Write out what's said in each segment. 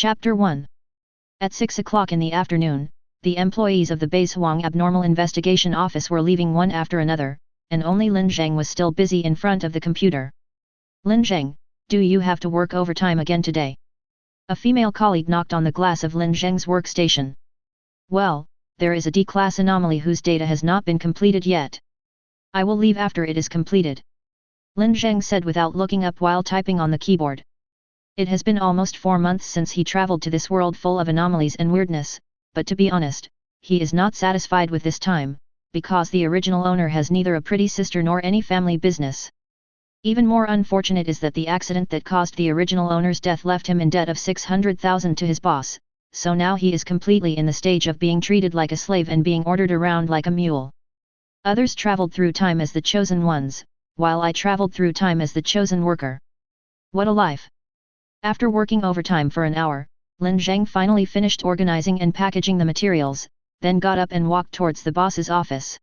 Chapter 1. At 6 o'clock in the afternoon, the employees of the Beishuang Abnormal Investigation Office were leaving one after another, and only Lin Zheng was still busy in front of the computer. Lin Zheng, do you have to work overtime again today? A female colleague knocked on the glass of Lin Zheng's workstation. Well, there is a D-class anomaly whose data has not been completed yet. I will leave after it is completed. Lin Zheng said without looking up while typing on the keyboard. It has been almost 4 months since he traveled to this world full of anomalies and weirdness, but to be honest, he is not satisfied with this time, because the original owner has neither a pretty sister nor any family business. Even more unfortunate is that the accident that caused the original owner's death left him in debt of 600,000 to his boss, so now he is completely in the stage of being treated like a slave and being ordered around like a mule. Others traveled through time as the chosen ones, while I traveled through time as the chosen worker. What a life! After working overtime for an hour, Lin Zheng finally finished organizing and packaging the materials, then got up and walked towards the boss's office.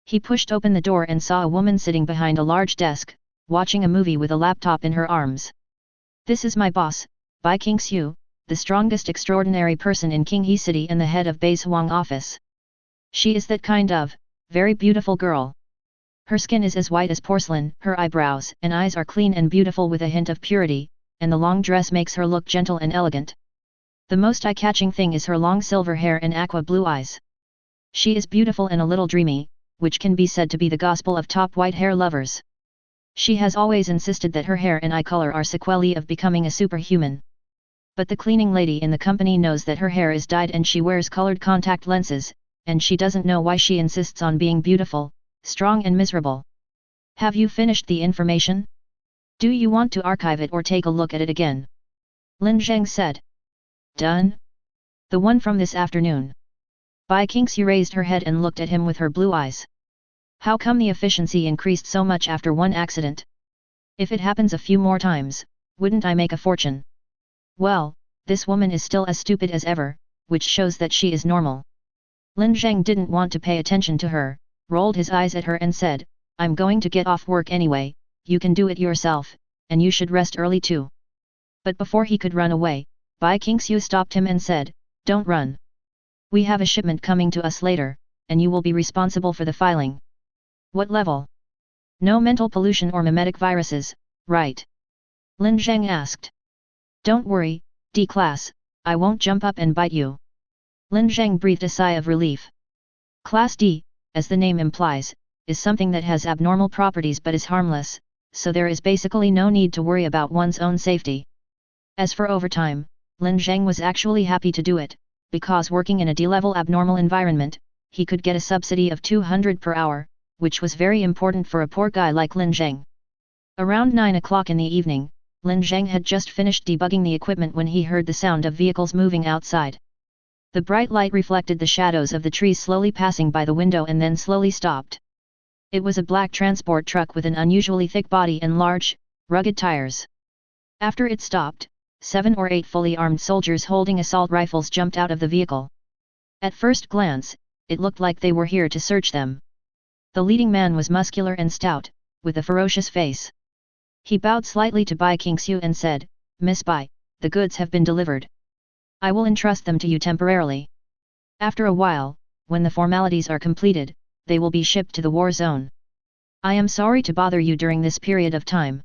He pushed open the door and saw a woman sitting behind a large desk, watching a movie with a laptop in her arms. This is my boss, Bai Qingxiu, the strongest extraordinary person in Qinghe City and the head of Beishuang office. She is that kind of very beautiful girl. Her skin is as white as porcelain, her eyebrows and eyes are clean and beautiful with a hint of purity, and the long dress makes her look gentle and elegant. The most eye-catching thing is her long silver hair and aqua blue eyes. She is beautiful and a little dreamy, which can be said to be the gospel of top white hair lovers. She has always insisted that her hair and eye color are sequelae of becoming a superhuman. But the cleaning lady in the company knows that her hair is dyed and she wears colored contact lenses, and she doesn't know why she insists on being beautiful, strong and miserable. Have you finished the information? Do you want to archive it or take a look at it again? Lin Zheng said. Done? The one from this afternoon. Bai Qingxiu raised her head and looked at him with her blue eyes. How come the efficiency increased so much after one accident? If it happens a few more times, wouldn't I make a fortune? Well, this woman is still as stupid as ever, which shows that she is normal. Lin Zheng didn't want to pay attention to her, rolled his eyes at her and said, I'm going to get off work anyway, you can do it yourself, and you should rest early too. But before he could run away, Bai Qingxiu stopped him and said, Don't run. We have a shipment coming to us later, and you will be responsible for the filing. What level? No mental pollution or mimetic viruses, right? Lin Zheng asked. Don't worry, D-class, I won't jump up and bite you. Lin Zheng breathed a sigh of relief. Class D, as the name implies, is something that has abnormal properties but is harmless, so there is basically no need to worry about one's own safety. As for overtime, Lin Zheng was actually happy to do it, because working in a D-level abnormal environment, he could get a subsidy of 200 per hour, which was very important for a poor guy like Lin Zheng. Around 9 o'clock in the evening, Lin Zheng had just finished debugging the equipment when he heard the sound of vehicles moving outside. The bright light reflected the shadows of the trees slowly passing by the window and then slowly stopped. It was a black transport truck with an unusually thick body and large, rugged tires. After it stopped, 7 or 8 fully armed soldiers holding assault rifles jumped out of the vehicle. At first glance, it looked like they were here to search them. The leading man was muscular and stout, with a ferocious face. He bowed slightly to Bai Qingxiu and said, Miss Bai, the goods have been delivered. I will entrust them to you temporarily. After a while, when the formalities are completed, they will be shipped to the war zone. I am sorry to bother you during this period of time.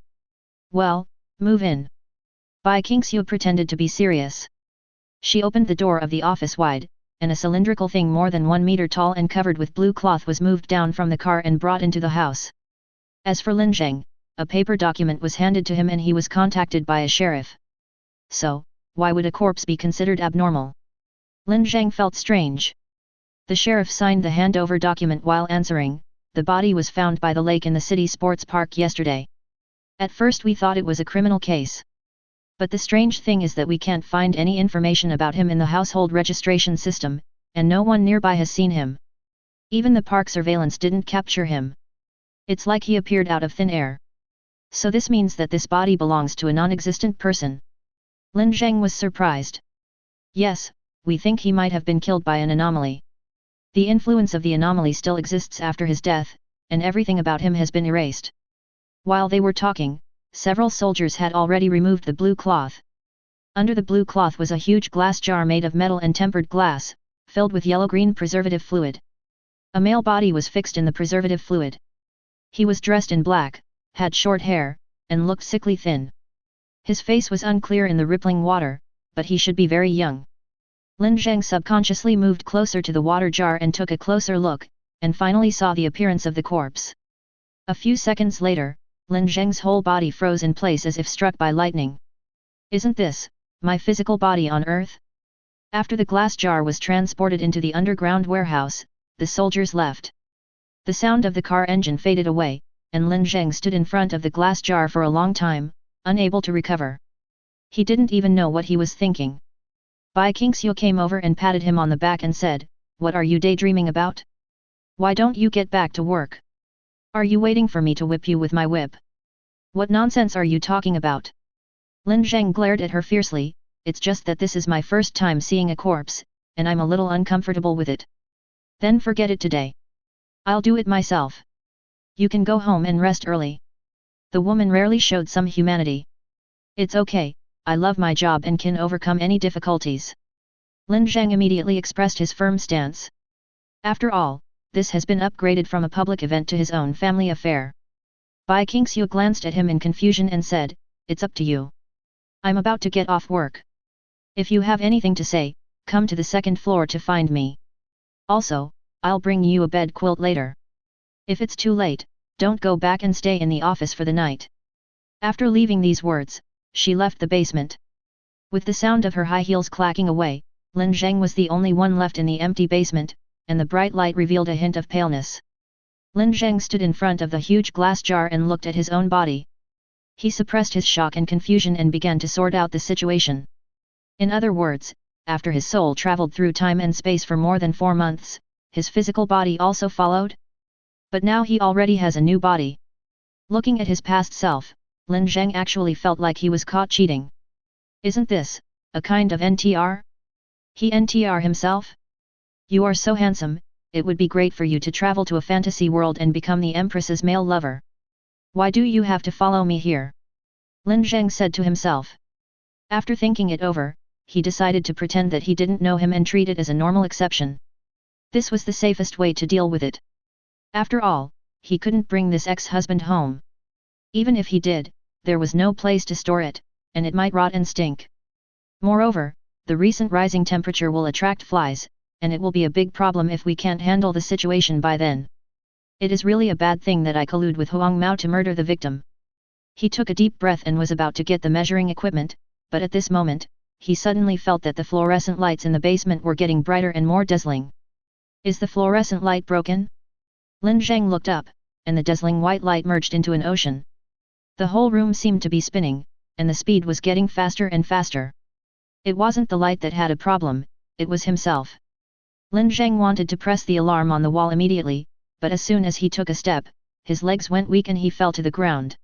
Well, move in. Bai Qingxiu pretended to be serious. She opened the door of the office wide, and a cylindrical thing more than 1 meter tall and covered with blue cloth was moved down from the car and brought into the house. As for Lin Zheng, a paper document was handed to him and he was contacted by a sheriff. So, why would a corpse be considered abnormal? Lin Zheng felt strange. The sheriff signed the handover document while answering, the body was found by the lake in the city sports park yesterday. At first we thought it was a criminal case. But the strange thing is that we can't find any information about him in the household registration system, and no one nearby has seen him. Even the park surveillance didn't capture him. It's like he appeared out of thin air. So this means that this body belongs to a non-existent person. Lin Zheng was surprised. Yes, we think he might have been killed by an anomaly. The influence of the anomaly still exists after his death, and everything about him has been erased. While they were talking, several soldiers had already removed the blue cloth. Under the blue cloth was a huge glass jar made of metal and tempered glass, filled with yellow-green preservative fluid. A male body was fixed in the preservative fluid. He was dressed in black, had short hair, and looked sickly thin. His face was unclear in the rippling water, but he should be very young. Lin Zheng subconsciously moved closer to the water jar and took a closer look, and finally saw the appearance of the corpse. A few seconds later, Lin Zheng's whole body froze in place as if struck by lightning. Isn't this my physical body on Earth? After the glass jar was transported into the underground warehouse, the soldiers left. The sound of the car engine faded away, and Lin Zheng stood in front of the glass jar for a long time, unable to recover. He didn't even know what he was thinking. Bai Qingxiu came over and patted him on the back and said, "What are you daydreaming about? Why don't you get back to work? Are you waiting for me to whip you with my whip? What nonsense are you talking about?" Lin Zheng glared at her fiercely. "It's just that this is my first time seeing a corpse, and I'm a little uncomfortable with it." "Then forget it today. I'll do it myself. You can go home and rest early." The woman rarely showed some humanity. "It's okay, I love my job and can overcome any difficulties." Lin Zheng immediately expressed his firm stance. After all, this has been upgraded from a public event to his own family affair. Bai Qingxiu glanced at him in confusion and said, "It's up to you. I'm about to get off work. If you have anything to say, come to the second floor to find me. Also, I'll bring you a bed quilt later. If it's too late, don't go back and stay in the office for the night." After leaving these words, she left the basement. With the sound of her high heels clacking away, Lin Zheng was the only one left in the empty basement, and the bright light revealed a hint of paleness. Lin Zheng stood in front of the huge glass jar and looked at his own body. He suppressed his shock and confusion and began to sort out the situation. In other words, after his soul traveled through time and space for more than 4 months, his physical body also followed? But now he already has a new body. Looking at his past self, Lin Zheng actually felt like he was caught cheating. Isn't this a kind of NTR? He NTR himself? "You are so handsome, it would be great for you to travel to a fantasy world and become the Empress's male lover. Why do you have to follow me here?" Lin Zheng said to himself. After thinking it over, he decided to pretend that he didn't know him and treat it as a normal exception. This was the safest way to deal with it. After all, he couldn't bring this ex-husband home. Even if he did, there was no place to store it, and it might rot and stink. Moreover, the recent rising temperature will attract flies, and it will be a big problem if we can't handle the situation by then. It is really a bad thing that I collude with Huang Mao to murder the victim. He took a deep breath and was about to get the measuring equipment, but at this moment, he suddenly felt that the fluorescent lights in the basement were getting brighter and more dazzling. Is the fluorescent light broken? Lin Zheng looked up, and the dazzling white light merged into an ocean. The whole room seemed to be spinning, and the speed was getting faster and faster. It wasn't the light that had a problem, it was himself. Lin Zheng wanted to press the alarm on the wall immediately, but as soon as he took a step, his legs went weak and he fell to the ground.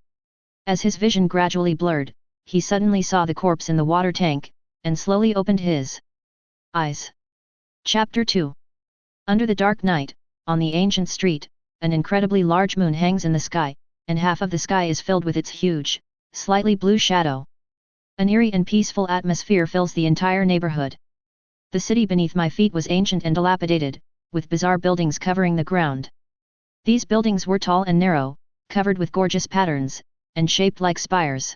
As his vision gradually blurred, he suddenly saw the corpse in the water tank, and slowly opened his eyes. Chapter 2. Under the dark night, on the ancient street, an incredibly large moon hangs in the sky, and half of the sky is filled with its huge, slightly blue shadow. An eerie and peaceful atmosphere fills the entire neighborhood. The city beneath my feet was ancient and dilapidated, with bizarre buildings covering the ground. These buildings were tall and narrow, covered with gorgeous patterns, and shaped like spires.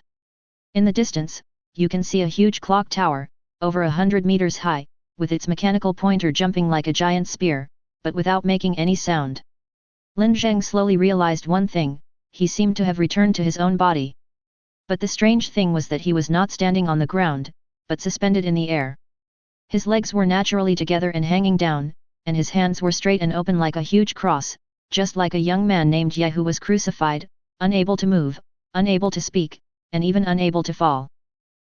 In the distance, you can see a huge clock tower, over 100 meters high, with its mechanical pointer jumping like a giant spear, but without making any sound. Lin Zheng slowly realized one thing: he seemed to have returned to his own body. But the strange thing was that he was not standing on the ground, but suspended in the air. His legs were naturally together and hanging down, and his hands were straight and open like a huge cross, just like a young man named Ye who was crucified, unable to move, unable to speak, and even unable to fall.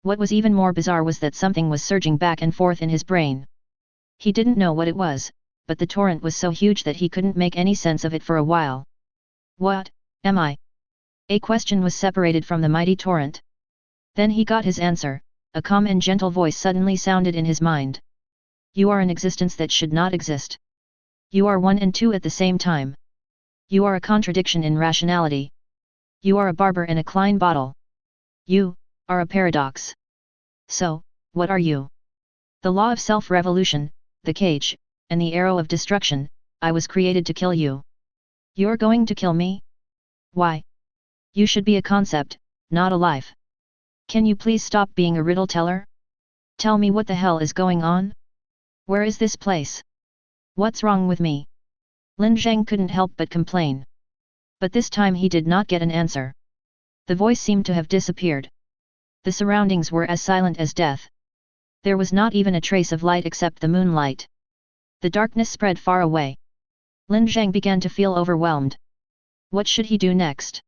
What was even more bizarre was that something was surging back and forth in his brain. He didn't know what it was, but the torrent was so huge that he couldn't make any sense of it for a while. What am I? A question was separated from the mighty torrent. Then he got his answer. A calm and gentle voice suddenly sounded in his mind. You are an existence that should not exist. You are one and two at the same time. You are a contradiction in rationality. You are a barber and a Klein bottle. You are a paradox. So, what are you? The law of self-revolution, the cage, and the arrow of destruction, I was created to kill you. You're going to kill me? Why? You should be a concept, not a life. Can you please stop being a riddle teller? Tell me what the hell is going on? Where is this place? What's wrong with me? Lin Zheng couldn't help but complain. But this time he did not get an answer. The voice seemed to have disappeared. The surroundings were as silent as death. There was not even a trace of light except the moonlight. The darkness spread far away. Lin Zheng began to feel overwhelmed. What should he do next?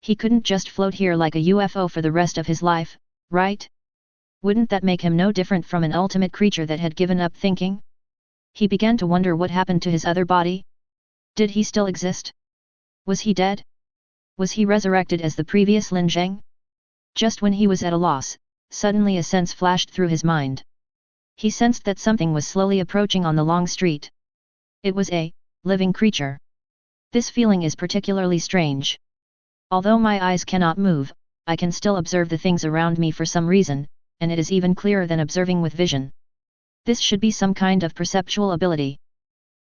He couldn't just float here like a UFO for the rest of his life, right? Wouldn't that make him no different from an ultimate creature that had given up thinking? He began to wonder what happened to his other body. Did he still exist? Was he dead? Was he resurrected as the previous Lin Zheng? Just when he was at a loss, suddenly a sense flashed through his mind. He sensed that something was slowly approaching on the long street. It was a living creature. This feeling is particularly strange. Although my eyes cannot move, I can still observe the things around me for some reason, and it is even clearer than observing with vision. This should be some kind of perceptual ability.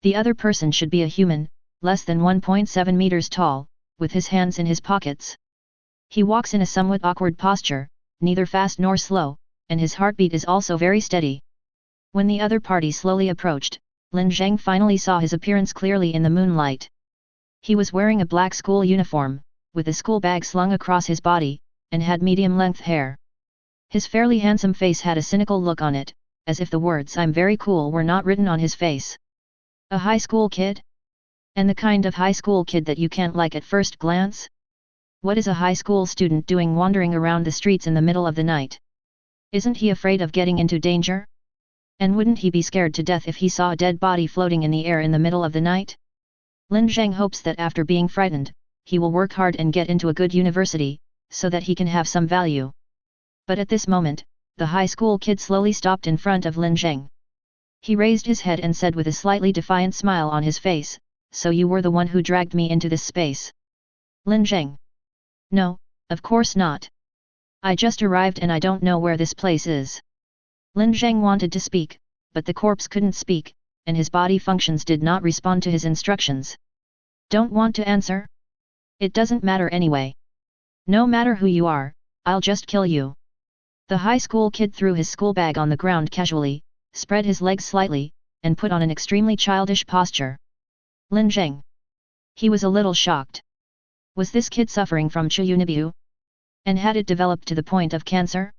The other person should be a human, less than 1.7 meters tall, with his hands in his pockets. He walks in a somewhat awkward posture, neither fast nor slow, and his heartbeat is also very steady. When the other party slowly approached, Lin Zheng finally saw his appearance clearly in the moonlight. He was wearing a black school uniform, with a school bag slung across his body, and had medium-length hair. His fairly handsome face had a cynical look on it, as if the words "I'm very cool" were not written on his face. A high school kid? And the kind of high school kid that you can't like at first glance? What is a high school student doing wandering around the streets in the middle of the night? Isn't he afraid of getting into danger? And wouldn't he be scared to death if he saw a dead body floating in the air in the middle of the night? Lin Zheng hopes that after being frightened, he will work hard and get into a good university, so that he can have some value. But at this moment, the high school kid slowly stopped in front of Lin Zheng. He raised his head and said with a slightly defiant smile on his face, "So you were the one who dragged me into this space?" Lin Zheng: "No, of course not. I just arrived and I don't know where this place is." Lin Zheng wanted to speak, but the corpse couldn't speak, and his body functions did not respond to his instructions. "Don't want to answer? It doesn't matter anyway. No matter who you are, I'll just kill you." The high school kid threw his school bag on the ground casually, spread his legs slightly, and put on an extremely childish posture. Lin Zheng. He was a little shocked. Was this kid suffering from Chiyunibu? And had it developed to the point of cancer?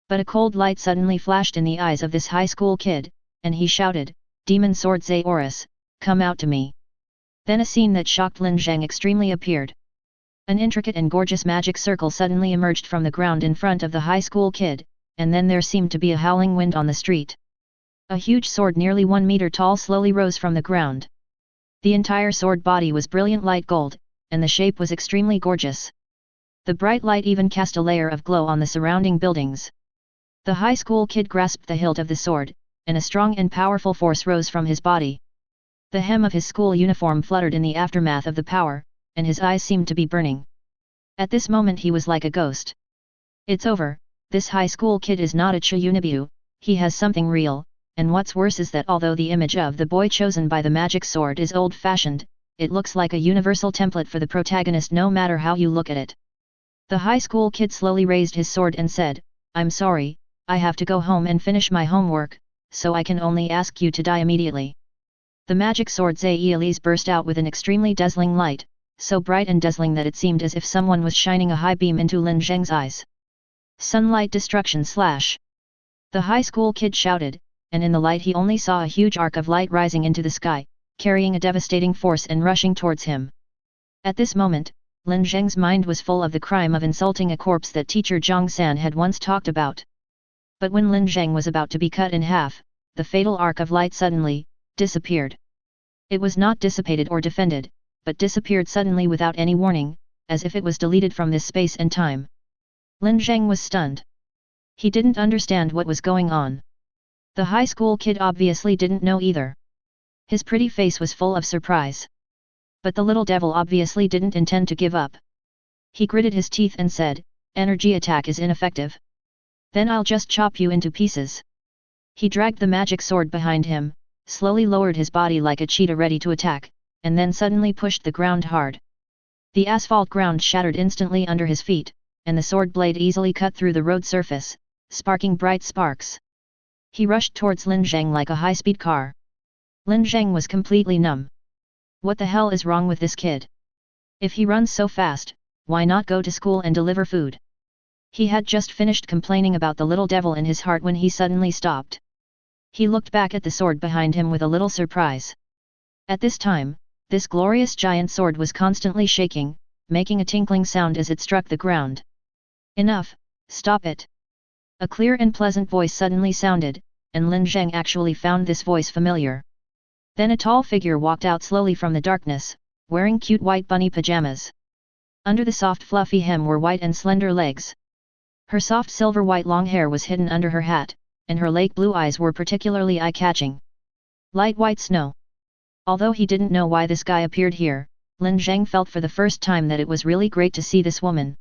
But a cold light suddenly flashed in the eyes of this high school kid, and he shouted, "Demon Sword Zaorus, come out to me." Then a scene that shocked Lin Zheng extremely appeared. An intricate and gorgeous magic circle suddenly emerged from the ground in front of the high school kid, and then there seemed to be a howling wind on the street. A huge sword nearly 1 meter tall slowly rose from the ground. The entire sword body was brilliant light gold, and the shape was extremely gorgeous. The bright light even cast a layer of glow on the surrounding buildings. The high school kid grasped the hilt of the sword, and a strong and powerful force rose from his body. The hem of his school uniform fluttered in the aftermath of the power, and his eyes seemed to be burning. At this moment he was like a ghost. It's over, this high school kid is not a Chiyunibu, he has something real, and what's worse is that although the image of the boy chosen by the magic sword is old-fashioned, it looks like a universal template for the protagonist no matter how you look at it. The high school kid slowly raised his sword and said, "I'm sorry, I have to go home and finish my homework, so I can only ask you to die immediately." The magic sword Zaelis burst out with an extremely dazzling light, so bright and dazzling that it seemed as if someone was shining a high beam into Lin Zheng's eyes. "Sunlight destruction slash!" The high school kid shouted, and in the light he only saw a huge arc of light rising into the sky, carrying a devastating force and rushing towards him. At this moment, Lin Zheng's mind was full of the crime of insulting a corpse that teacher Zhang San had once talked about. But when Lin Zheng was about to be cut in half, the fatal arc of light suddenly disappeared. It was not dissipated or defended, but disappeared suddenly without any warning, as if it was deleted from this space and time. Lin Zheng was stunned. He didn't understand what was going on. The high school kid obviously didn't know either. His pretty face was full of surprise. But the little devil obviously didn't intend to give up. He gritted his teeth and said, "Energy attack is ineffective." Then I'll just chop you into pieces. He dragged the magic sword behind him, slowly lowered his body like a cheetah ready to attack, and then suddenly pushed the ground hard. The asphalt ground shattered instantly under his feet, and the sword blade easily cut through the road surface, sparking bright sparks. He rushed towards Lin Zheng like a high-speed car. Lin Zheng was completely numb. What the hell is wrong with this kid? If he runs so fast, why not go to school and deliver food? He had just finished complaining about the little devil in his heart when he suddenly stopped. He looked back at the sword behind him with a little surprise. At this time, this glorious giant sword was constantly shaking, making a tinkling sound as it struck the ground. Enough, stop it. A clear and pleasant voice suddenly sounded, and Lin Zheng actually found this voice familiar. Then a tall figure walked out slowly from the darkness, wearing cute white bunny pajamas. Under the soft fluffy hem were white and slender legs. Her soft silver-white long hair was hidden under her hat, and her lake blue eyes were particularly eye-catching. Light white snow. Although he didn't know why this guy appeared here, Lin Zheng felt for the first time that it was really great to see this woman.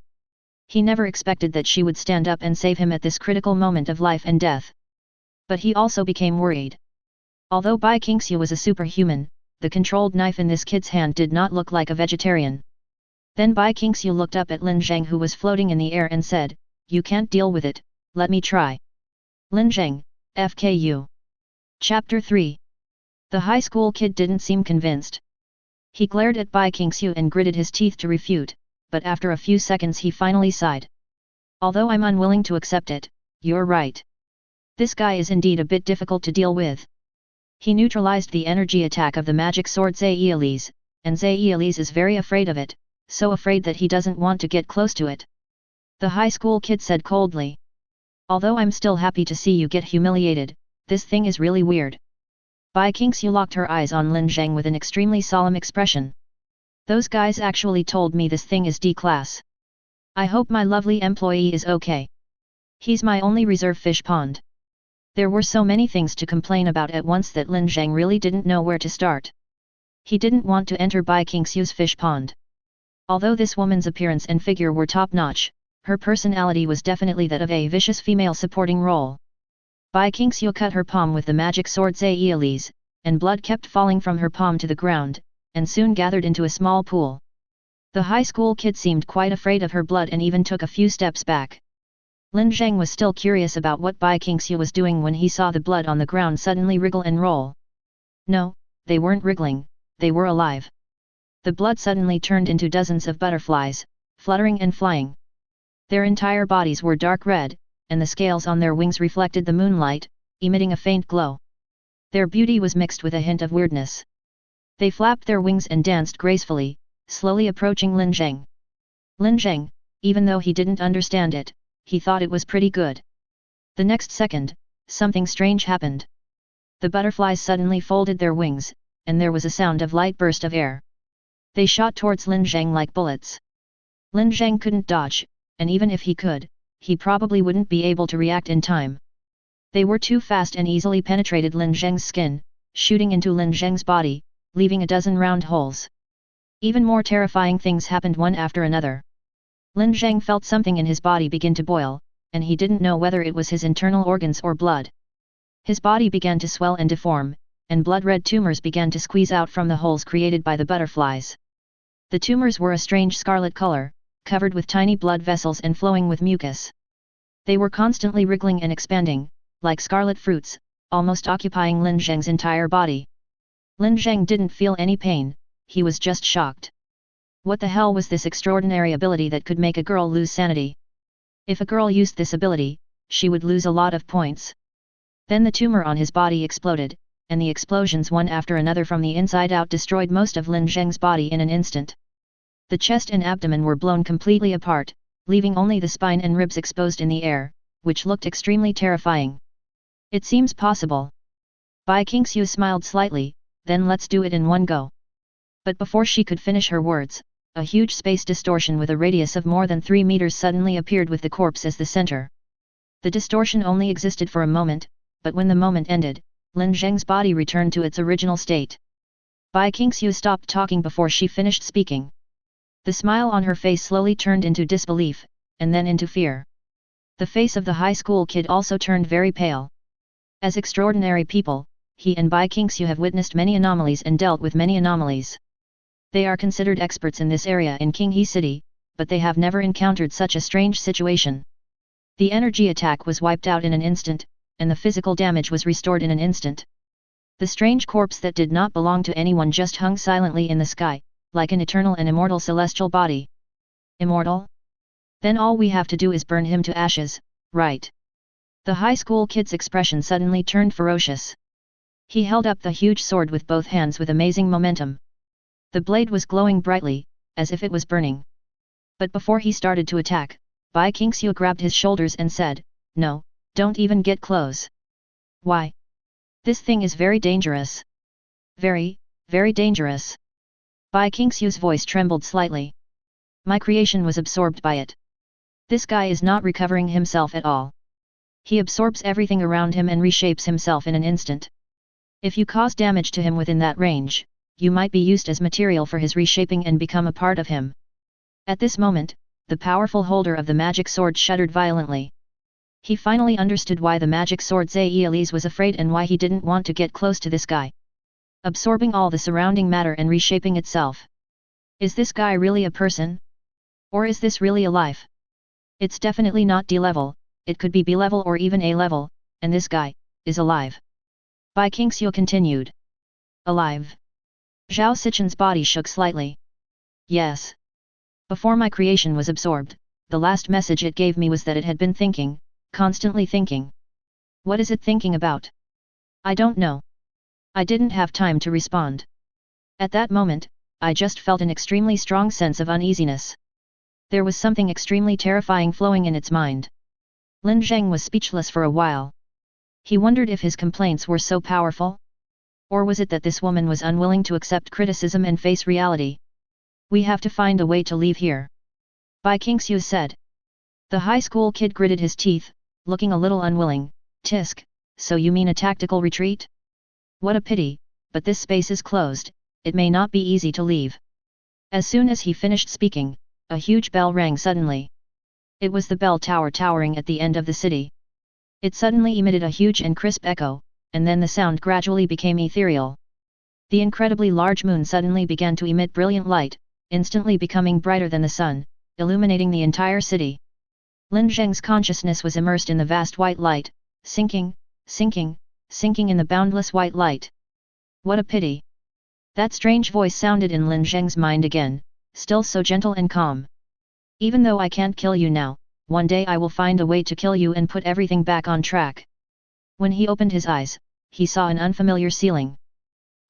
He never expected that she would stand up and save him at this critical moment of life and death. But he also became worried. Although Bai Qingxiu was a superhuman, the controlled knife in this kid's hand did not look like a vegetarian. Then Bai Qingxiu looked up at Lin Zheng, who was floating in the air, and said, "You can't deal with it, let me try." Lin Zheng, FKU. Chapter 3. The high school kid didn't seem convinced. He glared at Bai Qingxiu and gritted his teeth to refute, but after a few seconds he finally sighed. "Although I'm unwilling to accept it, you're right. This guy is indeed a bit difficult to deal with." He neutralized the energy attack of the magic sword Zai'Elis, and Zai'Elis is very afraid of it, so afraid that he doesn't want to get close to it. The high school kid said coldly. "Although I'm still happy to see you get humiliated, this thing is really weird." Bai Qingxiu locked her eyes on Lin Zheng with an extremely solemn expression. "Those guys actually told me this thing is D-class. I hope my lovely employee is okay. He's my only reserve fish pond." There were so many things to complain about at once that Lin Zheng really didn't know where to start. He didn't want to enter Bai Qingxiu's fish pond. Although this woman's appearance and figure were top-notch, her personality was definitely that of a vicious female supporting role. Bai Qingxiu cut her palm with the magic sword Zai'Elis, and blood kept falling from her palm to the ground, and soon gathered into a small pool. The high school kid seemed quite afraid of her blood and even took a few steps back. Lin Zheng was still curious about what Bai Qingxiu was doing when he saw the blood on the ground suddenly wriggle and roll. No, they weren't wriggling, they were alive. The blood suddenly turned into dozens of butterflies, fluttering and flying. Their entire bodies were dark red, and the scales on their wings reflected the moonlight, emitting a faint glow. Their beauty was mixed with a hint of weirdness. They flapped their wings and danced gracefully, slowly approaching Lin Zheng. Lin Zheng, even though he didn't understand it, he thought it was pretty good. The next second, something strange happened. The butterflies suddenly folded their wings, and there was a sound of light burst of air. They shot towards Lin Zheng like bullets. Lin Zheng couldn't dodge, and even if he could, he probably wouldn't be able to react in time. They were too fast and easily penetrated Lin Zheng's skin, shooting into Lin Zheng's body, leaving a dozen round holes. Even more terrifying things happened one after another. Lin Zheng felt something in his body begin to boil, and he didn't know whether it was his internal organs or blood. His body began to swell and deform, and blood-red tumors began to squeeze out from the holes created by the butterflies. The tumors were a strange scarlet color, covered with tiny blood vessels and flowing with mucus. They were constantly wriggling and expanding, like scarlet fruits, almost occupying Lin Zheng's entire body. Lin Zheng didn't feel any pain, he was just shocked. What the hell was this extraordinary ability that could make a girl lose sanity? If a girl used this ability, she would lose a lot of points. Then the tumor on his body exploded, and the explosions one after another from the inside out destroyed most of Lin Zheng's body in an instant. The chest and abdomen were blown completely apart, leaving only the spine and ribs exposed in the air, which looked extremely terrifying. It seems possible. Bai Qingxiu smiled slightly, then let's do it in one go. But before she could finish her words, a huge space distortion with a radius of more than 3 meters suddenly appeared with the corpse as the center. The distortion only existed for a moment, but when the moment ended, Lin Zheng's body returned to its original state. Bai Qingxiu stopped talking before she finished speaking. The smile on her face slowly turned into disbelief, and then into fear. The face of the high school kid also turned very pale. As extraordinary people, he and Bai Qingxiu have witnessed many anomalies and dealt with many anomalies. They are considered experts in this area in Qinghe City, but they have never encountered such a strange situation. The energy attack was wiped out in an instant, and the physical damage was restored in an instant. The strange corpse that did not belong to anyone just hung silently in the sky, like an eternal and immortal celestial body. Immortal? Then all we have to do is burn him to ashes, right? The high school kid's expression suddenly turned ferocious. He held up the huge sword with both hands with amazing momentum. The blade was glowing brightly, as if it was burning. But before he started to attack, Bai Qingxiu grabbed his shoulders and said, "No, don't even get close." "Why? This thing is very dangerous." "Very, very dangerous." Bai Qingxiu's voice trembled slightly. "My creation was absorbed by it. This guy is not recovering himself at all. He absorbs everything around him and reshapes himself in an instant. If you cause damage to him within that range, you might be used as material for his reshaping and become a part of him." At this moment, the powerful holder of the magic sword shuddered violently. He finally understood why the magic sword Zailis was afraid and why he didn't want to get close to this guy. Absorbing all the surrounding matter and reshaping itself. Is this guy really a person? Or is this really a life? It's definitely not D-level, it could be B-level or even A-level, and this guy is alive. Bai Qingxiu continued. Alive? Zhao Sichen's body shook slightly. Yes. Before my creation was absorbed, the last message it gave me was that it had been thinking, constantly thinking. What is it thinking about? I don't know. I didn't have time to respond. At that moment, I just felt an extremely strong sense of uneasiness. There was something extremely terrifying flowing in its mind. Lin Zheng was speechless for a while. He wondered if his complaints were so powerful? Or was it that this woman was unwilling to accept criticism and face reality? We have to find a way to leave here. Bai Qingxiu said. The high school kid gritted his teeth, looking a little unwilling. Tisk, so you mean a tactical retreat? What a pity, but this space is closed, it may not be easy to leave. As soon as he finished speaking, a huge bell rang suddenly. It was the bell tower towering at the end of the city. It suddenly emitted a huge and crisp echo, and then the sound gradually became ethereal. The incredibly large moon suddenly began to emit brilliant light, instantly becoming brighter than the sun, illuminating the entire city. Lin Zheng's consciousness was immersed in the vast white light, sinking, sinking, sinking in the boundless white light. What a pity! That strange voice sounded in Lin Zheng's mind again, still so gentle and calm. Even though I can't kill you now, one day I will find a way to kill you and put everything back on track. When he opened his eyes, he saw an unfamiliar ceiling.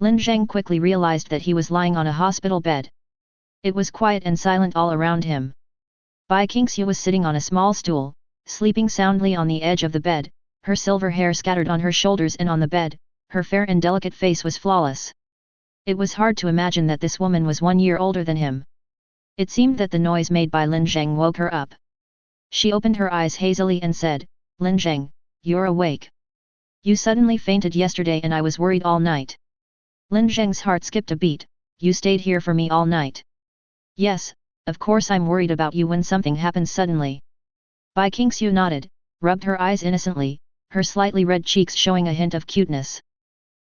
Lin Zheng quickly realized that he was lying on a hospital bed. It was quiet and silent all around him. Bai Qingxiu was sitting on a small stool, sleeping soundly on the edge of the bed, her silver hair scattered on her shoulders and on the bed, her fair and delicate face was flawless. It was hard to imagine that this woman was 1 year older than him. It seemed that the noise made by Lin Zheng woke her up. She opened her eyes hazily and said, "Lin Zheng, you're awake. You suddenly fainted yesterday and I was worried all night." Lin Zheng's heart skipped a beat. "You stayed here for me all night?" "Yes, of course I'm worried about you when something happens suddenly." Bai Qingxiu nodded, rubbed her eyes innocently, her slightly red cheeks showing a hint of cuteness.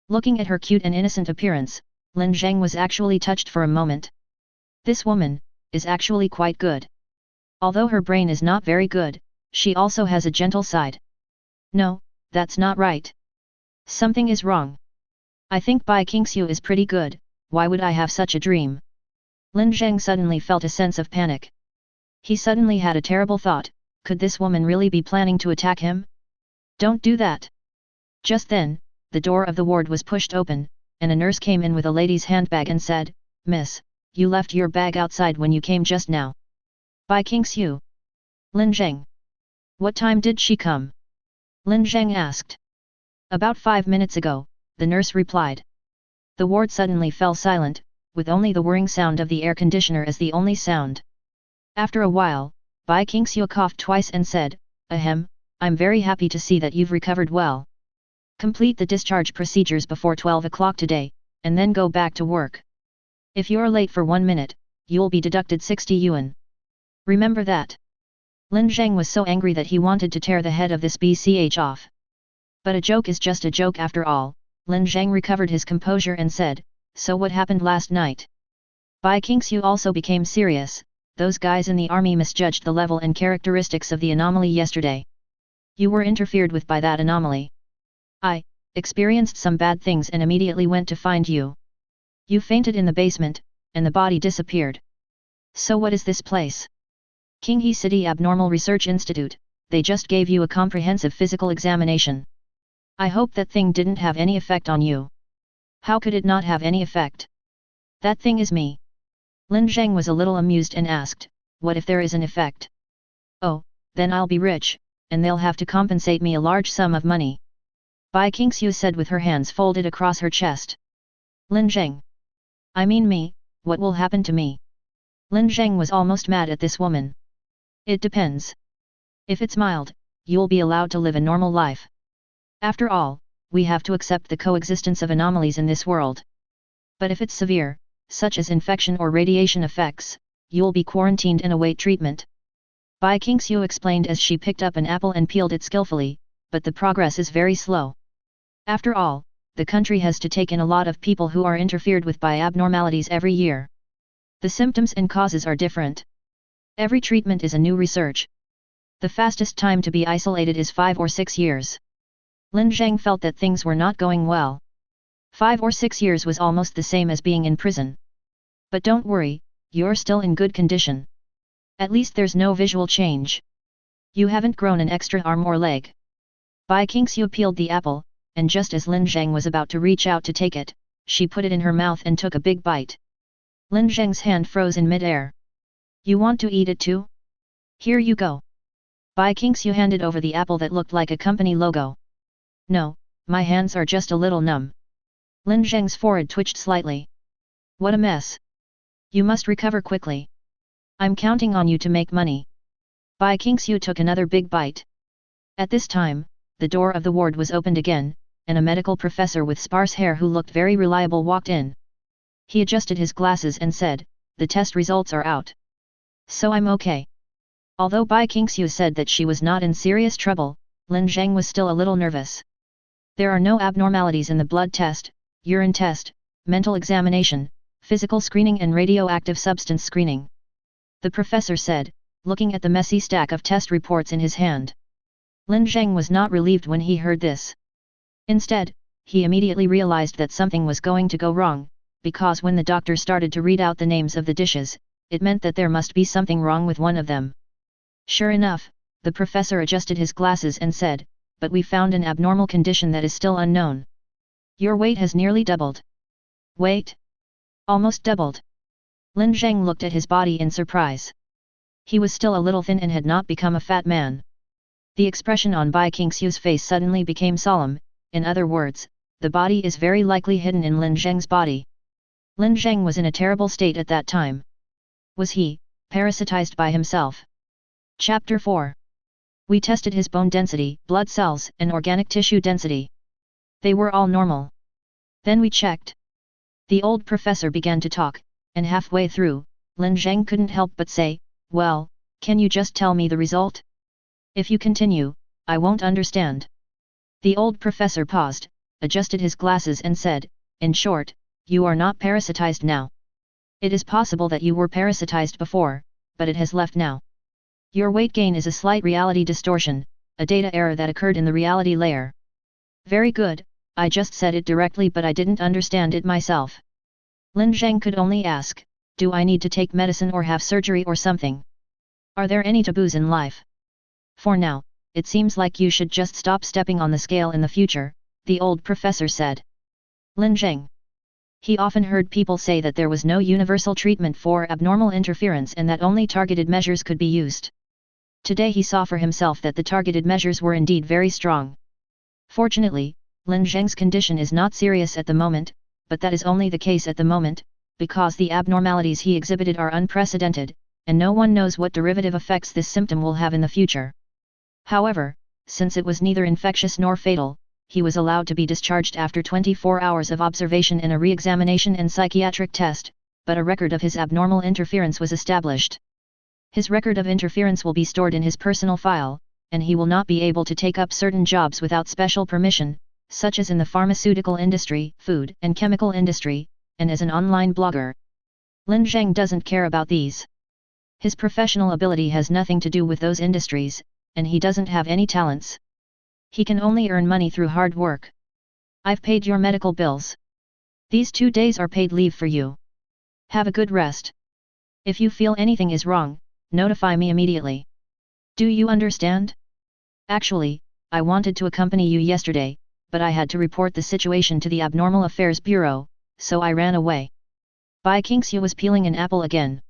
Looking at her cute and innocent appearance, Lin Zheng was actually touched for a moment. This woman is actually quite good. Although her brain is not very good, she also has a gentle side. No, that's not right. Something is wrong. I think Bai Qingxiu is pretty good, why would I have such a dream? Lin Zheng suddenly felt a sense of panic. He suddenly had a terrible thought, could this woman really be planning to attack him? Don't do that. Just then, the door of the ward was pushed open, and a nurse came in with a lady's handbag and said, "Miss, you left your bag outside when you came just now." Bai Qingxiu. Lin Zheng. What time did she come? Lin Zheng asked. About 5 minutes ago, the nurse replied. The ward suddenly fell silent, with only the whirring sound of the air conditioner as the only sound. After a while, Bai Qingxiu coughed twice and said, "Ahem, I'm very happy to see that you've recovered well. Complete the discharge procedures before 12 o'clock today, and then go back to work. If you're late for 1 minute, you'll be deducted 60 yuan. Remember that." Lin Zheng was so angry that he wanted to tear the head of this BCH off. But a joke is just a joke after all. Lin Zheng recovered his composure and said, "So what happened last night?" Bai Qingxiu also became serious. "Those guys in the army misjudged the level and characteristics of the anomaly yesterday. You were interfered with by that anomaly. I experienced some bad things and immediately went to find you. You fainted in the basement, and the body disappeared. So what is this place?" "Qinghe City Abnormal Research Institute. They just gave you a comprehensive physical examination. I hope that thing didn't have any effect on you." "How could it not have any effect? That thing is me." Lin Zheng was a little amused and asked, "What if there is an effect?" "Oh, then I'll be rich, and they'll have to compensate me a large sum of money." Bai Qingxiu said with her hands folded across her chest. "Lin Zheng. I mean me, what will happen to me?" Lin Zheng was almost mad at this woman. "It depends. If it's mild, you'll be allowed to live a normal life. After all, we have to accept the coexistence of anomalies in this world. But if it's severe, such as infection or radiation effects, you'll be quarantined and await treatment." Bai Qingxiu explained as she picked up an apple and peeled it skillfully, "But the progress is very slow. After all, the country has to take in a lot of people who are interfered with by abnormalities every year. The symptoms and causes are different. Every treatment is a new research. The fastest time to be isolated is 5 or 6 years. Lin Zheng felt that things were not going well. 5 or 6 years was almost the same as being in prison. But don't worry, you're still in good condition. At least there's no visual change. You haven't grown an extra arm or leg." Bai Qingxiu peeled the apple, and just as Lin Zheng was about to reach out to take it, she put it in her mouth and took a big bite. Lin Zheng's hand froze in mid-air. "You want to eat it too? Here you go." Bai Qingxiu handed over the apple that looked like a company logo. "No, my hands are just a little numb." Lin Zheng's forehead twitched slightly. "What a mess. You must recover quickly. I'm counting on you to make money." Bai Qingxiu took another big bite. At this time, the door of the ward was opened again, and a medical professor with sparse hair who looked very reliable walked in. He adjusted his glasses and said, "The test results are out. So I'm okay." Although Bai Qingxiu said that she was not in serious trouble, Lin Zheng was still a little nervous. "There are no abnormalities in the blood test, urine test, mental examination, physical screening and radioactive substance screening," the professor said, looking at the messy stack of test reports in his hand. Lin Zheng was not relieved when he heard this. Instead, he immediately realized that something was going to go wrong, because when the doctor started to read out the names of the dishes, it meant that there must be something wrong with one of them. Sure enough, the professor adjusted his glasses and said, "But we found an abnormal condition that is still unknown. Your weight has nearly doubled." "Weight? Almost doubled?" Lin Zheng looked at his body in surprise. He was still a little thin and had not become a fat man. The expression on Bai Qingxiu's face suddenly became solemn. In other words, the body is very likely hidden in Lin Zheng's body. Lin Zheng was in a terrible state at that time. Was he parasitized by himself? Chapter 4. We tested his bone density, blood cells, and organic tissue density. They were all normal. Then we checked. The old professor began to talk, and halfway through, Lin Zheng couldn't help but say, "Well, can you just tell me the result? If you continue, I won't understand." The old professor paused, adjusted his glasses and said, "In short, you are not parasitized now. It is possible that you were parasitized before, but it has left now. Your weight gain is a slight reality distortion, a data error that occurred in the reality layer." "Very good, I just said it directly but I didn't understand it myself." Lin Zheng could only ask, "Do I need to take medicine or have surgery or something? Are there any taboos in life?" "For now, it seems like you should just stop stepping on the scale in the future," the old professor said. Lin Zheng. He often heard people say that there was no universal treatment for abnormal interference and that only targeted measures could be used. Today he saw for himself that the targeted measures were indeed very strong. Fortunately, Lin Zheng's condition is not serious at the moment, but that is only the case at the moment, because the abnormalities he exhibited are unprecedented, and no one knows what derivative effects this symptom will have in the future. However, since it was neither infectious nor fatal, he was allowed to be discharged after 24 hours of observation and a re-examination and psychiatric test, but a record of his abnormal interference was established. His record of interference will be stored in his personal file, and he will not be able to take up certain jobs without special permission, such as in the pharmaceutical industry, food and chemical industry, and as an online blogger. Lin Zheng doesn't care about these. His professional ability has nothing to do with those industries, and he doesn't have any talents. He can only earn money through hard work. I've paid your medical bills. These 2 days are paid leave for you. Have a good rest. If you feel anything is wrong, notify me immediately. Do you understand? Actually, I wanted to accompany you yesterday, but I had to report the situation to the Abnormal Affairs Bureau, so I ran away. Bai Qingxiu was peeling an apple again.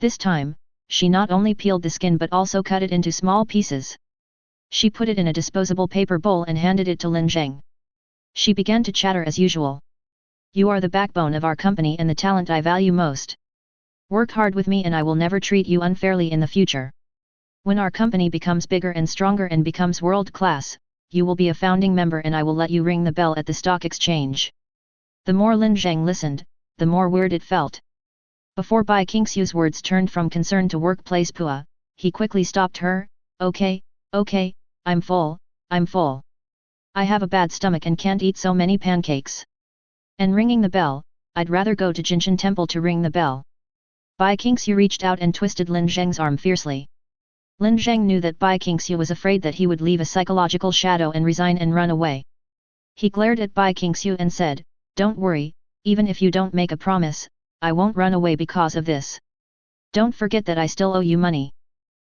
This time, she not only peeled the skin but also cut it into small pieces. She put it in a disposable paper bowl and handed it to Lin Zheng. She began to chatter as usual. You are the backbone of our company and the talent I value most. Work hard with me and I will never treat you unfairly in the future. When our company becomes bigger and stronger and becomes world-class, you will be a founding member and I will let you ring the bell at the stock exchange. The more Lin Zheng listened, the more weird it felt. Before Bai Qingxiu's words turned from concern to workplace pua, he quickly stopped her. Okay, I'm full. I have a bad stomach and can't eat so many pancakes. And ringing the bell, I'd rather go to Jinshan Temple to ring the bell. Bai Qingxiu reached out and twisted Lin Zheng's arm fiercely. Lin Zheng knew that Bai Qingxiu was afraid that he would leave a psychological shadow and resign and run away. He glared at Bai Qingxiu and said, Don't worry, even if you don't make a promise, I won't run away because of this. Don't forget that I still owe you money.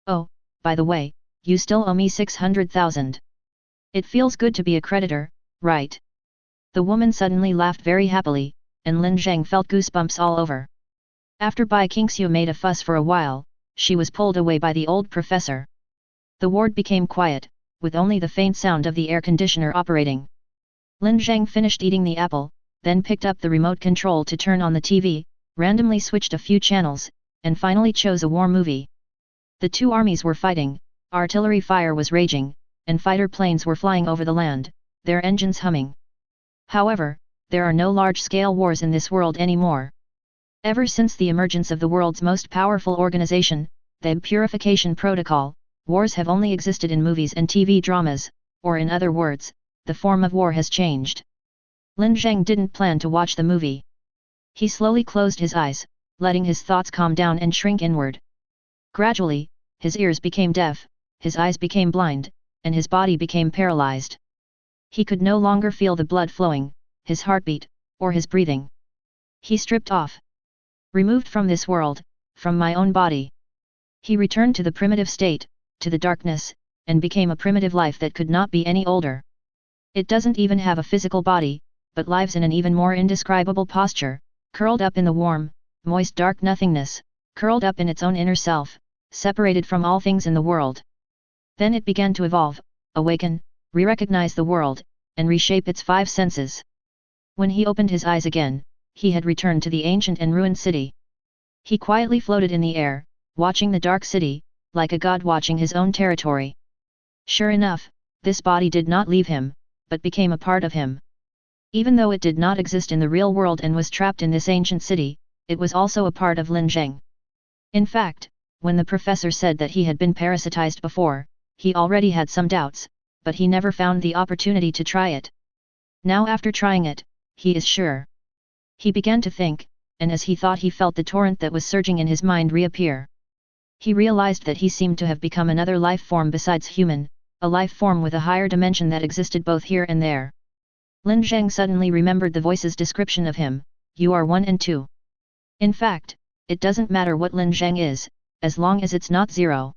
Oh, by the way, you still owe me 600,000. It feels good to be a creditor, right? The woman suddenly laughed very happily, and Lin Zheng felt goosebumps all over. After Bai Qingxiu made a fuss for a while, she was pulled away by the old professor. The ward became quiet, with only the faint sound of the air conditioner operating. Lin Zheng finished eating the apple, then picked up the remote control to turn on the TV, randomly switched a few channels, and finally chose a war movie. The two armies were fighting, artillery fire was raging, and fighter planes were flying over the land, their engines humming. However, there are no large-scale wars in this world anymore. Ever since the emergence of the world's most powerful organization, the Purification Protocol, wars have only existed in movies and TV dramas, or in other words, the form of war has changed. Lin Zheng didn't plan to watch the movie. He slowly closed his eyes, letting his thoughts calm down and shrink inward. Gradually, his ears became deaf, his eyes became blind, and his body became paralyzed. He could no longer feel the blood flowing, his heartbeat, or his breathing. He stripped off. Removed from this world, from my own body. He returned to the primitive state, to the darkness, and became a primitive life that could not be any older. It doesn't even have a physical body, but lives in an even more indescribable posture, curled up in the warm, moist dark nothingness, curled up in its own inner self, separated from all things in the world. Then it began to evolve, awaken, re-recognize the world, and reshape its five senses. When he opened his eyes again, he had returned to the ancient and ruined city. He quietly floated in the air, watching the dark city, like a god watching his own territory. Sure enough, this body did not leave him, but became a part of him. Even though it did not exist in the real world and was trapped in this ancient city, it was also a part of Lin Zheng. In fact, when the professor said that he had been parasitized before, he already had some doubts, but he never found the opportunity to try it. Now after trying it, he is sure. He began to think, and as he thought he felt the torrent that was surging in his mind reappear. He realized that he seemed to have become another life form besides human, a life form with a higher dimension that existed both here and there. Lin Zheng suddenly remembered the voice's description of him, you are 1 and 2. In fact, it doesn't matter what Lin Zheng is, as long as it's not 0.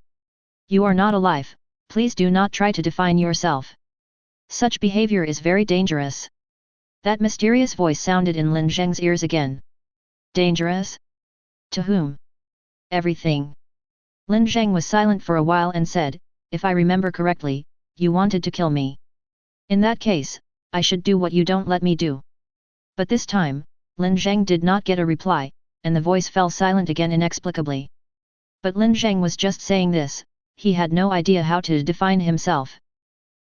You are not alive, please do not try to define yourself. Such behavior is very dangerous. That mysterious voice sounded in Lin Zheng's ears again. Dangerous? To whom? Everything. Lin Zheng was silent for a while and said, if I remember correctly, you wanted to kill me. In that case, I should do what you don't let me do. But this time, Lin Zheng did not get a reply, and the voice fell silent again inexplicably. But Lin Zheng was just saying this, he had no idea how to define himself.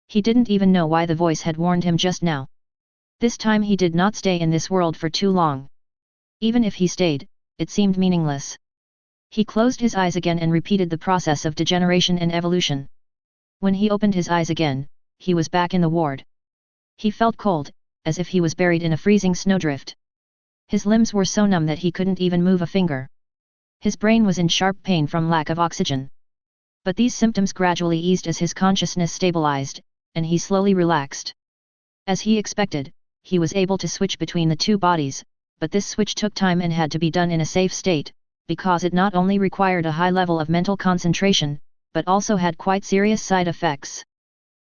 He didn't even know why the voice had warned him just now. This time he did not stay in this world for too long. Even if he stayed, it seemed meaningless. He closed his eyes again and repeated the process of degeneration and evolution. When he opened his eyes again, he was back in the ward. He felt cold, as if he was buried in a freezing snowdrift. His limbs were so numb that he couldn't even move a finger. His brain was in sharp pain from lack of oxygen. But these symptoms gradually eased as his consciousness stabilized, and he slowly relaxed. As he expected, he was able to switch between the two bodies, but this switch took time and had to be done in a safe state, because it not only required a high level of mental concentration, but also had quite serious side effects.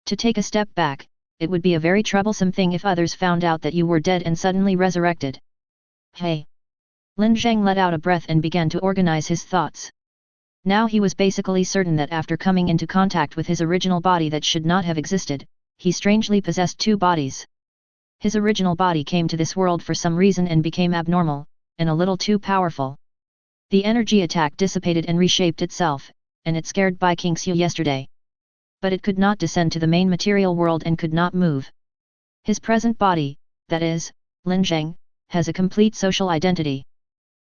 To take a step back, it would be a very troublesome thing if others found out that you were dead and suddenly resurrected. Hey! Lin Zheng let out a breath and began to organize his thoughts. Now he was basically certain that after coming into contact with his original body that should not have existed, he strangely possessed two bodies. His original body came to this world for some reason and became abnormal, and a little too powerful. The energy attack dissipated and reshaped itself, and it scared Bai Qingxiu yesterday. But it could not descend to the main material world and could not move. His present body, that is, Lin Zheng, has a complete social identity.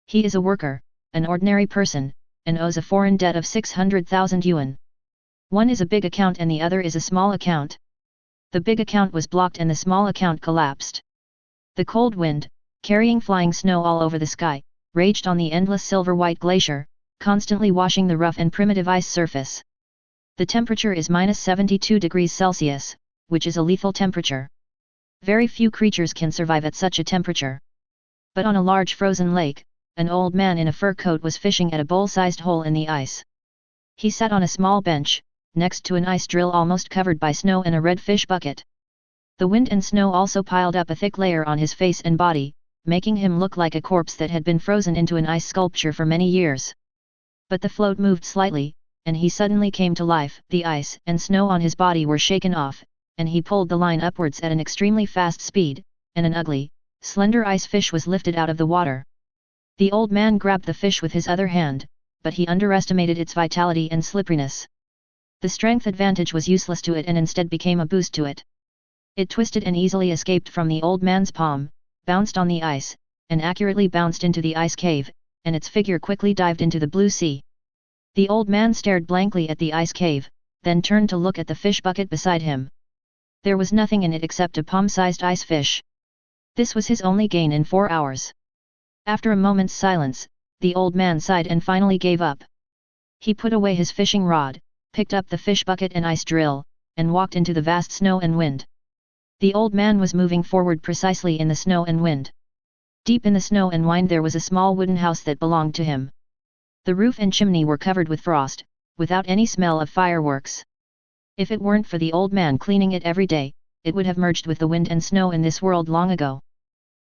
He is a worker, an ordinary person, and owes a foreign debt of 600,000 yuan. One is a big account and the other is a small account. The big account was blocked and the small account collapsed. The cold wind, carrying flying snow all over the sky, raged on the endless silver-white glacier, constantly washing the rough and primitive ice surface. The temperature is -72 degrees Celsius, which is a lethal temperature. Very few creatures can survive at such a temperature. But on a large frozen lake, an old man in a fur coat was fishing at a bowl-sized hole in the ice. He sat on a small bench, next to an ice drill almost covered by snow and a red fish bucket. The wind and snow also piled up a thick layer on his face and body, making him look like a corpse that had been frozen into an ice sculpture for many years. But the float moved slightly, and he suddenly came to life. The ice and snow on his body were shaken off, and he pulled the line upwards at an extremely fast speed, and an ugly, slender ice fish was lifted out of the water. The old man grabbed the fish with his other hand, but he underestimated its vitality and slipperiness. The strength advantage was useless to it and instead became a boost to it. It twisted and easily escaped from the old man's palm, bounced on the ice, and accurately bounced into the ice cave, and its figure quickly dived into the blue sea. The old man stared blankly at the ice cave, then turned to look at the fish bucket beside him. There was nothing in it except a palm-sized ice fish. This was his only gain in 4 hours. After a moment's silence, the old man sighed and finally gave up. He put away his fishing rod, picked up the fish bucket and ice drill, and walked into the vast snow and wind. The old man was moving forward precisely in the snow and wind. Deep in the snow and wind there was a small wooden house that belonged to him. The roof and chimney were covered with frost, without any smell of fireworks. If it weren't for the old man cleaning it every day, it would have merged with the wind and snow in this world long ago.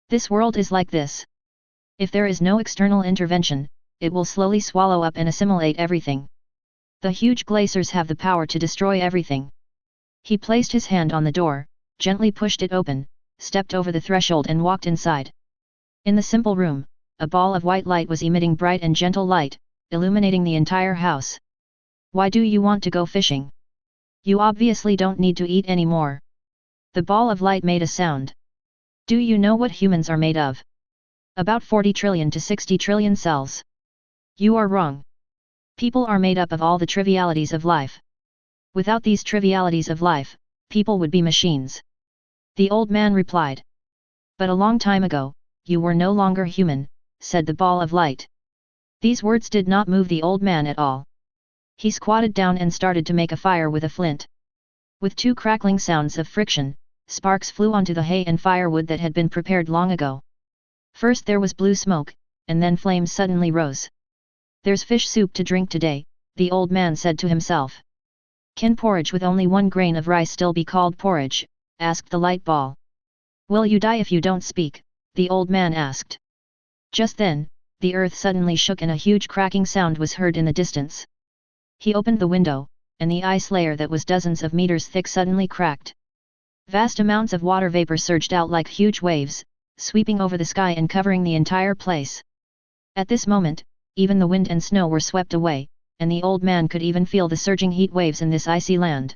This world is like this. If there is no external intervention, it will slowly swallow up and assimilate everything. The huge glaciers have the power to destroy everything. He placed his hand on the door, gently pushed it open, stepped over the threshold and walked inside. In the simple room, a ball of white light was emitting bright and gentle light, illuminating the entire house. Why do you want to go fishing? You obviously don't need to eat anymore. The ball of light made a sound. Do you know what humans are made of? About 40 trillion to 60 trillion cells. You are wrong. People are made up of all the trivialities of life. Without these trivialities of life, people would be machines. The old man replied. But a long time ago, you were no longer human, said the ball of light. These words did not move the old man at all. He squatted down and started to make a fire with a flint. With two crackling sounds of friction, sparks flew onto the hay and firewood that had been prepared long ago. First there was blue smoke, and then flames suddenly rose. There's fish soup to drink today, the old man said to himself. Can porridge with only 1 grain of rice still be called porridge? Asked the light ball. Will you die if you don't speak? The old man asked. Just then, the earth suddenly shook and a huge cracking sound was heard in the distance. He opened the window, and the ice layer that was dozens of meters thick suddenly cracked. Vast amounts of water vapor surged out like huge waves, sweeping over the sky and covering the entire place. At this moment, even the wind and snow were swept away, and the old man could even feel the surging heat waves in this icy land.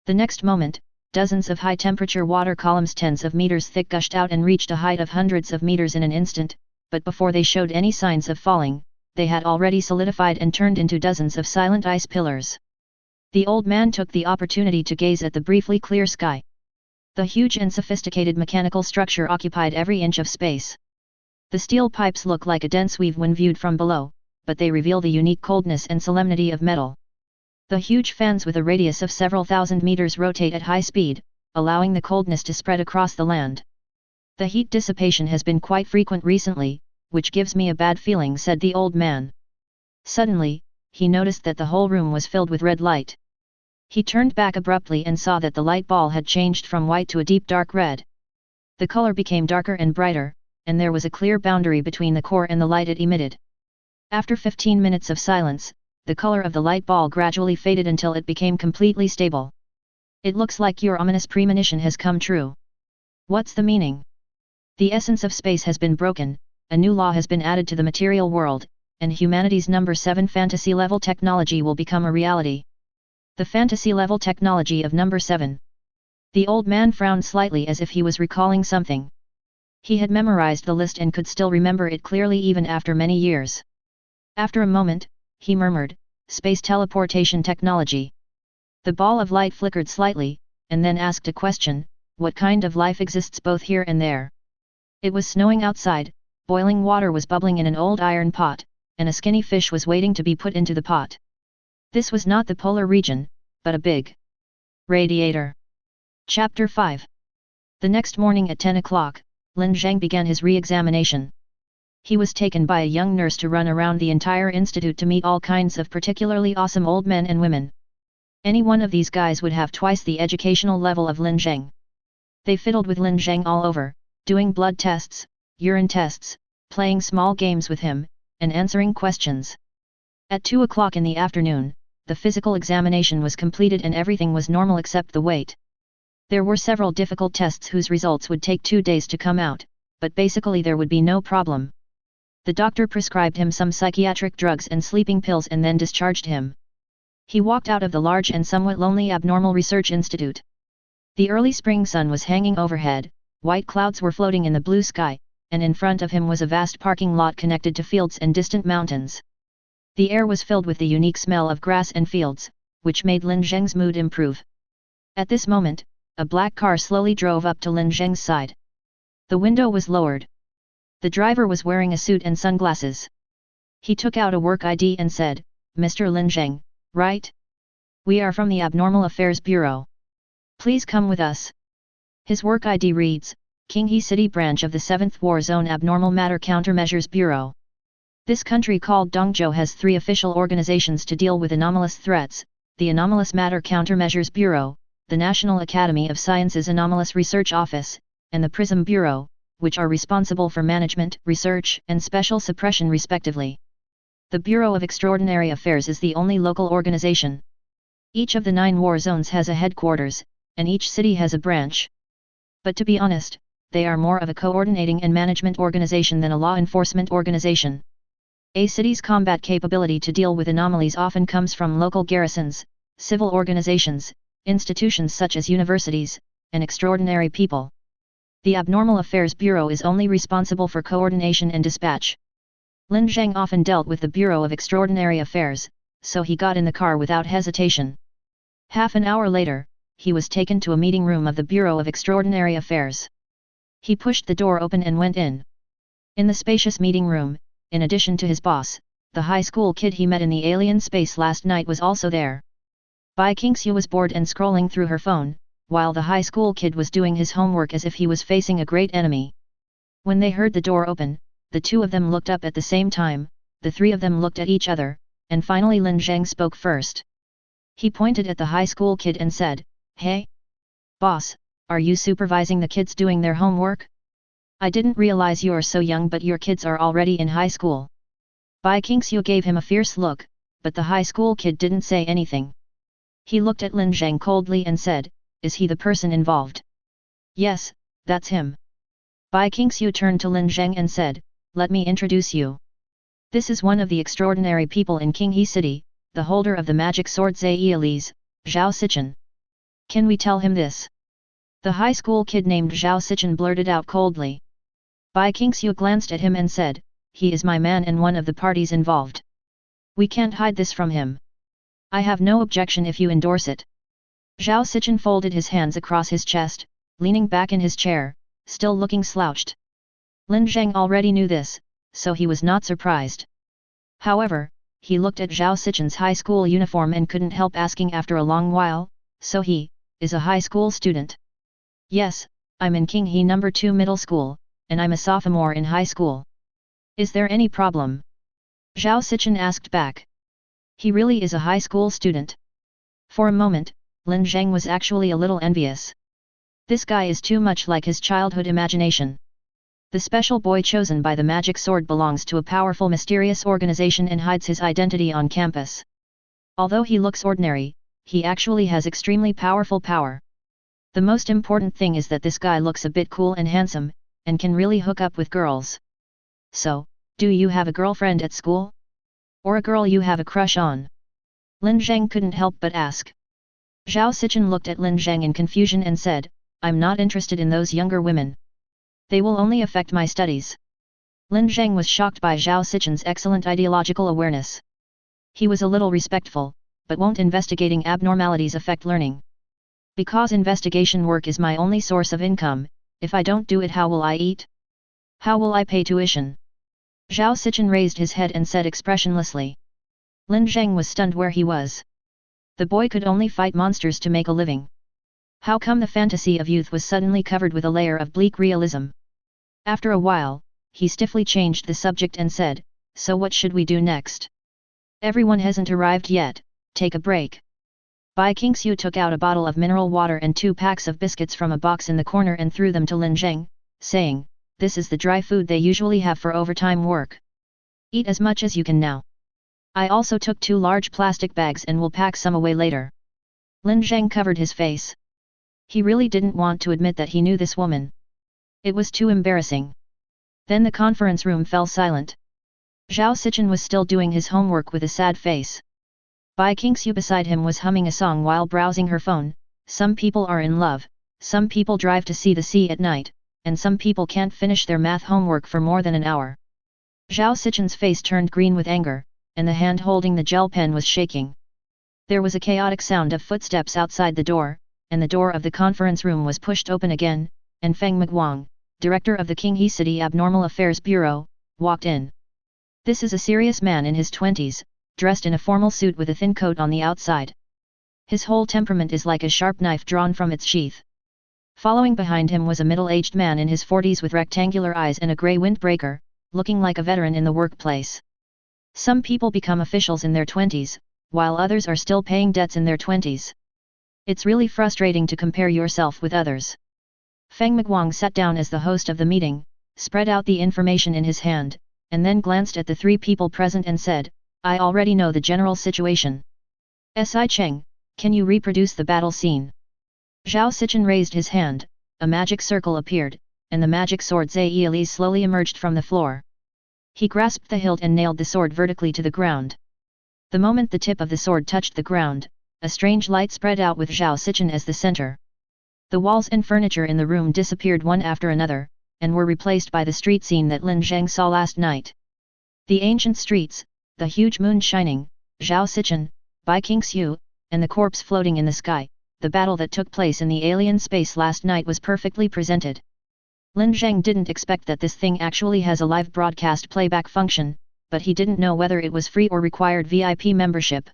The next moment, dozens of high-temperature water columns tens of meters thick gushed out and reached a height of hundreds of meters in an instant, but before they showed any signs of falling, they had already solidified and turned into dozens of silent ice pillars. The old man took the opportunity to gaze at the briefly clear sky. The huge and sophisticated mechanical structure occupied every inch of space. The steel pipes look like a dense weave when viewed from below, but they reveal the unique coldness and solemnity of metal. The huge fans with a radius of several thousand meters rotate at high speed, allowing the coldness to spread across the land. The heat dissipation has been quite frequent recently, which gives me a bad feeling, said the old man. Suddenly, he noticed that the whole room was filled with red light. He turned back abruptly and saw that the light ball had changed from white to a deep dark red. The color became darker and brighter, and there was a clear boundary between the core and the light it emitted. After 15 minutes of silence, the color of the light ball gradually faded until it became completely stable. It looks like your ominous premonition has come true. What's the meaning? The essence of space has been broken, a new law has been added to the material world, and humanity's number 7 fantasy-level technology will become a reality. The fantasy-level technology of number 7. The old man frowned slightly as if he was recalling something. He had memorized the list and could still remember it clearly even after many years. After a moment, he murmured, "Space teleportation technology." The ball of light flickered slightly, and then asked a question, "What kind of life exists both here and there?" It was snowing outside, boiling water was bubbling in an old iron pot, and a skinny fish was waiting to be put into the pot. This was not the polar region, but a big radiator. Chapter 5. The next morning at 10 o'clock, Lin Zheng began his re-examination. He was taken by a young nurse to run around the entire institute to meet all kinds of particularly awesome old men and women. Any one of these guys would have twice the educational level of Lin Zheng. They fiddled with Lin Zheng all over, doing blood tests, urine tests, playing small games with him, and answering questions. At 2 o'clock in the afternoon, the physical examination was completed and everything was normal except the weight. There were several difficult tests whose results would take 2 days to come out, but basically there would be no problem. The doctor prescribed him some psychiatric drugs and sleeping pills and then discharged him. He walked out of the large and somewhat lonely Abnormal Research Institute. The early spring sun was hanging overhead, white clouds were floating in the blue sky, and in front of him was a vast parking lot connected to fields and distant mountains. The air was filled with the unique smell of grass and fields, which made Lin Zheng's mood improve. At this moment, a black car slowly drove up to Lin Zheng's side. The window was lowered. The driver was wearing a suit and sunglasses. He took out a work ID and said, "Mr. Lin Zheng, right? We are from the Abnormal Affairs Bureau. Please come with us." His work ID reads, Qinghe City Branch of the 7th War Zone Abnormal Matter Countermeasures Bureau. This country called Dongzhou has 3 official organizations to deal with anomalous threats: the Anomalous Matter Countermeasures Bureau, the National Academy of Sciences Anomalous Research Office, and the PRISM Bureau, which are responsible for management, research, and special suppression respectively. The Bureau of Extraordinary Affairs is the only local organization. Each of the 9 war zones has a headquarters, and each city has a branch. But to be honest, they are more of a coordinating and management organization than a law enforcement organization. A city's combat capability to deal with anomalies often comes from local garrisons, civil organizations, institutions such as universities, and extraordinary people. The Abnormal Affairs Bureau is only responsible for coordination and dispatch. Lin Zheng often dealt with the Bureau of Extraordinary Affairs, so he got in the car without hesitation. Half an hour later, he was taken to a meeting room of the Bureau of Extraordinary Affairs. He pushed the door open and went in. In the spacious meeting room, in addition to his boss, the high school kid he met in the alien space last night was also there. Bai Qingxiu was bored and scrolling through her phone, while the high school kid was doing his homework as if he was facing a great enemy. When they heard the door open, the 2 of them looked up at the same time, the 3 of them looked at each other, and finally Lin Zheng spoke first. He pointed at the high school kid and said, "Hey, boss, are you supervising the kids doing their homework? I didn't realize you're so young, but your kids are already in high school." Bai Qingxiu gave him a fierce look, but the high school kid didn't say anything. He looked at Lin Zheng coldly and said, "Is he the person involved?" "Yes, that's him." Bai Qingxiu turned to Lin Zheng and said, "Let me introduce you. This is one of the extraordinary people in Qinghe City, the holder of the magic sword Zai'elis, Zhao Sichen. Can we tell him this?" The high school kid named Zhao Sichen blurted out coldly. Bai Qingxiu glanced at him and said, he is my man and one of the parties involved. We can't hide this from him. I have no objection if you endorse it. Zhao Sichen folded his hands across his chest, leaning back in his chair, still looking slouched. Lin Zheng already knew this, so he was not surprised. However, he looked at Zhao Sichen's high school uniform and couldn't help asking after a long while, so he is a high school student? Yes, I'm in King He No. 2 middle school, and I'm a sophomore in high school. Is there any problem? Zhao Sichen asked back. He really is a high school student. For a moment, Lin Zheng was actually a little envious. This guy is too much like his childhood imagination. The special boy chosen by the magic sword belongs to a powerful mysterious organization and hides his identity on campus. Although he looks ordinary, he actually has extremely powerful power. The most important thing is that this guy looks a bit cool and handsome, and can really hook up with girls. So, do you have a girlfriend at school? Or a girl you have a crush on? Lin Zheng couldn't help but ask. Zhao Sichen looked at Lin Zheng in confusion and said, I'm not interested in those younger women. They will only affect my studies. Lin Zheng was shocked by Zhao Sichen's excellent ideological awareness. He was a little respectful, but won't investigating abnormalities affect learning? Because investigation work is my only source of income, if I don't do it, how will I eat? How will I pay tuition? Zhao Sichen raised his head and said expressionlessly. Lin Zheng was stunned where he was. The boy could only fight monsters to make a living. How come the fantasy of youth was suddenly covered with a layer of bleak realism? After a while, he stiffly changed the subject and said, so what should we do next? Everyone hasn't arrived yet, take a break. Bai Qingxiu took out a bottle of mineral water and 2 packs of biscuits from a box in the corner and threw them to Lin Zheng, saying, this is the dry food they usually have for overtime work. Eat as much as you can now. I also took 2 large plastic bags and will pack some away later. Lin Zheng covered his face. He really didn't want to admit that he knew this woman. It was too embarrassing. Then the conference room fell silent. Zhao Sichen was still doing his homework with a sad face. Bai Qingxiu beside him was humming a song while browsing her phone. Some people are in love, some people drive to see the sea at night, and some people can't finish their math homework for more than an hour. Zhao Sichen's face turned green with anger, and the hand holding the gel pen was shaking. There was a chaotic sound of footsteps outside the door, and the door of the conference room was pushed open again, and Feng Miguang, director of the Qinghe City Abnormal Affairs Bureau, walked in. This is a serious man in his 20s, dressed in a formal suit with a thin coat on the outside. His whole temperament is like a sharp knife drawn from its sheath. Following behind him was a middle-aged man in his 40s with rectangular eyes and a grey windbreaker, looking like a veteran in the workplace. Some people become officials in their 20s, while others are still paying debts in their 20s. It's really frustrating to compare yourself with others. Feng Miguang sat down as the host of the meeting, spread out the information in his hand, and then glanced at the 3 people present and said, I already know the general situation. Si Cheng, can you reproduce the battle scene? Zhao Sichen raised his hand, a magic circle appeared, and the magic sword Zai slowly emerged from the floor. He grasped the hilt and nailed the sword vertically to the ground. The moment the tip of the sword touched the ground, a strange light spread out with Zhao Sichen as the center. The walls and furniture in the room disappeared one after another, and were replaced by the street scene that Lin Zheng saw last night. The ancient streets, the huge moon shining, Zhao Sichen, Bai Qingxiu, and the corpse floating in the sky, the battle that took place in the alien space last night was perfectly presented. Lin Zheng didn't expect that this thing actually has a live broadcast playback function, but he didn't know whether it was free or required VIP membership.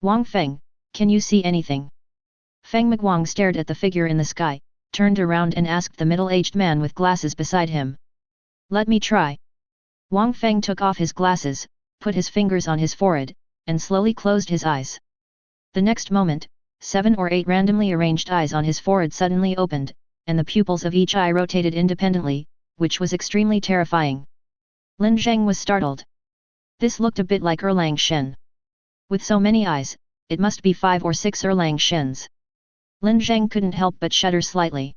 Wang Feng, can you see anything? Feng Miguang stared at the figure in the sky, turned around and asked the middle-aged man with glasses beside him. Let me try. Wang Feng took off his glasses, put his fingers on his forehead, and slowly closed his eyes. The next moment, 7 or 8 randomly arranged eyes on his forehead suddenly opened, and the pupils of each eye rotated independently, which was extremely terrifying. Lin Zheng was startled. This looked a bit like Erlang Shen. With so many eyes, it must be 5 or 6 Erlang Shens. Lin Zheng couldn't help but shudder slightly.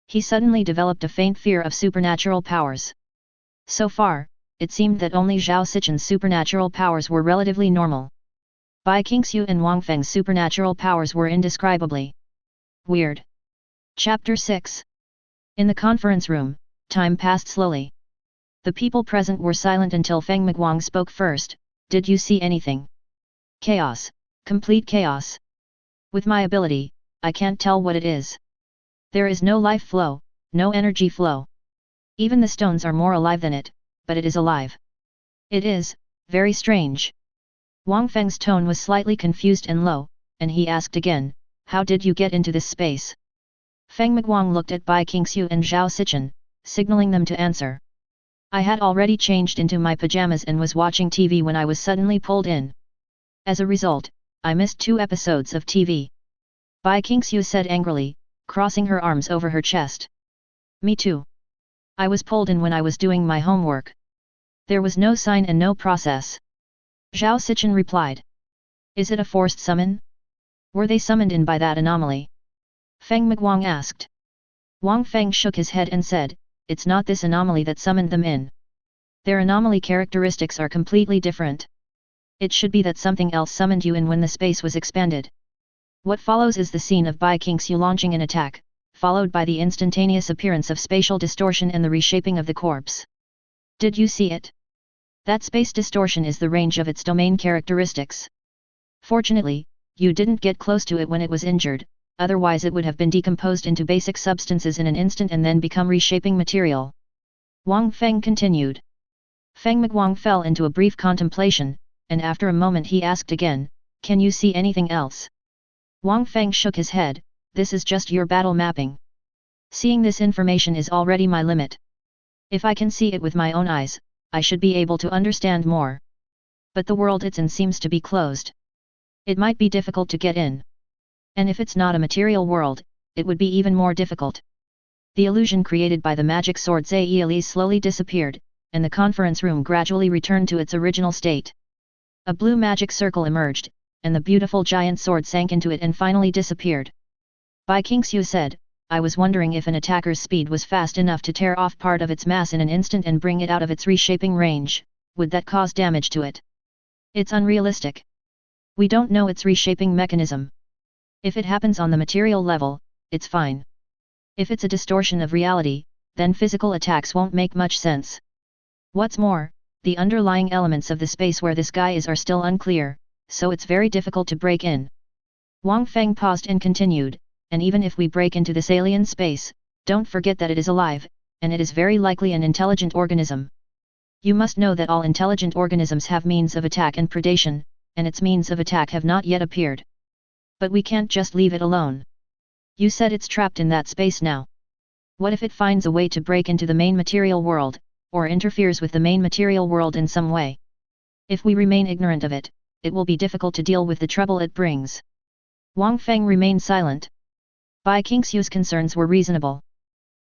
He suddenly developed a faint fear of supernatural powers. So far, it seemed that only Zhao Sichen's supernatural powers were relatively normal. Bai Qingxiu and Wang Feng's supernatural powers were indescribably weird. Chapter 6. In the conference room, time passed slowly. The people present were silent until Feng Miguang spoke first. Did you see anything? Chaos, complete chaos. With my ability, I can't tell what it is. There is no life flow, no energy flow. Even the stones are more alive than it, but it is alive. It is, very strange. Wang Feng's tone was slightly confused and low, and he asked again, how did you get into this space? Feng Miguang looked at Bai Qingxiu and Zhao Sichen, signaling them to answer. I had already changed into my pajamas and was watching TV when I was suddenly pulled in. As a result, I missed 2 episodes of TV. Bai Qingxiu said angrily, crossing her arms over her chest. Me too. I was pulled in when I was doing my homework. There was no sign and no process. Zhao Sichen replied. Is it a forced summon? Were they summoned in by that anomaly? Feng Miguang asked. Wang Feng shook his head and said, it's not this anomaly that summoned them in. Their anomaly characteristics are completely different. It should be that something else summoned you in when the space was expanded. What follows is the scene of Bai Qingxiu launching an attack, followed by the instantaneous appearance of spatial distortion and the reshaping of the corpse. Did you see it? That space distortion is the range of its domain characteristics. Fortunately, you didn't get close to it when it was injured, otherwise it would have been decomposed into basic substances in an instant and then become reshaping material. Wang Feng continued. Feng Miguang fell into a brief contemplation, and after a moment he asked again, can you see anything else? Wang Feng shook his head, this is just your battle mapping. Seeing this information is already my limit. If I can see it with my own eyes, I should be able to understand more. But the world it's in seems to be closed. It might be difficult to get in. And if it's not a material world, it would be even more difficult. The illusion created by the magic sword Zai slowly disappeared, and the conference room gradually returned to its original state. A blue magic circle emerged, and the beautiful giant sword sank into it and finally disappeared. Bai Qingxiu said, I was wondering if an attacker's speed was fast enough to tear off part of its mass in an instant and bring it out of its reshaping range, would that cause damage to it? It's unrealistic. We don't know its reshaping mechanism. If it happens on the material level, it's fine. If it's a distortion of reality, then physical attacks won't make much sense. What's more, the underlying elements of the space where this guy is are still unclear, so it's very difficult to break in. Wang Feng paused and continued, and even if we break into this alien space, don't forget that it is alive, and it is very likely an intelligent organism. You must know that all intelligent organisms have means of attack and predation, and its means of attack have not yet appeared. But we can't just leave it alone. You said it's trapped in that space now. What if it finds a way to break into the main material world, or interferes with the main material world in some way? If we remain ignorant of it, it will be difficult to deal with the trouble it brings. Wang Feng remained silent. Bai Qingxiu's concerns were reasonable.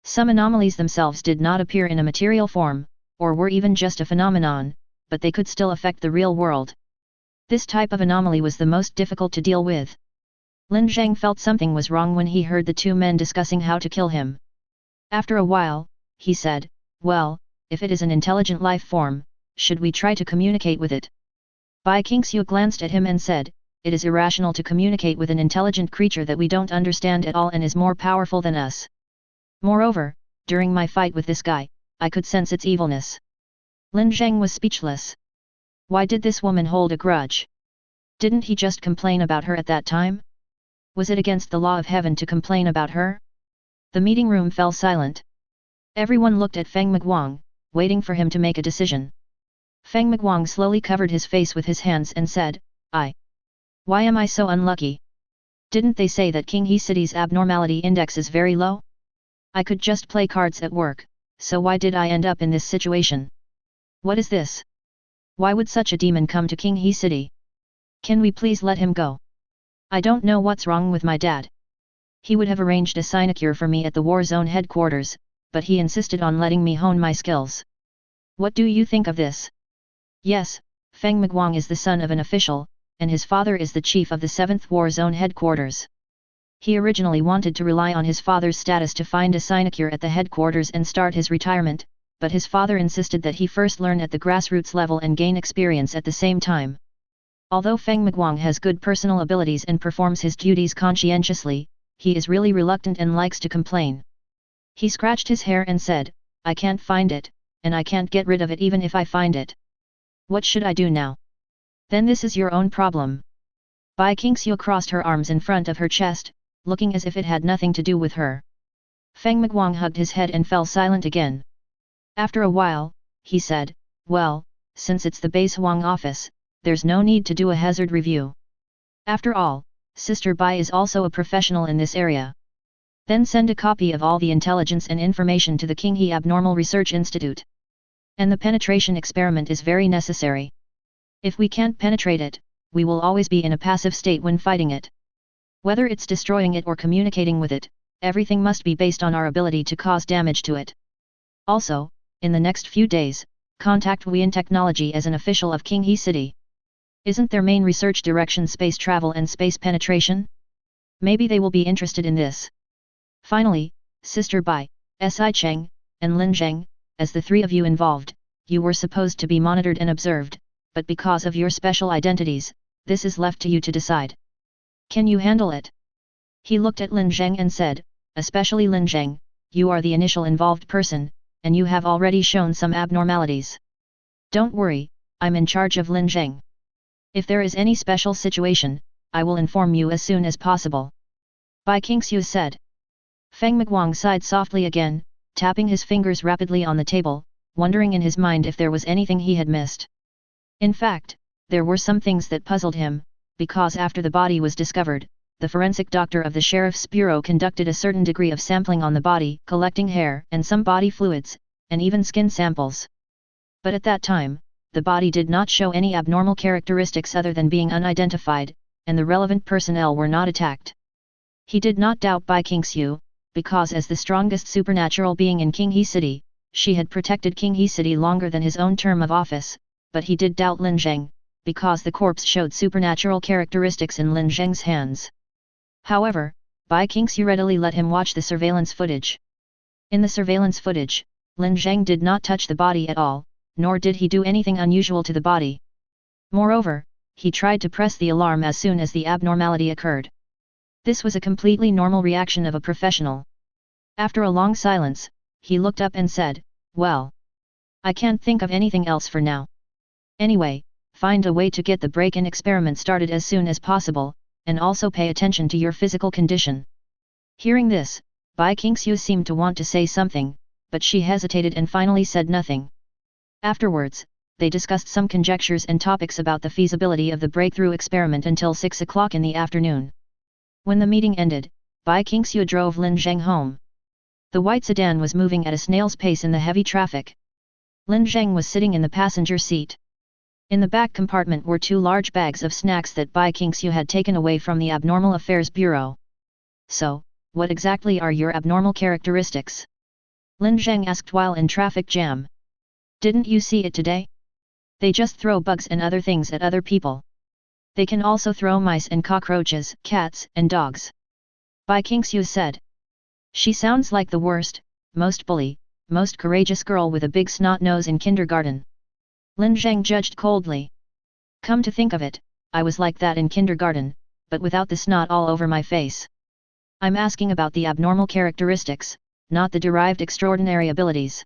Some anomalies themselves did not appear in a material form, or were even just a phenomenon, but they could still affect the real world. This type of anomaly was the most difficult to deal with. Lin Zheng felt something was wrong when he heard the 2 men discussing how to kill him. After a while, he said, well, if it is an intelligent life form, should we try to communicate with it? Bai Qingxiu glanced at him and said, it is irrational to communicate with an intelligent creature that we don't understand at all and is more powerful than us. Moreover, during my fight with this guy, I could sense its evilness. Lin Zheng was speechless. Why did this woman hold a grudge? Didn't he just complain about her at that time? Was it against the law of heaven to complain about her? The meeting room fell silent. Everyone looked at Feng Miguang, waiting for him to make a decision. Feng Miguang slowly covered his face with his hands and said, Why am I so unlucky? Didn't they say that King He City's abnormality index is very low? I could just play cards at work, so why did I end up in this situation? What is this? Why would such a demon come to King He City? Can we please let him go? I don't know what's wrong with my dad. He would have arranged a sinecure for me at the war zone headquarters, but he insisted on letting me hone my skills. What do you think of this? Yes, Feng Miguang is the son of an official, and his father is the chief of the 7th War Zone headquarters. He originally wanted to rely on his father's status to find a sinecure at the headquarters and start his retirement, but his father insisted that he first learn at the grassroots level and gain experience at the same time. Although Feng Miguang has good personal abilities and performs his duties conscientiously, he is really reluctant and likes to complain. He scratched his hair and said, I can't find it, and I can't get rid of it even if I find it. What should I do now? Then this is your own problem. Bai Qingxiu crossed her arms in front of her chest, looking as if it had nothing to do with her. Feng Miguang hugged his head and fell silent again. After a while, he said, well, since it's the base Huang office, there's no need to do a hazard review. After all, Sister Bai is also a professional in this area. Then send a copy of all the intelligence and information to the Qinghe Abnormal Research Institute. And the penetration experiment is very necessary. If we can't penetrate it, we will always be in a passive state when fighting it. Whether it's destroying it or communicating with it, everything must be based on our ability to cause damage to it. Also, in the next few days, contact Wian Technology as an official of Qinghe City. Isn't their main research direction space travel and space penetration? Maybe they will be interested in this. Finally, Sister Bai, Si Cheng, and Lin Zheng, as the three of you involved, you were supposed to be monitored and observed, but because of your special identities, this is left to you to decide. Can you handle it? He looked at Lin Zheng and said, especially Lin Zheng, you are the initial involved person, and you have already shown some abnormalities. Don't worry, I'm in charge of Lin Zheng. If there is any special situation, I will inform you as soon as possible. Bai Qingxiu said. Feng Miguang sighed softly again, tapping his fingers rapidly on the table, wondering in his mind if there was anything he had missed. In fact, there were some things that puzzled him, because after the body was discovered, the forensic doctor of the Sheriff's Bureau conducted a certain degree of sampling on the body, collecting hair and some body fluids, and even skin samples. But at that time, the body did not show any abnormal characteristics other than being unidentified, and the relevant personnel were not attacked. He did not doubt Bai Qingxiu, because as the strongest supernatural being in Qinghe City, she had protected Qinghe City longer than his own term of office, but he did doubt Lin Zheng, because the corpse showed supernatural characteristics in Lin Zheng's hands. However, Bai Qingxiu readily let him watch the surveillance footage. In the surveillance footage, Lin Zheng did not touch the body at all, nor did he do anything unusual to the body. Moreover, he tried to press the alarm as soon as the abnormality occurred. This was a completely normal reaction of a professional. After a long silence, he looked up and said, well, I can't think of anything else for now. Anyway, find a way to get the break-in experiment started as soon as possible, and also pay attention to your physical condition. Hearing this, Bai Qingxiu seemed to want to say something, but she hesitated and finally said nothing. Afterwards, they discussed some conjectures and topics about the feasibility of the breakthrough experiment until 6 o'clock in the afternoon. When the meeting ended, Bai Qingxiu drove Lin Zheng home. The white sedan was moving at a snail's pace in the heavy traffic. Lin Zheng was sitting in the passenger seat. In the back compartment were 2 large bags of snacks that Bai Qingxiu had taken away from the Abnormal Affairs Bureau. So, what exactly are your abnormal characteristics? Lin Zheng asked while in traffic jam. Didn't you see it today? They just throw bugs and other things at other people. They can also throw mice and cockroaches, cats and dogs. Bai Qingxiu said. She sounds like the worst, most bully, most courageous girl with a big snot nose in kindergarten. Lin Zheng judged coldly. Come to think of it, I was like that in kindergarten, but without the snot all over my face. I'm asking about the abnormal characteristics, not the derived extraordinary abilities.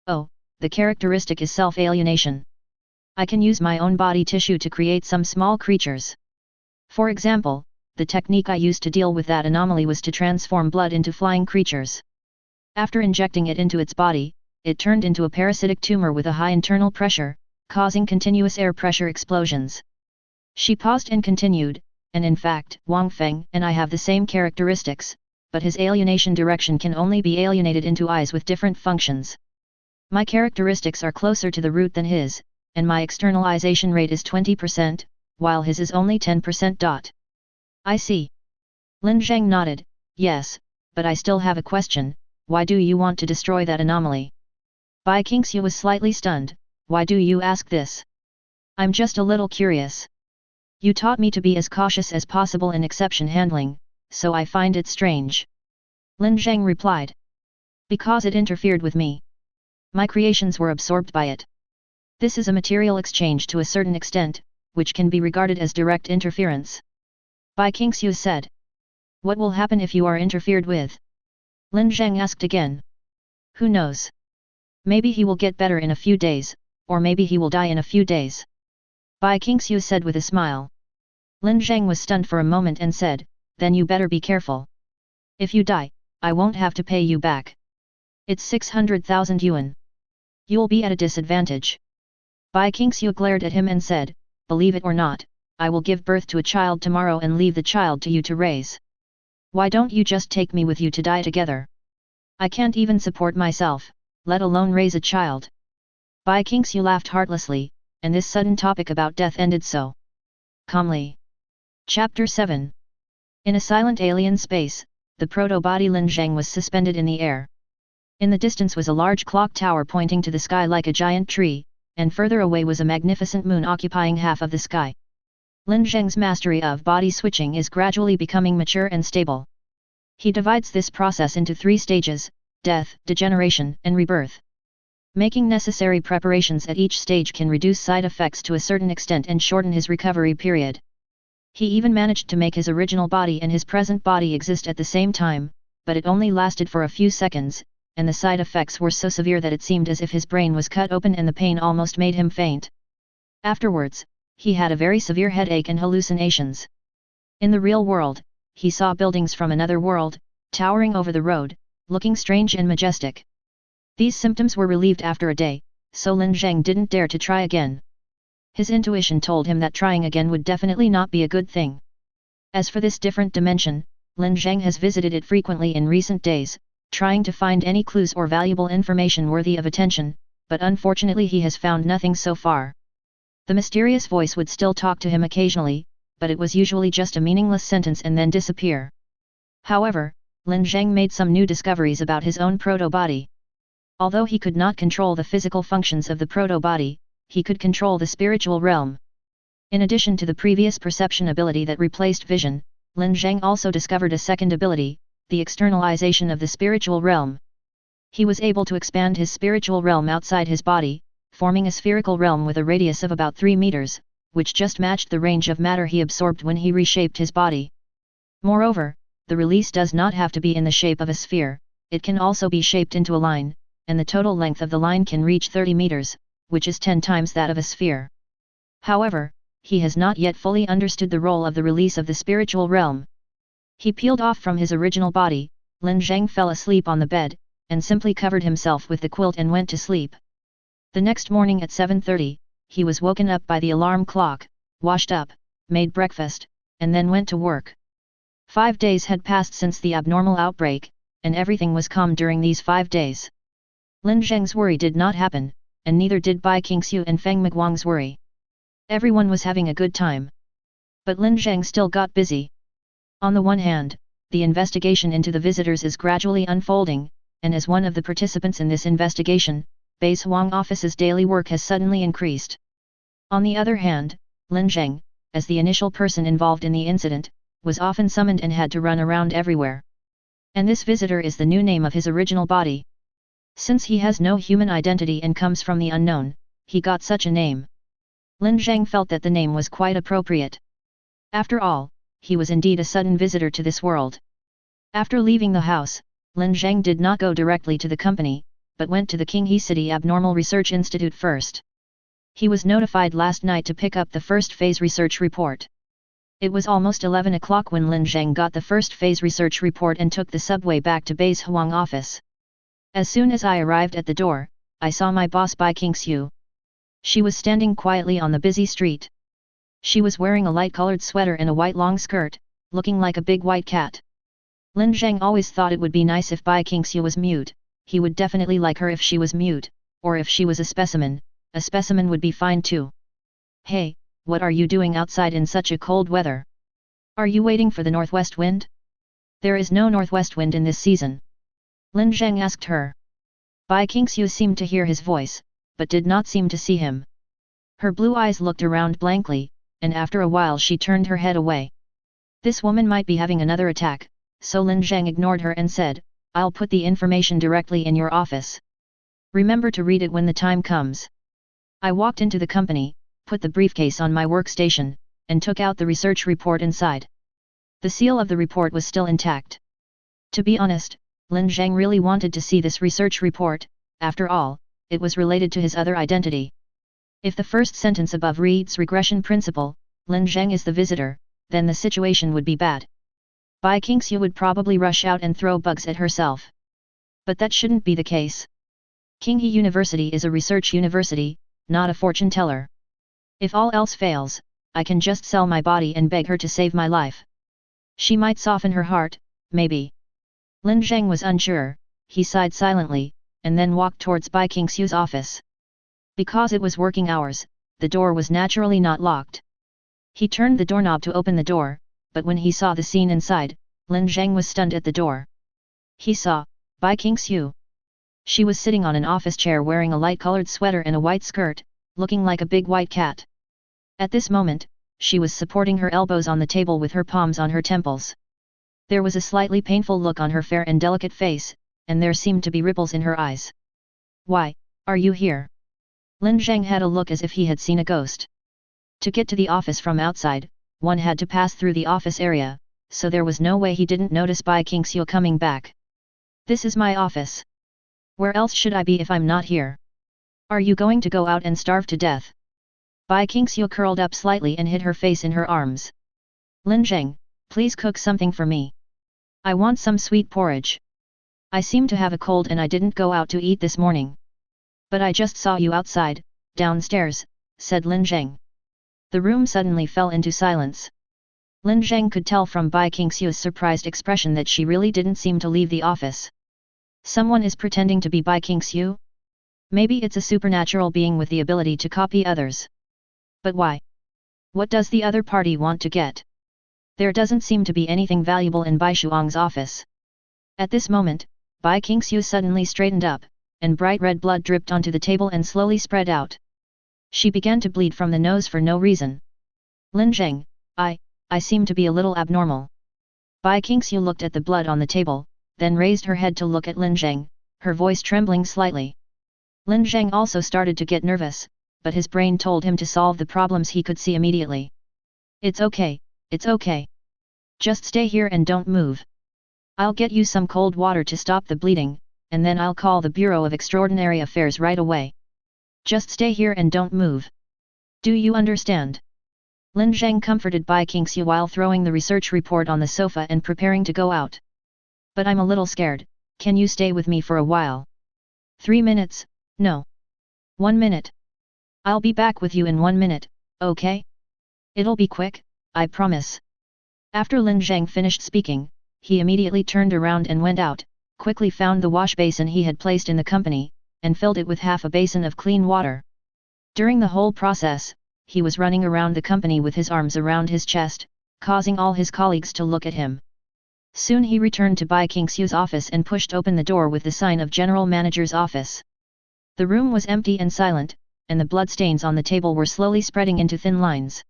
Oh, the characteristic is self-alienation. I can use my own body tissue to create some small creatures. For example, the technique I used to deal with that anomaly was to transform blood into flying creatures. After injecting it into its body, it turned into a parasitic tumor with a high internal pressure, causing continuous air pressure explosions. She paused and continued, and in fact, Wang Feng and I have the same characteristics, but his alienation direction can only be alienated into eyes with different functions. My characteristics are closer to the root than his, and my externalization rate is 20%, while his is only 10%. I see. Lin Zheng nodded, yes, but I still have a question, why do you want to destroy that anomaly? Bai Qingxiu was slightly stunned, why do you ask this? I'm just a little curious. You taught me to be as cautious as possible in exception handling, so I find it strange. Lin Zheng replied. Because it interfered with me. My creations were absorbed by it. This is a material exchange to a certain extent, which can be regarded as direct interference. Bai Qingxiu said. What will happen if you are interfered with? Lin Zheng asked again. Who knows? Maybe he will get better in a few days, or maybe he will die in a few days. Bai Qingxiu said with a smile. Lin Zheng was stunned for a moment and said, then you better be careful. If you die, I won't have to pay you back. It's 600,000 yuan. You'll be at a disadvantage. Bai Qingxiu glared at him and said, believe it or not, I will give birth to a child tomorrow and leave the child to you to raise. Why don't you just take me with you to die together? I can't even support myself, let alone raise a child. Bai Qingxiu laughed heartlessly, and this sudden topic about death ended so calmly. Chapter 7. In a silent alien space, the proto-body Lin Zheng was suspended in the air. In the distance was a large clock tower pointing to the sky like a giant tree, and further away was a magnificent moon occupying half of the sky. Lin Zheng's mastery of body switching is gradually becoming mature and stable. He divides this process into 3 stages: death, degeneration, and rebirth. Making necessary preparations at each stage can reduce side effects to a certain extent and shorten his recovery period. He even managed to make his original body and his present body exist at the same time, but it only lasted for a few seconds, and the side effects were so severe that it seemed as if his brain was cut open and the pain almost made him faint. Afterwards, he had a very severe headache and hallucinations. In the real world, he saw buildings from another world, towering over the road, looking strange and majestic. These symptoms were relieved after a day, so Lin Zheng didn't dare to try again. His intuition told him that trying again would definitely not be a good thing. As for this different dimension, Lin Zheng has visited it frequently in recent days, trying to find any clues or valuable information worthy of attention, but unfortunately he has found nothing so far. The mysterious voice would still talk to him occasionally, but it was usually just a meaningless sentence and then disappear. However, Lin Zheng made some new discoveries about his own proto-body. Although he could not control the physical functions of the proto-body, he could control the spiritual realm. In addition to the previous perception ability that replaced vision, Lin Zheng also discovered a second ability, the externalization of the spiritual realm. He was able to expand his spiritual realm outside his body, forming a spherical realm with a radius of about 3 meters, which just matched the range of matter he absorbed when he reshaped his body. Moreover, the release does not have to be in the shape of a sphere, it can also be shaped into a line, and the total length of the line can reach 30 meters, which is 10 times that of a sphere. However, he has not yet fully understood the role of the release of the spiritual realm. He peeled off from his original body, Lin Zheng fell asleep on the bed, and simply covered himself with the quilt and went to sleep. The next morning at 7:30, he was woken up by the alarm clock, washed up, made breakfast, and then went to work. 5 days had passed since the abnormal outbreak, and everything was calm during these 5 days. Lin Zheng's worry did not happen, and neither did Bai Qingxiu and Feng Miguang's worry. Everyone was having a good time. But Lin Zheng still got busy. On the one hand, the investigation into the visitors is gradually unfolding, and as one of the participants in this investigation, Base Huang Office's daily work has suddenly increased. On the other hand, Lin Zheng, as the initial person involved in the incident, was often summoned and had to run around everywhere. And this visitor is the new name of his original body. Since he has no human identity and comes from the unknown, he got such a name. Lin Zheng felt that the name was quite appropriate. After all, he was indeed a sudden visitor to this world. After leaving the house, Lin Zheng did not go directly to the company, but went to the Qinghe City Abnormal Research Institute first. He was notified last night to pick up the first phase research report. It was almost 11 o'clock when Lin Zheng got the first phase research report and took the subway back to Base Huang Office. As soon as I arrived at the door, I saw my boss Bai Qingxiu. She was standing quietly on the busy street. She was wearing a light-colored sweater and a white long skirt, looking like a big white cat. Lin Zheng always thought it would be nice if Bai Qingxiu was mute, he would definitely like her if she was mute, or if she was a specimen would be fine too. Hey, what are you doing outside in such a cold weather? Are you waiting for the northwest wind? There is no northwest wind in this season. Lin Zheng asked her. Bai Qingxiu seemed to hear his voice, but did not seem to see him. Her blue eyes looked around blankly, and after a while she turned her head away. This woman might be having another attack, so Lin Zheng ignored her and said, I'll put the information directly in your office. Remember to read it when the time comes. I walked into the company, put the briefcase on my workstation, and took out the research report inside. The seal of the report was still intact. To be honest, Lin Zheng really wanted to see this research report. After all, it was related to his other identity. If the first sentence above reads regression principle, Lin Zheng is the visitor, then the situation would be bad. Bai Qingxiu would probably rush out and throw bugs at herself. But that shouldn't be the case. Qinghe University is a research university, not a fortune teller. If all else fails, I can just sell my body and beg her to save my life. She might soften her heart, maybe. Lin Zheng was unsure, he sighed silently, and then walked towards Bai Qingxiu's office. Because it was working hours, the door was naturally not locked. He turned the doorknob to open the door, but when he saw the scene inside, Lin Zheng was stunned at the door. He saw Bai Qingxiu. She was sitting on an office chair wearing a light-colored sweater and a white skirt, looking like a big white cat. At this moment, she was supporting her elbows on the table with her palms on her temples. There was a slightly painful look on her fair and delicate face, and there seemed to be ripples in her eyes. "Why, are you here?" Lin Zheng had a look as if he had seen a ghost. To get to the office from outside, one had to pass through the office area, so there was no way he didn't notice Bai Qingxiu coming back. "This is my office. Where else should I be if I'm not here? Are you going to go out and starve to death?" Bai Qingxiu curled up slightly and hid her face in her arms. "Lin Zheng, please cook something for me. I want some sweet porridge. I seem to have a cold and I didn't go out to eat this morning." "But I just saw you outside, downstairs," said Lin Zheng. The room suddenly fell into silence. Lin Zheng could tell from Bai Qingxiu's surprised expression that she really didn't seem to leave the office. Someone is pretending to be Bai Qingxiu? Maybe it's a supernatural being with the ability to copy others. But why? What does the other party want to get? There doesn't seem to be anything valuable in Bai Shuang's office. At this moment, Bai Qingxiu suddenly straightened up, and bright red blood dripped onto the table and slowly spread out. She began to bleed from the nose for no reason. "Lin Zheng, I seem to be a little abnormal." Bai Qingxiu looked at the blood on the table, then raised her head to look at Lin Zheng, her voice trembling slightly. Lin Zheng also started to get nervous, but his brain told him to solve the problems he could see immediately. It's okay. Just stay here and don't move. I'll get you some cold water to stop the bleeding, and then I'll call the Bureau of Extraordinary Affairs right away. Just stay here and don't move. Do you understand?" Lin Zheng comforted Bai Qingxiu while throwing the research report on the sofa and preparing to go out. "But I'm a little scared, can you stay with me for a while?" 3 minutes, no. 1 minute. I'll be back with you in 1 minute, okay? It'll be quick, I promise." After Lin Zheng finished speaking, he immediately turned around and went out, quickly found the wash basin he had placed in the company, and filled it with half a basin of clean water. During the whole process, he was running around the company with his arms around his chest, causing all his colleagues to look at him. Soon he returned to Bai Qingxiu's office and pushed open the door with the sign of General Manager's office. The room was empty and silent, and the bloodstains on the table were slowly spreading into thin lines.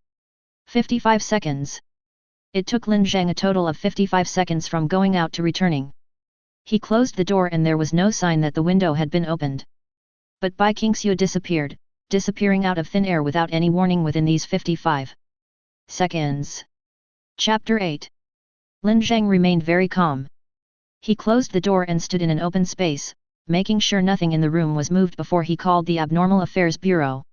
55 seconds. It took Lin Zheng a total of 55 seconds from going out to returning. He closed the door and there was no sign that the window had been opened. But Bai Qingxiu disappeared, disappearing out of thin air without any warning within these 55 seconds. Chapter 8. Lin Zheng remained very calm. He closed the door and stood in an open space, making sure nothing in the room was moved before he called the Abnormal Affairs Bureau.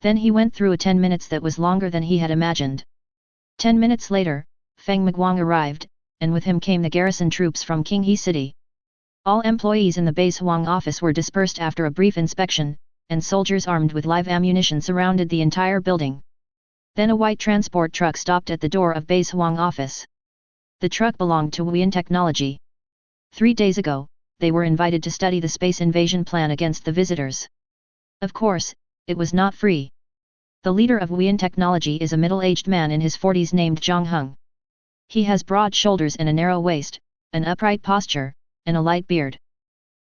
Then he went through a 10 minutes that was longer than he had imagined. 10 minutes later, Feng Miguang arrived, and with him came the garrison troops from Qinghe City. All employees in the base Huang office were dispersed after a brief inspection, and soldiers armed with live ammunition surrounded the entire building. Then a white transport truck stopped at the door of base Huang office. The truck belonged to Weirdness Technology. 3 days ago, they were invited to study the space invasion plan against the visitors. Of course, it was not free. The leader of Weirdness Technology is a middle-aged man in his 40s named Zhang Heng. He has broad shoulders and a narrow waist, an upright posture, and a light beard.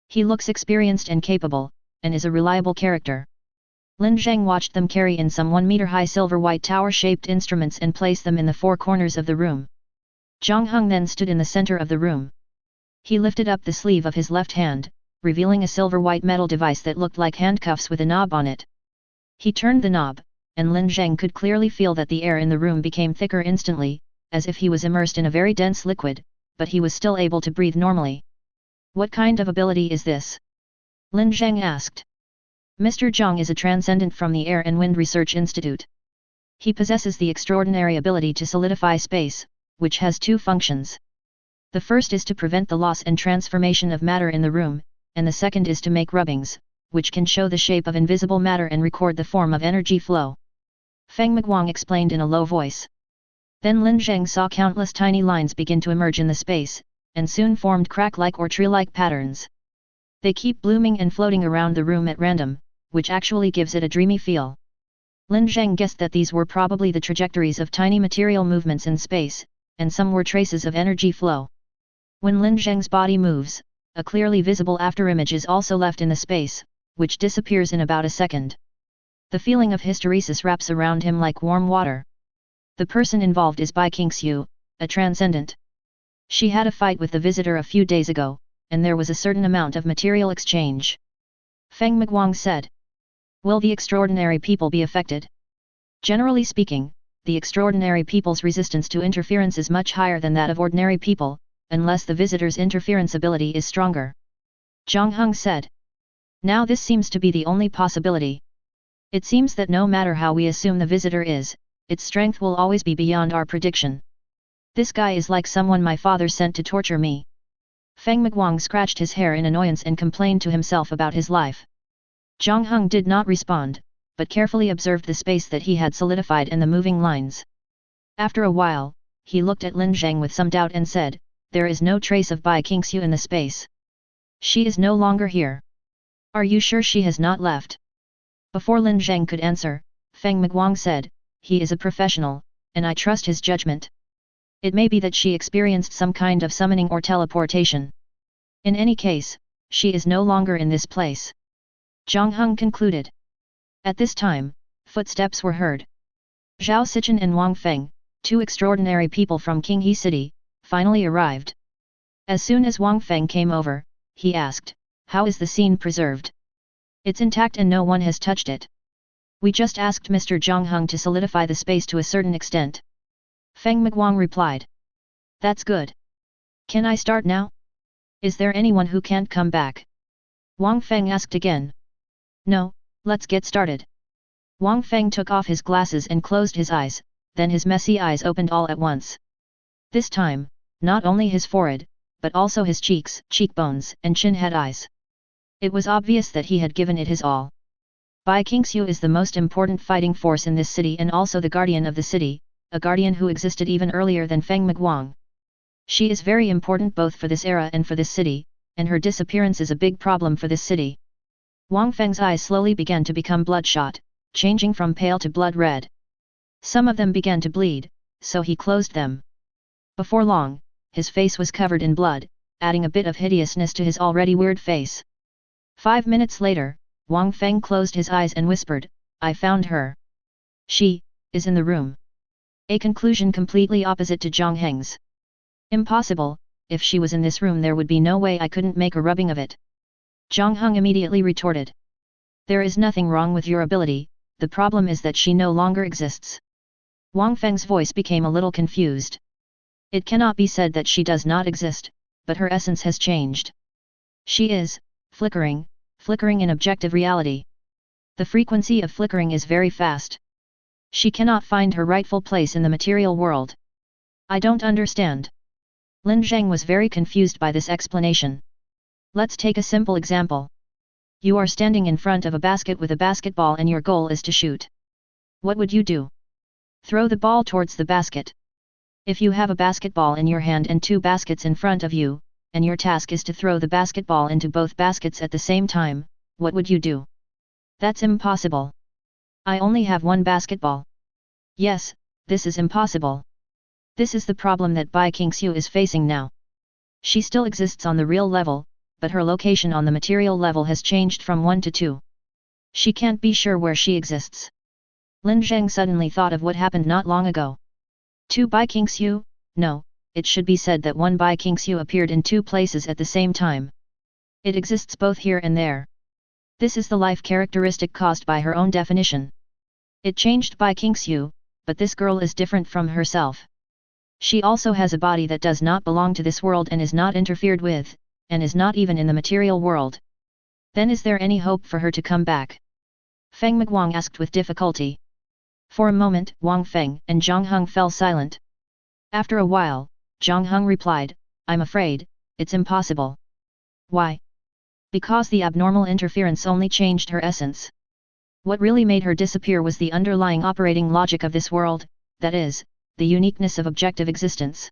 He looks experienced and capable, and is a reliable character. Lin Zheng watched them carry in some 1-meter-high silver-white tower-shaped instruments and place them in the 4 corners of the room. Zhang Heng then stood in the center of the room. He lifted up the sleeve of his left hand, revealing a silver-white metal device that looked like handcuffs with a knob on it. He turned the knob, and Lin Zheng could clearly feel that the air in the room became thicker instantly, as if he was immersed in a very dense liquid, but he was still able to breathe normally. "What kind of ability is this?" Lin Zheng asked. Mr. Zheng is a transcendent from the Air and Wind Research Institute. He possesses the extraordinary ability to solidify space, which has two functions. The first is to prevent the loss and transformation of matter in the room, and the second is to make rubbings, which can show the shape of invisible matter and record the form of energy flow. Feng Miguang explained in a low voice. Then Lin Zheng saw countless tiny lines begin to emerge in the space, and soon formed crack-like or tree-like patterns. They keep blooming and floating around the room at random, which actually gives it a dreamy feel. Lin Zheng guessed that these were probably the trajectories of tiny material movements in space, and some were traces of energy flow. When Lin Zheng's body moves, a clearly visible afterimage is also left in the space, which disappears in about a second. The feeling of hysteresis wraps around him like warm water. The person involved is Bai Qingxiu, a transcendent. She had a fight with the visitor a few days ago, and there was a certain amount of material exchange. Feng Miguang said. Will the extraordinary people be affected? Generally speaking, the extraordinary people's resistance to interference is much higher than that of ordinary people, unless the visitor's interference ability is stronger. Zhang Heng said. Now this seems to be the only possibility. It seems that no matter how we assume the visitor is, its strength will always be beyond our prediction. This guy is like someone my father sent to torture me. Feng Miguang scratched his hair in annoyance and complained to himself about his life. Zhang Heng did not respond, but carefully observed the space that he had solidified and the moving lines. After a while, he looked at Lin Zheng with some doubt and said, there is no trace of Bai Qingxiu in the space. She is no longer here. Are you sure she has not left? Before Lin Zheng could answer, Feng Miguang said, he is a professional, and I trust his judgment. It may be that she experienced some kind of summoning or teleportation. In any case, she is no longer in this place. Zhang Heng concluded. At this time, footsteps were heard. Zhao Sichen and Wang Feng, two extraordinary people from Qinghe City, finally arrived. As soon as Wang Feng came over, he asked, how is the scene preserved? It's intact and no one has touched it. We just asked Mr. Zhang Heng to solidify the space to a certain extent. Feng Miguang replied. That's good. Can I start now? Is there anyone who can't come back? Wang Feng asked again. No, let's get started. Wang Feng took off his glasses and closed his eyes, then his messy eyes opened all at once. This time, not only his forehead, but also his cheeks, cheekbones, and chin had eyes. It was obvious that he had given it his all. Bai Qingxiu is the most important fighting force in this city and also the guardian of the city, a guardian who existed even earlier than Feng Miguang. She is very important both for this era and for this city, and her disappearance is a big problem for this city. Wang Feng's eyes slowly began to become bloodshot, changing from pale to blood red. Some of them began to bleed, so he closed them. Before long, his face was covered in blood, adding a bit of hideousness to his already weird face. 5 minutes later, Wang Feng closed his eyes and whispered, I found her. She is in the room. A conclusion completely opposite to Zhang Heng's. Impossible, if she was in this room there would be no way I couldn't make a rubbing of it. Zhang Heng immediately retorted. There is nothing wrong with your ability, the problem is that she no longer exists. Wang Feng's voice became a little confused. It cannot be said that she does not exist, but her essence has changed. She is flickering in objective reality. The frequency of flickering is very fast. She cannot find her rightful place in the material world. I don't understand. Lin Zheng was very confused by this explanation. Let's take a simple example. You are standing in front of a basket with a basketball and your goal is to shoot. What would you do? Throw the ball towards the basket. If you have a basketball in your hand and 2 baskets in front of you, and your task is to throw the basketball into both baskets at the same time, what would you do? That's impossible. I only have 1 basketball. Yes, this is impossible. This is the problem that Bai Qingxiu is facing now. She still exists on the real level, but her location on the material level has changed from 1 to 2. She can't be sure where she exists. Lin Zheng suddenly thought of what happened not long ago. 2 Bai Qingxiu? No, it should be said that 1 Bai Qingxiu appeared in 2 places at the same time. It exists both here and there. This is the life characteristic caused by her own definition. It changed Bai Qingxiu, but this girl is different from herself. She also has a body that does not belong to this world and is not interfered with, and is not even in the material world. Then is there any hope for her to come back? Feng Miguang asked with difficulty. For a moment, Wang Feng and Zhang Heng fell silent. After a while, Zhang Heng replied, I'm afraid, it's impossible. Why? Because the abnormal interference only changed her essence. What really made her disappear was the underlying operating logic of this world, that is, the uniqueness of objective existence.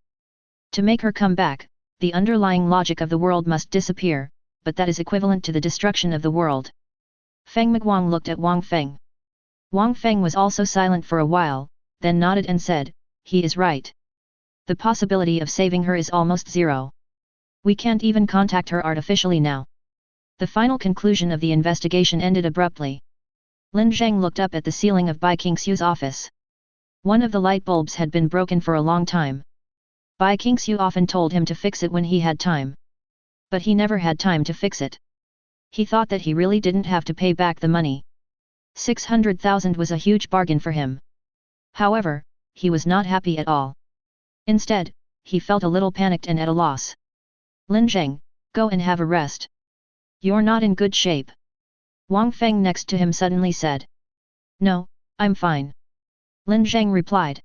To make her come back, the underlying logic of the world must disappear, but that is equivalent to the destruction of the world. Feng Miguang looked at Wang Feng. Wang Feng was also silent for a while, then nodded and said, he is right. The possibility of saving her is almost zero. We can't even contact her artificially now. The final conclusion of the investigation ended abruptly. Lin Zheng looked up at the ceiling of Bai Qingxiu's office. One of the light bulbs had been broken for a long time. Bai Qingxiu often told him to fix it when he had time. But he never had time to fix it. He thought that he really didn't have to pay back the money. 600,000 was a huge bargain for him. However, he was not happy at all. Instead, he felt a little panicked and at a loss. Lin Zheng, go and have a rest. You're not in good shape. Wang Feng next to him suddenly said. No, I'm fine. Lin Zheng replied.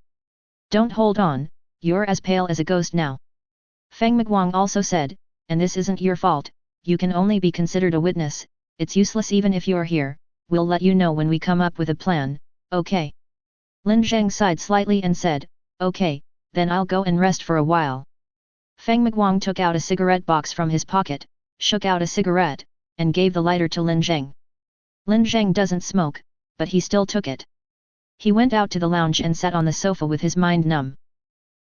Don't hold on, you're as pale as a ghost now. Feng Miguang also said, and this isn't your fault, you can only be considered a witness, it's useless even if you're here, we'll let you know when we come up with a plan, okay? Lin Zheng sighed slightly and said, okay, then I'll go and rest for a while. Feng Miguang took out a cigarette box from his pocket, shook out a cigarette, and gave the lighter to Lin Zheng. Lin Zheng doesn't smoke, but he still took it. He went out to the lounge and sat on the sofa with his mind numb.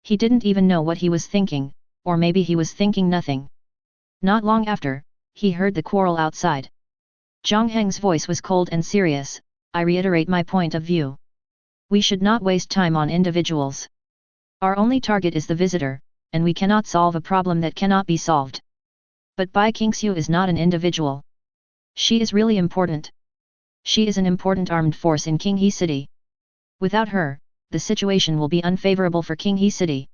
He didn't even know what he was thinking, or maybe he was thinking nothing. Not long after, he heard the quarrel outside. Zhang Heng's voice was cold and serious, I reiterate my point of view. We should not waste time on individuals. Our only target is the visitor, and we cannot solve a problem that cannot be solved. But Bai Qingxiu is not an individual. She is really important. She is an important armed force in Qinghe City. Without her, the situation will be unfavorable for Qinghe City.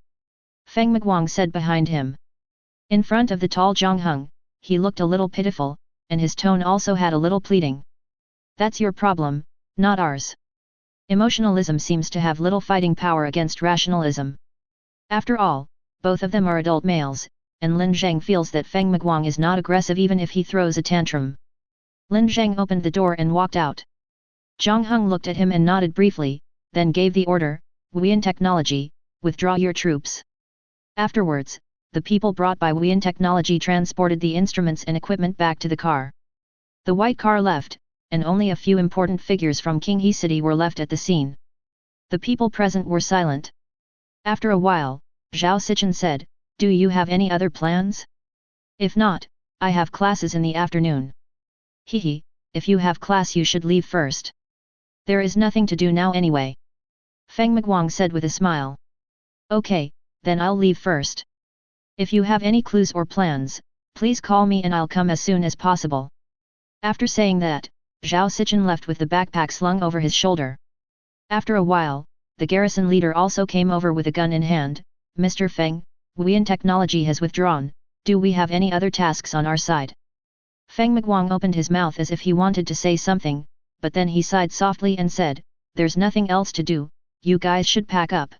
Feng Miguang said behind him. In front of the tall Zhang Heng, he looked a little pitiful, and his tone also had a little pleading. That's your problem, not ours. Emotionalism seems to have little fighting power against rationalism. After all, both of them are adult males, and Lin Zheng feels that Feng Miguang is not aggressive even if he throws a tantrum. Lin Zheng opened the door and walked out. Zhang Heng looked at him and nodded briefly, then gave the order, Wuyan Technology, withdraw your troops. Afterwards, the people brought by Wuyan Technology transported the instruments and equipment back to the car. The white car left, and only a few important figures from Qinghe City were left at the scene. The people present were silent. After a while, Zhao Sichen said, do you have any other plans? If not, I have classes in the afternoon. Hehe, if you have class you should leave first. There is nothing to do now anyway. Feng Miguang said with a smile. Okay, then I'll leave first. If you have any clues or plans, please call me and I'll come as soon as possible. After saying that, Zhao Sichen left with the backpack slung over his shoulder. After a while, the garrison leader also came over with a gun in hand. Mr. Feng, Wuyan Technology has withdrawn, do we have any other tasks on our side? Feng Miguang opened his mouth as if he wanted to say something, but then he sighed softly and said, there's nothing else to do, you guys should pack up.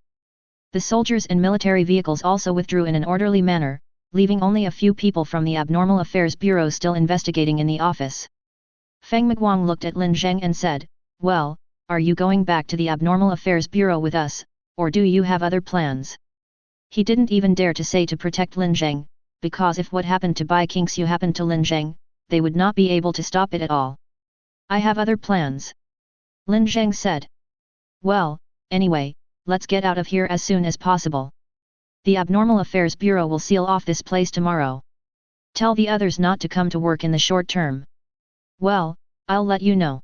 The soldiers and military vehicles also withdrew in an orderly manner, leaving only a few people from the Abnormal Affairs Bureau still investigating in the office. Feng Miguang looked at Lin Zheng and said, well, are you going back to the Abnormal Affairs Bureau with us, or do you have other plans? He didn't even dare to say to protect Lin Zheng, because if what happened to Bai Qingxiu happened to Lin Zheng, they would not be able to stop it at all. I have other plans. Lin Zheng said. Well, anyway, let's get out of here as soon as possible. The Abnormal Affairs Bureau will seal off this place tomorrow. Tell the others not to come to work in the short term. Well, I'll let you know.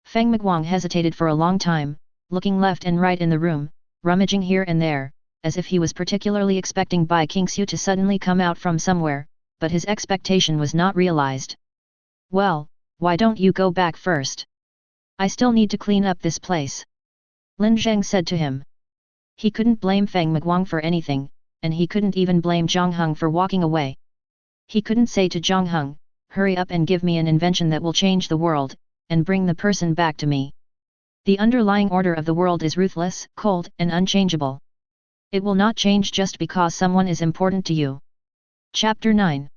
Feng Miguang hesitated for a long time, looking left and right in the room, rummaging here and there, as if he was particularly expecting Bai Qingxiu to suddenly come out from somewhere, but his expectation was not realized. Well, why don't you go back first? I still need to clean up this place. Lin Zheng said to him. He couldn't blame Feng Miguang for anything, and he couldn't even blame Zhang Heng for walking away. He couldn't say to Zhang Heng, hurry up and give me an invention that will change the world, and bring the person back to me. The underlying order of the world is ruthless, cold, and unchangeable. It will not change just because someone is important to you. Chapter 9.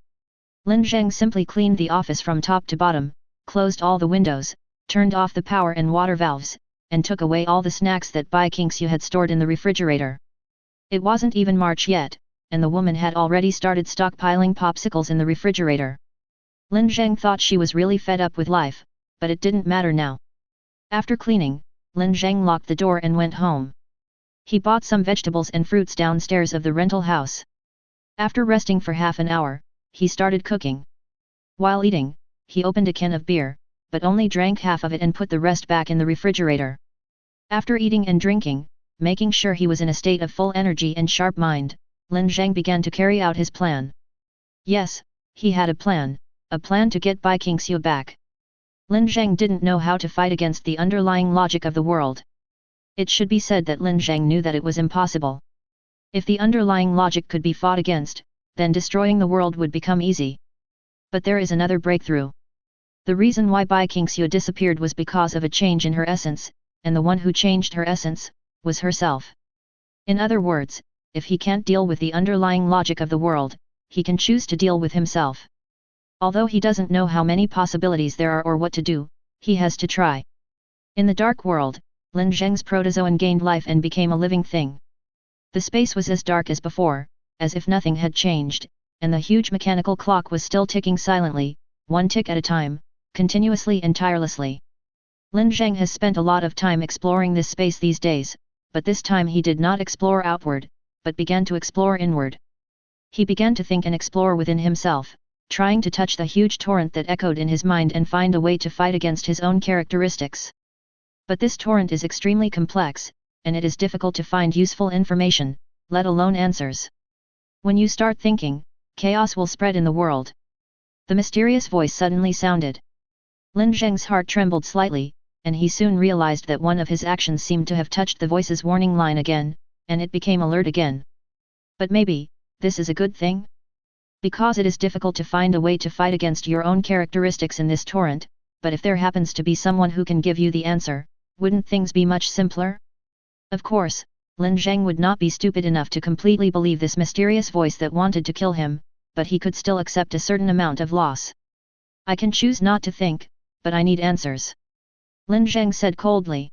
Lin Zheng simply cleaned the office from top to bottom, closed all the windows, turned off the power and water valves, and took away all the snacks that Bai Qingxiu had stored in the refrigerator. It wasn't even March yet, and the woman had already started stockpiling popsicles in the refrigerator. Lin Zheng thought she was really fed up with life, but it didn't matter now. After cleaning, Lin Zheng locked the door and went home. He bought some vegetables and fruits downstairs of the rental house. After resting for half an hour, he started cooking. While eating, he opened a can of beer, but only drank half of it and put the rest back in the refrigerator. After eating and drinking, making sure he was in a state of full energy and sharp mind, Lin Zheng began to carry out his plan. Yes, he had a plan to get Bai Qingxiu back. Lin Zheng didn't know how to fight against the underlying logic of the world. It should be said that Lin Zheng knew that it was impossible. If the underlying logic could be fought against, then destroying the world would become easy. But there is another breakthrough. The reason why Bai Qingxiu disappeared was because of a change in her essence, and the one who changed her essence was herself. In other words, if he can't deal with the underlying logic of the world, he can choose to deal with himself. Although he doesn't know how many possibilities there are or what to do, he has to try. In the dark world, Lin Zheng's protozoan gained life and became a living thing. The space was as dark as before, as if nothing had changed, and the huge mechanical clock was still ticking silently, one tick at a time, continuously and tirelessly. Lin Zheng has spent a lot of time exploring this space these days, but this time he did not explore outward, but began to explore inward. He began to think and explore within himself, trying to touch the huge torrent that echoed in his mind and find a way to fight against his own characteristics. But this torrent is extremely complex, and it is difficult to find useful information, let alone answers. When you start thinking, chaos will spread in the world. The mysterious voice suddenly sounded. Lin Zheng's heart trembled slightly, and he soon realized that one of his actions seemed to have touched the voice's warning line again, and it became alert again. But maybe, this is a good thing? Because it is difficult to find a way to fight against your own characteristics in this torrent, but if there happens to be someone who can give you the answer, wouldn't things be much simpler? Of course, Lin Zheng would not be stupid enough to completely believe this mysterious voice that wanted to kill him, but he could still accept a certain amount of loss. I can choose not to think, but I need answers. Lin Zheng said coldly.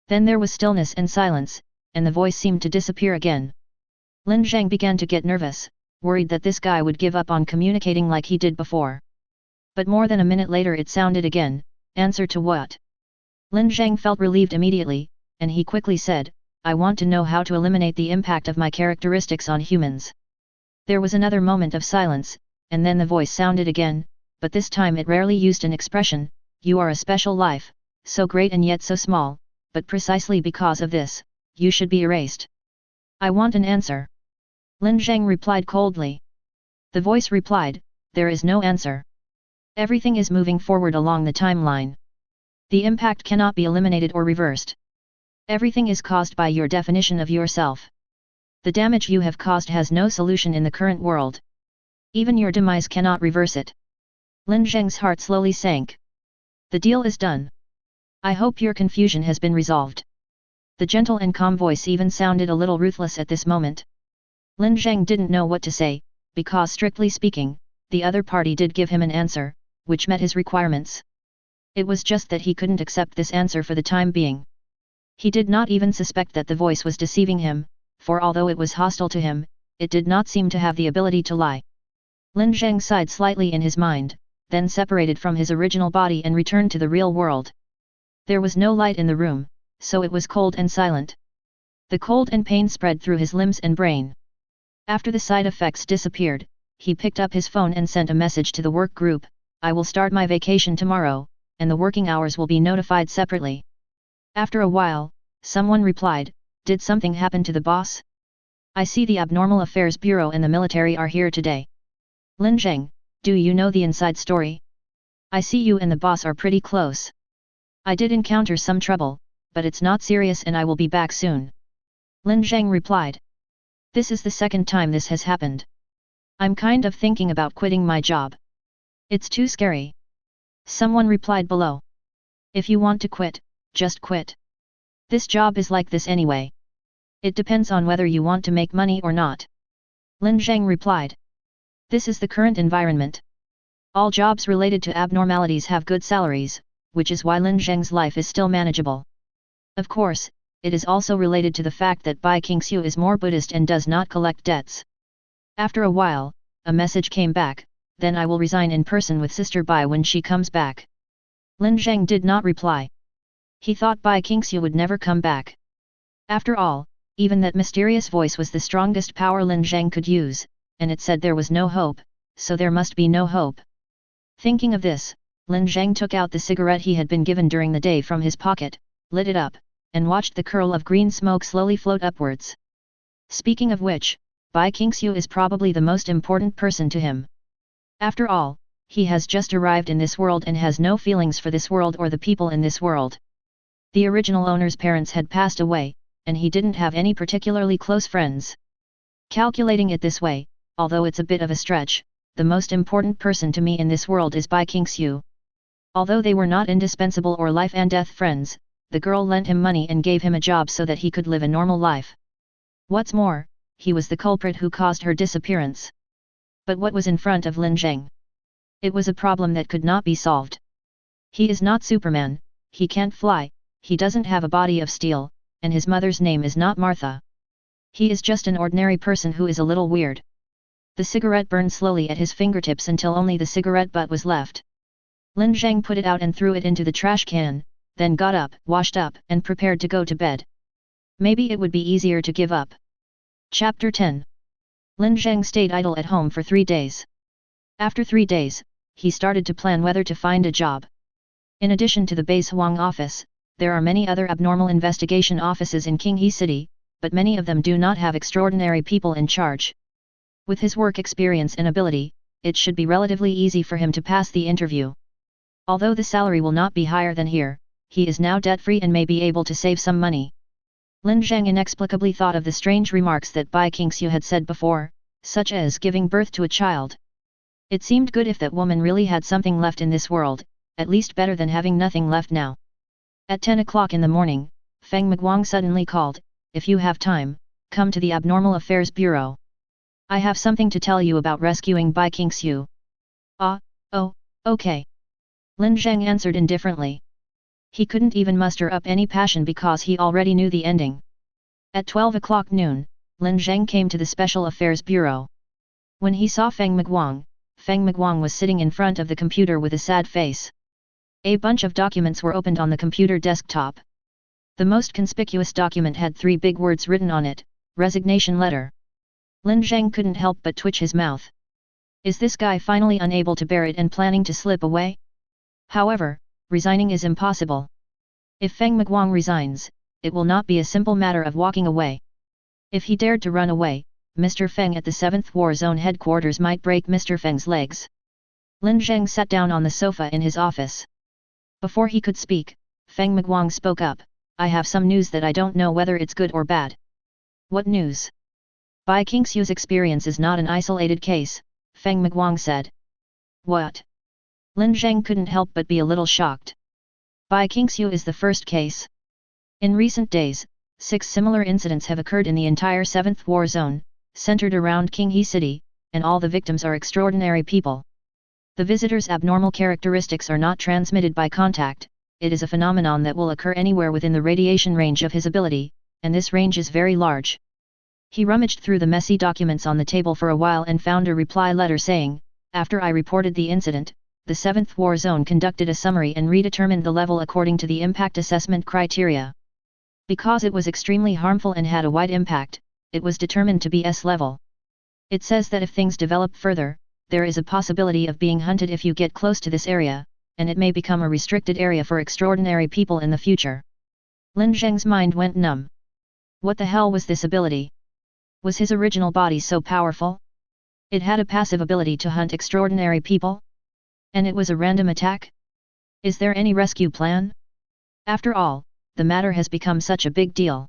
Then there was stillness and silence, and the voice seemed to disappear again. Lin Zheng began to get nervous, worried that this guy would give up on communicating like he did before. But more than a minute later it sounded again, answer to what? Lin Zheng felt relieved immediately, and he quickly said, I want to know how to eliminate the impact of my characteristics on humans. There was another moment of silence, and then the voice sounded again, but this time it rarely used an expression, you are a special life, so great and yet so small, but precisely because of this, you should be erased. I want an answer. Lin Zheng replied coldly. The voice replied, there is no answer. Everything is moving forward along the timeline. The impact cannot be eliminated or reversed. Everything is caused by your definition of yourself. The damage you have caused has no solution in the current world. Even your demise cannot reverse it. Lin Zheng's heart slowly sank. The deal is done. I hope your confusion has been resolved. The gentle and calm voice even sounded a little ruthless at this moment. Lin Zheng didn't know what to say, because strictly speaking, the other party did give him an answer, which met his requirements. It was just that he couldn't accept this answer for the time being. He did not even suspect that the voice was deceiving him, for although it was hostile to him, it did not seem to have the ability to lie. Lin Zheng sighed slightly in his mind, then separated from his original body and returned to the real world. There was no light in the room, so it was cold and silent. The cold and pain spread through his limbs and brain. After the side effects disappeared, he picked up his phone and sent a message to the work group, I will start my vacation tomorrow, and the working hours will be notified separately. After a while, someone replied, did something happen to the boss? I see the Abnormal Affairs Bureau and the military are here today. Lin Zheng, do you know the inside story? I see you and the boss are pretty close. I did encounter some trouble, but it's not serious and I will be back soon. Lin Zheng replied. This is the second time this has happened. I'm kind of thinking about quitting my job. It's too scary. Someone replied below. If you want to quit, just quit. This job is like this anyway. It depends on whether you want to make money or not. Lin Zheng replied. This is the current environment. All jobs related to abnormalities have good salaries, which is why Lin Zheng's life is still manageable. Of course, it is also related to the fact that Bai Qingxiu is more Buddhist and does not collect debts. After a while, a message came back, then I will resign in person with Sister Bai when she comes back. Lin Zheng did not reply. He thought Bai Qingxiu would never come back. After all, even that mysterious voice was the strongest power Lin Zheng could use, and it said there was no hope, so there must be no hope. Thinking of this, Lin Zheng took out the cigarette he had been given during the day from his pocket, lit it up, and watched the curl of green smoke slowly float upwards. Speaking of which, Bai Qingxiu is probably the most important person to him. After all, he has just arrived in this world and has no feelings for this world or the people in this world. The original owner's parents had passed away, and he didn't have any particularly close friends. Calculating it this way, although it's a bit of a stretch, the most important person to me in this world is Bai Qingxiu. Although they were not indispensable or life and death friends, the girl lent him money and gave him a job so that he could live a normal life. What's more, he was the culprit who caused her disappearance. But what was in front of Lin Zheng? It was a problem that could not be solved. He is not Superman, he can't fly, he doesn't have a body of steel, and his mother's name is not Martha. He is just an ordinary person who is a little weird. The cigarette burned slowly at his fingertips until only the cigarette butt was left. Lin Zheng put it out and threw it into the trash can, then got up, washed up, and prepared to go to bed. Maybe it would be easier to give up. Chapter 10. Lin Zheng stayed idle at home for 3 days. After 3 days, he started to plan whether to find a job. In addition to the base Huang office, there are many other abnormal investigation offices in Qinghe City, but many of them do not have extraordinary people in charge. With his work experience and ability, it should be relatively easy for him to pass the interview. Although the salary will not be higher than here, he is now debt-free and may be able to save some money. Lin Zheng inexplicably thought of the strange remarks that Bai Qingxiu had said before, such as giving birth to a child. It seemed good if that woman really had something left in this world, at least better than having nothing left now. At 10 o'clock in the morning, Feng Miguang suddenly called, "If you have time, come to the Abnormal Affairs Bureau. I have something to tell you about rescuing Bai Qingxiu." "Ah, oh, okay." Lin Zheng answered indifferently. He couldn't even muster up any passion because he already knew the ending. At 12 o'clock noon, Lin Zheng came to the Special Affairs Bureau. When he saw Feng Miguang was sitting in front of the computer with a sad face. A bunch of documents were opened on the computer desktop. The most conspicuous document had 3 big words written on it, "Resignation Letter." Lin Zheng couldn't help but twitch his mouth. Is this guy finally unable to bear it and planning to slip away? However, resigning is impossible. If Feng Miguang resigns, it will not be a simple matter of walking away. If he dared to run away, Mr. Feng at the 7th War Zone headquarters might break Mr. Feng's legs. Lin Zheng sat down on the sofa in his office. Before he could speak, Feng Miguang spoke up, "I have some news that I don't know whether it's good or bad." "What news?" "Bai Qingxiu's experience is not an isolated case," Feng Miguang said. "What?" Lin Zheng couldn't help but be a little shocked. Bai Qingxiu is the first case. In recent days, 6 similar incidents have occurred in the entire 7th War Zone, centered around Qinghe City, and all the victims are extraordinary people. The visitor's abnormal characteristics are not transmitted by contact, it is a phenomenon that will occur anywhere within the radiation range of his ability, and this range is very large. He rummaged through the messy documents on the table for a while and found a reply letter saying, "After I reported the incident, the 7th War Zone conducted a summary and redetermined the level according to the impact assessment criteria. Because it was extremely harmful and had a wide impact, it was determined to be S level. It says that if things develop further, there is a possibility of being hunted if you get close to this area, and it may become a restricted area for extraordinary people in the future." Lin Zheng's mind went numb. What the hell was this ability? Was his original body so powerful? It had a passive ability to hunt extraordinary people? And it was a random attack? Is there any rescue plan? After all, the matter has become such a big deal.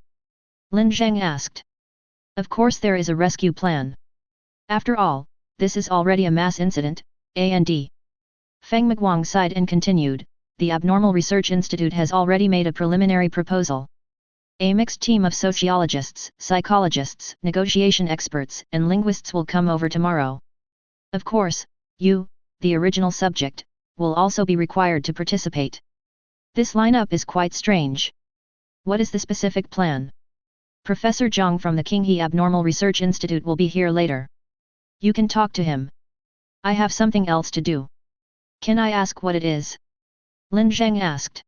Lin Zheng asked. Of course there is a rescue plan. After all, this is already a mass incident, and. Feng Miguang sighed and continued, the Abnormal Research Institute has already made a preliminary proposal. A mixed team of sociologists, psychologists, negotiation experts, and linguists will come over tomorrow. Of course, you, the original subject, will also be required to participate. This lineup is quite strange. What is the specific plan? Professor Zhang from the Qinghe Abnormal Research Institute will be here later. You can talk to him. I have something else to do. Can I ask what it is? Lin Zheng asked.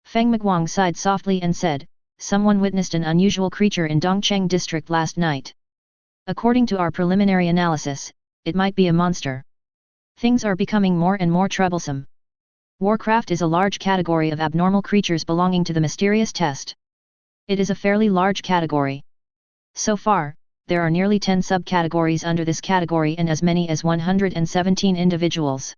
Feng Miguang sighed softly and said, someone witnessed an unusual creature in Dongcheng district last night. According to our preliminary analysis, it might be a monster. Things are becoming more and more troublesome. Warcraft is a large category of abnormal creatures belonging to the mysterious test. It is a fairly large category. So far, there are nearly 10 subcategories under this category and as many as 117 individuals.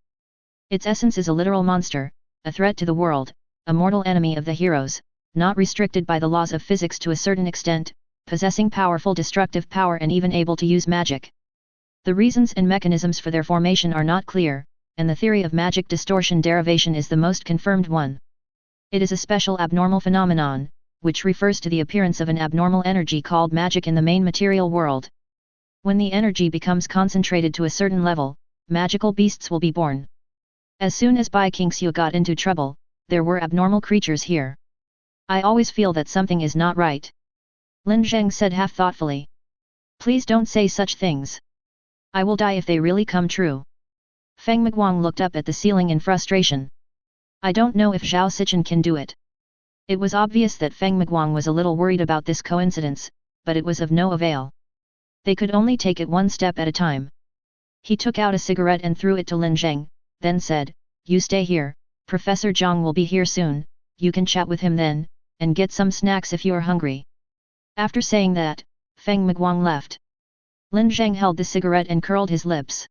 Its essence is a literal monster, a threat to the world, a mortal enemy of the heroes, not restricted by the laws of physics to a certain extent, possessing powerful destructive power and even able to use magic. The reasons and mechanisms for their formation are not clear, and the theory of magic distortion derivation is the most confirmed one. It is a special abnormal phenomenon, which refers to the appearance of an abnormal energy called magic in the main material world. When the energy becomes concentrated to a certain level, magical beasts will be born. As soon as Bai Qingxiu got into trouble, there were abnormal creatures here. I always feel that something is not right. Lin Zheng said half thoughtfully. Please don't say such things. I will die if they really come true. Feng Miguang looked up at the ceiling in frustration. I don't know if Zhao Sichen can do it. It was obvious that Feng Miguang was a little worried about this coincidence, but it was of no avail. They could only take it one step at a time. He took out a cigarette and threw it to Lin Zheng, then said, you stay here, Professor Zhang will be here soon, you can chat with him then, and get some snacks if you are hungry. After saying that, Feng Miguang left. Lin Zheng held the cigarette and curled his lips.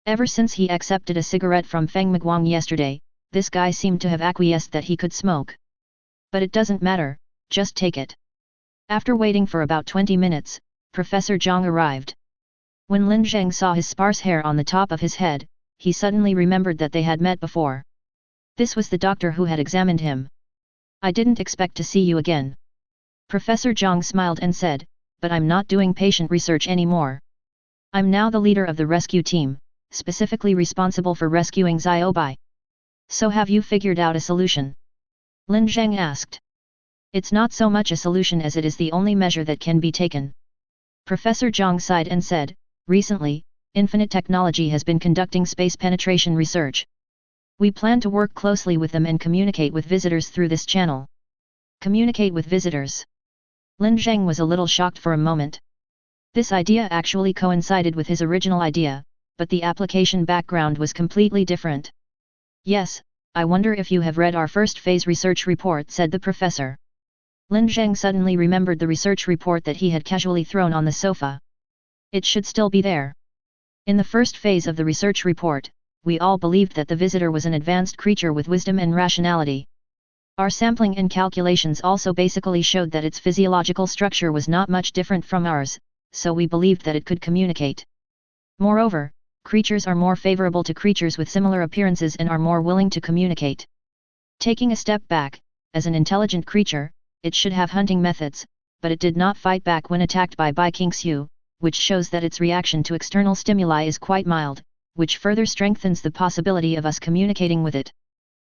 Ever since he accepted a cigarette from Feng Miguang yesterday, this guy seemed to have acquiesced that he could smoke. But it doesn't matter, just take it. After waiting for about 20 minutes, Professor Zhang arrived. When Lin Zheng saw his sparse hair on the top of his head, he suddenly remembered that they had met before. This was the doctor who had examined him. I didn't expect to see you again. Professor Zhang smiled and said, but I'm not doing patient research anymore. I'm now the leader of the rescue team, specifically responsible for rescuing Xiaobai. So have you figured out a solution? Lin Zheng asked. It's not so much a solution as it is the only measure that can be taken. Professor Zhang sighed and said, recently, Infinite Technology has been conducting space penetration research. We plan to work closely with them and communicate with visitors through this channel. Communicate with visitors. Lin Zheng was a little shocked for a moment. This idea actually coincided with his original idea, but the application background was completely different. Yes, I wonder if you have read our first phase research report, said the professor. Lin Zheng suddenly remembered the research report that he had casually thrown on the sofa. It should still be there. In the first phase of the research report, we all believed that the visitor was an advanced creature with wisdom and rationality. Our sampling and calculations also basically showed that its physiological structure was not much different from ours, so we believed that it could communicate. Moreover, creatures are more favorable to creatures with similar appearances and are more willing to communicate. Taking a step back, as an intelligent creature, it should have hunting methods, but it did not fight back when attacked by Bai Qingxiu, which shows that its reaction to external stimuli is quite mild, which further strengthens the possibility of us communicating with it.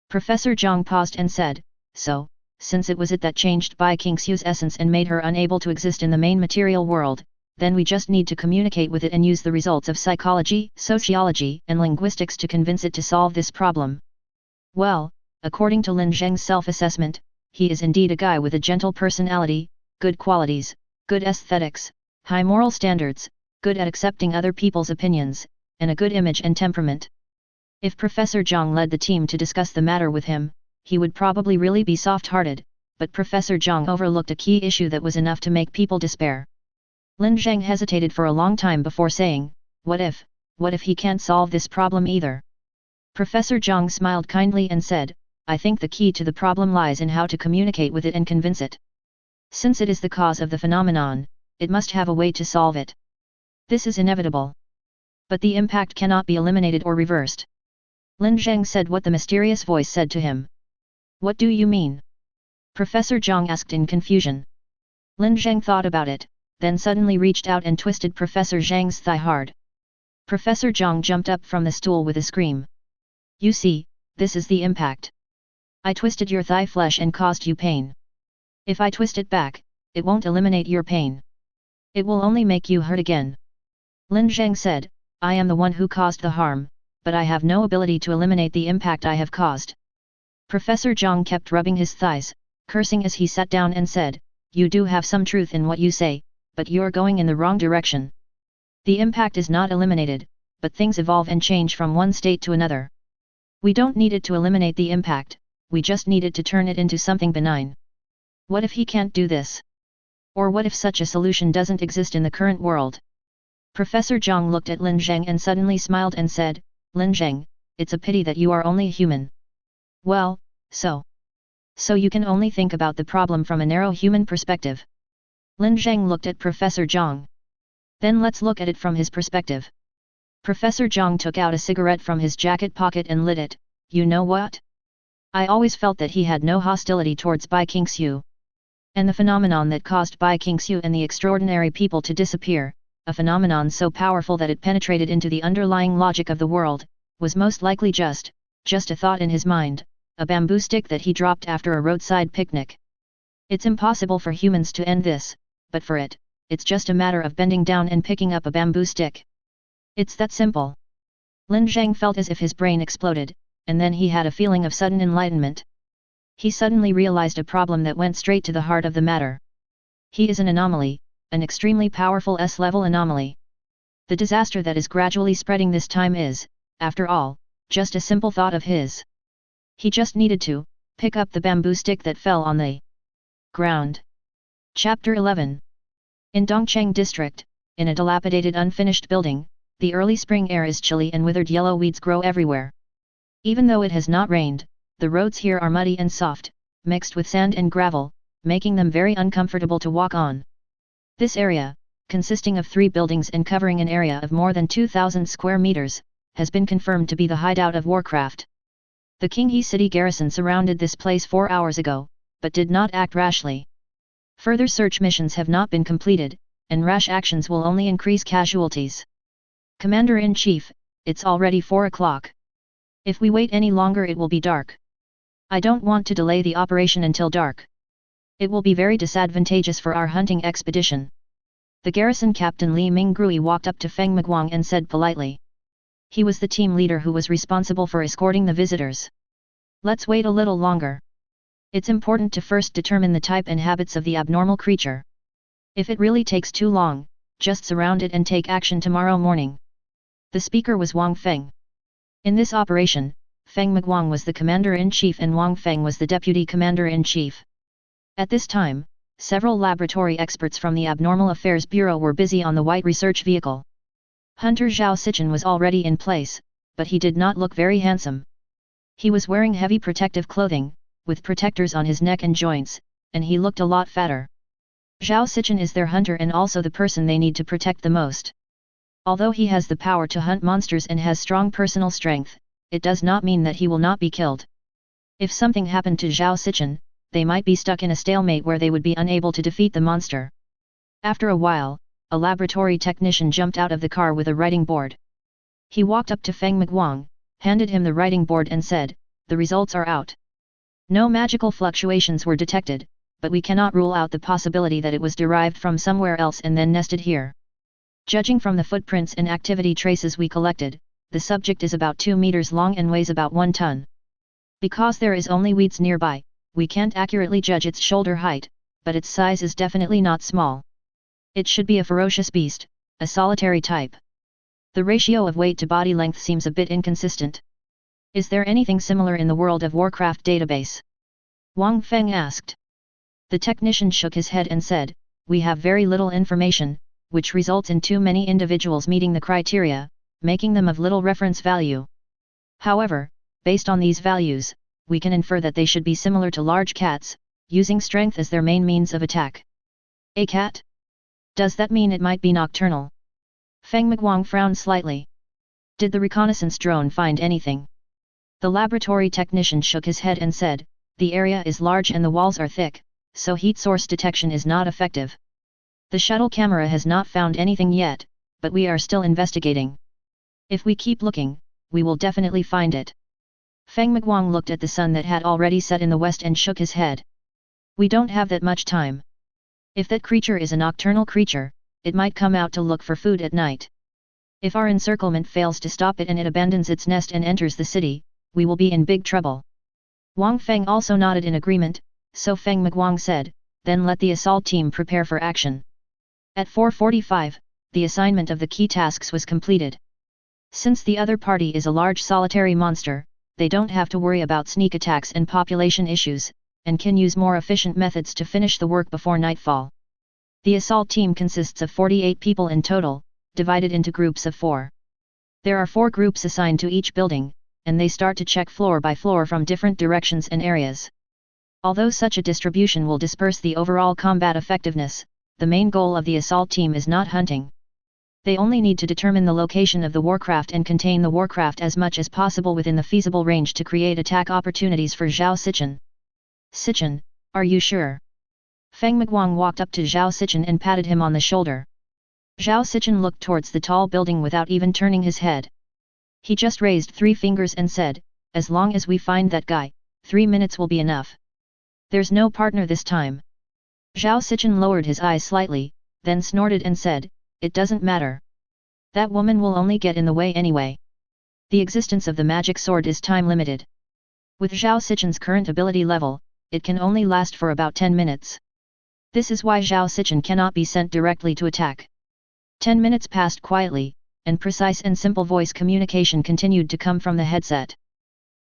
Professor Zhang paused and said, so, since it was it that changed Bai Qingxiu's essence and made her unable to exist in the main material world, then we just need to communicate with it and use the results of psychology, sociology, and linguistics to convince it to solve this problem. Well, according to Lin Zheng's self-assessment, he is indeed a guy with a gentle personality, good qualities, good aesthetics, high moral standards, good at accepting other people's opinions, and a good image and temperament. If Professor Zhang led the team to discuss the matter with him, he would probably really be soft-hearted, but Professor Zhang overlooked a key issue that was enough to make people despair. Lin Zheng hesitated for a long time before saying, what if he can't solve this problem either? Professor Zhang smiled kindly and said, I think the key to the problem lies in how to communicate with it and convince it. Since it is the cause of the phenomenon, it must have a way to solve it. This is inevitable. But the impact cannot be eliminated or reversed. Lin Zheng said what the mysterious voice said to him. What do you mean? Professor Zhang asked in confusion. Lin Zheng thought about it, then suddenly reached out and twisted Professor Zhang's thigh hard. Professor Zhang jumped up from the stool with a scream. You see, this is the impact. I twisted your thigh flesh and caused you pain. If I twist it back, it won't eliminate your pain. It will only make you hurt again. Lin Zheng said, I am the one who caused the harm, but I have no ability to eliminate the impact I have caused. Professor Zhang kept rubbing his thighs, cursing as he sat down and said, You do have some truth in what you say, but you're going in the wrong direction. The impact is not eliminated, but things evolve and change from one state to another. We don't need it to eliminate the impact, we just needed to turn it into something benign. What if he can't do this? Or what if such a solution doesn't exist in the current world? Professor Zhang looked at Lin Zheng and suddenly smiled and said, Lin Zheng, it's a pity that you are only human. Well, so you can only think about the problem from a narrow human perspective. Lin Zheng looked at Professor Zhang. Then let's look at it from his perspective. Professor Zhang took out a cigarette from his jacket pocket and lit it. You know what? I always felt that he had no hostility towards Bai Qingxiu. And the phenomenon that caused Bai Qingxiu and the extraordinary people to disappear, a phenomenon so powerful that it penetrated into the underlying logic of the world, was most likely just a thought in his mind, a bamboo stick that he dropped after a roadside picnic. It's impossible for humans to end this, but for it, it's just a matter of bending down and picking up a bamboo stick. It's that simple. Lin Zheng felt as if his brain exploded, and then he had a feeling of sudden enlightenment. He suddenly realized a problem that went straight to the heart of the matter. He is an anomaly, an extremely powerful S-level anomaly. The disaster that is gradually spreading this time is, after all, just a simple thought of his. He just needed to pick up the bamboo stick that fell on the ground. Chapter 11. In Dongcheng District, in a dilapidated unfinished building, the early spring air is chilly and withered yellow weeds grow everywhere. Even though it has not rained, the roads here are muddy and soft, mixed with sand and gravel, making them very uncomfortable to walk on. This area, consisting of 3 buildings and covering an area of more than 2,000 square meters, has been confirmed to be the hideout of Warcraft. The Qinghe city garrison surrounded this place 4 hours ago, but did not act rashly. Further search missions have not been completed, and rash actions will only increase casualties. Commander-in-Chief, it's already 4 o'clock. If we wait any longer it will be dark. I don't want to delay the operation until dark. It will be very disadvantageous for our hunting expedition. The garrison captain Li Minggrui walked up to Feng Miguang and said politely. He was the team leader who was responsible for escorting the visitors. Let's wait a little longer. It's important to first determine the type and habits of the abnormal creature. If it really takes too long, just surround it and take action tomorrow morning. The speaker was Wang Feng. In this operation, Feng Miguang was the commander-in-chief and Wang Feng was the deputy commander-in-chief. At this time, several laboratory experts from the Abnormal Affairs Bureau were busy on the white research vehicle. Hunter Zhao Sichen was already in place, but he did not look very handsome. He was wearing heavy protective clothing, with protectors on his neck and joints, and he looked a lot fatter. Zhao Sichen is their hunter and also the person they need to protect the most. Although he has the power to hunt monsters and has strong personal strength, it does not mean that he will not be killed. If something happened to Zhao Sichen, they might be stuck in a stalemate where they would be unable to defeat the monster. After a while, a laboratory technician jumped out of the car with a writing board. He walked up to Feng Miguang, handed him the writing board and said, "The results are out. No magical fluctuations were detected, but we cannot rule out the possibility that it was derived from somewhere else and then nested here. Judging from the footprints and activity traces we collected, the subject is about 2 meters long and weighs about 1 ton. Because there is only weeds nearby, we can't accurately judge its shoulder height, but its size is definitely not small. It should be a ferocious beast, a solitary type. The ratio of weight to body length seems a bit inconsistent. Is there anything similar in the World of Warcraft database?" Wang Feng asked. The technician shook his head and said, "We have very little information, which results in too many individuals meeting the criteria, making them of little reference value. However, based on these values, we can infer that they should be similar to large cats, using strength as their main means of attack." "A cat? Does that mean it might be nocturnal?" Feng Miguang frowned slightly. "Did the reconnaissance drone find anything?" The laboratory technician shook his head and said, "The area is large and the walls are thick, so heat source detection is not effective. The shuttle camera has not found anything yet, but we are still investigating. If we keep looking, we will definitely find it." Feng Miguang looked at the sun that had already set in the west and shook his head. "We don't have that much time. If that creature is a nocturnal creature, it might come out to look for food at night. If our encirclement fails to stop it and it abandons its nest and enters the city, we will be in big trouble." Wang Feng also nodded in agreement, so Feng Miguang said, "Then let the assault team prepare for action." At 4:45, the assignment of the key tasks was completed. Since the other party is a large solitary monster, they don't have to worry about sneak attacks and population issues, and can use more efficient methods to finish the work before nightfall. The assault team consists of 48 people in total, divided into groups of 4. There are 4 groups assigned to each building, and they start to check floor by floor from different directions and areas. Although such a distribution will disperse the overall combat effectiveness, the main goal of the assault team is not hunting. They only need to determine the location of the warcraft and contain the warcraft as much as possible within the feasible range to create attack opportunities for Zhao Sichen. "Sichen, are you sure?" Feng Miguang walked up to Zhao Sichen and patted him on the shoulder. Zhao Sichen looked towards the tall building without even turning his head. He just raised 3 fingers and said, "As long as we find that guy, 3 minutes will be enough. There's no partner this time." Zhao Sichen lowered his eyes slightly, then snorted and said, "It doesn't matter. That woman will only get in the way anyway. The existence of the magic sword is time limited. With Zhao Sichen's current ability level, it can only last for about 10 minutes. This is why Zhao Sichen cannot be sent directly to attack." 10 minutes passed quietly, and precise and simple voice communication continued to come from the headset.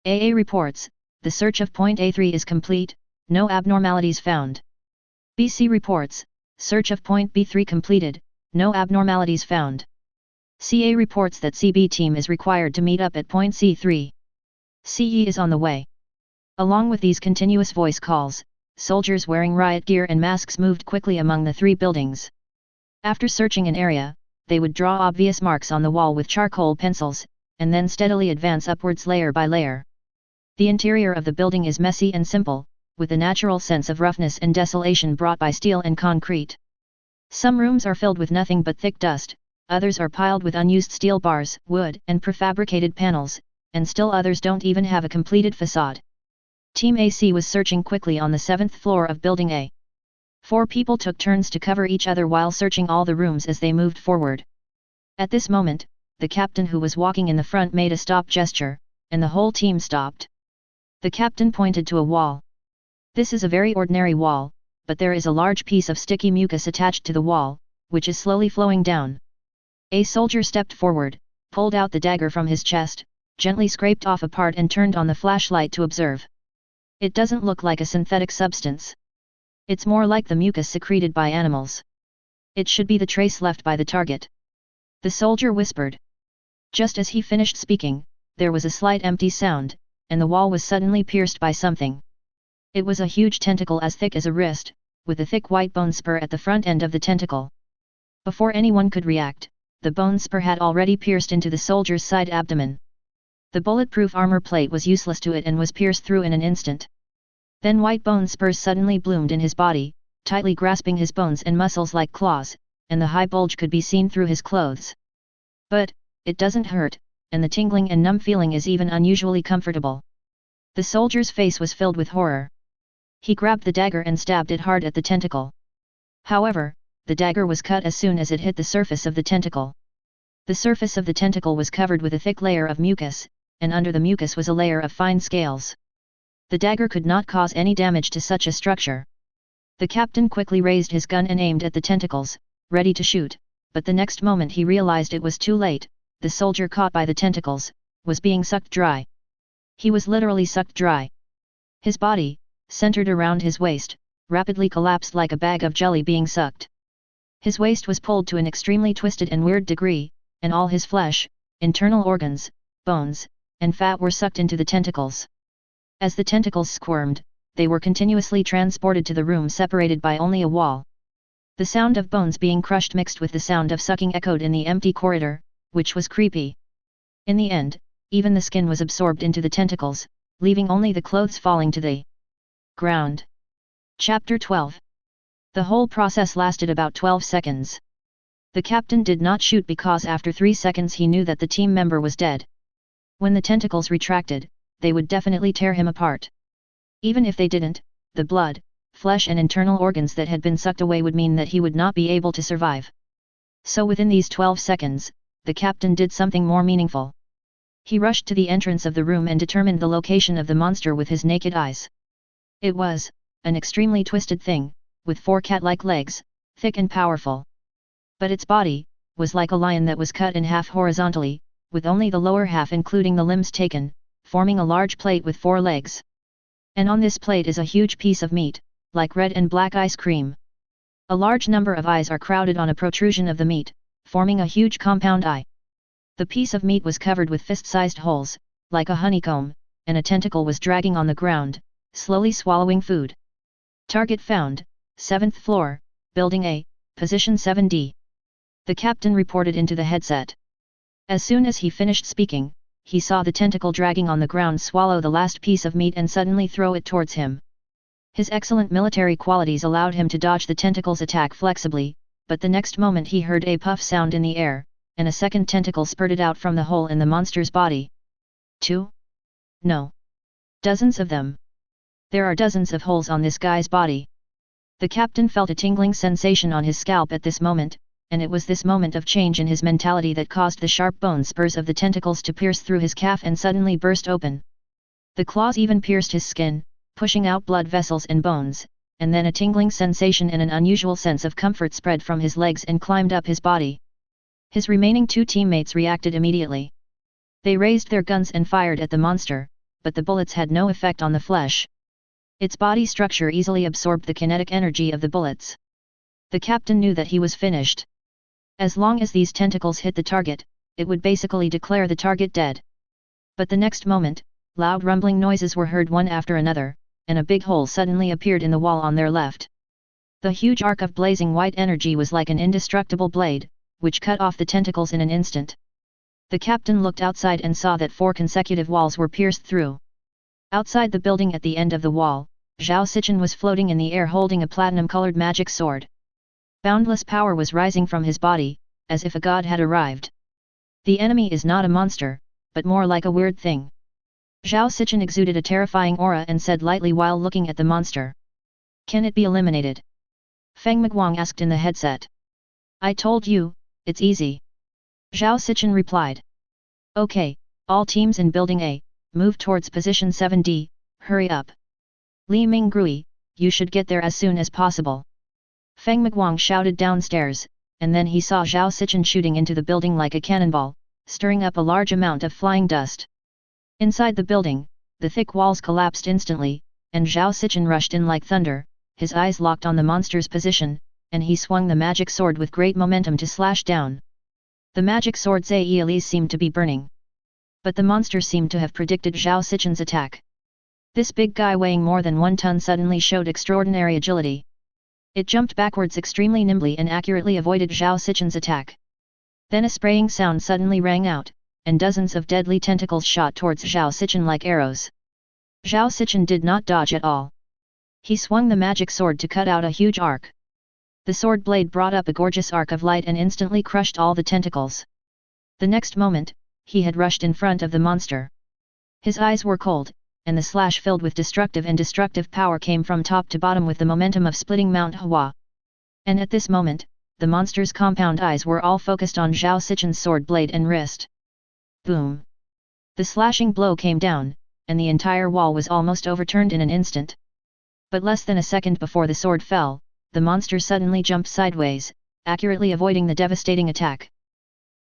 "AA reports, the search of point A3 is complete, no abnormalities found. BC reports, search of point B3 completed, no abnormalities found. CA reports that CB team is required to meet up at point C3. CE is on the way." Along with these continuous voice calls, soldiers wearing riot gear and masks moved quickly among the 3 buildings. After searching an area, they would draw obvious marks on the wall with charcoal pencils, and then steadily advance upwards layer by layer. The interior of the building is messy and simple, with a natural sense of roughness and desolation brought by steel and concrete. Some rooms are filled with nothing but thick dust, others are piled with unused steel bars, wood, and prefabricated panels, and still others don't even have a completed facade. Team AC was searching quickly on the 7th floor of Building A. 4 people took turns to cover each other while searching all the rooms as they moved forward. At this moment, the captain who was walking in the front made a stop gesture, and the whole team stopped. The captain pointed to a wall. "This is a very ordinary wall, but there is a large piece of sticky mucus attached to the wall, which is slowly flowing down." A soldier stepped forward, pulled out the dagger from his chest, gently scraped off a part and turned on the flashlight to observe. "It doesn't look like a synthetic substance. It's more like the mucus secreted by animals. It should be the trace left by the target," the soldier whispered. Just as he finished speaking, there was a slight empty sound, and the wall was suddenly pierced by something. It was a huge tentacle as thick as a wrist, with a thick white bone spur at the front end of the tentacle. Before anyone could react, the bone spur had already pierced into the soldier's side abdomen. The bulletproof armor plate was useless to it and was pierced through in an instant. Then white bone spurs suddenly bloomed in his body, tightly grasping his bones and muscles like claws, and the high bulge could be seen through his clothes. But, it doesn't hurt, and the tingling and numb feeling is even unusually comfortable. The soldier's face was filled with horror. He grabbed the dagger and stabbed it hard at the tentacle. However, the dagger was cut as soon as it hit the surface of the tentacle. The surface of the tentacle was covered with a thick layer of mucus, and under the mucus was a layer of fine scales. The dagger could not cause any damage to such a structure. The captain quickly raised his gun and aimed at the tentacles, ready to shoot, but the next moment he realized it was too late. The soldier caught by the tentacles was being sucked dry. He was literally sucked dry. His body, centered around his waist, rapidly collapsed like a bag of jelly being sucked. His waist was pulled to an extremely twisted and weird degree, and all his flesh, internal organs, bones, and fat were sucked into the tentacles. As the tentacles squirmed, they were continuously transported to the room separated by only a wall. The sound of bones being crushed mixed with the sound of sucking echoed in the empty corridor, which was creepy. In the end, even the skin was absorbed into the tentacles, leaving only the clothes falling to the ground. Chapter 12. The whole process lasted about 12 seconds. The captain did not shoot because after 3 seconds he knew that the team member was dead. When the tentacles retracted, they would definitely tear him apart. Even if they didn't, the blood, flesh and internal organs that had been sucked away would mean that he would not be able to survive. So within these 12 seconds, the captain did something more meaningful. He rushed to the entrance of the room and determined the location of the monster with his naked eyes. It was an extremely twisted thing, with 4 cat-like legs, thick and powerful. But its body was like a lion that was cut in half horizontally, with only the lower half including the limbs taken, forming a large plate with 4 legs. And on this plate is a huge piece of meat, like red and black ice cream. A large number of eyes are crowded on a protrusion of the meat, forming a huge compound eye. The piece of meat was covered with fist-sized holes, like a honeycomb, and a tentacle was dragging on the ground, slowly swallowing food. Target found, 7th floor, Building A, Position 7D. The captain reported into the headset. As soon as he finished speaking, he saw the tentacle dragging on the ground swallow the last piece of meat and suddenly throw it towards him. His excellent military qualities allowed him to dodge the tentacle's attack flexibly, but the next moment he heard a puff sound in the air, and a second tentacle spurted out from the hole in the monster's body. 2? No. Dozens of them. There are dozens of holes on this guy's body. The captain felt a tingling sensation on his scalp at this moment, and it was this moment of change in his mentality that caused the sharp bone spurs of the tentacles to pierce through his calf and suddenly burst open. The claws even pierced his skin, pushing out blood vessels and bones, and then a tingling sensation and an unusual sense of comfort spread from his legs and climbed up his body. His remaining 2 teammates reacted immediately. They raised their guns and fired at the monster, but the bullets had no effect on the flesh. Its body structure easily absorbed the kinetic energy of the bullets. The captain knew that he was finished. As long as these tentacles hit the target, it would basically declare the target dead. But the next moment, loud rumbling noises were heard one after another, and a big hole suddenly appeared in the wall on their left. The huge arc of blazing white energy was like an indestructible blade, which cut off the tentacles in an instant. The captain looked outside and saw that 4 consecutive walls were pierced through. Outside the building at the end of the wall, Zhao Sichen was floating in the air holding a platinum-colored magic sword. Boundless power was rising from his body, as if a god had arrived. The enemy is not a monster, but more like a weird thing. Zhao Sichen exuded a terrifying aura and said lightly while looking at the monster. Can it be eliminated? Feng Miguang asked in the headset. I told you, it's easy. Zhao Sichen replied. Okay, all teams in Building A, move towards Position 7D, hurry up. Li Mingrui, you should get there as soon as possible. Feng Miguang shouted downstairs, and then he saw Zhao Sichen shooting into the building like a cannonball, stirring up a large amount of flying dust. Inside the building, the thick walls collapsed instantly, and Zhao Sichen rushed in like thunder, his eyes locked on the monster's position, and he swung the magic sword with great momentum to slash down. The magic sword's aeolus seemed to be burning. But the monster seemed to have predicted Zhao Sichen's attack. This big guy weighing more than 1 ton suddenly showed extraordinary agility. It jumped backwards extremely nimbly and accurately avoided Zhao Sichen's attack. Then a spraying sound suddenly rang out, and dozens of deadly tentacles shot towards Zhao Sichen like arrows. Zhao Sichen did not dodge at all. He swung the magic sword to cut out a huge arc. The sword blade brought up a gorgeous arc of light and instantly crushed all the tentacles. The next moment, he had rushed in front of the monster. His eyes were cold, and the slash filled with destructive and destructive power came from top to bottom with the momentum of splitting Mount Hua. And at this moment, the monster's compound eyes were all focused on Zhao Sichen's sword blade and wrist. Boom! The slashing blow came down, and the entire wall was almost overturned in an instant. But less than a second before the sword fell, the monster suddenly jumped sideways, accurately avoiding the devastating attack.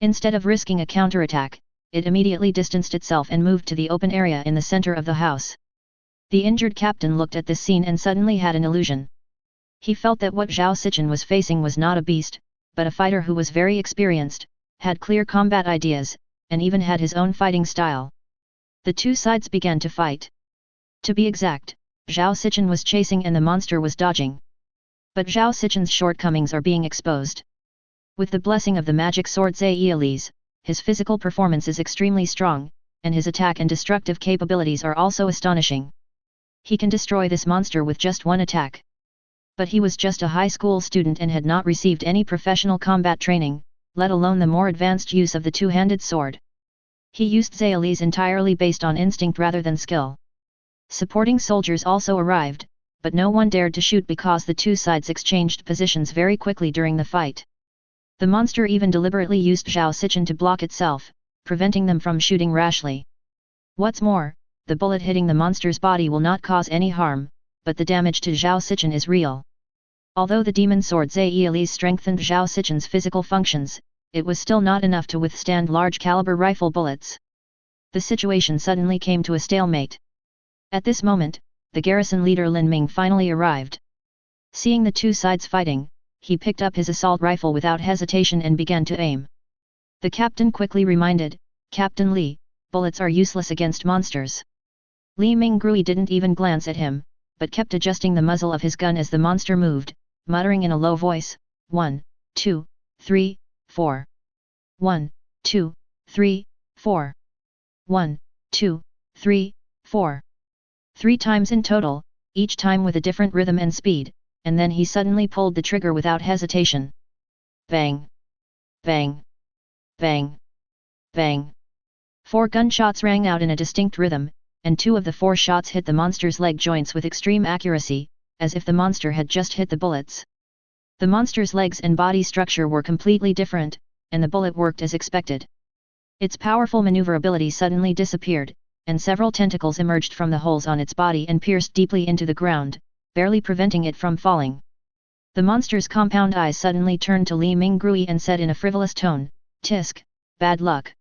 Instead of risking a counterattack, it immediately distanced itself and moved to the open area in the center of the house. The injured captain looked at this scene and suddenly had an illusion. He felt that what Zhao Sichen was facing was not a beast, but a fighter who was very experienced, had clear combat ideas, and even had his own fighting style. The two sides began to fight. To be exact, Zhao Sichen was chasing and the monster was dodging. But Zhao Sichen's shortcomings are being exposed. With the blessing of the magic sword's aeolus, his physical performance is extremely strong, and his attack and destructive capabilities are also astonishing. He can destroy this monster with just one attack. But he was just a high school student and had not received any professional combat training, let alone the more advanced use of the two-handed sword. He used Zayali's entirely based on instinct rather than skill. Supporting soldiers also arrived, but no one dared to shoot because the two sides exchanged positions very quickly during the fight. The monster even deliberately used Zhao Sichen to block itself, preventing them from shooting rashly. What's more, the bullet hitting the monster's body will not cause any harm, but the damage to Zhao Sichen is real. Although the demon sword Zayali's strengthened Zhao Sichen's physical functions, it was still not enough to withstand large-caliber rifle bullets. The situation suddenly came to a stalemate. At this moment, the garrison leader Lin Ming finally arrived. Seeing the two sides fighting, he picked up his assault rifle without hesitation and began to aim. The captain quickly reminded, "Captain Li, bullets are useless against monsters." Li Minggui didn't even glance at him, but kept adjusting the muzzle of his gun as the monster moved, muttering in a low voice, 1, 2, 3, 4. 1, 2, 3, 4. 1, 2, 3, 4. 3 times in total, each time with a different rhythm and speed, and then he suddenly pulled the trigger without hesitation. Bang! Bang! Bang! Bang! 4 gunshots rang out in a distinct rhythm, and 2 of the 4 shots hit the monster's leg joints with extreme accuracy, as if the monster had just hit the bullets. The monster's legs and body structure were completely different, and the bullet worked as expected. Its powerful maneuverability suddenly disappeared, and several tentacles emerged from the holes on its body and pierced deeply into the ground, barely preventing it from falling. The monster's compound eyes suddenly turned to Li Minggui and said in a frivolous tone, "Tisk, bad luck."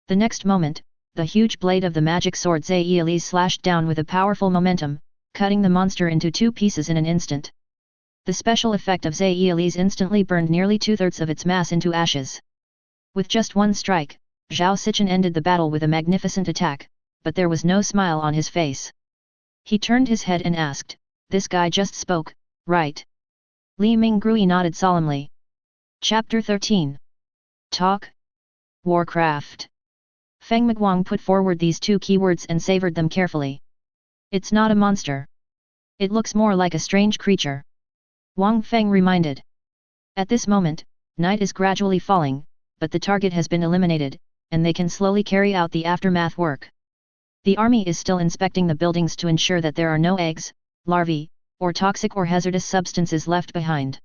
The next moment, the huge blade of the magic sword Zayali slashed down with a powerful momentum, cutting the monster into 2 pieces in an instant. The special effect of Zayali's instantly burned nearly 2/3 of its mass into ashes. With just one strike, Zhao Sichen ended the battle with a magnificent attack, but there was no smile on his face. He turned his head and asked, "This guy just spoke, right?" Li Minggui nodded solemnly. Chapter 13. Talk? Warcraft. Feng Miguang put forward these 2 keywords and savored them carefully. "It's not a monster. It looks more like a strange creature," Wang Feng reminded. At this moment, night is gradually falling, but the target has been eliminated, and they can slowly carry out the aftermath work. The army is still inspecting the buildings to ensure that there are no eggs, larvae, or toxic or hazardous substances left behind.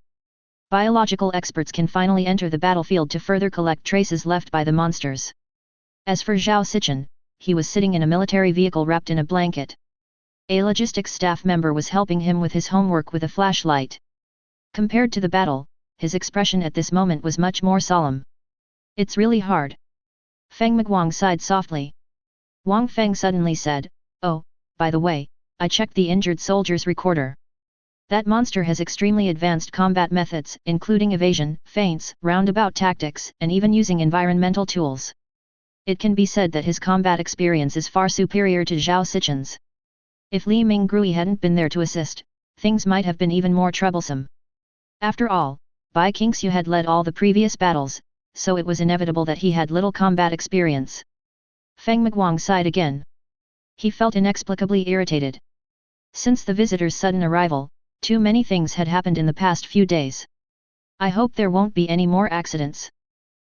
Biological experts can finally enter the battlefield to further collect traces left by the monsters. As for Zhao Sichen, he was sitting in a military vehicle wrapped in a blanket. A logistics staff member was helping him with his homework with a flashlight. Compared to the battle, his expression at this moment was much more solemn. "It's really hard." Feng Miguang sighed softly. Wang Feng suddenly said, "Oh, by the way, I checked the injured soldier's recorder. That monster has extremely advanced combat methods, including evasion, feints, roundabout tactics, and even using environmental tools. It can be said that his combat experience is far superior to Zhao Sichen's. If Li Minggui hadn't been there to assist, things might have been even more troublesome. After all, Bai Qingxiu had led all the previous battles, so it was inevitable that he had little combat experience." Feng Miguang sighed again. He felt inexplicably irritated. Since the visitor's sudden arrival, too many things had happened in the past few days. "I hope there won't be any more accidents."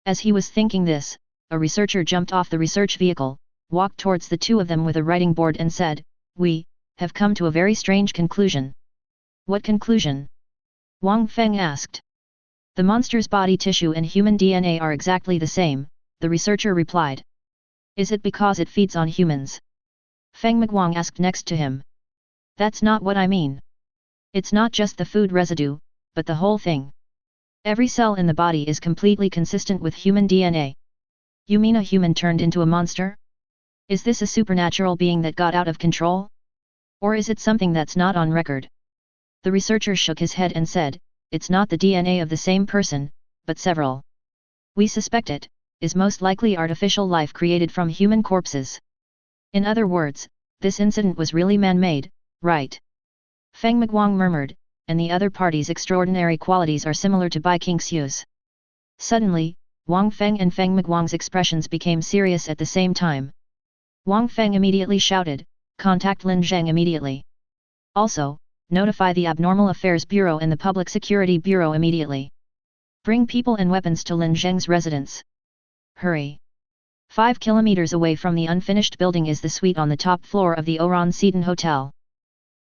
As he was thinking this, a researcher jumped off the research vehicle, walked towards the 2 of them with a writing board and said, "We have come to a very strange conclusion." "What conclusion?" Wang Feng asked. "The monster's body tissue and human DNA are exactly the same," the researcher replied. "Is it because it feeds on humans?" Feng Miguang asked next to him. "That's not what I mean. It's not just the food residue, but the whole thing. Every cell in the body is completely consistent with human DNA." "You mean a human turned into a monster? Is this a supernatural being that got out of control? Or is it something that's not on record?" The researcher shook his head and said, "It's not the DNA of the same person, but several. We suspect it is most likely artificial life created from human corpses. In other words, this incident was really man-made, right?" Feng Miguang murmured, "And the other party's extraordinary qualities are similar to Bai Qingxiu's." Suddenly, Wang Feng and Feng Miguang's expressions became serious at the same time. Wang Feng immediately shouted, "Contact Lin Zheng immediately. Also, notify the Abnormal Affairs Bureau and the Public Security Bureau immediately. Bring people and weapons to Lin Zheng's residence. Hurry." 5 kilometers away from the unfinished building is the suite on the top floor of the Oran Seton Hotel.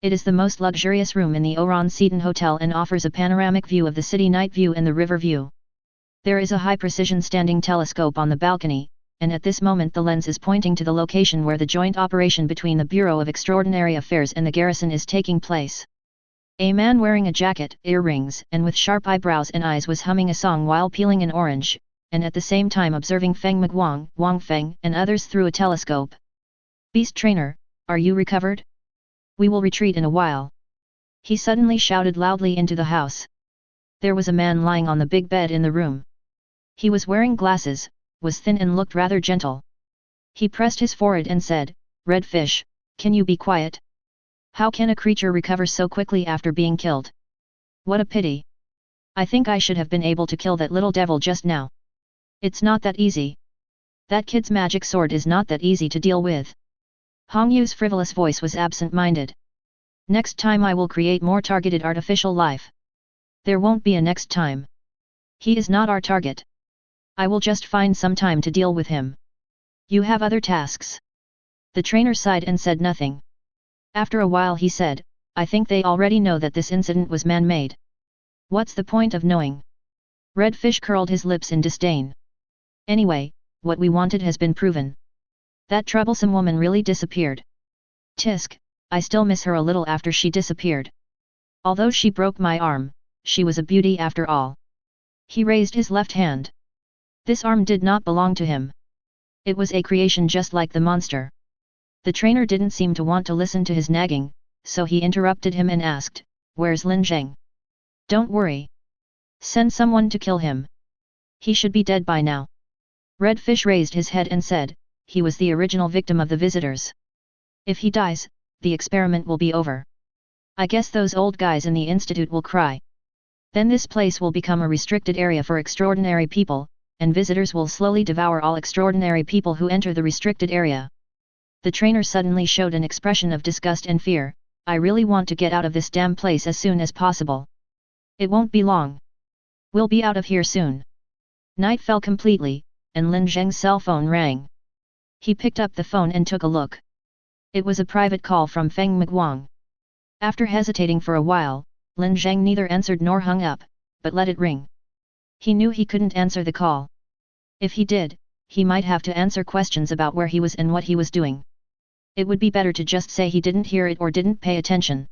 It is the most luxurious room in the Oran Seton Hotel and offers a panoramic view of the city night view and the river view. There is a high-precision standing telescope on the balcony, and at this moment the lens is pointing to the location where the joint operation between the Bureau of Extraordinary Affairs and the garrison is taking place. A man wearing a jacket, earrings, and with sharp eyebrows and eyes was humming a song while peeling an orange, and at the same time observing Feng Miguang, Wang Feng, and others through a telescope. "Beast trainer, are you recovered? We will retreat in a while." He suddenly shouted loudly into the house. There was a man lying on the big bed in the room. He was wearing glasses, was thin and looked rather gentle. He pressed his forehead and said, "Red fish, can you be quiet? How can a creature recover so quickly after being killed? What a pity. I think I should have been able to kill that little devil just now. It's not that easy. That kid's magic sword is not that easy to deal with." Hong Yu's frivolous voice was absent-minded. "Next time I will create more targeted artificial life. There won't be a next time. He is not our target. I will just find some time to deal with him. You have other tasks." The trainer sighed and said nothing. After a while he said, "I think they already know that this incident was man-made. What's the point of knowing?" Red Fish curled his lips in disdain. "Anyway, what we wanted has been proven. That troublesome woman really disappeared. Tisk, I still miss her a little after she disappeared. Although she broke my arm, she was a beauty after all." He raised his left hand. This arm did not belong to him. It was a creation just like the monster. The trainer didn't seem to want to listen to his nagging, so he interrupted him and asked, "Where's Lin Zheng?" "Don't worry. Send someone to kill him. He should be dead by now." Red Fish raised his head and said, "He was the original victim of the visitors. If he dies, the experiment will be over. I guess those old guys in the institute will cry. Then this place will become a restricted area for extraordinary people, and visitors will slowly devour all extraordinary people who enter the restricted area." The trainer suddenly showed an expression of disgust and fear. "I really want to get out of this damn place as soon as possible. It won't be long. We'll be out of here soon." Night fell completely, and Lin Zheng's cell phone rang. He picked up the phone and took a look. It was a private call from Feng Miguang. After hesitating for a while, Lin Zheng neither answered nor hung up, but let it ring. He knew he couldn't answer the call. If he did, he might have to answer questions about where he was and what he was doing. It would be better to just say he didn't hear it or didn't pay attention.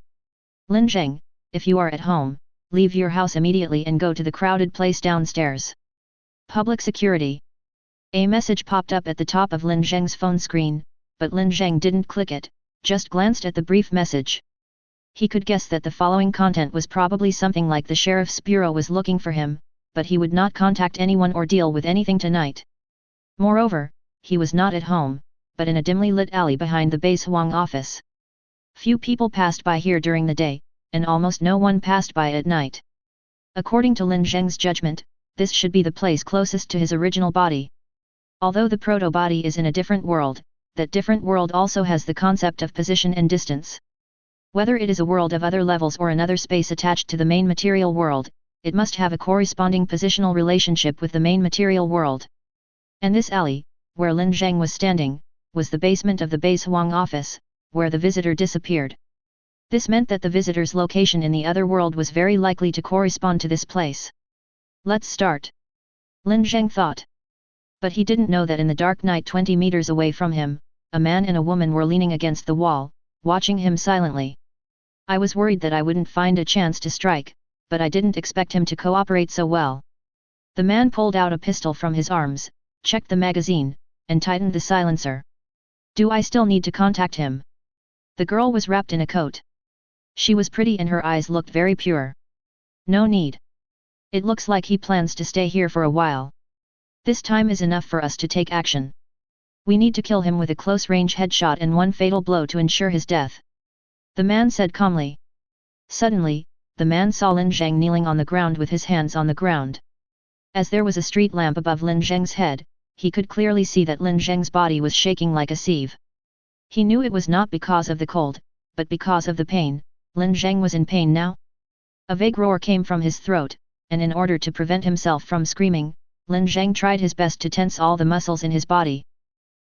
"Lin Zheng, if you are at home, leave your house immediately and go to the crowded place downstairs. Public security." A message popped up at the top of Lin Zheng's phone screen, but Lin Zheng didn't click it, just glanced at the brief message. He could guess that the following content was probably something like the Sheriff's Bureau was looking for him, but he would not contact anyone or deal with anything tonight. Moreover, he was not at home, but in a dimly lit alley behind the base Huang office. Few people passed by here during the day, and almost no one passed by at night. According to Lin Zheng's judgment, this should be the place closest to his original body. Although the proto-body is in a different world, that different world also has the concept of position and distance. Whether it is a world of other levels or another space attached to the main material world, it must have a corresponding positional relationship with the main material world. And this alley, where Lin Zheng was standing, was the basement of the base Huang office, where the visitor disappeared. This meant that the visitor's location in the other world was very likely to correspond to this place. "Let's start," Lin Zheng thought. But he didn't know that in the dark night 20 meters away from him, a man and a woman were leaning against the wall, watching him silently. "I was worried that I wouldn't find a chance to strike, but I didn't expect him to cooperate so well." The man pulled out a pistol from his arms, checked the magazine, and tightened the silencer. "Do I still need to contact him?" The girl was wrapped in a coat. She was pretty and her eyes looked very pure. "No need. It looks like he plans to stay here for a while. This time is enough for us to take action. We need to kill him with a close-range headshot and one fatal blow to ensure his death," the man said calmly. Suddenly, the man saw Lin Zheng kneeling on the ground with his hands on the ground. As there was a street lamp above Lin Zheng's head, he could clearly see that Lin Zheng's body was shaking like a sieve. He knew it was not because of the cold, but because of the pain. Lin Zheng was in pain now. A vague roar came from his throat, and in order to prevent himself from screaming, Lin Zheng tried his best to tense all the muscles in his body.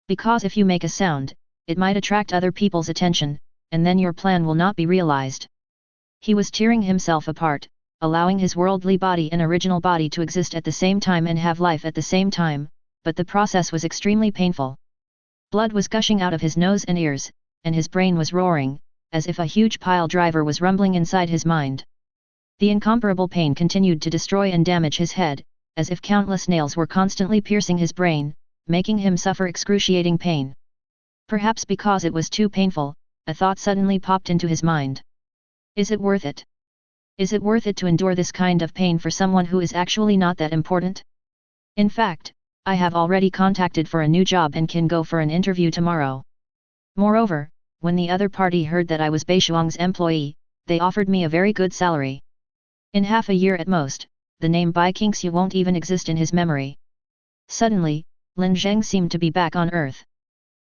Because if you make a sound, it might attract other people's attention, and then your plan will not be realized. He was tearing himself apart, allowing his worldly body and original body to exist at the same time and have life at the same time, but the process was extremely painful. Blood was gushing out of his nose and ears, and his brain was roaring, as if a huge pile driver was rumbling inside his mind. The incomparable pain continued to destroy and damage his head, as if countless nails were constantly piercing his brain, making him suffer excruciating pain. Perhaps because it was too painful, a thought suddenly popped into his mind. Is it worth it? Is it worth it to endure this kind of pain for someone who is actually not that important? In fact, I have already contacted for a new job and can go for an interview tomorrow. Moreover, when the other party heard that I was Beishuang's employee, they offered me a very good salary. In half a year at most, the name Bai Qingxu won't even exist in his memory. Suddenly, Lin Zheng seemed to be back on earth.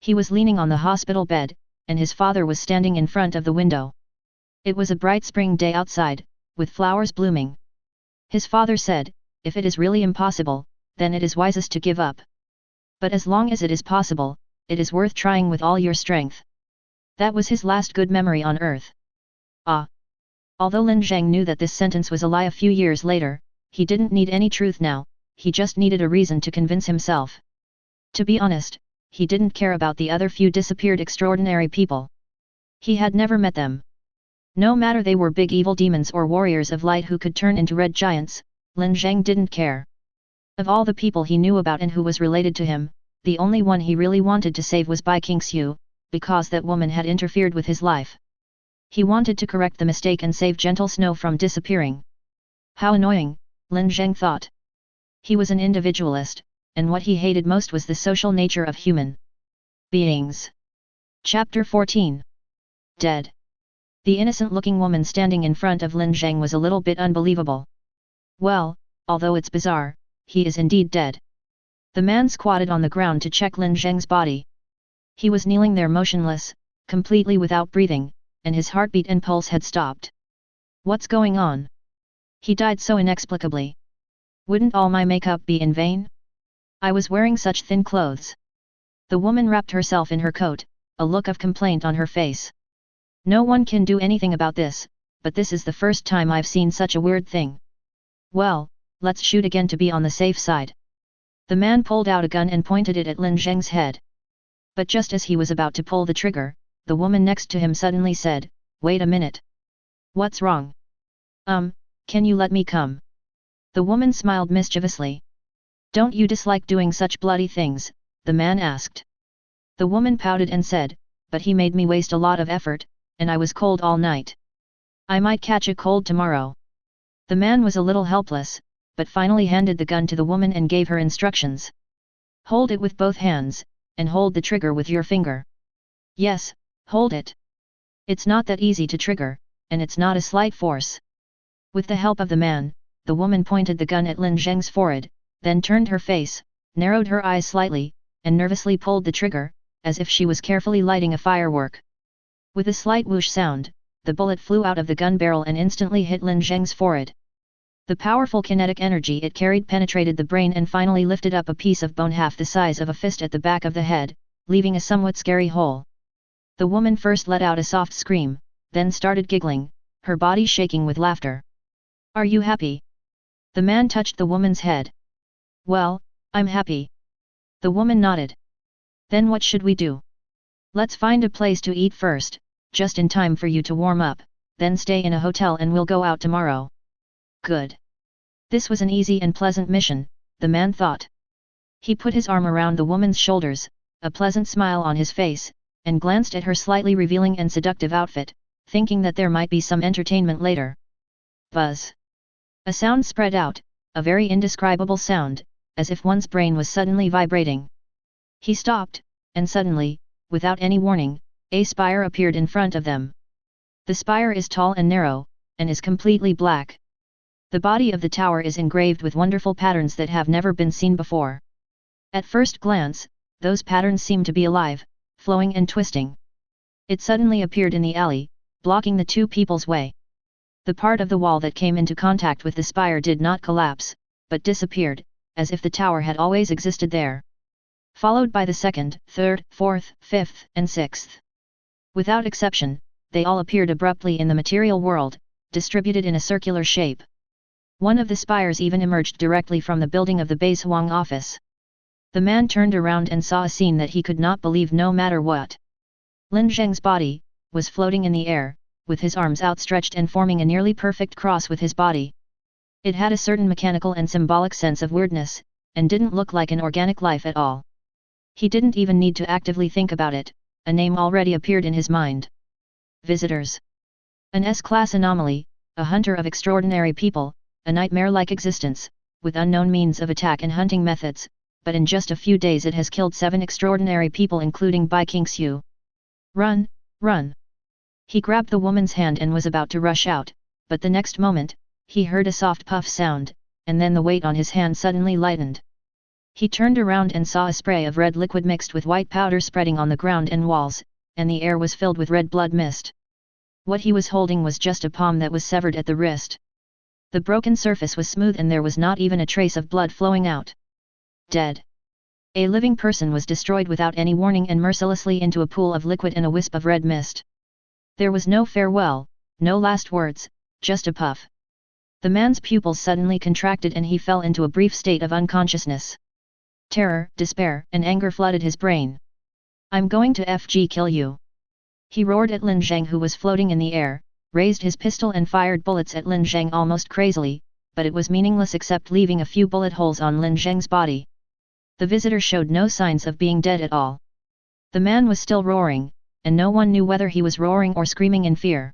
He was leaning on the hospital bed, and his father was standing in front of the window. It was a bright spring day outside, with flowers blooming. His father said, "If it is really impossible, then it is wisest to give up. But as long as it is possible, it is worth trying with all your strength." That was his last good memory on earth. Ah! Although Lin Zheng knew that this sentence was a lie a few years later, he didn't need any truth now, he just needed a reason to convince himself. To be honest, he didn't care about the other few disappeared extraordinary people. He had never met them. No matter they were big evil demons or warriors of light who could turn into red giants, Lin Zheng didn't care. Of all the people he knew about and who was related to him, the only one he really wanted to save was Bai Qingxu, because that woman had interfered with his life. He wanted to correct the mistake and save gentle Snow from disappearing. How annoying, Lin Zheng thought. He was an individualist, and what he hated most was the social nature of human beings. Chapter 14. Dead. The innocent-looking woman standing in front of Lin Zheng was a little bit unbelievable. Well, although it's bizarre, he is indeed dead. The man squatted on the ground to check Lin Zheng's body. He was kneeling there motionless, completely without breathing, and his heartbeat and pulse had stopped. What's going on? He died so inexplicably. Wouldn't all my makeup be in vain? I was wearing such thin clothes. The woman wrapped herself in her coat, a look of complaint on her face. No one can do anything about this, but this is the first time I've seen such a weird thing. Well, let's shoot again to be on the safe side. The man pulled out a gun and pointed it at Lin Zheng's head. But just as he was about to pull the trigger, the woman next to him suddenly said, "Wait a minute. What's wrong? Can you let me come?" The woman smiled mischievously. "Don't you dislike doing such bloody things?" the man asked. The woman pouted and said, "But he made me waste a lot of effort, and I was cold all night. I might catch a cold tomorrow." The man was a little helpless, but finally handed the gun to the woman and gave her instructions. "Hold it with both hands, and hold the trigger with your finger." "Yes, hold it. It's not that easy to trigger, and it's not a slight force." With the help of the man, the woman pointed the gun at Lin Zheng's forehead, then turned her face, narrowed her eyes slightly, and nervously pulled the trigger, as if she was carefully lighting a firework. With a slight whoosh sound, the bullet flew out of the gun barrel and instantly hit Lin Zheng's forehead. The powerful kinetic energy it carried penetrated the brain and finally lifted up a piece of bone half the size of a fist at the back of the head, leaving a somewhat scary hole. The woman first let out a soft scream, then started giggling, her body shaking with laughter. "Are you happy?" The man touched the woman's head. "Well, I'm happy." The woman nodded. "Then what should we do?" "Let's find a place to eat first, just in time for you to warm up, then stay in a hotel and we'll go out tomorrow." Good. This was an easy and pleasant mission, the man thought. He put his arm around the woman's shoulders, a pleasant smile on his face, and glanced at her slightly revealing and seductive outfit, thinking that there might be some entertainment later. Buzz. A sound spread out, a very indescribable sound, as if one's brain was suddenly vibrating. He stopped, and suddenly, without any warning, a spire appeared in front of them. The spire is tall and narrow, and is completely black. The body of the tower is engraved with wonderful patterns that have never been seen before. At first glance, those patterns seem to be alive, flowing and twisting. It suddenly appeared in the alley, blocking the two people's way. The part of the wall that came into contact with the spire did not collapse, but disappeared, as if the tower had always existed there. Followed by the second, third, fourth, fifth, and sixth. Without exception, they all appeared abruptly in the material world, distributed in a circular shape. One of the spires even emerged directly from the building of the base Huang office. The man turned around and saw a scene that he could not believe no matter what. Lin Zheng's body was floating in the air, with his arms outstretched and forming a nearly perfect cross with his body. It had a certain mechanical and symbolic sense of weirdness, and didn't look like an organic life at all. He didn't even need to actively think about it, a name already appeared in his mind. Visitors. An S-class anomaly, a hunter of extraordinary people, a nightmare-like existence, with unknown means of attack and hunting methods, but in just a few days it has killed 7 extraordinary people including Bai Qingxiu. Run, run! He grabbed the woman's hand and was about to rush out, but the next moment, he heard a soft puff sound, and then the weight on his hand suddenly lightened. He turned around and saw a spray of red liquid mixed with white powder spreading on the ground and walls, and the air was filled with red blood mist. What he was holding was just a palm that was severed at the wrist. The broken surface was smooth and there was not even a trace of blood flowing out. Dead. A living person was destroyed without any warning and mercilessly into a pool of liquid and a wisp of red mist. There was no farewell, no last words, just a puff. The man's pupils suddenly contracted and he fell into a brief state of unconsciousness. Terror, despair, and anger flooded his brain. I'm going to kill you. He roared at Lin Zheng who was floating in the air, raised his pistol and fired bullets at Lin Zheng almost crazily, but it was meaningless except leaving a few bullet holes on Lin Zheng's body. The visitor showed no signs of being dead at all. The man was still roaring, and no one knew whether he was roaring or screaming in fear.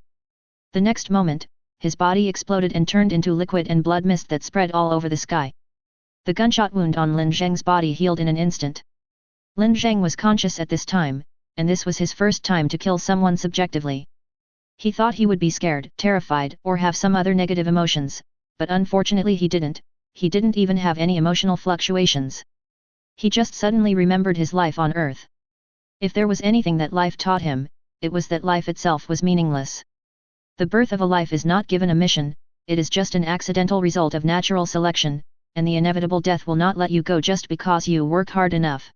The next moment, his body exploded and turned into liquid and blood mist that spread all over the sky. The gunshot wound on Lin Zheng's body healed in an instant. Lin Zheng was conscious at this time, and this was his first time to kill someone subjectively. He thought he would be scared, terrified, or have some other negative emotions, but unfortunately he didn't even have any emotional fluctuations. He just suddenly remembered his life on Earth. If there was anything that life taught him, it was that life itself was meaningless. The birth of a life is not given a mission, it is just an accidental result of natural selection, and the inevitable death will not let you go just because you work hard enough.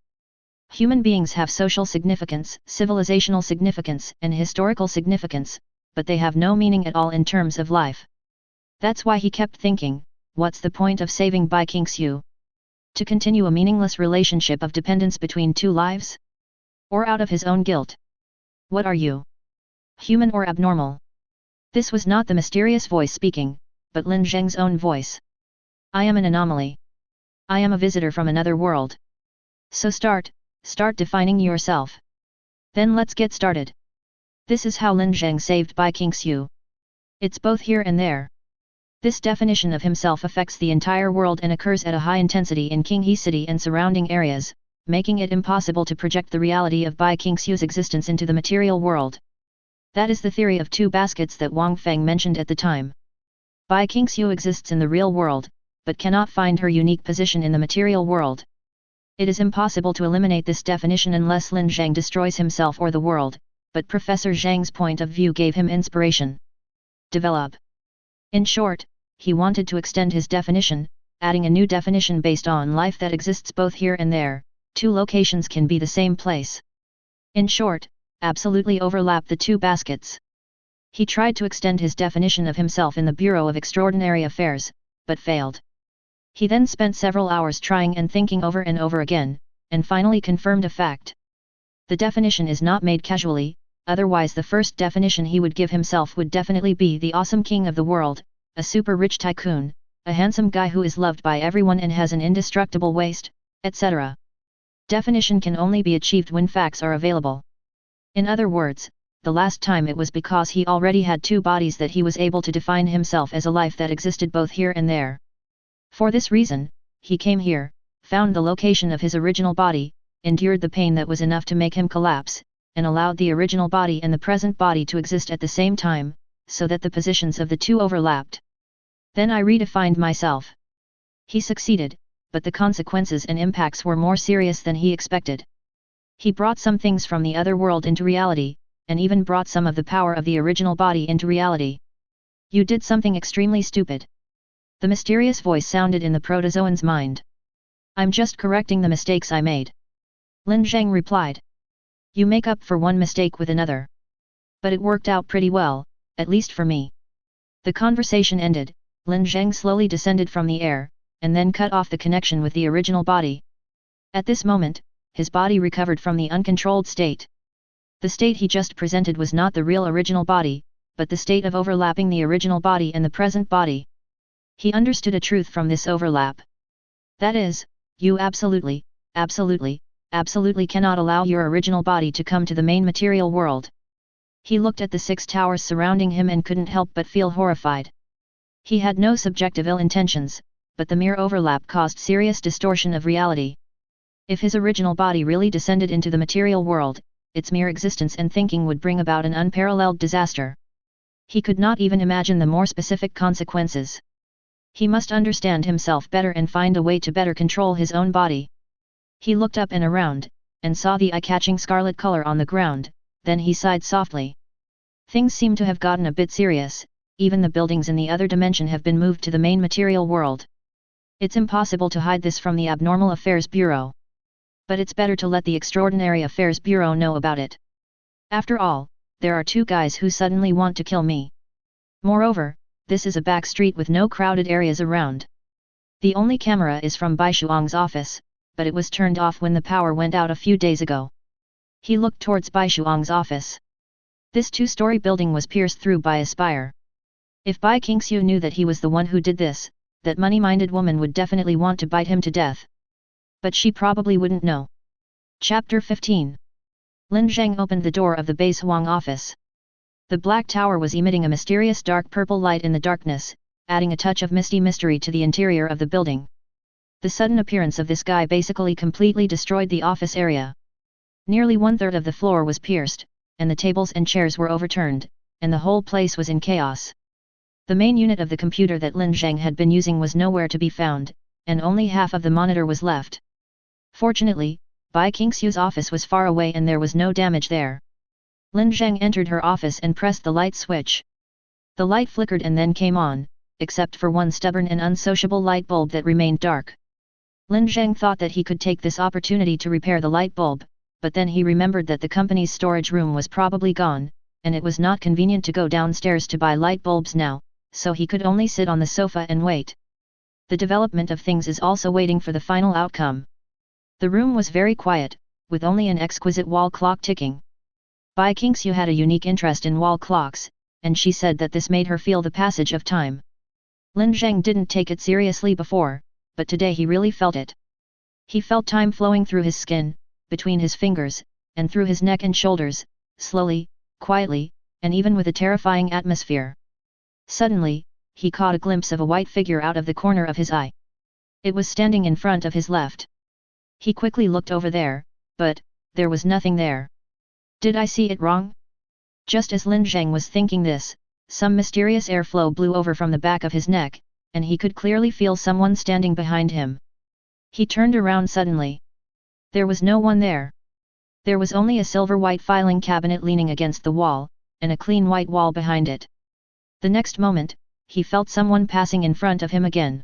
Human beings have social significance, civilizational significance, and historical significance, but they have no meaning at all in terms of life. That's why he kept thinking, what's the point of saving Bai Qingxiu? To continue a meaningless relationship of dependence between two lives? Or out of his own guilt? What are you? Human or abnormal? This was not the mysterious voice speaking, but Lin Zheng's own voice. I am an anomaly. I am a visitor from another world. So start defining yourself. Then let's get started. This is how Lin Zheng saved Bai Qingxiu. It's both here and there. This definition of himself affects the entire world and occurs at a high intensity in Qinghe City and surrounding areas, making it impossible to project the reality of Bai Qingxiu's existence into the material world. That is the theory of 2 baskets that Wang Feng mentioned at the time. Bai Qingxiu exists in the real world, but cannot find her unique position in the material world. It is impossible to eliminate this definition unless Lin Zheng destroys himself or the world, but Professor Zhang's point of view gave him inspiration. Develop. In short, he wanted to extend his definition, adding a new definition based on life that exists both here and there. 2 locations can be the same place. In short, absolutely overlap the 2 baskets. He tried to extend his definition of himself in the Bureau of Extraordinary Affairs, but failed. He then spent several hours trying and thinking over and over again, and finally confirmed a fact. The definition is not made casually, otherwise the first definition he would give himself would definitely be the awesome king of the world, a super rich tycoon, a handsome guy who is loved by everyone and has an indestructible waist, etc. Definition can only be achieved when facts are available. In other words, the last time it was because he already had 2 bodies that he was able to define himself as a life that existed both here and there. For this reason, he came here, found the location of his original body, endured the pain that was enough to make him collapse, and allowed the original body and the present body to exist at the same time, so that the positions of the 2 overlapped. Then I redefined myself. He succeeded, but the consequences and impacts were more serious than he expected. He brought some things from the other world into reality, and even brought some of the power of the original body into reality. You did something extremely stupid. The mysterious voice sounded in the protozoan's mind. I'm just correcting the mistakes I made. Lin Zheng replied. You make up for one mistake with another. But it worked out pretty well, at least for me. The conversation ended, Lin Zheng slowly descended from the air, and then cut off the connection with the original body. At this moment, his body recovered from the uncontrolled state. The state he just presented was not the real original body, but the state of overlapping the original body and the present body. He understood a truth from this overlap. That is, you absolutely cannot allow your original body to come to the main material world. He looked at the 6 towers surrounding him and couldn't help but feel horrified. He had no subjective ill intentions, but the mere overlap caused serious distortion of reality. If his original body really descended into the material world, its mere existence and thinking would bring about an unparalleled disaster. He could not even imagine the more specific consequences. He must understand himself better and find a way to better control his own body. He looked up and around, and saw the eye-catching scarlet color on the ground, then he sighed softly. Things seem to have gotten a bit serious, even the buildings in the other dimension have been moved to the main material world. It's impossible to hide this from the Abnormal Affairs Bureau. But it's better to let the Extraordinary Affairs Bureau know about it. After all, there are 2 guys who suddenly want to kill me. Moreover, this is a back street with no crowded areas around. The only camera is from Bai Shuang's office, but it was turned off when the power went out a few days ago. He looked towards Bai Shuang's office. This 2-story building was pierced through by a spire. If Bai Qingxiu knew that he was the one who did this, that money-minded woman would definitely want to bite him to death. But she probably wouldn't know. Chapter 15. Lin Zheng opened the door of the Bai Shuang office. The black tower was emitting a mysterious dark purple light in the darkness, adding a touch of misty mystery to the interior of the building. The sudden appearance of this guy basically completely destroyed the office area. Nearly 1/3 of the floor was pierced, and the tables and chairs were overturned, and the whole place was in chaos. The main unit of the computer that Lin Zheng had been using was nowhere to be found, and only half of the monitor was left. Fortunately, Bai Qingxiu's office was far away and there was no damage there. Lin Zheng entered her office and pressed the light switch. The light flickered and then came on, except for one stubborn and unsociable light bulb that remained dark. Lin Zheng thought that he could take this opportunity to repair the light bulb, but then he remembered that the company's storage room was probably gone, and it was not convenient to go downstairs to buy light bulbs now, so he could only sit on the sofa and wait. The development of things is also waiting for the final outcome. The room was very quiet, with only an exquisite wall clock ticking. Bai Qingxiu had a unique interest in wall clocks, and she said that this made her feel the passage of time. Lin Zheng didn't take it seriously before, but today he really felt it. He felt time flowing through his skin, between his fingers, and through his neck and shoulders, slowly, quietly, and even with a terrifying atmosphere. Suddenly, he caught a glimpse of a white figure out of the corner of his eye. It was standing in front of his left. He quickly looked over there, but there was nothing there. Did I see it wrong? Just as Lin Zheng was thinking this, some mysterious airflow blew over from the back of his neck, and he could clearly feel someone standing behind him. He turned around suddenly. There was no one there. There was only a silver-white filing cabinet leaning against the wall, and a clean white wall behind it. The next moment, he felt someone passing in front of him again.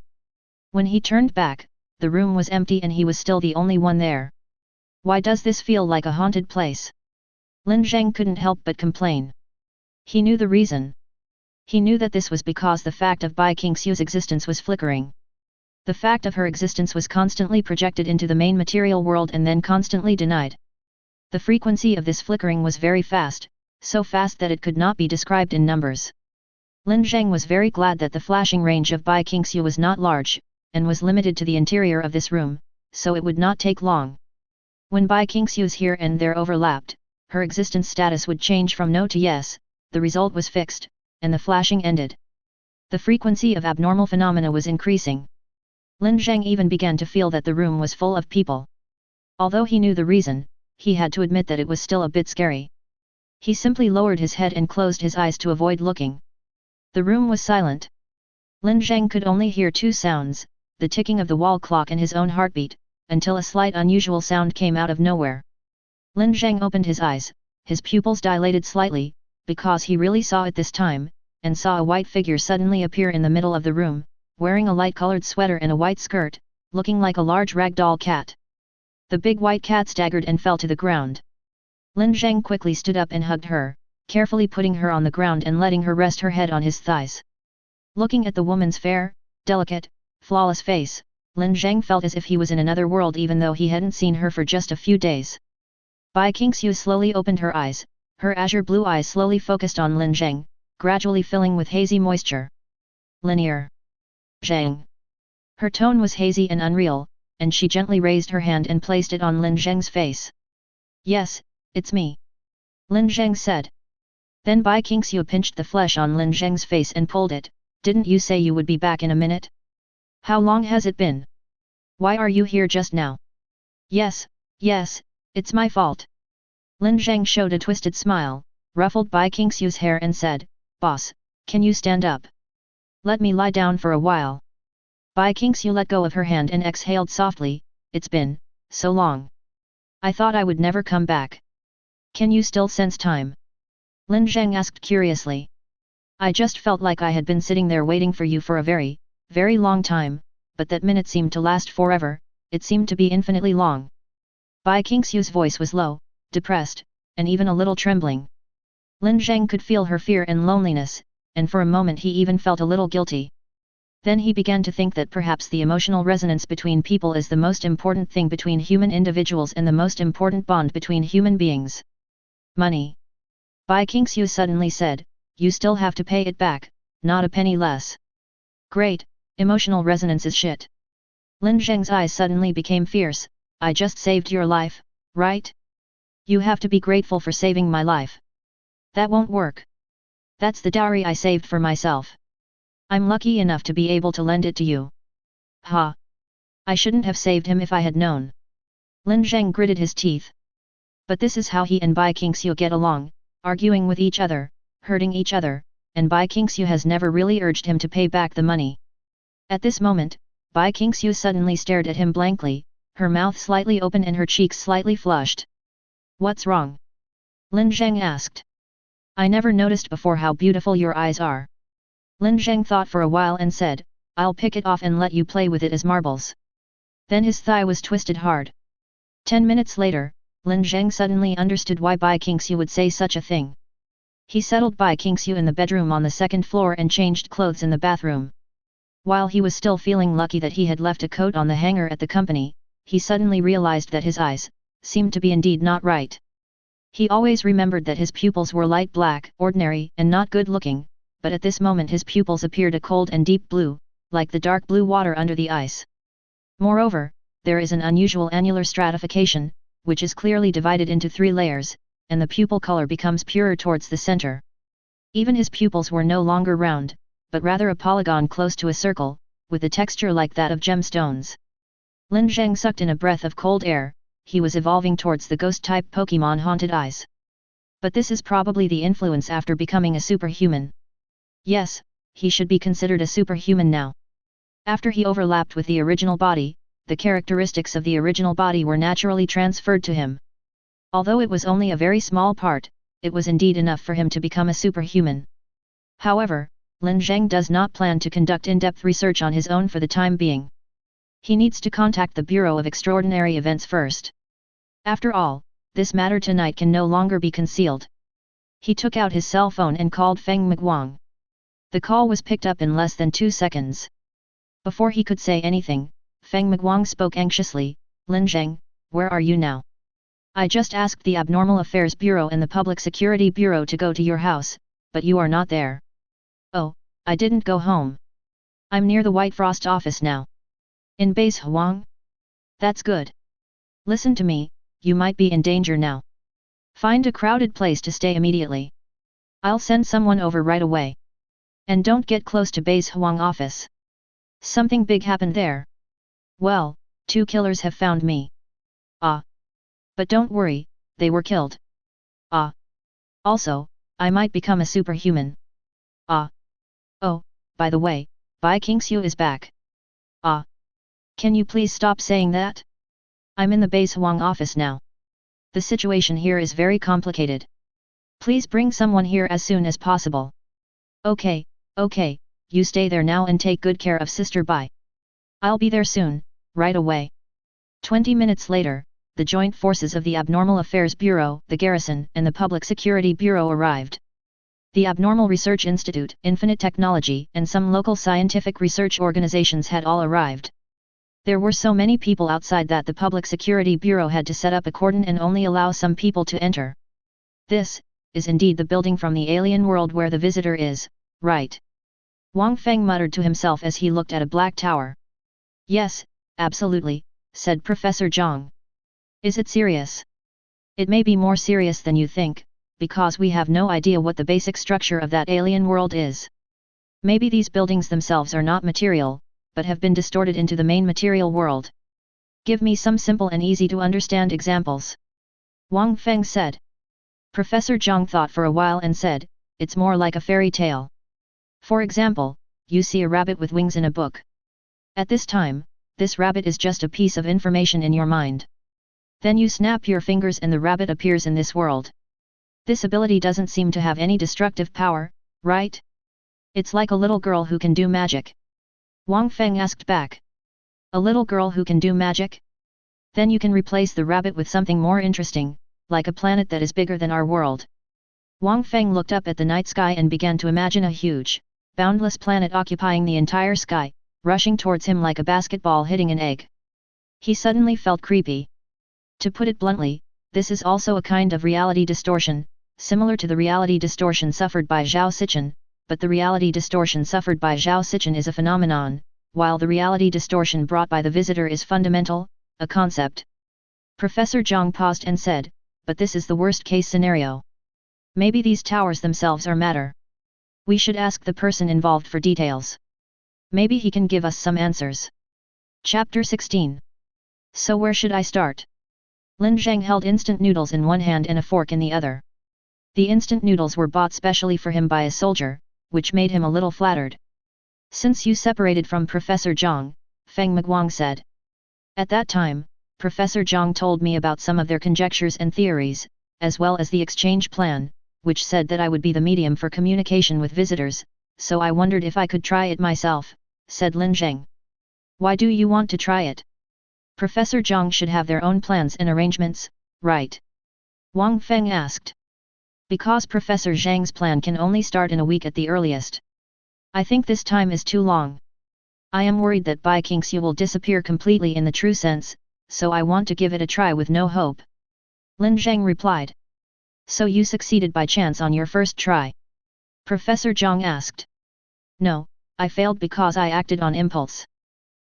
When he turned back, the room was empty and he was still the only one there. Why does this feel like a haunted place? Lin Zheng couldn't help but complain. He knew the reason. He knew that this was because the fact of Bai Qingxiu's existence was flickering. The fact of her existence was constantly projected into the main material world and then constantly denied. The frequency of this flickering was very fast, so fast that it could not be described in numbers. Lin Zheng was very glad that the flashing range of Bai Qingxiu was not large, and was limited to the interior of this room, so it would not take long. When Bai Qingxiu's here and there overlapped, her existence status would change from no to yes, the result was fixed, and the flashing ended. The frequency of abnormal phenomena was increasing. Lin Zheng even began to feel that the room was full of people. Although he knew the reason, he had to admit that it was still a bit scary. He simply lowered his head and closed his eyes to avoid looking. The room was silent. Lin Zheng could only hear 2 sounds, the ticking of the wall clock and his own heartbeat, until a slight unusual sound came out of nowhere. Lin Zheng opened his eyes, his pupils dilated slightly, because he really saw it this time, and saw a white figure suddenly appear in the middle of the room, wearing a light-colored sweater and a white skirt, looking like a large ragdoll cat. The big white cat staggered and fell to the ground. Lin Zheng quickly stood up and hugged her, carefully putting her on the ground and letting her rest her head on his thighs. Looking at the woman's fair, delicate, flawless face, Lin Zheng felt as if he was in another world even though he hadn't seen her for just a few days. Bai Qingxiu slowly opened her eyes, her azure blue eyes slowly focused on Lin Zheng, gradually filling with hazy moisture. Linear. Zheng. Her tone was hazy and unreal, and she gently raised her hand and placed it on Lin Zheng's face. Yes, it's me. Lin Zheng said. Then Bai Qingxiu pinched the flesh on Lin Zheng's face and pulled it. Didn't you say you would be back in a minute? How long has it been? Why are you here just now? Yes, it's my fault. Lin Zheng showed a twisted smile, ruffled Bai Qingxiu's hair and said, Boss, can you stand up? Let me lie down for a while. Bai Qingxiu let go of her hand and exhaled softly, it's been so long. I thought I would never come back. Can you still sense time? Lin Zheng asked curiously. I just felt like I had been sitting there waiting for you for a very, very long time, but that minute seemed to last forever, it seemed to be infinitely long. Bai Qingxiu's voice was low, depressed, and even a little trembling. Lin Zheng could feel her fear and loneliness, and for a moment he even felt a little guilty. Then he began to think that perhaps the emotional resonance between people is the most important thing between human individuals and the most important bond between human beings. Money. Bai Qingxiu suddenly said, you still have to pay it back, not a penny less. Great, emotional resonance is shit. Lin Zheng's eyes suddenly became fierce, I just saved your life, right? You have to be grateful for saving my life. That won't work. That's the dowry I saved for myself. I'm lucky enough to be able to lend it to you. Ha! I shouldn't have saved him if I had known. Lin Zheng gritted his teeth. But this is how he and Bai Qingxiu get along, arguing with each other, hurting each other, and Bai Qingxiu has never really urged him to pay back the money. At this moment, Bai Qingxiu suddenly stared at him blankly, her mouth slightly open and her cheeks slightly flushed. What's wrong? Lin Zheng asked. I never noticed before how beautiful your eyes are. Lin Zheng thought for a while and said, I'll pick it off and let you play with it as marbles. Then his thigh was twisted hard. 10 minutes later, Lin Zheng suddenly understood why Bai Qingxiu would say such a thing. He settled Bai Qingxiu in the bedroom on the second floor and changed clothes in the bathroom. While he was still feeling lucky that he had left a coat on the hanger at the company, he suddenly realized that his eyes seemed to be indeed not right. He always remembered that his pupils were light black, ordinary and not good looking, but at this moment his pupils appeared a cold and deep blue, like the dark blue water under the ice. Moreover, there is an unusual annular stratification, which is clearly divided into 3 layers, and the pupil color becomes purer towards the center. Even his pupils were no longer round, but rather a polygon close to a circle, with a texture like that of gemstones. Lin Zheng sucked in a breath of cold air, he was evolving towards the ghost-type Pokemon Haunted Eyes. But this is probably the influence after becoming a superhuman. Yes, he should be considered a superhuman now. After he overlapped with the original body, the characteristics of the original body were naturally transferred to him. Although it was only a very small part, it was indeed enough for him to become a superhuman. However, Lin Zheng does not plan to conduct in-depth research on his own for the time being. He needs to contact the Bureau of Extraordinary Events first. After all, this matter tonight can no longer be concealed. He took out his cell phone and called Feng Miguang. The call was picked up in less than 2 seconds. Before he could say anything, Feng Miguang spoke anxiously, Lin Zheng, where are you now? I just asked the Abnormal Affairs Bureau and the Public Security Bureau to go to your house, but you are not there. Oh, I didn't go home. I'm near the White Frost office now. In Base Huang? That's good. Listen to me, you might be in danger now. Find a crowded place to stay immediately. I'll send someone over right away. And don't get close to Base Huang office. Something big happened there. Well, 2 killers have found me. Ah. But don't worry, they were killed. Ah. Also, I might become a superhuman. Ah. Oh, by the way, Bai Qingxiu is back. Ah. Can you please stop saying that? I'm in the Base Huang office now. The situation here is very complicated. Please bring someone here as soon as possible. Okay, you stay there now and take good care of sister. Bye. I'll be there soon, right away. 20 minutes later, the joint forces of the Abnormal Affairs Bureau, the Garrison, and the Public Security Bureau arrived. The Abnormal Research Institute, Infinite Technology, and some local scientific research organizations had all arrived. There were so many people outside that the Public Security Bureau had to set up a cordon and only allow some people to enter. This is indeed the building from the alien world where the visitor is, right? Wang Feng muttered to himself as he looked at a black tower. Yes, absolutely, said Professor Zhang. Is it serious? It may be more serious than you think, because we have no idea what the basic structure of that alien world is. Maybe these buildings themselves are not material, but have been distorted into the main material world. Give me some simple and easy to understand examples. Wang Feng said. Professor Zhang thought for a while and said, it's more like a fairy tale. For example, you see a rabbit with wings in a book. At this time, this rabbit is just a piece of information in your mind. Then you snap your fingers and the rabbit appears in this world. This ability doesn't seem to have any destructive power, right? It's like a little girl who can do magic. Wang Feng asked back. A little girl who can do magic? Then you can replace the rabbit with something more interesting, like a planet that is bigger than our world. Wang Feng looked up at the night sky and began to imagine a huge, boundless planet occupying the entire sky, rushing towards him like a basketball hitting an egg. He suddenly felt creepy. To put it bluntly, this is also a kind of reality distortion, similar to the reality distortion suffered by Zhao Sichen, but the reality distortion suffered by Zhao Sichen is a phenomenon, while the reality distortion brought by the visitor is fundamental, a concept. Professor Zhang paused and said, but this is the worst case scenario. Maybe these towers themselves are matter. We should ask the person involved for details. Maybe he can give us some answers. Chapter 16. So where should I start? Lin Zheng held instant noodles in one hand and a fork in the other. The instant noodles were bought specially for him by a soldier, which made him a little flattered. Since you separated from Professor Zhang, Feng Miguang said. At that time, Professor Zhang told me about some of their conjectures and theories, as well as the exchange plan, which said that I would be the medium for communication with visitors, so I wondered if I could try it myself, said Lin Zheng. Why do you want to try it? Professor Zhang should have their own plans and arrangements, right? Wang Feng asked. Because Professor Zhang's plan can only start in a week at the earliest. I think this time is too long. I am worried that Bai Qingxu will disappear completely in the true sense, so I want to give it a try with no hope. Lin Zheng replied. So you succeeded by chance on your first try? Professor Zhang asked. No, I failed because I acted on impulse.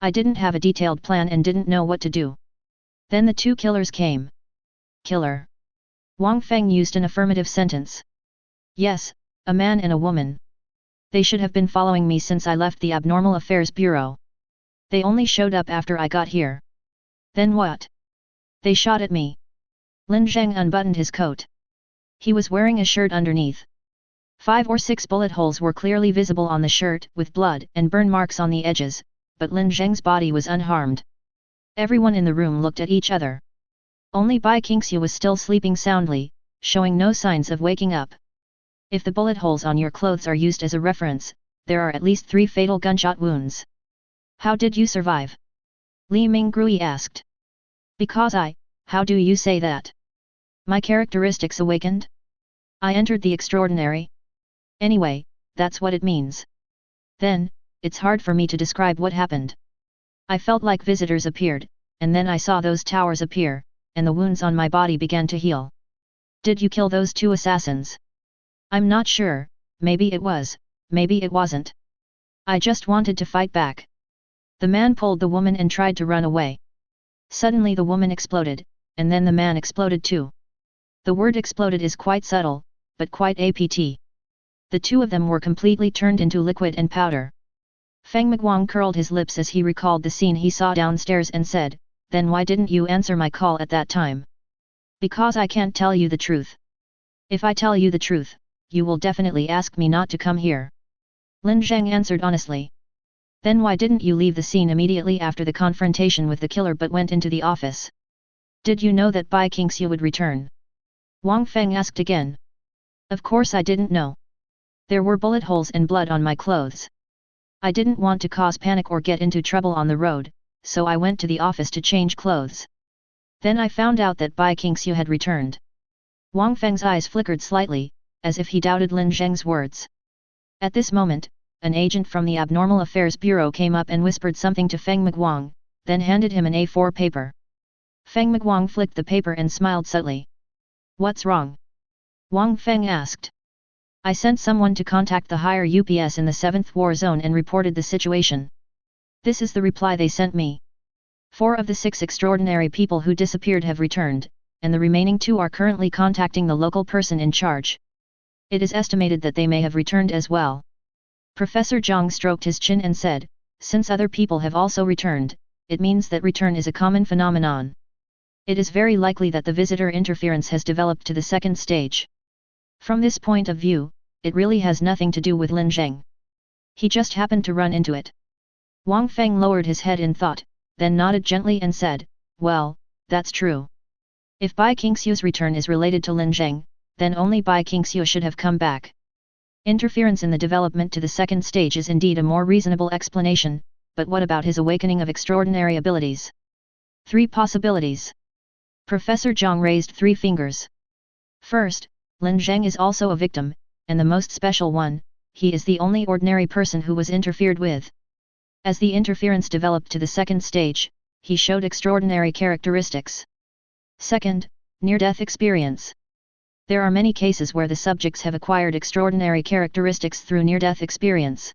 I didn't have a detailed plan and didn't know what to do. Then the two killers came. Killer. Wang Feng used an affirmative sentence. Yes, a man and a woman. They should have been following me since I left the Abnormal Affairs Bureau. They only showed up after I got here. Then what? They shot at me. Lin Zheng unbuttoned his coat. He was wearing a shirt underneath. 5 or 6 bullet holes were clearly visible on the shirt, with blood and burn marks on the edges, but Lin Zheng's body was unharmed. Everyone in the room looked at each other. Only Bai Qingxu was still sleeping soundly, showing no signs of waking up. If the bullet holes on your clothes are used as a reference, there are at least 3 fatal gunshot wounds. How did you survive? Li Minggrui asked. Because how do you say that? My characteristics awakened? I entered the extraordinary. Anyway, that's what it means. Then, it's hard for me to describe what happened. I felt like visitors appeared, and then I saw those towers appear, and the wounds on my body began to heal. Did you kill those 2 assassins? I'm not sure, maybe it was, maybe it wasn't. I just wanted to fight back. The man pulled the woman and tried to run away. Suddenly the woman exploded, and then the man exploded too. The word exploded is quite subtle, but quite apt. The 2 of them were completely turned into liquid and powder. Feng Miguang curled his lips as he recalled the scene he saw downstairs and said, then why didn't you answer my call at that time? Because I can't tell you the truth. If I tell you the truth, you will definitely ask me not to come here. Lin Zheng answered honestly. Then why didn't you leave the scene immediately after the confrontation with the killer but went into the office? Did you know that Bai Qingxiu would return? Wang Feng asked again. Of course I didn't know. There were bullet holes and blood on my clothes. I didn't want to cause panic or get into trouble on the road, so I went to the office to change clothes. Then I found out that Bai Qingxiu had returned. Wang Feng's eyes flickered slightly, as if he doubted Lin Zheng's words. At this moment, an agent from the Abnormal Affairs Bureau came up and whispered something to Feng Miguang, then handed him an A4 paper. Feng Miguang flicked the paper and smiled subtly. What's wrong? Wang Feng asked. I sent someone to contact the higher UPS in the 7th War Zone and reported the situation. This is the reply they sent me. 4 of the 6 extraordinary people who disappeared have returned, and the remaining 2 are currently contacting the local person in charge. It is estimated that they may have returned as well. Professor Zhang stroked his chin and said, since other people have also returned, it means that return is a common phenomenon. It is very likely that the visitor interference has developed to the 2nd stage. From this point of view, it really has nothing to do with Lin Zheng. He just happened to run into it. Wang Feng lowered his head in thought, then nodded gently and said, well, that's true. If Bai Qingxiu's return is related to Lin Zheng, then only Bai Qingxiu should have come back. Interference in the development to the 2nd stage is indeed a more reasonable explanation, but what about his awakening of extraordinary abilities? 3 possibilities. Professor Zhang raised 3 fingers. First, Lin Zheng is also a victim, and the most special one, he is the only ordinary person who was interfered with. As the interference developed to the 2nd stage, he showed extraordinary characteristics. Second, near-death experience. There are many cases where the subjects have acquired extraordinary characteristics through near-death experience.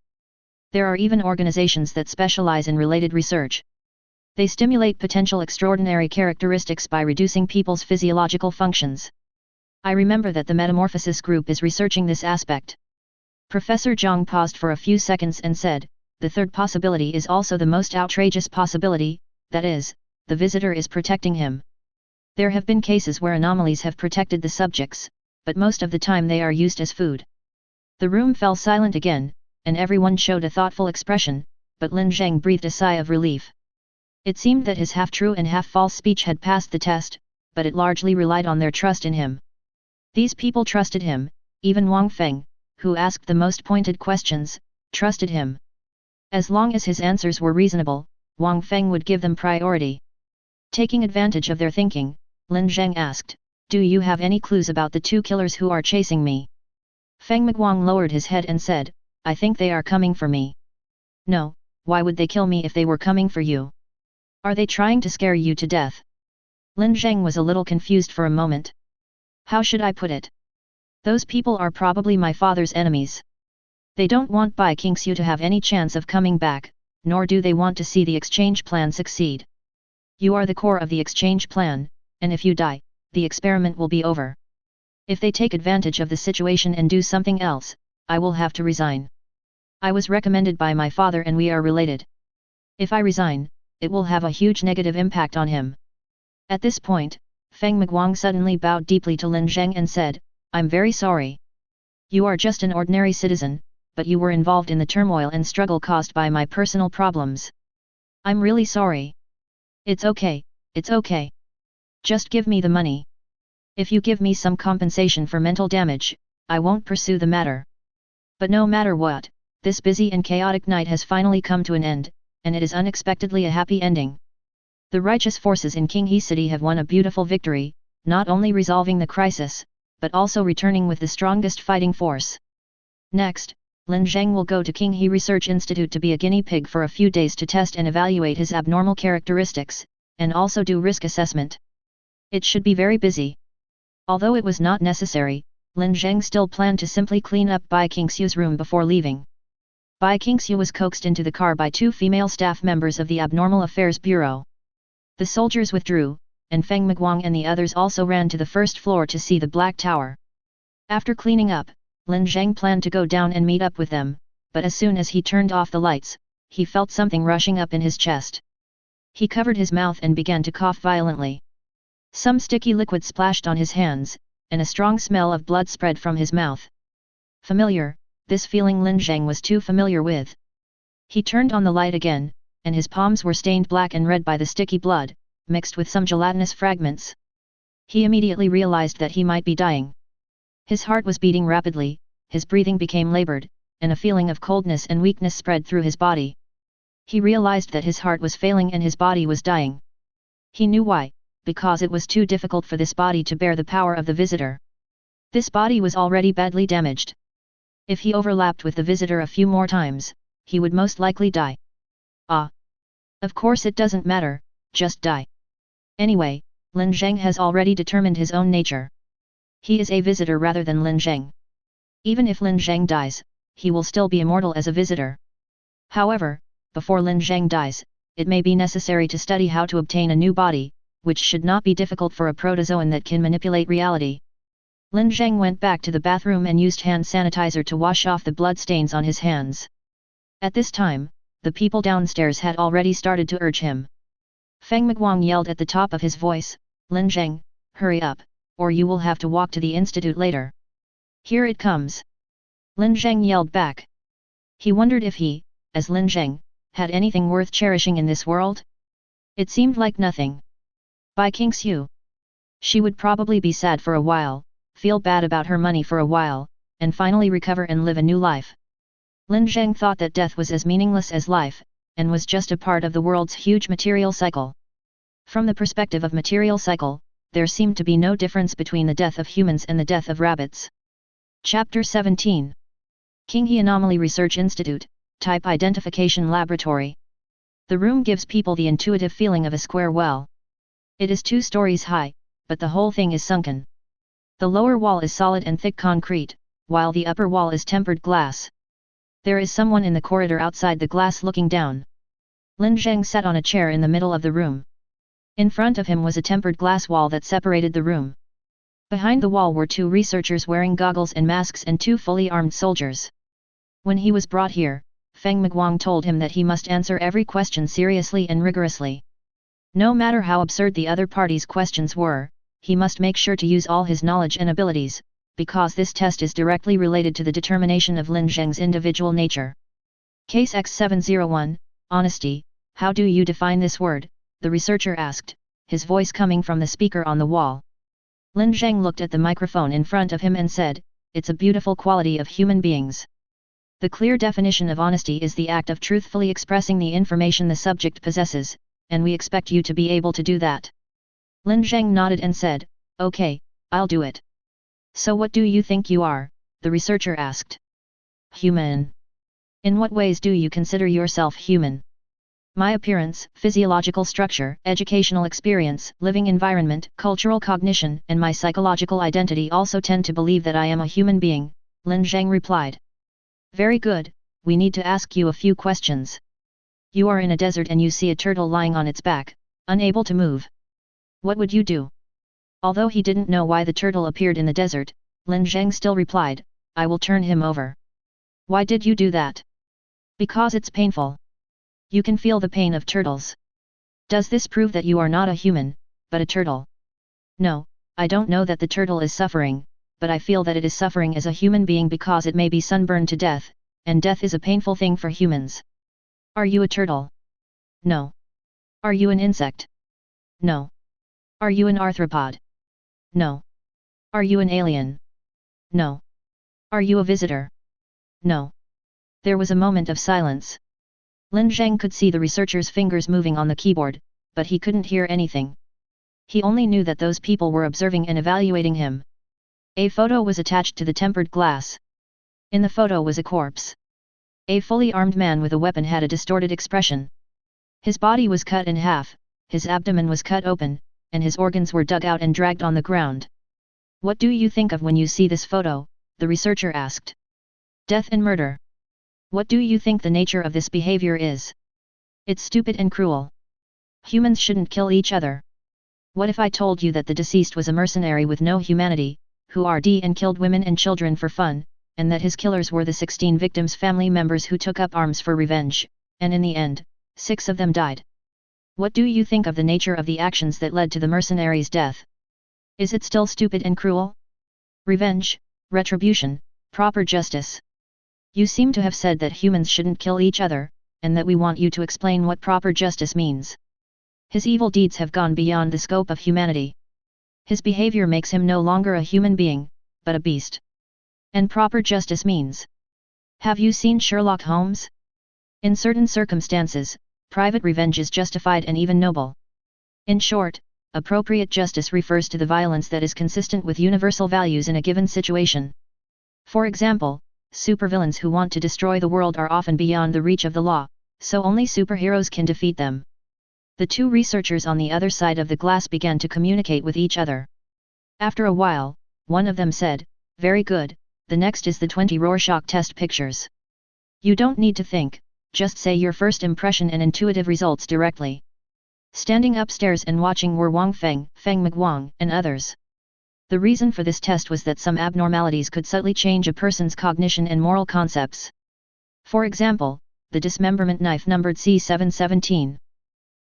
There are even organizations that specialize in related research. They stimulate potential extraordinary characteristics by reducing people's physiological functions. I remember that the Metamorphosis group is researching this aspect. Professor Zhang paused for a few seconds and said, the third possibility is also the most outrageous possibility, that is, the visitor is protecting him. There have been cases where anomalies have protected the subjects, but most of the time they are used as food. The room fell silent again, and everyone showed a thoughtful expression, but Lin Zheng breathed a sigh of relief. It seemed that his half-true and half-false speech had passed the test, but it largely relied on their trust in him. These people trusted him, even Wang Feng, who asked the most pointed questions, trusted him. As long as his answers were reasonable, Wang Feng would give them priority. Taking advantage of their thinking, Lin Zheng asked, do you have any clues about the 2 killers who are chasing me? Feng Miguang lowered his head and said, I think they are coming for me. No, why would they kill me if they were coming for you? Are they trying to scare you to death? Lin Zheng was a little confused for a moment. How should I put it? Those people are probably my father's enemies. They don't want Bai Qingxiu to have any chance of coming back, nor do they want to see the exchange plan succeed. You are the core of the exchange plan, and if you die, the experiment will be over. If they take advantage of the situation and do something else, I will have to resign. I was recommended by my father and we are related. If I resign, it will have a huge negative impact on him. At this point, Feng Miguang suddenly bowed deeply to Lin Zheng and said, I'm very sorry. You are just an ordinary citizen, but you were involved in the turmoil and struggle caused by my personal problems. I'm really sorry. It's okay, it's okay. Just give me the money. If you give me some compensation for mental damage, I won't pursue the matter. But no matter what, this busy and chaotic night has finally come to an end, and it is unexpectedly a happy ending. The righteous forces in King He City have won a beautiful victory, not only resolving the crisis, but also returning with the strongest fighting force. Next, Lin Zheng will go to King He Research Institute to be a guinea pig for a few days to test and evaluate his abnormal characteristics, and also do risk assessment. It should be very busy. Although it was not necessary, Lin Zheng still planned to simply clean up Bai Qingxiu's room before leaving. Bai Qingxiu was coaxed into the car by 2 female staff members of the Abnormal Affairs Bureau. The soldiers withdrew, and Feng Miguang and the others also ran to the first floor to see the Black Tower. After cleaning up, Lin Zheng planned to go down and meet up with them, but as soon as he turned off the lights, he felt something rushing up in his chest. He covered his mouth and began to cough violently. Some sticky liquid splashed on his hands, and a strong smell of blood spread from his mouth. Familiar, this feeling Lin Zheng was too familiar with. He turned on the light again, and his palms were stained black and red by the sticky blood, mixed with some gelatinous fragments. He immediately realized that he might be dying. His heart was beating rapidly, his breathing became labored, and a feeling of coldness and weakness spread through his body. He realized that his heart was failing and his body was dying. He knew why, because it was too difficult for this body to bear the power of the visitor. This body was already badly damaged. If he overlapped with the visitor a few more times, he would most likely die. Ah! Of course it doesn't matter, just die. Anyway, Lin Zheng has already determined his own nature. He is a visitor rather than Lin Zheng. Even if Lin Zheng dies, he will still be immortal as a visitor. However, before Lin Zheng dies, it may be necessary to study how to obtain a new body, which should not be difficult for a protozoan that can manipulate reality. Lin Zheng went back to the bathroom and used hand sanitizer to wash off the blood stains on his hands. At this time, the people downstairs had already started to urge him. Feng Miguang yelled at the top of his voice, "Lin Zheng, hurry up, or you will have to walk to the institute later." "Here it comes." Lin Zheng yelled back. He wondered if he, as Lin Zheng, had anything worth cherishing in this world? It seemed like nothing. By King Xiu. She would probably be sad for a while, feel bad about her money for a while, and finally recover and live a new life. Lin Zheng thought that death was as meaningless as life, and was just a part of the world's huge material cycle. From the perspective of material cycle, there seemed to be no difference between the death of humans and the death of rabbits. Chapter 17. Qinghe Anomaly Research Institute, Type Identification Laboratory. The room gives people the intuitive feeling of a square well. It is 2 stories high, but the whole thing is sunken. The lower wall is solid and thick concrete, while the upper wall is tempered glass. There is someone in the corridor outside the glass looking down. Lin Zheng sat on a chair in the middle of the room. In front of him was a tempered glass wall that separated the room. Behind the wall were 2 researchers wearing goggles and masks and 2 fully armed soldiers. When he was brought here, Feng Miguang told him that he must answer every question seriously and rigorously. No matter how absurd the other party's questions were, he must make sure to use all his knowledge and abilities, because this test is directly related to the determination of Lin Zheng's individual nature. Case X701, Honesty, how do you define this word? The researcher asked, his voice coming from the speaker on the wall. Lin Zheng looked at the microphone in front of him and said, "It's a beautiful quality of human beings. The clear definition of honesty is the act of truthfully expressing the information the subject possesses, and we expect you to be able to do that." Lin Zheng nodded and said, "Okay, I'll do it." "So what do you think you are?" the researcher asked. "Human. In what ways do you consider yourself human?" "My appearance, physiological structure, educational experience, living environment, cultural cognition, and my psychological identity also tend to believe that I am a human being," Lin Zheng replied. "Very good, we need to ask you a few questions. You are in a desert and you see a turtle lying on its back, unable to move. What would you do?" Although he didn't know why the turtle appeared in the desert, Lin Zheng still replied, "I will turn him over." "Why did you do that?" "Because it's painful. You can feel the pain of turtles." "Does this prove that you are not a human, but a turtle?" "No, I don't know that the turtle is suffering, but I feel that it is suffering as a human being because it may be sunburned to death, and death is a painful thing for humans." "Are you a turtle?" "No." "Are you an insect?" "No." "Are you an arthropod?" "No." "Are you an alien?" "No." "Are you a visitor?" "No." There was a moment of silence. Lin Zheng could see the researcher's fingers moving on the keyboard, but he couldn't hear anything. He only knew that those people were observing and evaluating him. A photo was attached to the tempered glass. In the photo was a corpse. A fully armed man with a weapon had a distorted expression. His body was cut in half, his abdomen was cut open, and his organs were dug out and dragged on the ground. "What do you think of when you see this photo?" the researcher asked. "Death and murder." "What do you think the nature of this behavior is?" "It's stupid and cruel. Humans shouldn't kill each other." "What if I told you that the deceased was a mercenary with no humanity, who RD and killed women and children for fun, and that his killers were the 16 victims' family members who took up arms for revenge, and in the end, 6 of them died? What do you think of the nature of the actions that led to the mercenary's death? Is it still stupid and cruel? Revenge, retribution, proper justice. You seem to have said that humans shouldn't kill each other, and that we want you to explain what proper justice means." His evil deeds have gone beyond the scope of humanity. His behavior makes him no longer a human being, but a beast. And proper justice means. Have you seen Sherlock Holmes? In certain circumstances, private revenge is justified and even noble. In short, appropriate justice refers to the violence that is consistent with universal values in a given situation. For example, supervillains who want to destroy the world are often beyond the reach of the law, so only superheroes can defeat them. The two researchers on the other side of the glass began to communicate with each other. After a while, one of them said, "Very good, the next is the 20 Rorschach test pictures. You don't need to think, just say your first impression and intuitive results directly." Standing upstairs and watching were Wang Feng, Feng Miguang, and others. The reason for this test was that some abnormalities could subtly change a person's cognition and moral concepts. For example, the dismemberment knife numbered C717.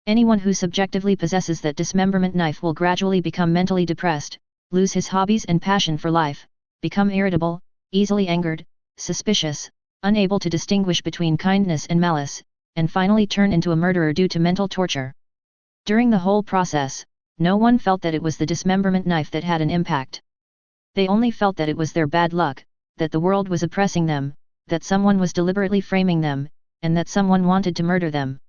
Anyone who subjectively possesses that dismemberment knife will gradually become mentally depressed, lose his hobbies and passion for life, become irritable, easily angered, suspicious, unable to distinguish between kindness and malice, and finally turn into a murderer due to mental torture. During the whole process, no one felt that it was the dismemberment knife that had an impact. They only felt that it was their bad luck, that the world was oppressing them, that someone was deliberately framing them, and that someone wanted to murder them.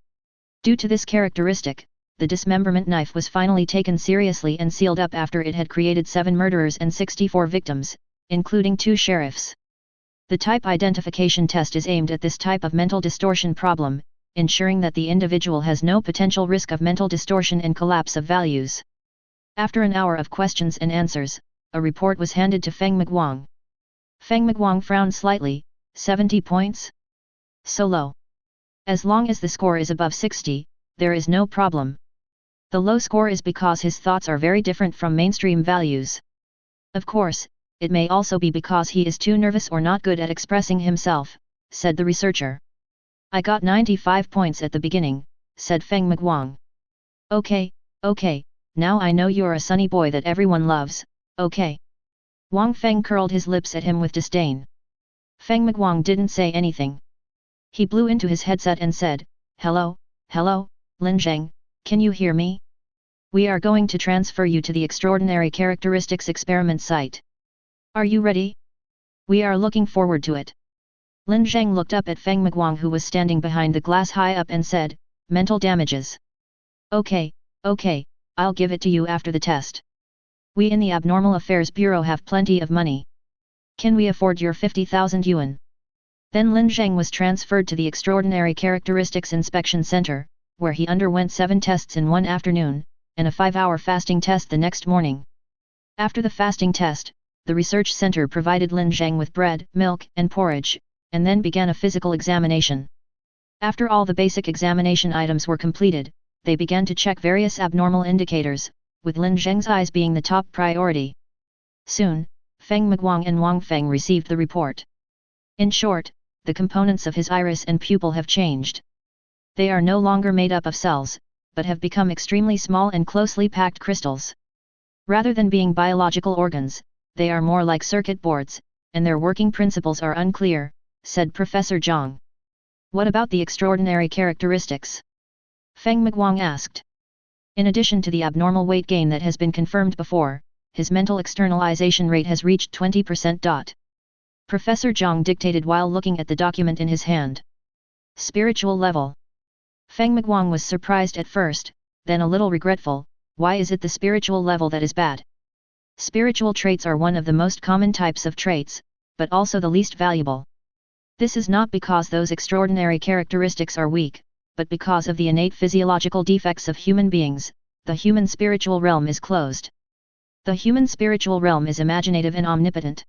Due to this characteristic, the dismemberment knife was finally taken seriously and sealed up after it had created 7 murderers and 64 victims, including 2 sheriffs. The type identification test is aimed at this type of mental distortion problem, ensuring that the individual has no potential risk of mental distortion and collapse of values. After an hour of questions and answers, a report was handed to Feng Miguang. Feng Miguang frowned slightly. 70 points? So low. As long as the score is above 60, there is no problem. The low score is because his thoughts are very different from mainstream values. Of course, it may also be because he is too nervous or not good at expressing himself, said the researcher. I got 95 points at the beginning, said Feng Miguang. Okay, now I know you're a sunny boy that everyone loves, okay. Wang Feng curled his lips at him with disdain. Feng Miguang didn't say anything. He blew into his headset and said, hello, Lin Zheng, can you hear me? We are going to transfer you to the Extraordinary Characteristics Experiment site. Are you ready? We are looking forward to it. Lin Zheng looked up at Feng Miguang, who was standing behind the glass high up, and said, mental damages. Okay, I'll give it to you after the test. We in the Abnormal Affairs Bureau have plenty of money. Can we afford your 50,000 yuan? Then Lin Zheng was transferred to the Extraordinary Characteristics Inspection Center, where he underwent 7 tests in one afternoon, and a 5-hour fasting test the next morning. After the fasting test, the research center provided Lin Zheng with bread, milk, and porridge, and then began a physical examination. After all the basic examination items were completed, they began to check various abnormal indicators, with Lin Zheng's eyes being the top priority. Soon, Feng Miguang and Wang Feng received the report. In short, the components of his iris and pupil have changed. They are no longer made up of cells, but have become extremely small and closely packed crystals. Rather than being biological organs, they are more like circuit boards, and their working principles are unclear, said Professor Zhang. What about the extraordinary characteristics? Feng Miguang asked. In addition to the abnormal weight gain that has been confirmed before, his mental externalization rate has reached 20%. Professor Zhang dictated while looking at the document in his hand. Spiritual level. Feng Miguang was surprised at first, then a little regretful. Why is it the spiritual level that is bad? Spiritual traits are one of the most common types of traits, but also the least valuable. This is not because those extraordinary characteristics are weak, but because of the innate physiological defects of human beings. The human spiritual realm is closed. The human spiritual realm is imaginative and omnipotent.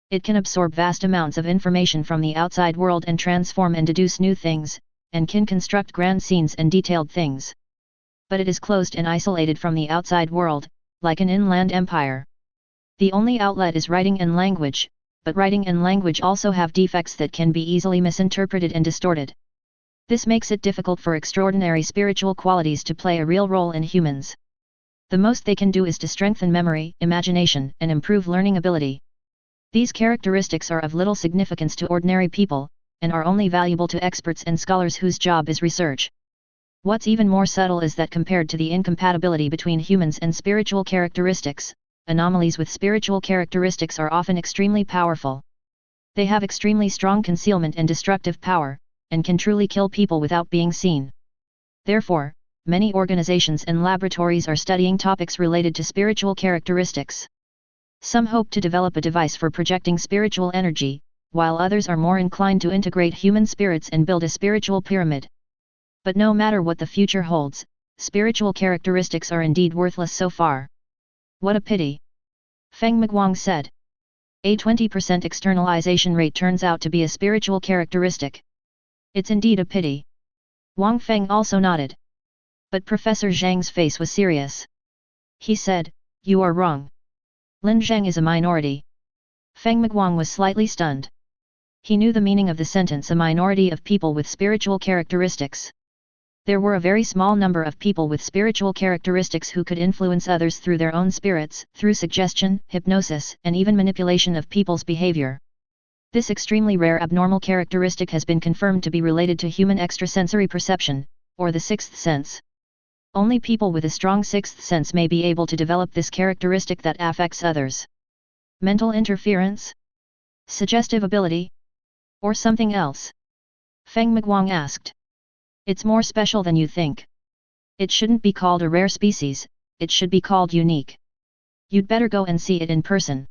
It can absorb vast amounts of information from the outside world and transform and deduce new things, and can construct grand scenes and detailed things. But it is closed and isolated from the outside world, like an inland empire. The only outlet is writing and language, but writing and language also have defects that can be easily misinterpreted and distorted. This makes it difficult for extraordinary spiritual qualities to play a real role in humans. The most they can do is to strengthen memory, imagination, and improve learning ability. These characteristics are of little significance to ordinary people, and are only valuable to experts and scholars whose job is research. What's even more subtle is that compared to the incompatibility between humans and spiritual characteristics, anomalies with spiritual characteristics are often extremely powerful. They have extremely strong concealment and destructive power, and can truly kill people without being seen. Therefore, many organizations and laboratories are studying topics related to spiritual characteristics. Some hope to develop a device for projecting spiritual energy, while others are more inclined to integrate human spirits and build a spiritual pyramid. But no matter what the future holds, spiritual characteristics are indeed worthless so far. What a pity! Feng Miguang said. A 20% externalization rate turns out to be a spiritual characteristic. It's indeed a pity. Wang Feng also nodded. But Professor Zhang's face was serious. He said, "You are wrong. Lin Zheng is a minority." Feng Miguang was slightly stunned. He knew the meaning of the sentence, a minority of people with spiritual characteristics. There were a very small number of people with spiritual characteristics who could influence others through their own spirits, through suggestion, hypnosis, and even manipulation of people's behavior. This extremely rare abnormal characteristic has been confirmed to be related to human extrasensory perception, or the sixth sense. Only people with a strong sixth sense may be able to develop this characteristic that affects others. Mental interference? Suggestive ability? Or something else? Feng Miguang asked. It's more special than you think. It shouldn't be called a rare species, it should be called unique. You'd better go and see it in person.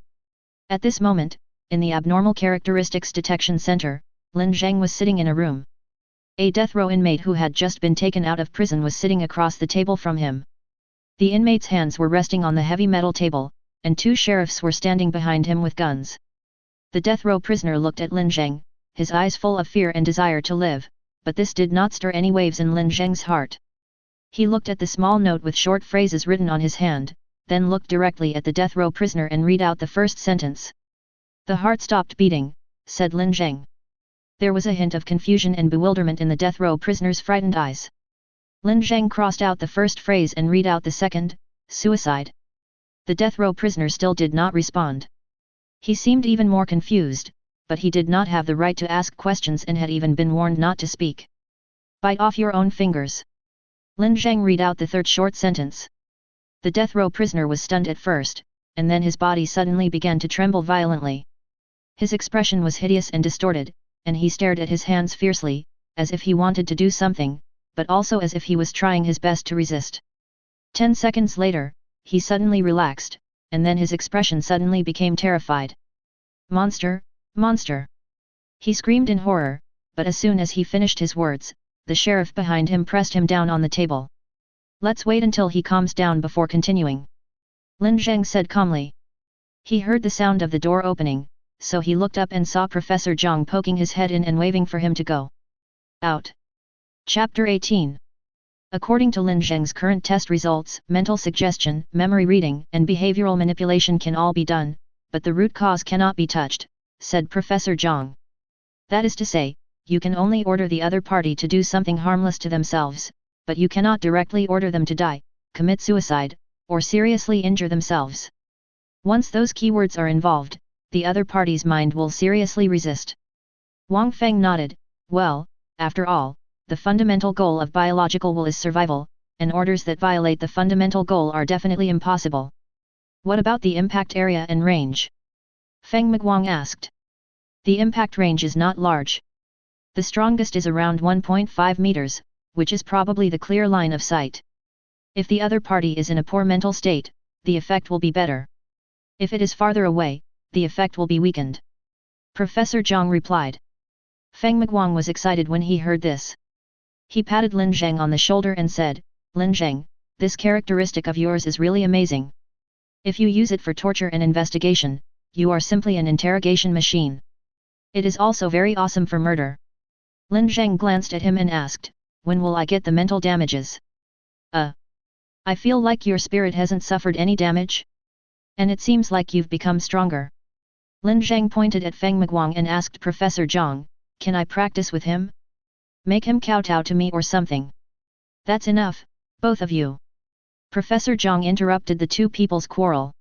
At this moment, in the Abnormal Characteristics Detection Center, Lin Zheng was sitting in a room. A death row inmate who had just been taken out of prison was sitting across the table from him. The inmate's hands were resting on the heavy metal table, and two sheriffs were standing behind him with guns. The death row prisoner looked at Lin Zheng, his eyes full of fear and desire to live, but this did not stir any waves in Lin Zheng's heart. He looked at the small note with short phrases written on his hand, then looked directly at the death row prisoner and read out the first sentence. "The heart stopped beating," said Lin Zheng. There was a hint of confusion and bewilderment in the death row prisoner's frightened eyes. Lin Zheng crossed out the first phrase and read out the second, "suicide." The death row prisoner still did not respond. He seemed even more confused, but he did not have the right to ask questions and had even been warned not to speak. "Bite off your own fingers." Lin Zheng read out the third short sentence. The death row prisoner was stunned at first, and then his body suddenly began to tremble violently. His expression was hideous and distorted, and he stared at his hands fiercely, as if he wanted to do something, but also as if he was trying his best to resist. 10 seconds later, he suddenly relaxed, and then his expression suddenly became terrified. "Monster! Monster!" He screamed in horror, but as soon as he finished his words, the sheriff behind him pressed him down on the table. "Let's wait until he calms down before continuing," Lin Zheng said calmly. He heard the sound of the door opening, so he looked up and saw Professor Zhang poking his head in and waving for him to go out. Chapter 18. According to Lin Zheng's current test results, mental suggestion, memory reading, and behavioral manipulation can all be done, but the root cause cannot be touched, said Professor Zhang. That is to say, you can only order the other party to do something harmless to themselves, but you cannot directly order them to die, commit suicide, or seriously injure themselves. Once those keywords are involved, the other party's mind will seriously resist. Wang Feng nodded. Well, after all, the fundamental goal of biological will is survival, and orders that violate the fundamental goal are definitely impossible. What about the impact area and range? Feng Miguang asked. The impact range is not large. The strongest is around 1.5 meters, which is probably the clear line of sight. If the other party is in a poor mental state, the effect will be better. If it is farther away, the effect will be weakened. Professor Zhang replied. Feng Miguang was excited when he heard this. He patted Lin Zheng on the shoulder and said, "Lin Zheng, this characteristic of yours is really amazing. If you use it for torture and investigation, you are simply an interrogation machine. It is also very awesome for murder." Lin Zheng glanced at him and asked, "When will I get the mental damages?" I feel like your spirit hasn't suffered any damage? And it seems like you've become stronger." Lin Zheng pointed at Feng Miguang and asked Professor Zhang, "Can I practice with him? Make him kowtow to me or something?" "That's enough, both of you." Professor Zhang interrupted the two people's quarrel.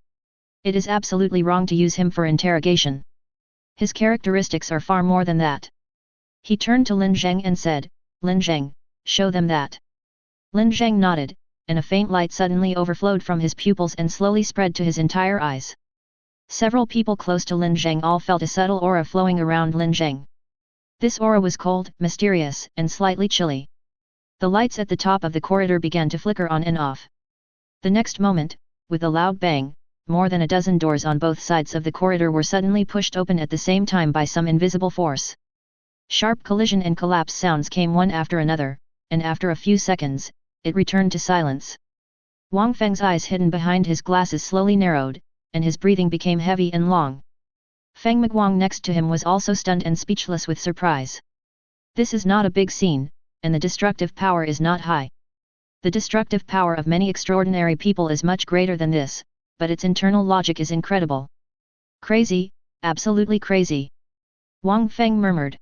"It is absolutely wrong to use him for interrogation. His characteristics are far more than that." He turned to Lin Zheng and said, "Lin Zheng, show them that." Lin Zheng nodded, and a faint light suddenly overflowed from his pupils and slowly spread to his entire eyes. Several people close to Lin Zheng all felt a subtle aura flowing around Lin Zheng. This aura was cold, mysterious, and slightly chilly. The lights at the top of the corridor began to flicker on and off. The next moment, with a loud bang, more than a dozen doors on both sides of the corridor were suddenly pushed open at the same time by some invisible force. Sharp collision and collapse sounds came one after another, and after a few seconds, it returned to silence. Wang Feng's eyes hidden behind his glasses slowly narrowed, and his breathing became heavy and long. Feng Miguang next to him was also stunned and speechless with surprise. This is not a big scene, and the destructive power is not high. The destructive power of many extraordinary people is much greater than this, but its internal logic is incredible. Crazy, absolutely crazy. Wang Feng murmured.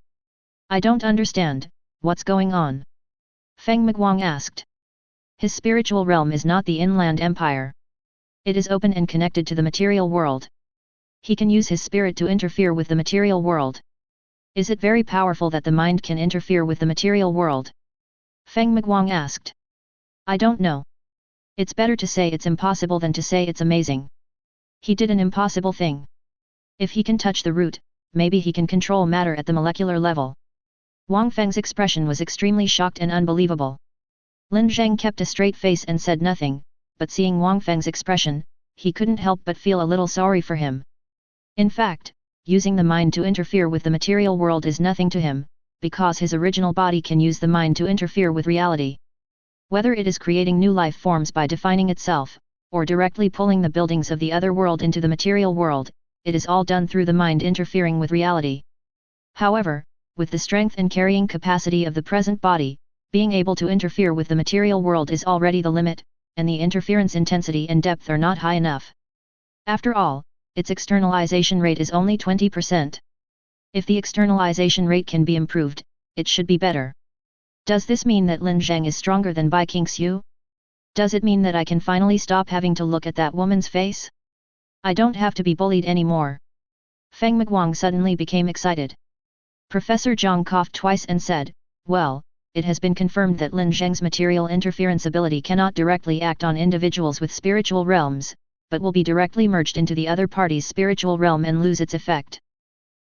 I don't understand, what's going on? Feng Miguang asked. His spiritual realm is not the inland empire. It is open and connected to the material world. He can use his spirit to interfere with the material world. Is it very powerful that the mind can interfere with the material world? Feng Miguang asked. I don't know. It's better to say it's impossible than to say it's amazing. He did an impossible thing. If he can touch the root, maybe he can control matter at the molecular level. Wang Feng's expression was extremely shocked and unbelievable. Lin Zheng kept a straight face and said nothing, but seeing Wang Feng's expression, he couldn't help but feel a little sorry for him. In fact, using the mind to interfere with the material world is nothing to him, because his original body can use the mind to interfere with reality. Whether it is creating new life forms by defining itself, or directly pulling the buildings of the other world into the material world, it is all done through the mind interfering with reality. However, with the strength and carrying capacity of the present body, being able to interfere with the material world is already the limit, and the interference intensity and depth are not high enough. After all, its externalization rate is only 20%. If the externalization rate can be improved, it should be better. Does this mean that Lin Zheng is stronger than Bai Qingxiu? Does it mean that I can finally stop having to look at that woman's face? I don't have to be bullied anymore. Feng Miguang suddenly became excited. Professor Zhang coughed twice and said, well, it has been confirmed that Lin Zheng's material interference ability cannot directly act on individuals with spiritual realms, but will be directly merged into the other party's spiritual realm and lose its effect.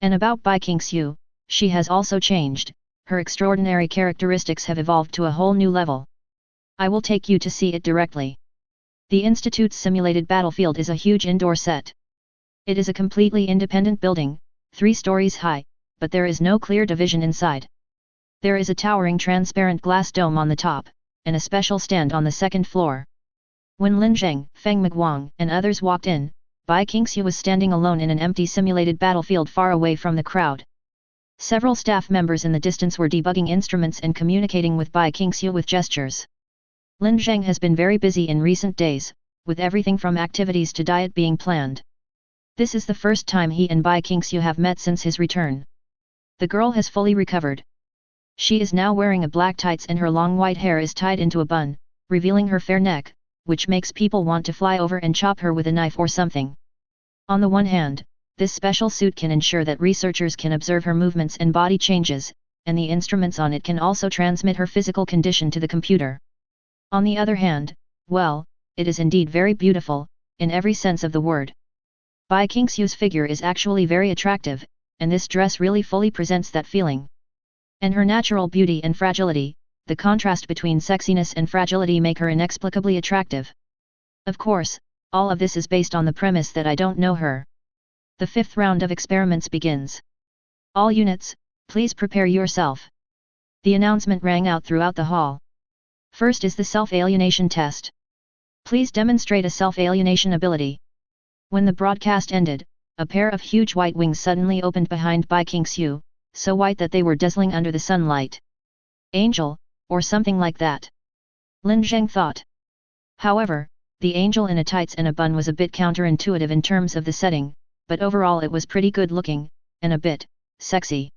And about Bai Qingxiu, she has also changed, her extraordinary characteristics have evolved to a whole new level. I will take you to see it directly. The Institute's simulated battlefield is a huge indoor set. It is a completely independent building, 3 stories high, but there is no clear division inside. There is a towering transparent glass dome on the top, and a special stand on the second floor. When Lin Zheng, Feng Miguang, and others walked in, Bai Qingxiu was standing alone in an empty simulated battlefield far away from the crowd. Several staff members in the distance were debugging instruments and communicating with Bai Qingxiu with gestures. Lin Zheng has been very busy in recent days, with everything from activities to diet being planned. This is the first time he and Bai Qingxiu have met since his return. The girl has fully recovered. She is now wearing a black tights and her long white hair is tied into a bun, revealing her fair neck, which makes people want to fly over and chop her with a knife or something. On the one hand, this special suit can ensure that researchers can observe her movements and body changes, and the instruments on it can also transmit her physical condition to the computer. On the other hand, well, it is indeed very beautiful, in every sense of the word. Bai Qingxiu's figure is actually very attractive, and this dress really fully presents that feeling. And her natural beauty and fragility, the contrast between sexiness and fragility make her inexplicably attractive. Of course, all of this is based on the premise that I don't know her. The 5th round of experiments begins. All units, please prepare yourself. The announcement rang out throughout the hall. First is the self-alienation test. Please demonstrate a self-alienation ability. When the broadcast ended, a pair of huge white wings suddenly opened behind Bai Qingxiu, so white that they were dazzling under the sunlight. Angel, or something like that. Lin Zheng thought. However, the angel in a tights and a bun was a bit counterintuitive in terms of the setting, but overall it was pretty good looking, and a bit sexy.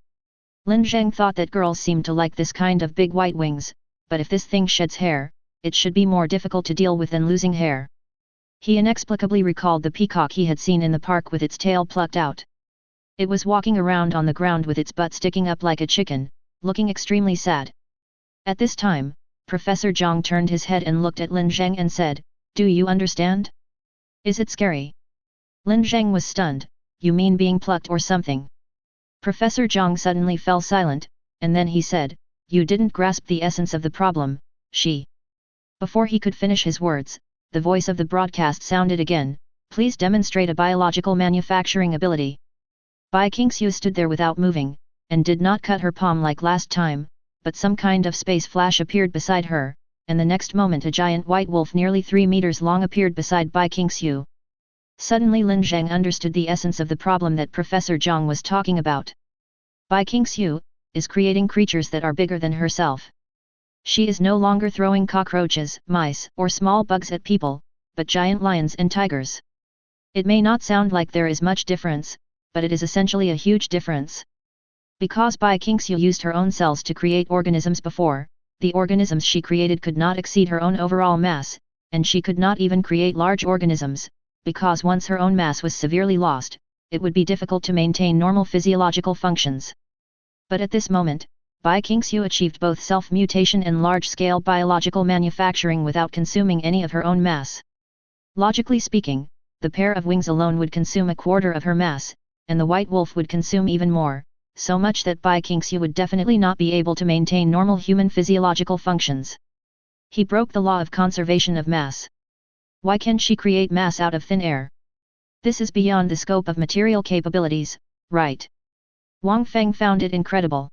Lin Zheng thought that girls seemed to like this kind of big white wings, but if this thing sheds hair, it should be more difficult to deal with than losing hair. He inexplicably recalled the peacock he had seen in the park with its tail plucked out. It was walking around on the ground with its butt sticking up like a chicken, looking extremely sad. At this time, Professor Zhang turned his head and looked at Lin Zheng and said, "Do you understand? Is it scary?" Lin Zheng was stunned. "You mean being plucked or something?" Professor Zhang suddenly fell silent, and then he said, "You didn't grasp the essence of the problem, she." Before he could finish his words, the voice of the broadcast sounded again, "Please demonstrate a biological manufacturing ability." Bai Qingxiu stood there without moving, and did not cut her palm like last time, but some kind of space flash appeared beside her, and the next moment a giant white wolf nearly 3 meters long appeared beside Bai Qingxiu. Suddenly Lin Zheng understood the essence of the problem that Professor Zhang was talking about. Bai Qingxiu is creating creatures that are bigger than herself. She is no longer throwing cockroaches, mice, or small bugs at people, but giant lions and tigers. It may not sound like there is much difference, but it is essentially a huge difference. Because Bai Qingxiu used her own cells to create organisms before, the organisms she created could not exceed her own overall mass, and she could not even create large organisms, because once her own mass was severely lost, it would be difficult to maintain normal physiological functions. But at this moment, Bai Qingxiu achieved both self-mutation and large-scale biological manufacturing without consuming any of her own mass. Logically speaking, the pair of wings alone would consume a quarter of her mass, and the white wolf would consume even more, so much that Bai Qingxiu would definitely not be able to maintain normal human physiological functions. He broke the law of conservation of mass. Why can she create mass out of thin air? This is beyond the scope of material capabilities, right? Wang Feng found it incredible.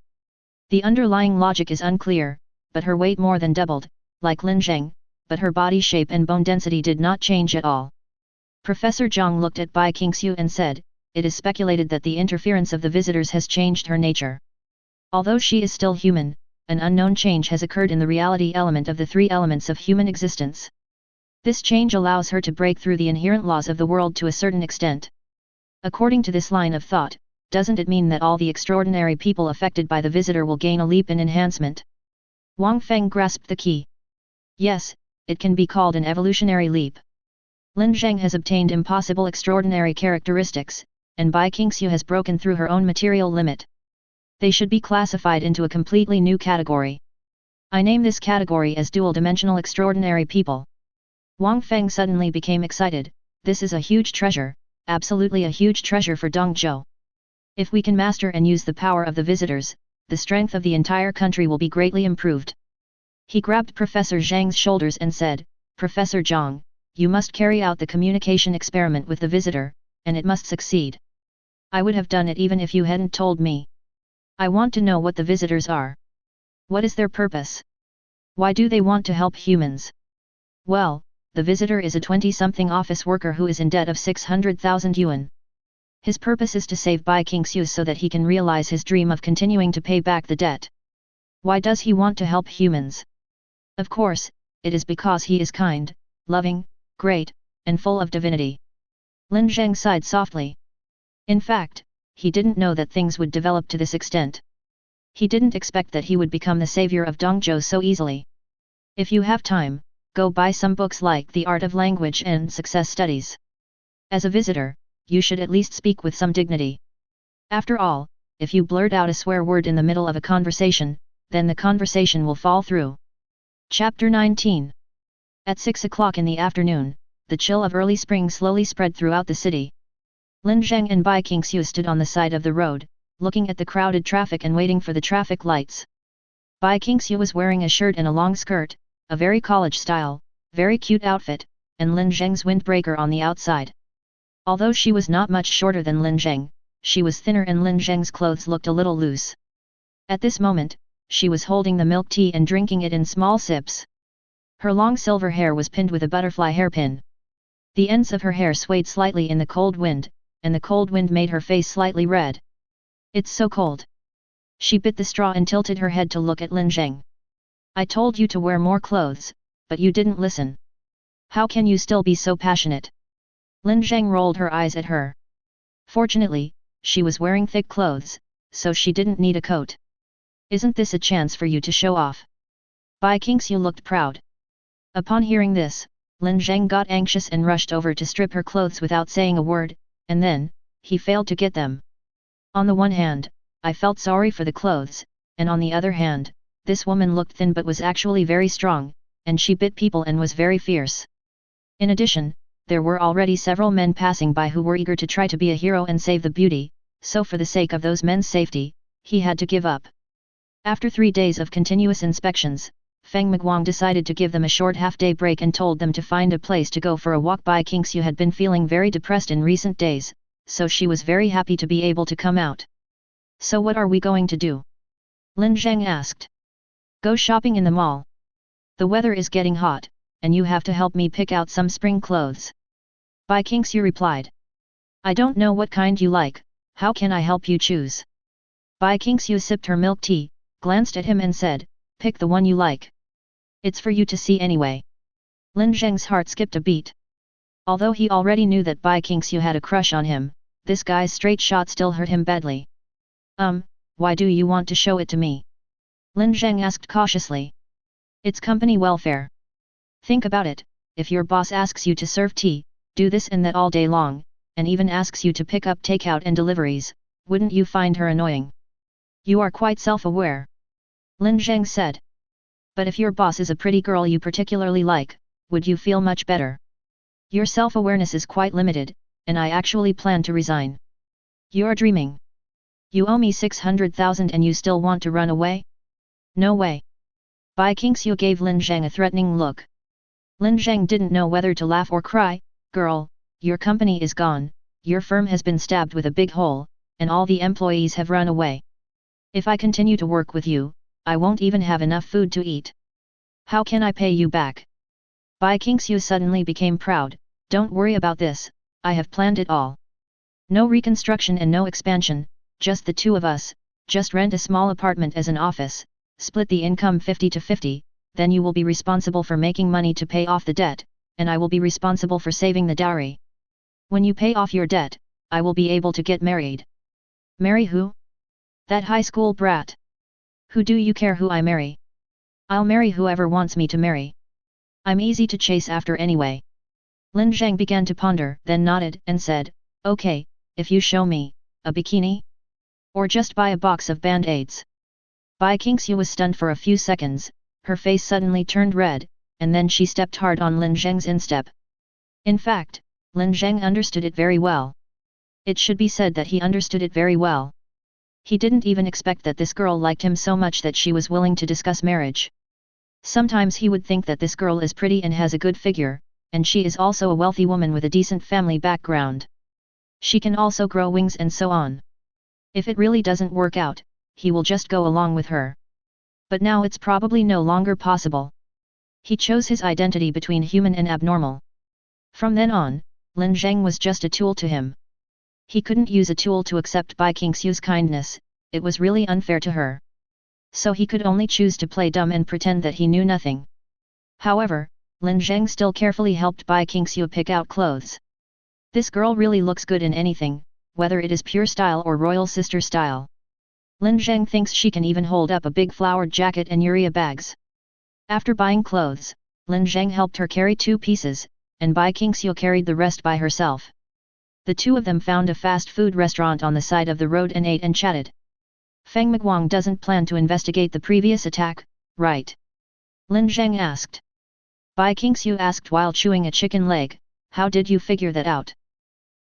The underlying logic is unclear, but her weight more than doubled, like Lin Zheng, but her body shape and bone density did not change at all. Professor Zhang looked at Bai Qingxiu and said, "It is speculated that the interference of the visitors has changed her nature. Although she is still human, an unknown change has occurred in the reality element of the 3 elements of human existence. This change allows her to break through the inherent laws of the world to a certain extent. According to this line of thought, doesn't it mean that all the extraordinary people affected by the visitor will gain a leap in enhancement?" Wang Feng grasped the key. Yes, it can be called an evolutionary leap. Lin Zheng has obtained impossible extraordinary characteristics, and Bai Qingxiu has broken through her own material limit. They should be classified into a completely new category. I name this category as dual-dimensional extraordinary people. Wang Feng suddenly became excited. This is a huge treasure, absolutely a huge treasure for Dongzhou. If we can master and use the power of the visitors, the strength of the entire country will be greatly improved. He grabbed Professor Zhang's shoulders and said, "Professor Zhang, you must carry out the communication experiment with the visitor, and it must succeed. I would have done it even if you hadn't told me. I want to know what the visitors are. What is their purpose? Why do they want to help humans?" Well, the visitor is a 20-something office worker who is in debt of 600,000 yuan. His purpose is to save Bai Qingxiu so that he can realize his dream of continuing to pay back the debt. Why does he want to help humans? Of course, it is because he is kind, loving, great, and full of divinity. Lin Zheng sighed softly. In fact, he didn't know that things would develop to this extent. He didn't expect that he would become the savior of Dongzhou so easily. If you have time, go buy some books like The Art of Language and Success Studies. As a visitor, you should at least speak with some dignity. After all, if you blurt out a swear word in the middle of a conversation, then the conversation will fall through. Chapter 19. At 6 o'clock in the afternoon, the chill of early spring slowly spread throughout the city. Lin Zheng and Bai Qingxiu stood on the side of the road, looking at the crowded traffic and waiting for the traffic lights. Bai Qingxiu was wearing a shirt and a long skirt, a very college-style, very cute outfit, and Lin Zheng's windbreaker on the outside. Although she was not much shorter than Lin Zheng, she was thinner and Lin Zheng's clothes looked a little loose. At this moment, she was holding the milk tea and drinking it in small sips. Her long silver hair was pinned with a butterfly hairpin. The ends of her hair swayed slightly in the cold wind, and the cold wind made her face slightly red. "It's so cold." She bit the straw and tilted her head to look at Lin Zheng. "I told you to wear more clothes, but you didn't listen. How can you still be so passionate?" Lin Zheng rolled her eyes at her. Fortunately, she was wearing thick clothes, so she didn't need a coat. "Isn't this a chance for you to show off?" Bai Qingxiu looked proud. Upon hearing this, Lin Zheng got anxious and rushed over to strip her clothes without saying a word, and then, he failed to get them. On the one hand, I felt sorry for the clothes, and on the other hand, this woman looked thin but was actually very strong, and she bit people and was very fierce. In addition, there were already several men passing by who were eager to try to be a hero and save the beauty, so for the sake of those men's safety, he had to give up. After 3 days of continuous inspections, Feng Miguang decided to give them a short half-day break and told them to find a place to go for a walk. Bai Qingxiu had been feeling very depressed in recent days, so she was very happy to be able to come out. So what are we going to do? Lin Zheng asked. Go shopping in the mall. The weather is getting hot, and you have to help me pick out some spring clothes. Bai Qingxiu replied. I don't know what kind you like, how can I help you choose? Bai Qingxiu sipped her milk tea, glanced at him and said, pick the one you like. It's for you to see anyway. Lin Zheng's heart skipped a beat. Although he already knew that Bai Qingxiu had a crush on him, this guy's straight shot still hurt him badly. Why do you want to show it to me? Lin Zheng asked cautiously. It's company welfare. Think about it, if your boss asks you to serve tea, do this and that all day long, and even asks you to pick up takeout and deliveries, wouldn't you find her annoying? You are quite self-aware. Lin Zheng said. But if your boss is a pretty girl you particularly like, would you feel much better? Your self-awareness is quite limited, and I actually plan to resign. You're dreaming. You owe me 600,000 and you still want to run away? No way. Bai Qingxiu gave Lin Zheng a threatening look. Lin Zheng didn't know whether to laugh or cry. Girl, your company is gone, your firm has been stabbed with a big hole, and all the employees have run away. If I continue to work with you, I won't even have enough food to eat. How can I pay you back? Bai Qingxiu suddenly became proud. Don't worry about this, I have planned it all. No reconstruction and no expansion, just the two of us, just rent a small apartment as an office, split the income 50-50, then you will be responsible for making money to pay off the debt, and I will be responsible for saving the dowry. When you pay off your debt, I will be able to get married. Marry who? That high school brat. Who do you care who I marry? I'll marry whoever wants me to marry. I'm easy to chase after anyway. Lin Zheng began to ponder, then nodded and said, okay, if you show me a bikini? Or just buy a box of band-aids. Bai Qingxiu was stunned for a few seconds, her face suddenly turned red, and then she stepped hard on Lin Zheng's instep. In fact, Lin Zheng understood it very well. It should be said that he understood it very well. He didn't even expect that this girl liked him so much that she was willing to discuss marriage. Sometimes he would think that this girl is pretty and has a good figure, and she is also a wealthy woman with a decent family background. She can also grow wings and so on. If it really doesn't work out, he will just go along with her. But now it's probably no longer possible. He chose his identity between human and abnormal. From then on, Lin Zheng was just a tool to him. He couldn't use a tool to accept Bai Qingxiu's kindness, it was really unfair to her. So he could only choose to play dumb and pretend that he knew nothing. However, Lin Zheng still carefully helped Bai Qingxiu pick out clothes. This girl really looks good in anything, whether it is pure style or royal sister style. Lin Zheng thinks she can even hold up a big flowered jacket and urea bags. After buying clothes, Lin Zheng helped her carry 2 pieces, and Bai Qingxiu carried the rest by herself. The two of them found a fast food restaurant on the side of the road and ate and chatted. Feng Miguang doesn't plan to investigate the previous attack, right? Lin Zheng asked. Bai Qingxiu asked while chewing a chicken leg, how did you figure that out?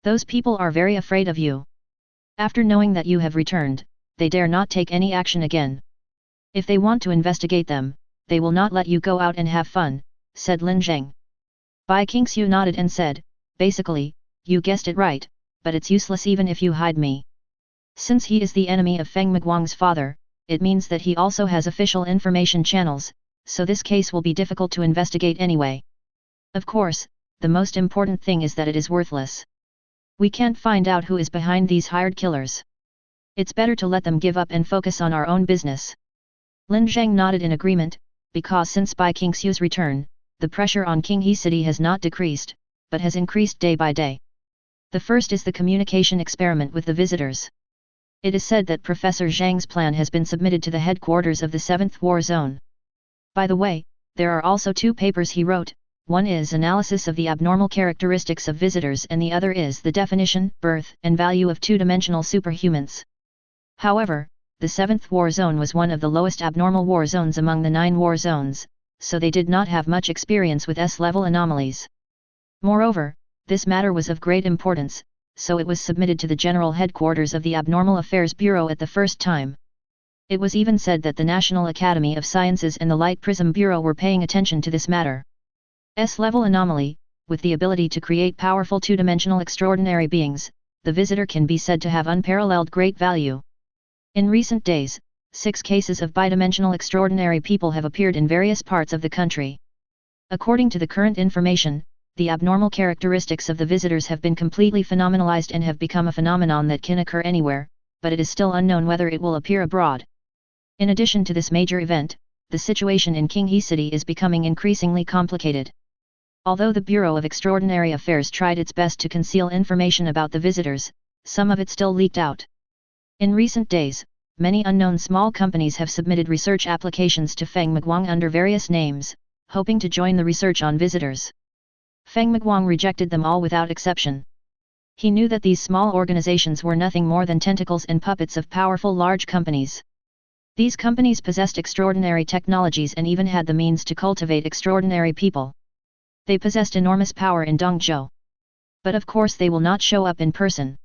Those people are very afraid of you. After knowing that you have returned, they dare not take any action again. If they want to investigate them, they will not let you go out and have fun, said Lin Zheng. Bai Qingxiu nodded and said, basically, you guessed it right, but it's useless even if you hide me. Since he is the enemy of Feng Miguang's father, it means that he also has official information channels, so this case will be difficult to investigate anyway. Of course, the most important thing is that it is worthless. We can't find out who is behind these hired killers. It's better to let them give up and focus on our own business. Lin Zheng nodded in agreement, because since Bai Qingxiu's return, the pressure on Qinghe City has not decreased, but has increased day by day. The first is the communication experiment with the visitors. It is said that Professor Zhang's plan has been submitted to the headquarters of the 7th War Zone. By the way, there are also 2 papers he wrote. One is analysis of the abnormal characteristics of visitors and the other is the definition, birth and value of 2-dimensional superhumans. However, the 7th war zone was one of the lowest abnormal war zones among the 9 war zones, so they did not have much experience with S-level anomalies. Moreover, this matter was of great importance, so it was submitted to the General Headquarters of the Abnormal Affairs Bureau at the first time. It was even said that the National Academy of Sciences and the Light Prism Bureau were paying attention to this matter. S-level anomaly, with the ability to create powerful two-dimensional extraordinary beings, the visitor can be said to have unparalleled great value. In recent days, 6 cases of bidimensional extraordinary people have appeared in various parts of the country. According to the current information, the abnormal characteristics of the visitors have been completely phenomenalized and have become a phenomenon that can occur anywhere, but it is still unknown whether it will appear abroad. In addition to this major event, the situation in Qinghe City is becoming increasingly complicated. Although the Bureau of Extraordinary Affairs tried its best to conceal information about the visitors, some of it still leaked out. In recent days, many unknown small companies have submitted research applications to Feng Miguang under various names, hoping to join the research on visitors. Feng Miguang rejected them all without exception. He knew that these small organizations were nothing more than tentacles and puppets of powerful large companies. These companies possessed extraordinary technologies and even had the means to cultivate extraordinary people. They possessed enormous power in Dongzhou. But of course they will not show up in person.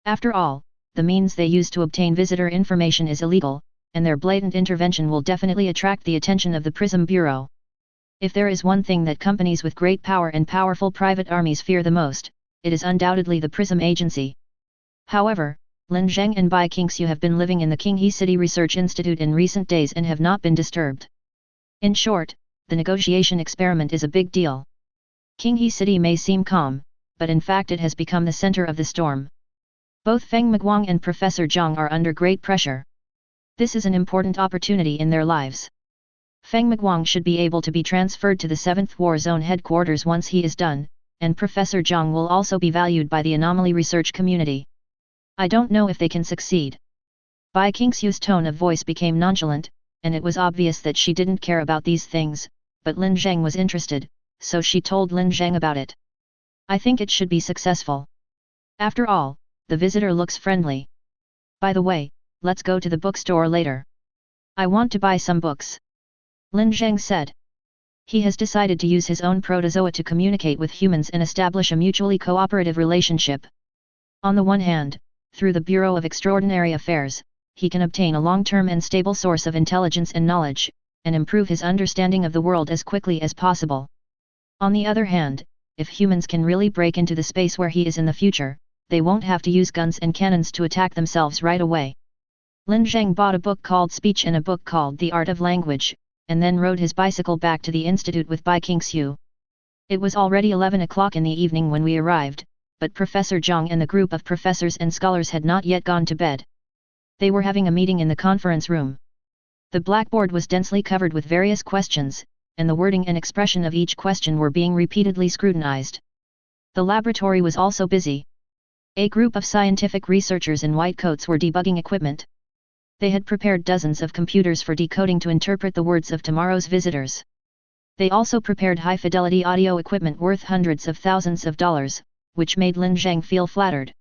After all, the means they use to obtain visitor information is illegal, and their blatant intervention will definitely attract the attention of the Prism Bureau. If there is one thing that companies with great power and powerful private armies fear the most, it is undoubtedly the Prism Agency. However, Lin Zheng and Bai Qingxiu have been living in the Qinghe City Research Institute in recent days and have not been disturbed. In short, the negotiation experiment is a big deal. Qinghe City may seem calm, but in fact it has become the center of the storm. Both Feng Miguang and Professor Zhang are under great pressure. This is an important opportunity in their lives. Feng Miguang should be able to be transferred to the 7th War Zone headquarters once he is done, and Professor Zhang will also be valued by the anomaly research community. I don't know if they can succeed. Bai Qingxiu's tone of voice became nonchalant, and it was obvious that she didn't care about these things, but Lin Zheng was interested, so she told Lin Zheng about it. I think it should be successful. After all, the visitor looks friendly. By the way, let's go to the bookstore later. I want to buy some books. Lin Zheng said. He has decided to use his own protozoa to communicate with humans and establish a mutually cooperative relationship. On the one hand, through the Bureau of Extraordinary Affairs, he can obtain a long-term and stable source of intelligence and knowledge, and improve his understanding of the world as quickly as possible. On the other hand, if humans can really break into the space where he is in the future, they won't have to use guns and cannons to attack themselves right away. Lin Zheng bought a book called Speech and a book called The Art of Language, and then rode his bicycle back to the institute with Bai Qingxiu. It was already 11 o'clock in the evening when we arrived, but Professor Zhang and the group of professors and scholars had not yet gone to bed. They were having a meeting in the conference room. The blackboard was densely covered with various questions, and the wording and expression of each question were being repeatedly scrutinized. The laboratory was also busy. A group of scientific researchers in white coats were debugging equipment. They had prepared dozens of computers for decoding to interpret the words of tomorrow's visitors. They also prepared high-fidelity audio equipment worth hundreds of thousands of dollars, which made Lin Zheng feel flattered.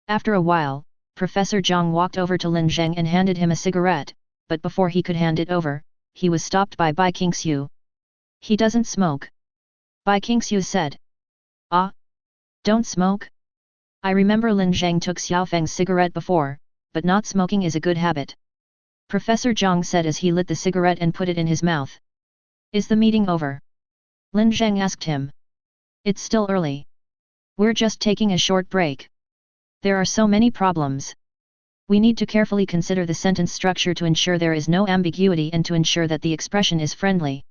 After a while, Professor Zhang walked over to Lin Zheng and handed him a cigarette, but before he could hand it over, he was stopped by Bai Qingxiu. He doesn't smoke. Bai Qingxiu said. Ah? Don't smoke? I remember Lin Zheng took Xiaofeng's cigarette before, but not smoking is a good habit. Professor Zhang said as he lit the cigarette and put it in his mouth. Is the meeting over? Lin Zheng asked him. It's still early. We're just taking a short break. There are so many problems. We need to carefully consider the sentence structure to ensure there is no ambiguity and to ensure that the expression is friendly.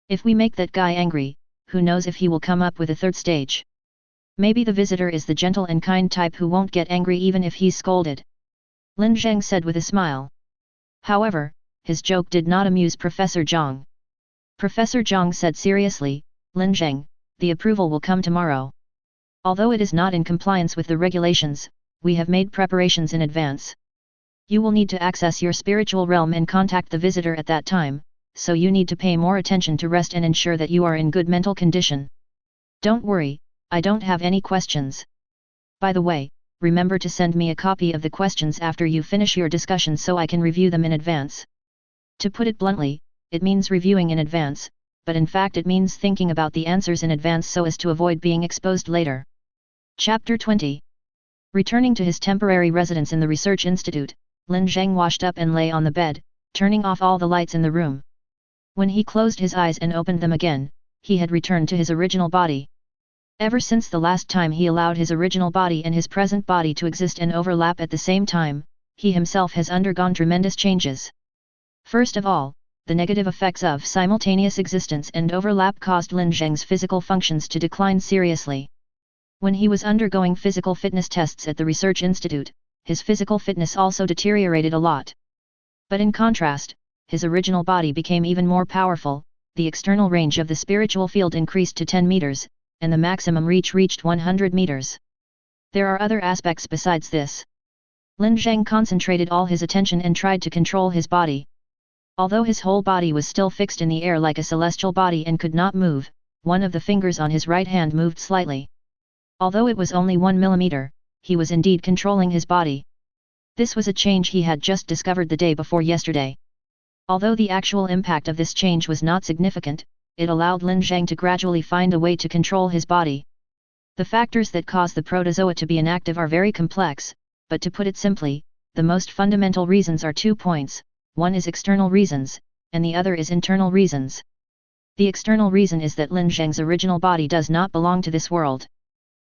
If we make that guy angry, who knows if he will come up with a third stage. Maybe the visitor is the gentle and kind type who won't get angry even if he's scolded. Lin Zheng said with a smile. However, his joke did not amuse Professor Zhang. Professor Zhang said seriously, Lin Zheng, the approval will come tomorrow. Although it is not in compliance with the regulations, we have made preparations in advance. You will need to access your spiritual realm and contact the visitor at that time, so you need to pay more attention to rest and ensure that you are in good mental condition. Don't worry, I don't have any questions. By the way, remember to send me a copy of the questions after you finish your discussion so I can review them in advance. To put it bluntly, it means reviewing in advance, but in fact it means thinking about the answers in advance so as to avoid being exposed later. Chapter 20. Returning to his temporary residence in the research institute, Lin Zheng washed up and lay on the bed, turning off all the lights in the room. When he closed his eyes and opened them again, he had returned to his original body. Ever since the last time he allowed his original body and his present body to exist and overlap at the same time, he himself has undergone tremendous changes. First of all, the negative effects of simultaneous existence and overlap caused Lin Zheng's physical functions to decline seriously. When he was undergoing physical fitness tests at the research institute, his physical fitness also deteriorated a lot. But in contrast, his original body became even more powerful, the external range of the spiritual field increased to 10 meters, and the maximum reach reached 100 meters. There are other aspects besides this. Lin Zheng concentrated all his attention and tried to control his body. Although his whole body was still fixed in the air like a celestial body and could not move, one of the fingers on his right hand moved slightly. Although it was only 1 millimeter, he was indeed controlling his body. This was a change he had just discovered the day before yesterday. Although the actual impact of this change was not significant, it allowed Lin Zheng to gradually find a way to control his body. The factors that cause the protozoa to be inactive are very complex, but to put it simply, the most fundamental reasons are 2 points, one is external reasons, and the other is internal reasons. The external reason is that Lin Zheng's original body does not belong to this world.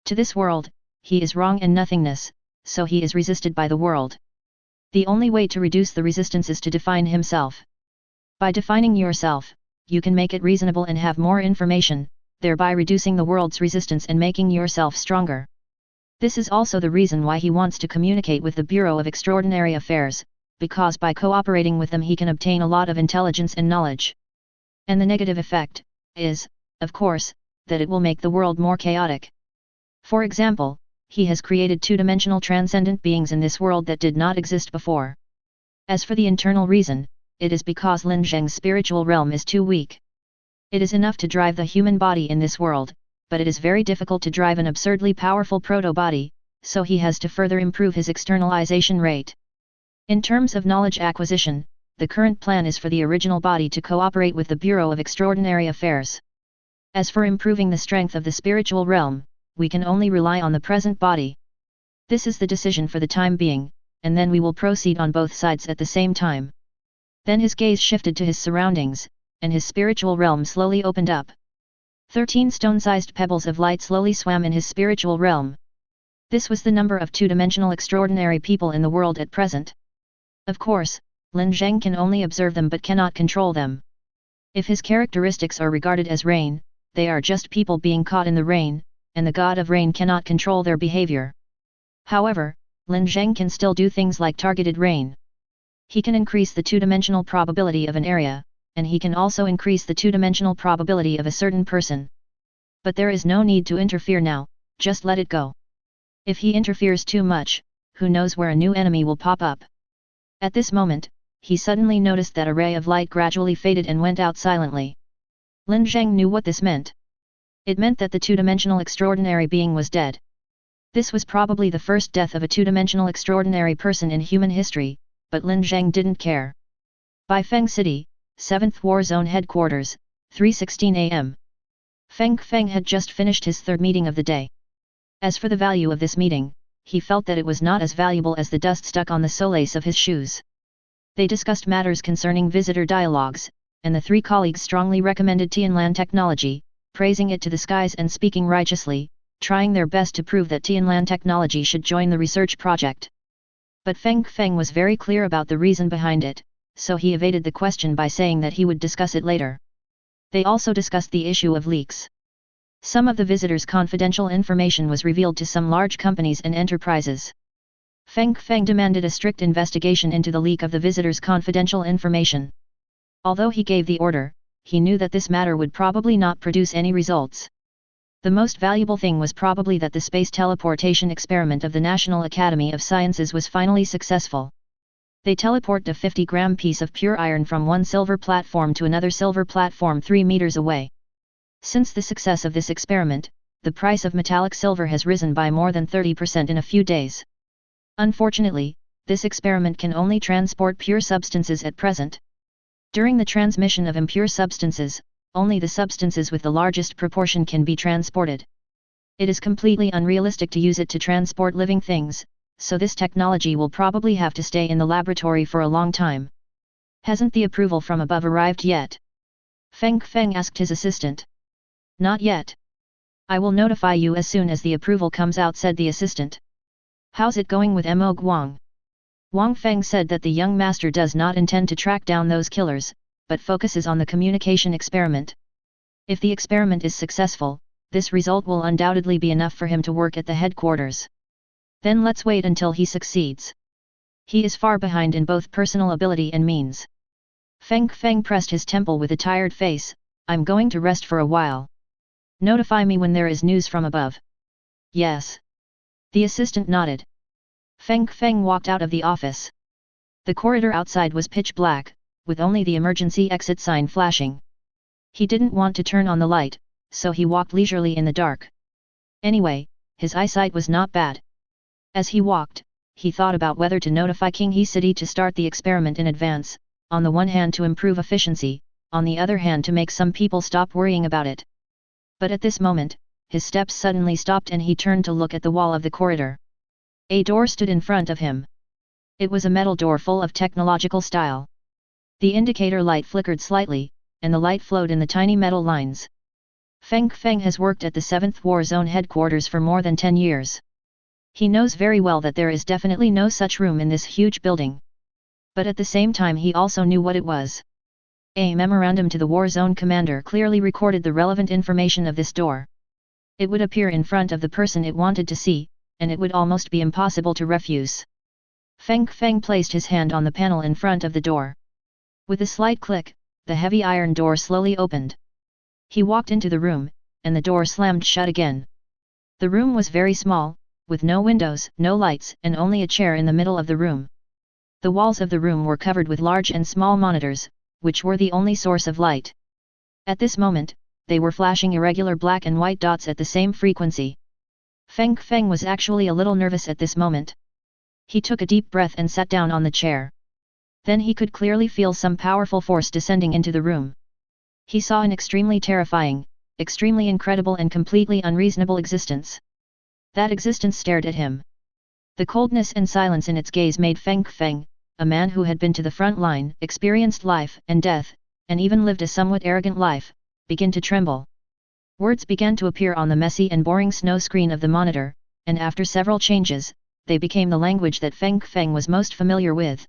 To this world, he is wrong and nothingness, so he is resisted by the world. The only way to reduce the resistance is to define himself. By defining yourself, you can make it reasonable and have more information, thereby reducing the world's resistance and making yourself stronger. This is also the reason why he wants to communicate with the Bureau of Extraordinary Affairs, because by cooperating with them he can obtain a lot of intelligence and knowledge. And the negative effect is, of course, that it will make the world more chaotic. For example, he has created two-dimensional transcendent beings in this world that did not exist before. As for the internal reason, it is because Lin Zheng's spiritual realm is too weak. It is enough to drive the human body in this world, but it is very difficult to drive an absurdly powerful proto-body, so he has to further improve his externalization rate. In terms of knowledge acquisition, the current plan is for the original body to cooperate with the Bureau of Extraordinary Affairs. As for improving the strength of the spiritual realm, we can only rely on the present body. This is the decision for the time being, and then we will proceed on both sides at the same time. Then his gaze shifted to his surroundings, and his spiritual realm slowly opened up. 13 stone-sized pebbles of light slowly swam in his spiritual realm. This was the number of two-dimensional extraordinary people in the world at present. Of course, Lin Zheng can only observe them but cannot control them. If his characteristics are regarded as rain, they are just people being caught in the rain, and the god of rain cannot control their behavior. However, Lin Zheng can still do things like targeted rain. He can increase the two-dimensional probability of an area, and he can also increase the two-dimensional probability of a certain person. But there is no need to interfere now, just let it go. If he interferes too much, who knows where a new enemy will pop up. At this moment, he suddenly noticed that a ray of light gradually faded and went out silently. Lin Zheng knew what this meant. It meant that the two-dimensional extraordinary being was dead. This was probably the first death of a two-dimensional extraordinary person in human history, but Lin Zheng didn't care. Baifeng City, 7th War Zone Headquarters, 3:16 am. Feng Feng had just finished his third meeting of the day. As for the value of this meeting, he felt that it was not as valuable as the dust stuck on the solace of his shoes. They discussed matters concerning visitor dialogues, and the three colleagues strongly recommended Tianlan technology, praising it to the skies and speaking righteously, trying their best to prove that Tianlan technology should join the research project. But Feng Feng was very clear about the reason behind it, so he evaded the question by saying that he would discuss it later. They also discussed the issue of leaks. Some of the visitors' confidential information was revealed to some large companies and enterprises. Feng Feng demanded a strict investigation into the leak of the visitors' confidential information. Although he gave the order, he knew that this matter would probably not produce any results. The most valuable thing was probably that the space teleportation experiment of the National Academy of Sciences was finally successful. They teleported a 50-gram piece of pure iron from one silver platform to another silver platform 3 meters away. Since the success of this experiment, the price of metallic silver has risen by more than 30% in a few days. Unfortunately, this experiment can only transport pure substances at present. During the transmission of impure substances, only the substances with the largest proportion can be transported. It is completely unrealistic to use it to transport living things, so this technology will probably have to stay in the laboratory for a long time. Hasn't the approval from above arrived yet? Feng Feng asked his assistant. Not yet. I will notify you as soon as the approval comes out, said the assistant. How's it going with Mo Guang? Wang Feng said that the young master does not intend to track down those killers, but focuses on the communication experiment. If the experiment is successful, this result will undoubtedly be enough for him to work at the headquarters. Then let's wait until he succeeds. He is far behind in both personal ability and means. Feng Feng pressed his temple with a tired face. I'm going to rest for a while. Notify me when there is news from above. Yes. The assistant nodded. Feng Feng walked out of the office. The corridor outside was pitch black, with only the emergency exit sign flashing. He didn't want to turn on the light, so he walked leisurely in the dark. Anyway, his eyesight was not bad. As he walked, he thought about whether to notify King He City to start the experiment in advance, on the one hand to improve efficiency, on the other hand to make some people stop worrying about it. But at this moment, his steps suddenly stopped and he turned to look at the wall of the corridor. A door stood in front of him. It was a metal door full of technological style. The indicator light flickered slightly, and the light flowed in the tiny metal lines. Feng Feng has worked at the 7th War Zone headquarters for more than 10 years. He knows very well that there is definitely no such room in this huge building. But at the same time he also knew what it was. A memorandum to the War Zone commander clearly recorded the relevant information of this door. It would appear in front of the person it wanted to see, and it would almost be impossible to refuse. Feng Feng placed his hand on the panel in front of the door. With a slight click, the heavy iron door slowly opened. He walked into the room, and the door slammed shut again. The room was very small, with no windows, no lights, and only a chair in the middle of the room. The walls of the room were covered with large and small monitors, which were the only source of light. At this moment, they were flashing irregular black and white dots at the same frequency. Feng Feng was actually a little nervous at this moment. He took a deep breath and sat down on the chair. Then he could clearly feel some powerful force descending into the room. He saw an extremely terrifying, extremely incredible and completely unreasonable existence. That existence stared at him. The coldness and silence in its gaze made Feng Feng, a man who had been to the front line, experienced life and death, and even lived a somewhat arrogant life, begin to tremble. Words began to appear on the messy and boring snow screen of the monitor, and after several changes, they became the language that Feng Feng was most familiar with.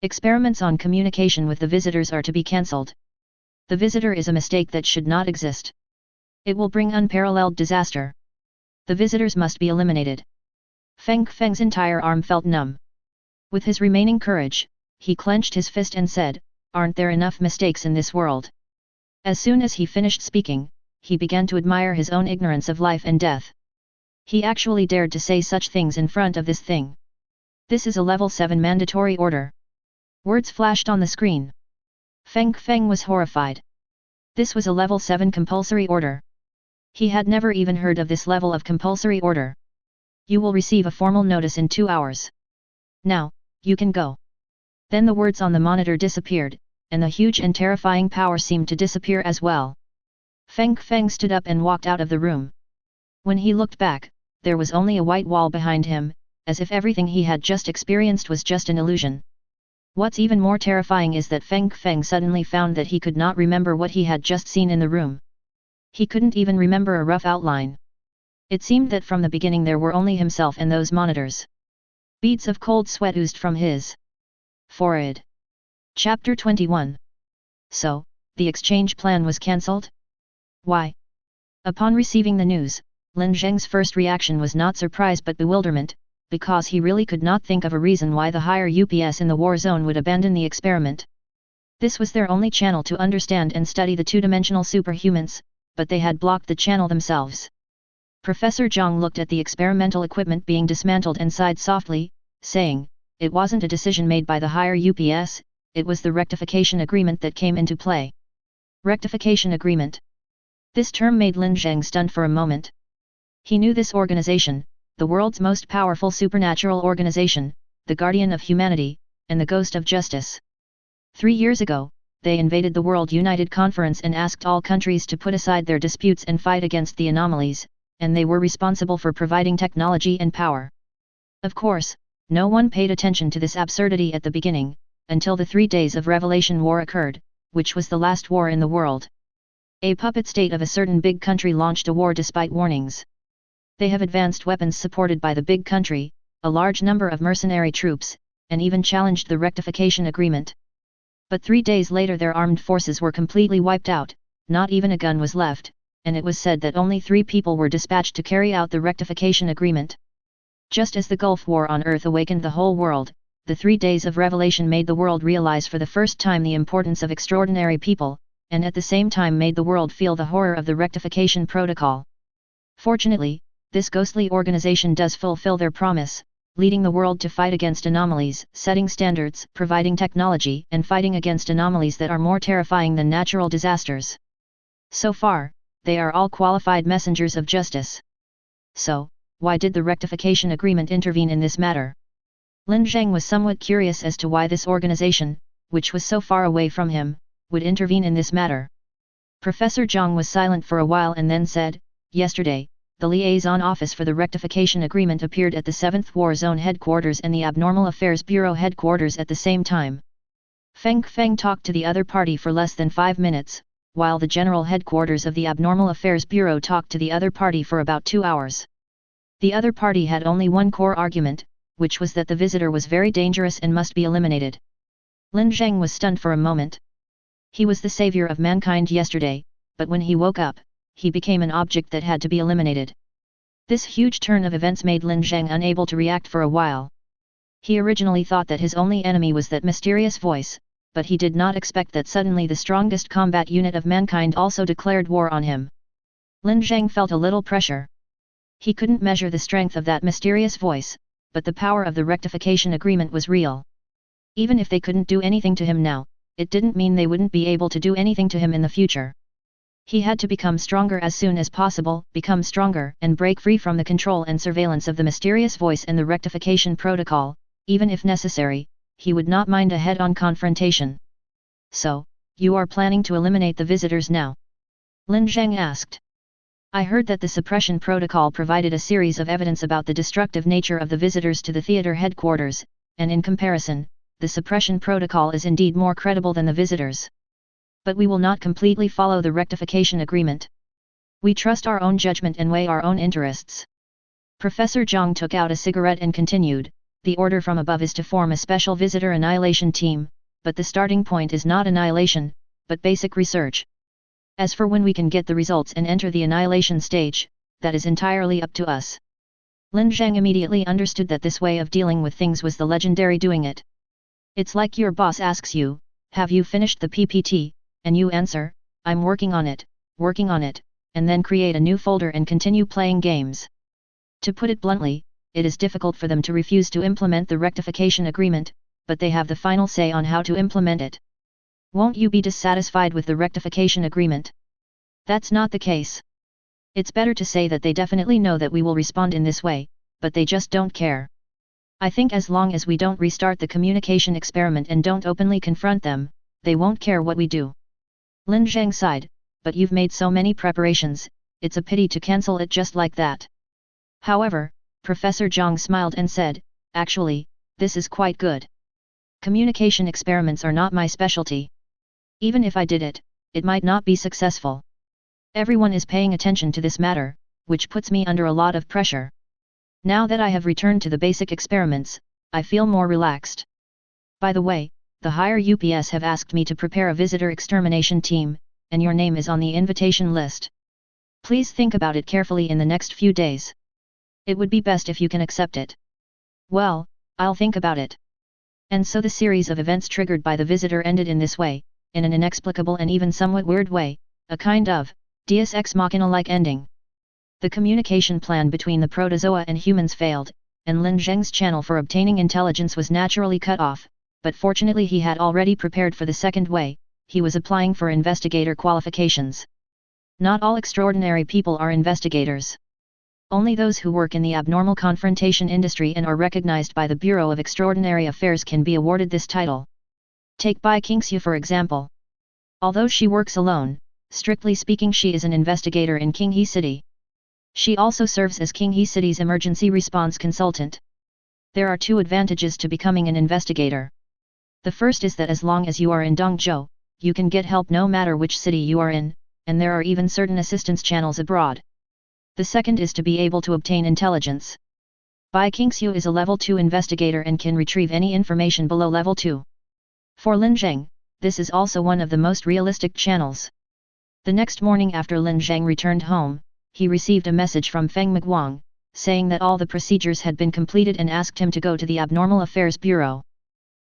Experiments on communication with the visitors are to be cancelled. The visitor is a mistake that should not exist. It will bring unparalleled disaster. The visitors must be eliminated. Feng Feng's entire arm felt numb. With his remaining courage, he clenched his fist and said, "Aren't there enough mistakes in this world?" As soon as he finished speaking, he began to admire his own ignorance of life and death. He actually dared to say such things in front of this thing. This is a level 7 mandatory order. Words flashed on the screen. Feng Feng was horrified. This was a level 7 compulsory order. He had never even heard of this level of compulsory order. You will receive a formal notice in 2 hours. Now, you can go. Then the words on the monitor disappeared, and the huge and terrifying power seemed to disappear as well. Feng Feng stood up and walked out of the room. When he looked back, there was only a white wall behind him, as if everything he had just experienced was just an illusion. What's even more terrifying is that Feng Feng suddenly found that he could not remember what he had just seen in the room. He couldn't even remember a rough outline. It seemed that from the beginning there were only himself and those monitors. Beads of cold sweat oozed from his forehead. Chapter 21. So, the exchange plan was cancelled? Why? Upon receiving the news, Lin Zheng's first reaction was not surprise but bewilderment, because he really could not think of a reason why the higher UPS in the war zone would abandon the experiment. This was their only channel to understand and study the two-dimensional superhumans, but they had blocked the channel themselves. Professor Zhang looked at the experimental equipment being dismantled and sighed softly, saying, "It wasn't a decision made by the higher UPS, it was the rectification agreement that came into play." Rectification agreement. This term made Lin Zheng stunned for a moment. He knew this organization, the world's most powerful supernatural organization, the guardian of humanity, and the ghost of justice. 3 years ago, they invaded the World United Conference and asked all countries to put aside their disputes and fight against the anomalies, and they were responsible for providing technology and power. Of course, no one paid attention to this absurdity at the beginning, until the 3 days of Revelation War occurred, which was the last war in the world. A puppet state of a certain big country launched a war despite warnings. They have advanced weapons supported by the big country, a large number of mercenary troops, and even challenged the rectification agreement. But 3 days later their armed forces were completely wiped out, not even a gun was left, and it was said that only 3 people were dispatched to carry out the rectification agreement. Just as the Gulf War on Earth awakened the whole world, the 3 days of revelation made the world realize for the first time the importance of extraordinary people, and at the same time made the world feel the horror of the rectification protocol. Fortunately, this ghostly organization does fulfill their promise, leading the world to fight against anomalies, setting standards, providing technology, and fighting against anomalies that are more terrifying than natural disasters. So far, they are all qualified messengers of justice. So, why did the rectification agreement intervene in this matter? Lin Zheng was somewhat curious as to why this organization, which was so far away from him, would intervene in this matter. Professor Zhang was silent for a while and then said, "Yesterday, the liaison office for the rectification agreement appeared at the 7th War Zone headquarters and the Abnormal Affairs Bureau headquarters at the same time. Feng talked to the other party for less than 5 minutes, while the general headquarters of the Abnormal Affairs Bureau talked to the other party for about 2 hours. The other party had only one core argument, which was that the visitor was very dangerous and must be eliminated." Lin Zheng was stunned for a moment. He was the savior of mankind yesterday, but when he woke up, he became an object that had to be eliminated. This huge turn of events made Lin Zheng unable to react for a while. He originally thought that his only enemy was that mysterious voice, but he did not expect that suddenly the strongest combat unit of mankind also declared war on him. Lin Zheng felt a little pressure. He couldn't measure the strength of that mysterious voice, but the power of the rectification agreement was real. Even if they couldn't do anything to him now, it didn't mean they wouldn't be able to do anything to him in the future. He had to become stronger as soon as possible, become stronger and break free from the control and surveillance of the mysterious voice and the rectification protocol. Even if necessary, he would not mind a head-on confrontation. "So, you are planning to eliminate the visitors now?" Lin Zheng asked. "I heard that the suppression protocol provided a series of evidence about the destructive nature of the visitors to the theater headquarters, and in comparison, the suppression protocol is indeed more credible than the visitors. But we will not completely follow the rectification agreement. We trust our own judgment and weigh our own interests." Professor Zhang took out a cigarette and continued, "The order from above is to form a special visitor annihilation team, but the starting point is not annihilation, but basic research. As for when we can get the results and enter the annihilation stage, that is entirely up to us." Lin Zheng immediately understood that this way of dealing with things was the legendary doing it. It's like your boss asks you, "Have you finished the PPT?" and you answer, "I'm working on it," and then create a new folder and continue playing games. To put it bluntly, it is difficult for them to refuse to implement the rectification agreement, but they have the final say on how to implement it. Won't you be dissatisfied with the rectification agreement? That's not the case. It's better to say that they definitely know that we will respond in this way, but they just don't care. I think as long as we don't restart the communication experiment and don't openly confront them, they won't care what we do." Lin Zheng sighed, "But you've made so many preparations, it's a pity to cancel it just like that." However, Professor Zhang smiled and said, "Actually, this is quite good. Communication experiments are not my specialty. Even if I did it, it might not be successful. Everyone is paying attention to this matter, which puts me under a lot of pressure. Now that I have returned to the basic experiments, I feel more relaxed. By the way, the higher UPS have asked me to prepare a visitor extermination team, and your name is on the invitation list. Please think about it carefully in the next few days. It would be best if you can accept it." "Well, I'll think about it." And so the series of events triggered by the visitor ended in this way, in an inexplicable and even somewhat weird way, a kind of Deus Ex Machina-like ending. The communication plan between the protozoa and humans failed, and Lin Zheng's channel for obtaining intelligence was naturally cut off, but fortunately he had already prepared for the second way. He was applying for investigator qualifications. Not all extraordinary people are investigators. Only those who work in the abnormal confrontation industry and are recognized by the Bureau of Extraordinary Affairs can be awarded this title. Take Bai Qingxiu for example. Although she works alone, strictly speaking she is an investigator in Qinghe City. She also serves as Qinghe City's emergency response consultant. There are two advantages to becoming an investigator. The first is that as long as you are in Dongzhou, you can get help no matter which city you are in, and there are even certain assistance channels abroad. The second is to be able to obtain intelligence. Bai Qingxiu is a level 2 investigator and can retrieve any information below level 2. For Lin Zheng, this is also one of the most realistic channels. The next morning after Lin Zheng returned home, he received a message from Feng Miguang, saying that all the procedures had been completed and asked him to go to the Abnormal Affairs Bureau.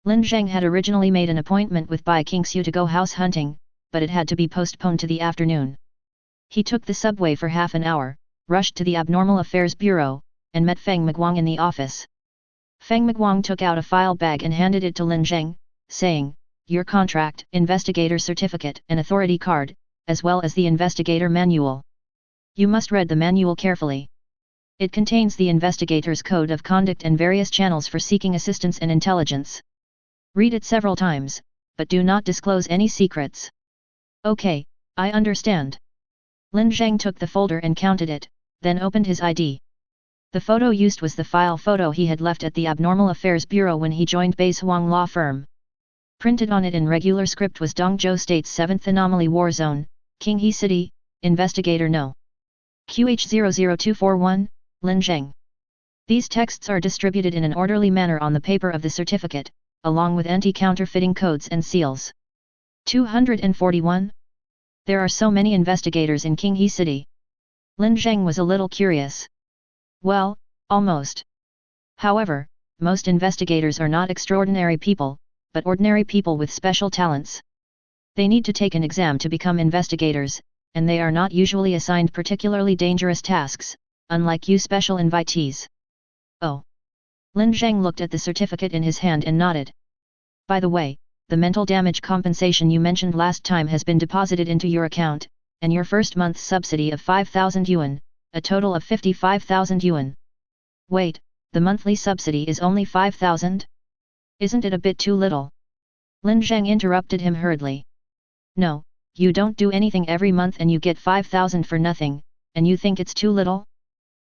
Lin Zheng had originally made an appointment with Bai Qingxiu to go house hunting, but it had to be postponed to the afternoon. He took the subway for half an hour, rushed to the Abnormal Affairs Bureau, and met Feng Miguang in the office. Feng Miguang took out a file bag and handed it to Lin Zheng, saying, "Your contract, investigator certificate and authority card, as well as the investigator manual. You must read the manual carefully. It contains the investigator's code of conduct and various channels for seeking assistance and intelligence. Read it several times, but do not disclose any secrets." "Okay, I understand." Lin Zheng took the folder and counted it, then opened his ID. The photo used was the file photo he had left at the Abnormal Affairs Bureau when he joined Base Huang Law Firm. Printed on it in regular script was Dongzhou State's 7th Anomaly War Zone, Qinghe City, Investigator No. QH00241, Lin Zheng. These texts are distributed in an orderly manner on the paper of the certificate, along with anti-counterfeiting codes and seals. 241. There are so many investigators in Qinghe City. Lin Zheng was a little curious. Well, almost. However, most investigators are not extraordinary people, but ordinary people with special talents. They need to take an exam to become investigators, and they are not usually assigned particularly dangerous tasks, unlike you special invitees. Oh. Lin Zheng looked at the certificate in his hand and nodded. By the way, the mental damage compensation you mentioned last time has been deposited into your account, and your first month's subsidy of 5,000 yuan, a total of 55,000 yuan. Wait, the monthly subsidy is only 5,000? Isn't it a bit too little? Lin Zheng interrupted him hurriedly. No, you don't do anything every month and you get 5,000 for nothing, and you think it's too little?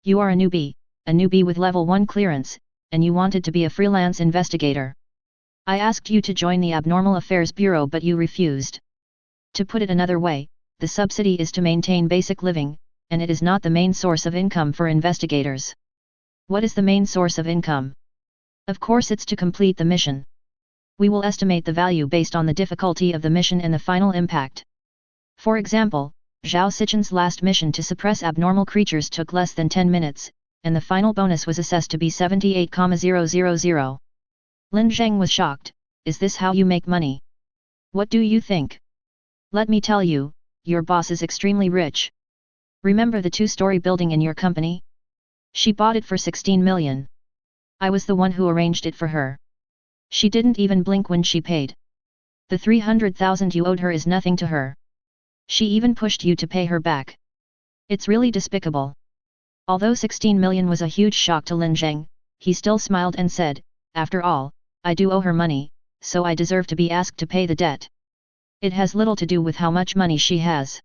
You are a newbie with level 1 clearance, and you wanted to be a freelance investigator. I asked you to join the Abnormal Affairs Bureau but you refused. To put it another way, the subsidy is to maintain basic living, and it is not the main source of income for investigators. What is the main source of income? Of course it's to complete the mission. We will estimate the value based on the difficulty of the mission and the final impact. For example, Zhao Sichen's last mission to suppress abnormal creatures took less than 10 minutes, and the final bonus was assessed to be 78,000. Lin Zheng was shocked. Is this how you make money? What do you think? Let me tell you, your boss is extremely rich. Remember the 2-story building in your company? She bought it for 16 million. I was the one who arranged it for her. She didn't even blink when she paid. The 300,000 you owed her is nothing to her. She even pushed you to pay her back. It's really despicable. Although 16 million was a huge shock to Lin Zheng, he still smiled and said, after all, I do owe her money, so I deserve to be asked to pay the debt. It has little to do with how much money she has.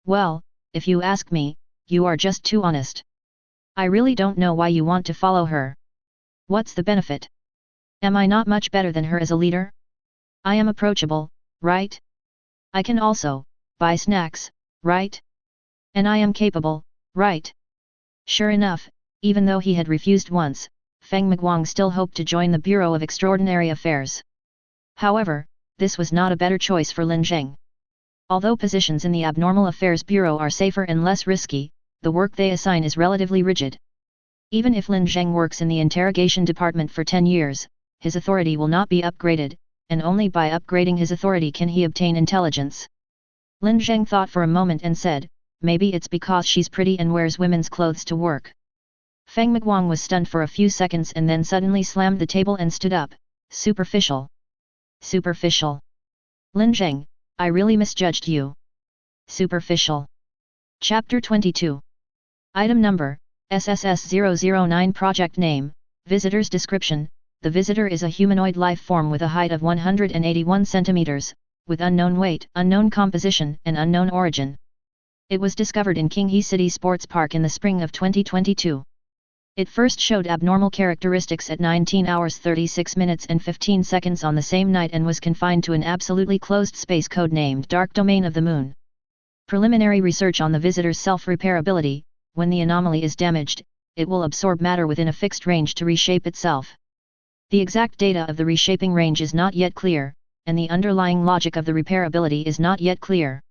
Well, if you ask me, you are just too honest. I really don't know why you want to follow her. What's the benefit? Am I not much better than her as a leader? I am approachable, right? I can also buy snacks, right? And I am capable, right? Sure enough, even though he had refused once, Feng Miguang still hoped to join the Bureau of Extraordinary Affairs. However, this was not a better choice for Lin Zheng. Although positions in the Abnormal Affairs Bureau are safer and less risky, the work they assign is relatively rigid. Even if Lin Zheng works in the interrogation department for 10 years, his authority will not be upgraded, and only by upgrading his authority can he obtain intelligence. Lin Zheng thought for a moment and said, maybe it's because she's pretty and wears women's clothes to work. Feng Miguang was stunned for a few seconds and then suddenly slammed the table and stood up. Superficial. Superficial. Lin Zheng, I really misjudged you. Superficial. Chapter 22. Item number, SSS-009 Project Name, Visitor's Description. The visitor is a humanoid life form with a height of 181 centimeters, with unknown weight, unknown composition, and unknown origin. It was discovered in Qinghe City Sports Park in the spring of 2022. It first showed abnormal characteristics at 19 hours 36 minutes and 15 seconds on the same night and was confined to an absolutely closed space codenamed Dark Domain of the Moon. Preliminary research on the visitor's self-repairability. When the anomaly is damaged, it will absorb matter within a fixed range to reshape itself. The exact data of the reshaping range is not yet clear, and the underlying logic of the repairability is not yet clear.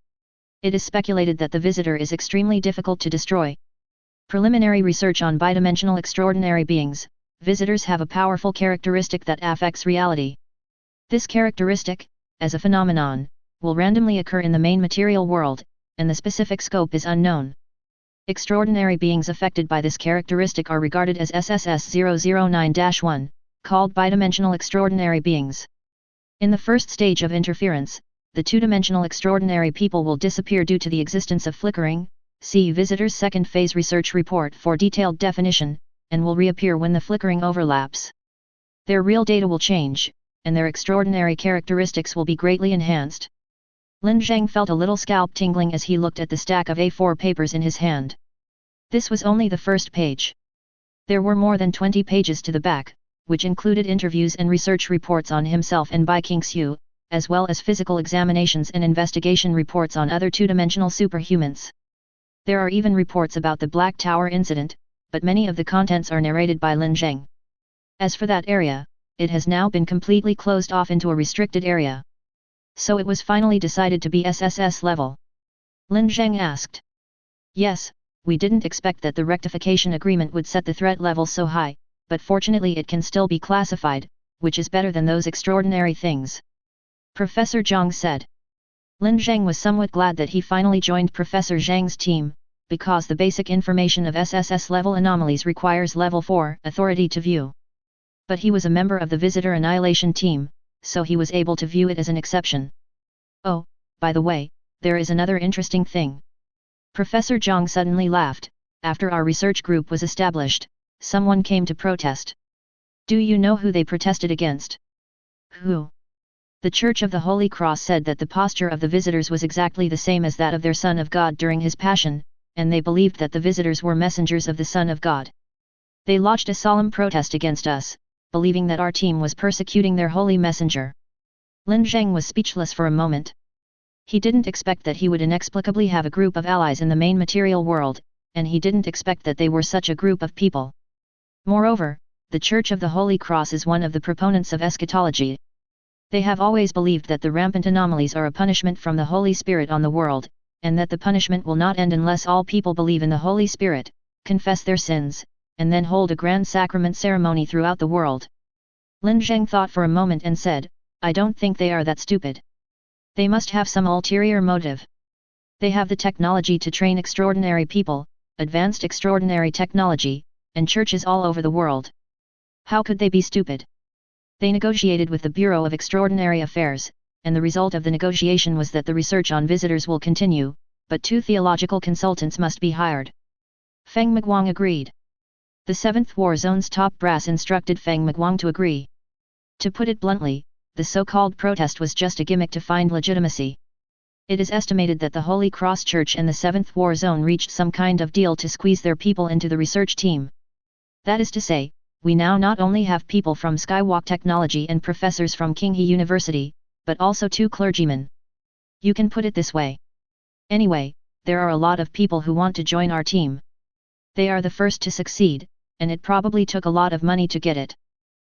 It is speculated that the visitor is extremely difficult to destroy. Preliminary research on bidimensional extraordinary beings. Visitors have a powerful characteristic that affects reality. This characteristic, as a phenomenon, will randomly occur in the main material world, and the specific scope is unknown. Extraordinary beings affected by this characteristic are regarded as SSS-009-1, called bidimensional extraordinary beings. In the first stage of interference, the two-dimensional extraordinary people will disappear due to the existence of flickering. See Visitor's Second Phase Research Report for detailed definition, and will reappear when the flickering overlaps. Their real data will change, and their extraordinary characteristics will be greatly enhanced. Lin Zheng felt a little scalp tingling as he looked at the stack of A4 papers in his hand. This was only the first page. There were more than 20 pages to the back, which included interviews and research reports on himself and Bai Qingxiu, as well as physical examinations and investigation reports on other two-dimensional superhumans. There are even reports about the Black Tower incident, but many of the contents are narrated by Lin Zheng. As for that area, it has now been completely closed off into a restricted area. So it was finally decided to be SSS level. Lin Zheng asked. Yes, we didn't expect that the rectification agreement would set the threat level so high, but fortunately it can still be classified, which is better than those extraordinary things. Professor Zhang said. Lin Zheng was somewhat glad that he finally joined Professor Zhang's team, because the basic information of SSS level anomalies requires level 4 authority to view. But he was a member of the Visitor Annihilation team, so he was able to view it as an exception. Oh, by the way, there is another interesting thing. Professor Zhang suddenly laughed. After our research group was established, someone came to protest. Do you know who they protested against? Who? The Church of the Holy Cross said that the posture of the visitors was exactly the same as that of their Son of God during his passion, and they believed that the visitors were messengers of the Son of God. They lodged a solemn protest against us, believing that our team was persecuting their holy messenger. Lin Zheng was speechless for a moment. He didn't expect that he would inexplicably have a group of allies in the main material world, and he didn't expect that they were such a group of people. Moreover, the Church of the Holy Cross is one of the proponents of eschatology. They have always believed that the rampant anomalies are a punishment from the Holy Spirit on the world, and that the punishment will not end unless all people believe in the Holy Spirit, confess their sins, and then hold a grand sacrament ceremony throughout the world. Lin Zheng thought for a moment and said, I don't think they are that stupid. They must have some ulterior motive. They have the technology to train extraordinary people, advanced extraordinary technology, and churches all over the world. How could they be stupid? They negotiated with the Bureau of Extraordinary Affairs, and the result of the negotiation was that the research on visitors will continue, but 2 theological consultants must be hired. Feng Miguang agreed. The 7th War Zone's top brass instructed Feng Miguang to agree. To put it bluntly, the so-called protest was just a gimmick to find legitimacy. It is estimated that the Holy Cross Church and the 7th War Zone reached some kind of deal to squeeze their people into the research team. That is to say, we now not only have people from Skywalk Technology and professors from Qinghe University, but also 2 clergymen. You can put it this way. Anyway, there are a lot of people who want to join our team. They are the first to succeed, and it probably took a lot of money to get it.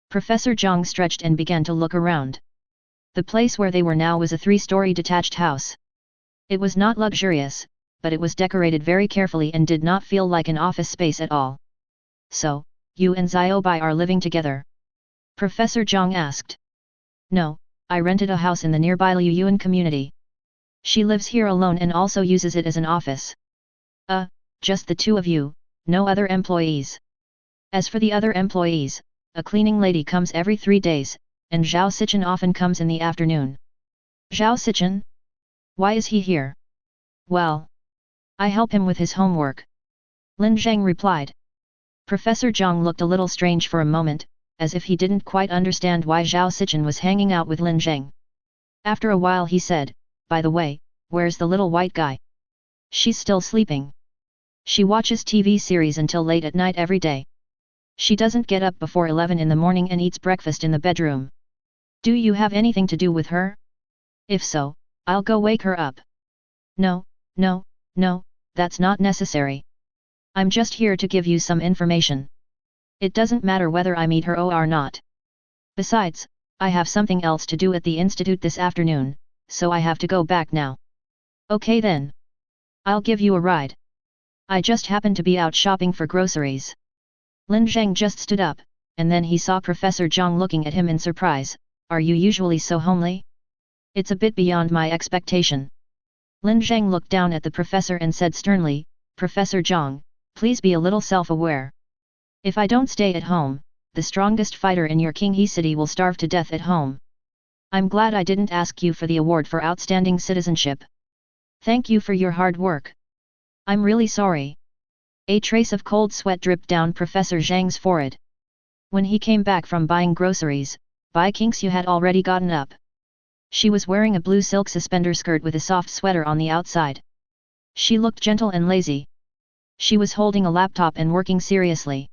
Professor Zhang stretched and began to look around. The place where they were now was a 3-story detached house. It was not luxurious, but it was decorated very carefully and did not feel like an office space at all. So, you and Xiaobai are living together? Professor Zhang asked. No, I rented a house in the nearby Liuyuan community. She lives here alone and also uses it as an office. Just the 2 of you, no other employees. As for the other employees, a cleaning lady comes every 3 days, and Zhao Sichen often comes in the afternoon. Zhao Sichen? Why is he here? Well, I help him with his homework. Lin Zheng replied. Professor Zhang looked a little strange for a moment, as if he didn't quite understand why Zhao Sichen was hanging out with Lin Zheng. After a while he said, "By the way, where's the little white guy?" "She's still sleeping. She watches TV series until late at night every day. She doesn't get up before 11 in the morning and eats breakfast in the bedroom. Do you have anything to do with her? If so, I'll go wake her up." No, that's not necessary. I'm just here to give you some information. It doesn't matter whether I meet her or not. Besides, I have something else to do at the institute this afternoon, so I have to go back now." "Okay then. I'll give you a ride. I just happened to be out shopping for groceries." Lin Zheng just stood up, and then he saw Professor Zhang looking at him in surprise. "Are you usually so homely? It's a bit beyond my expectation." Lin Zheng looked down at the professor and said sternly, "Professor Zhang, please be a little self-aware. If I don't stay at home, the strongest fighter in your King He city will starve to death at home. I'm glad I didn't ask you for the award for outstanding citizenship. Thank you for your hard work. I'm really sorry." A trace of cold sweat dripped down Professor Zhang's forehead. When he came back from buying groceries, Bai Qingxiu had already gotten up. She was wearing a blue silk suspender skirt with a soft sweater on the outside. She looked gentle and lazy. She was holding a laptop and working seriously.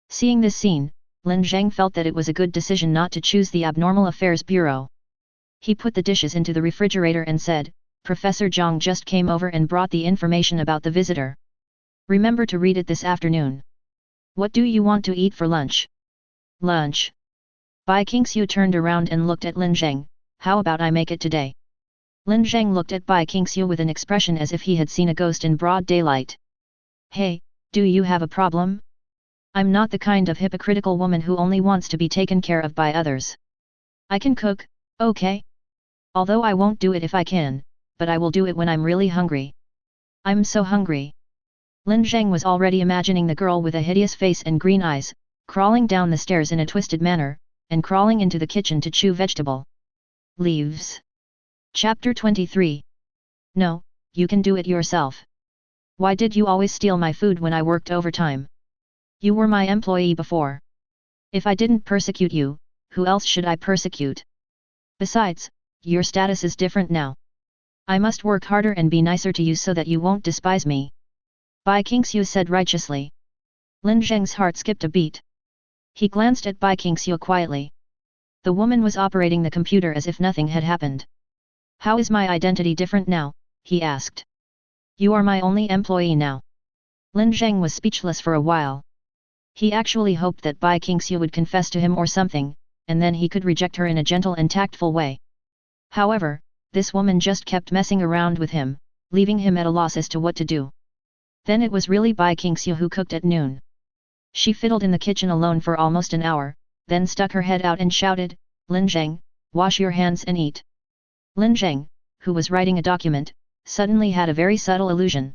Seeing this scene, Lin Zheng felt that it was a good decision not to choose the Abnormal Affairs Bureau. He put the dishes into the refrigerator and said, "Professor Zhang just came over and brought the information about the visitor. Remember to read it this afternoon. What do you want to eat for lunch?" "Lunch?" Bai Qingxiu turned around and looked at Lin Zheng. "How about I make it today?" Lin Zheng looked at Bai Qingxiu with an expression as if he had seen a ghost in broad daylight. "Hey, do you have a problem? I'm not the kind of hypocritical woman who only wants to be taken care of by others. I can cook, okay? Although I won't do it if I can, but I will do it when I'm really hungry. I'm so hungry." Lin Zheng was already imagining the girl with a hideous face and green eyes, crawling down the stairs in a twisted manner, and crawling into the kitchen to chew vegetable leaves. Chapter 23. No, you can do it yourself. Why did you always steal my food when I worked overtime? You were my employee before. If I didn't persecute you, who else should I persecute? Besides, your status is different now. I must work harder and be nicer to you so that you won't despise me." Bai Qingxiu said righteously. Lin Zheng's heart skipped a beat. He glanced at Bai Qingxiu quietly. The woman was operating the computer as if nothing had happened. "How is my identity different now?" he asked. "You are my only employee now." Lin Zheng was speechless for a while. He actually hoped that Bai Qingxiu would confess to him or something, and then he could reject her in a gentle and tactful way. However, this woman just kept messing around with him, leaving him at a loss as to what to do. Then it was really Bai Qingxiu who cooked at noon. She fiddled in the kitchen alone for almost an hour, then stuck her head out and shouted, "Lin Zheng, wash your hands and eat." Lin Zheng, who was writing a document, suddenly had a very subtle illusion.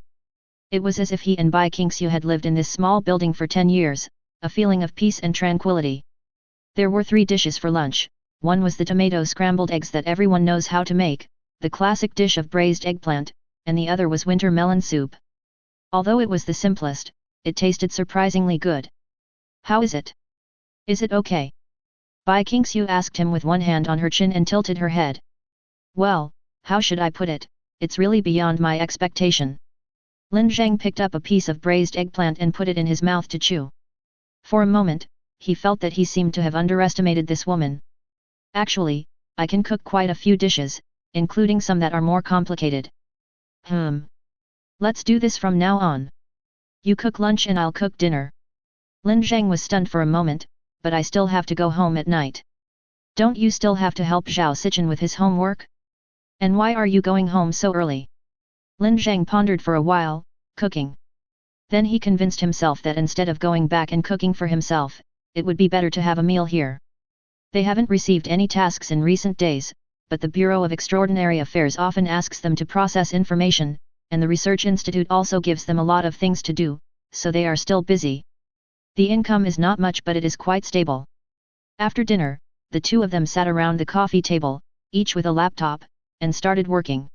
It was as if he and Bai Qingxiu had lived in this small building for 10 years, a feeling of peace and tranquility. There were 3 dishes for lunch. One was the tomato scrambled eggs that everyone knows how to make, the classic dish of braised eggplant, and the other was winter melon soup. Although it was the simplest, it tasted surprisingly good. "How is it? Is it okay?" Bai Qingxiu asked him with one hand on her chin and tilted her head. "Well, how should I put it, it's really beyond my expectation." Lin Zheng picked up a piece of braised eggplant and put it in his mouth to chew. For a moment, he felt that he seemed to have underestimated this woman. "Actually, I can cook quite a few dishes, including some that are more complicated." Let's do this from now on. You cook lunch and I'll cook dinner." Lin Zheng was stunned for a moment, "But I still have to go home at night." "Don't you still have to help Zhao Sichen with his homework? And why are you going home so early?" Lin Zheng pondered for a while, cooking. Then he convinced himself that instead of going back and cooking for himself, it would be better to have a meal here. They haven't received any tasks in recent days, but the Bureau of Extraordinary Affairs often asks them to process information, and the Research Institute also gives them a lot of things to do, so they are still busy. The income is not much but it is quite stable. After dinner, the two of them sat around the coffee table, each with a laptop, and started working.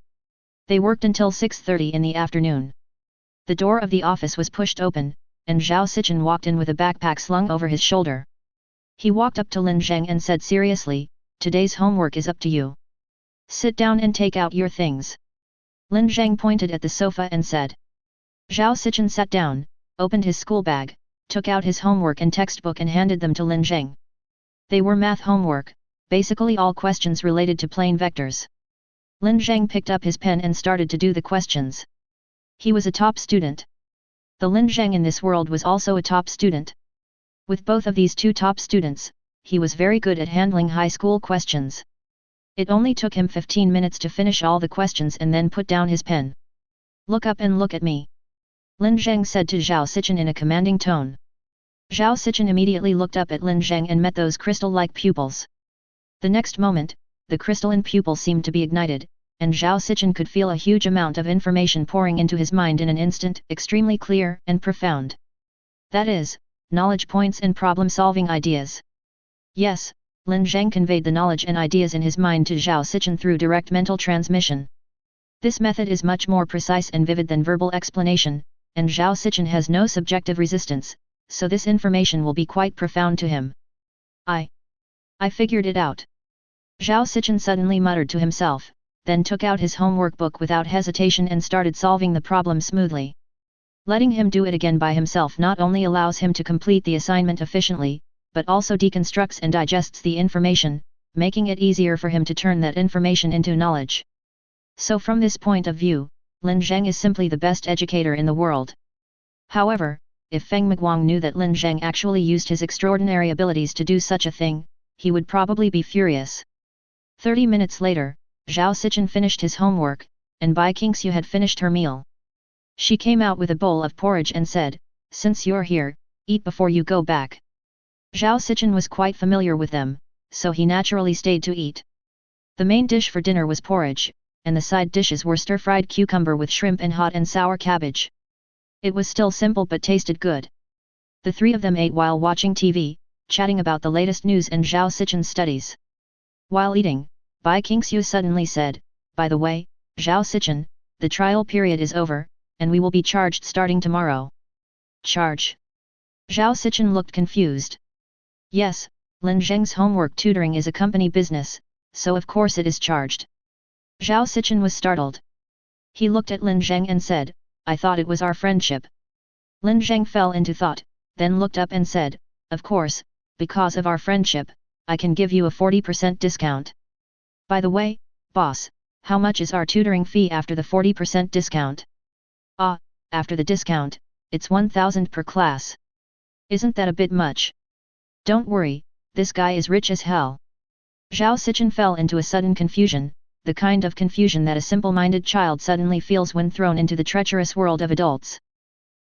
They worked until 6:30 in the afternoon. The door of the office was pushed open, and Zhao Sichen walked in with a backpack slung over his shoulder. He walked up to Lin Zheng and said seriously, "Today's homework is up to you. Sit down and take out your things." Lin Zheng pointed at the sofa and said. Zhao Sichen sat down, opened his school bag, took out his homework and textbook and handed them to Lin Zheng. They were math homework, basically all questions related to plane vectors. Lin Zheng picked up his pen and started to do the questions. He was a top student. The Lin Zheng in this world was also a top student. With both of these two top students, he was very good at handling high school questions. It only took him 15 minutes to finish all the questions and then put down his pen. "Look up and look at me," Lin Zheng said to Zhao Sichen in a commanding tone. Zhao Sichen immediately looked up at Lin Zheng and met those crystal-like pupils. The next moment, the crystalline pupil seemed to be ignited, and Zhao Sichen could feel a huge amount of information pouring into his mind in an instant, extremely clear and profound. That is, knowledge points and problem-solving ideas. Yes, Lin Zheng conveyed the knowledge and ideas in his mind to Zhao Sichen through direct mental transmission. This method is much more precise and vivid than verbal explanation, and Zhao Sichen has no subjective resistance, so this information will be quite profound to him. I figured it out. Zhao Sichen suddenly muttered to himself, then took out his homework book without hesitation and started solving the problem smoothly. Letting him do it again by himself not only allows him to complete the assignment efficiently, but also deconstructs and digests the information, making it easier for him to turn that information into knowledge. So from this point of view, Lin Zheng is simply the best educator in the world. However, if Feng Miguang knew that Lin Zheng actually used his extraordinary abilities to do such a thing, he would probably be furious. 30 minutes later, Zhao Sichen finished his homework, and Bai Qingxiu had finished her meal. She came out with a bowl of porridge and said, "Since you're here, eat before you go back." Zhao Sichen was quite familiar with them, so he naturally stayed to eat. The main dish for dinner was porridge, and the side dishes were stir-fried cucumber with shrimp and hot and sour cabbage. It was still simple but tasted good. The three of them ate while watching TV, chatting about the latest news and Zhao Sichen's studies. While eating, Bai Qingxiu suddenly said, "By the way, Zhao Sichen, the trial period is over, and we will be charged starting tomorrow." "Charge?" Zhao Sichen looked confused. "Yes, Lin Zheng's homework tutoring is a company business, so of course it is charged." Zhao Sichen was startled. He looked at Lin Zheng and said, "I thought it was our friendship." Lin Zheng fell into thought, then looked up and said, "Of course, because of our friendship, I can give you a 40% discount. By the way, boss, how much is our tutoring fee after the 40% discount?" "Ah, after the discount, it's 1,000 per class. Isn't that a bit much?" "Don't worry, this guy is rich as hell." Zhao Sichen fell into a sudden confusion, the kind of confusion that a simple-minded child suddenly feels when thrown into the treacherous world of adults.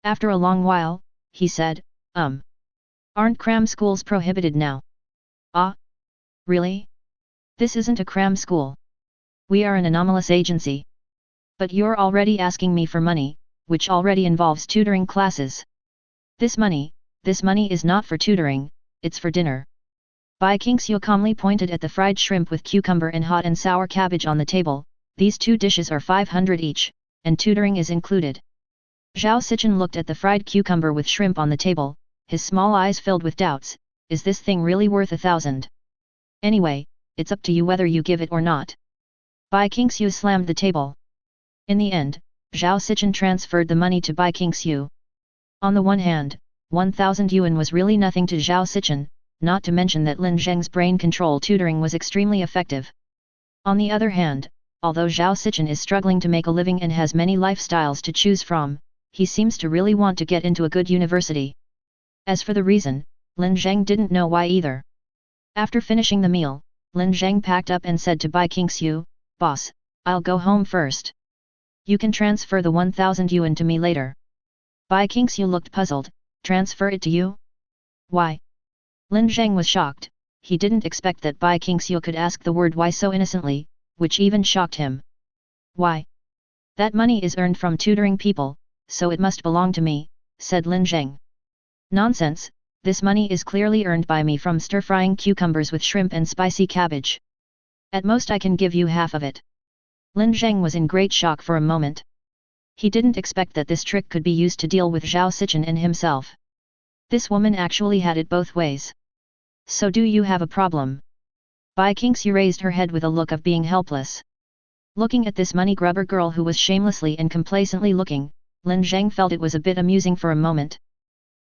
After a long while, he said, "Aren't cram schools prohibited now?" "Ah? Really? This isn't a cram school. We are an anomalous agency." "But you're already asking me for money, which already involves tutoring classes." This money is not for tutoring, it's for dinner." Bai Qingxiu calmly pointed at the fried shrimp with cucumber and hot and sour cabbage on the table. "These two dishes are 500 each, and tutoring is included." Zhao Sichen looked at the fried cucumber with shrimp on the table, his small eyes filled with doubts. Is this thing really worth 1,000? "Anyway, it's up to you whether you give it or not." Bai Qingxiu slammed the table. In the end, Zhao Sichen transferred the money to Bai Qingxiu. On the one hand, 1,000 yuan was really nothing to Zhao Sichen, not to mention that Lin Zheng's brain control tutoring was extremely effective. On the other hand, although Zhao Sichen is struggling to make a living and has many lifestyles to choose from, he seems to really want to get into a good university. As for the reason, Lin Zheng didn't know why either. After finishing the meal, Lin Zheng packed up and said to Bai Qingxiu, "Boss, I'll go home first. You can transfer the 1,000 yuan to me later." Bai Qingxiu looked puzzled. "Transfer it to you? Why?" Lin Zheng was shocked. He didn't expect that Bai Qingxiu could ask the word "why" so innocently, which even shocked him. "Why? That money is earned from tutoring people, so it must belong to me," said Lin Zheng. "Nonsense, this money is clearly earned by me from stir-frying cucumbers with shrimp and spicy cabbage. At most I can give you half of it." Lin Zheng was in great shock for a moment. He didn't expect that this trick could be used to deal with Zhao Sichen and himself. This woman actually had it both ways. So do you have a problem? Bai Qingxiu raised her head with a look of being helpless. Looking at this money grubber girl who was shamelessly and complacently looking, Lin Zheng felt it was a bit amusing for a moment.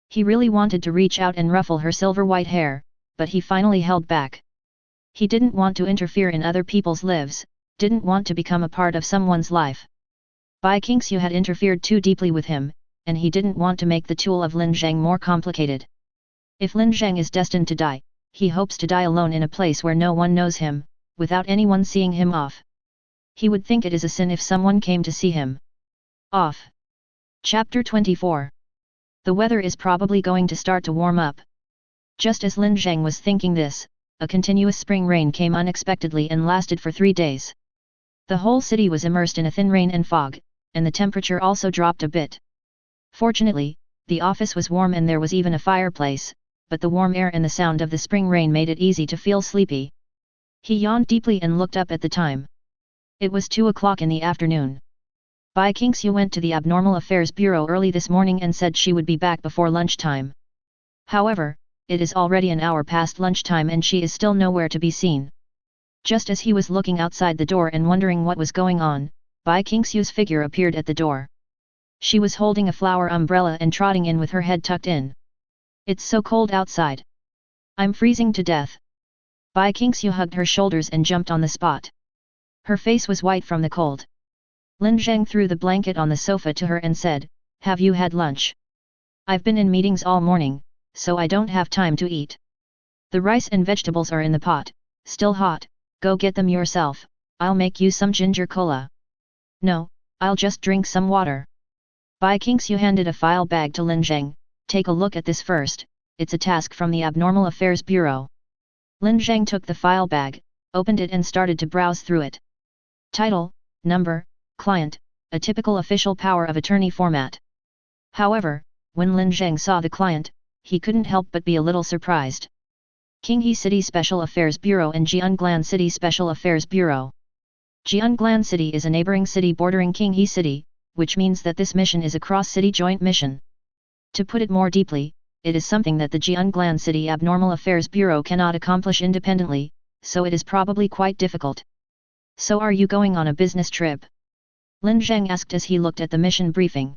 He really wanted to reach out and ruffle her silver white hair, but he finally held back. He didn't want to interfere in other people's lives, didn't want to become a part of someone's life. Bai Qingxiu had interfered too deeply with him, and he didn't want to make the tool of Lin Zheng more complicated. If Lin Zheng is destined to die, he hopes to die alone in a place where no one knows him, without anyone seeing him off. He would think it is a sin if someone came to see him off. Chapter 24. The weather is probably going to start to warm up. Just as Lin Zheng was thinking this, a continuous spring rain came unexpectedly and lasted for 3 days. The whole city was immersed in a thin rain and fog, and the temperature also dropped a bit. Fortunately, the office was warm and there was even a fireplace, but the warm air and the sound of the spring rain made it easy to feel sleepy. He yawned deeply and looked up at the time. It was 2 o'clock in the afternoon. Bai Qingxiu went to the Abnormal Affairs Bureau early this morning and said she would be back before lunchtime. However, it is already an hour past lunchtime and she is still nowhere to be seen. Just as he was looking outside the door and wondering what was going on, Bai Qingxiu's figure appeared at the door. She was holding a flower umbrella and trotting in with her head tucked in. It's so cold outside. I'm freezing to death. Bai Qingxiu hugged her shoulders and jumped on the spot. Her face was white from the cold. Lin Zheng threw the blanket on the sofa to her and said, "Have you had lunch? I've been in meetings all morning, so I don't have time to eat. The rice and vegetables are in the pot, still hot, go get them yourself, I'll make you some ginger cola." "No, I'll just drink some water." Bai Qingxiu handed a file bag to Lin Zheng. "Take a look at this first, it's a task from the Abnormal Affairs Bureau." Lin Zheng took the file bag, opened it and started to browse through it. Title, Number, Client, a typical official power of attorney format. However, when Lin Zheng saw the client, he couldn't help but be a little surprised. Qinghe City Special Affairs Bureau and Jianglan City Special Affairs Bureau. Jianglan City is a neighboring city bordering Qinghe City, which means that this mission is a cross-city joint mission. To put it more deeply, it is something that the Jianglan City Abnormal Affairs Bureau cannot accomplish independently, so it is probably quite difficult. "So are you going on a business trip?" Lin Zheng asked as he looked at the mission briefing.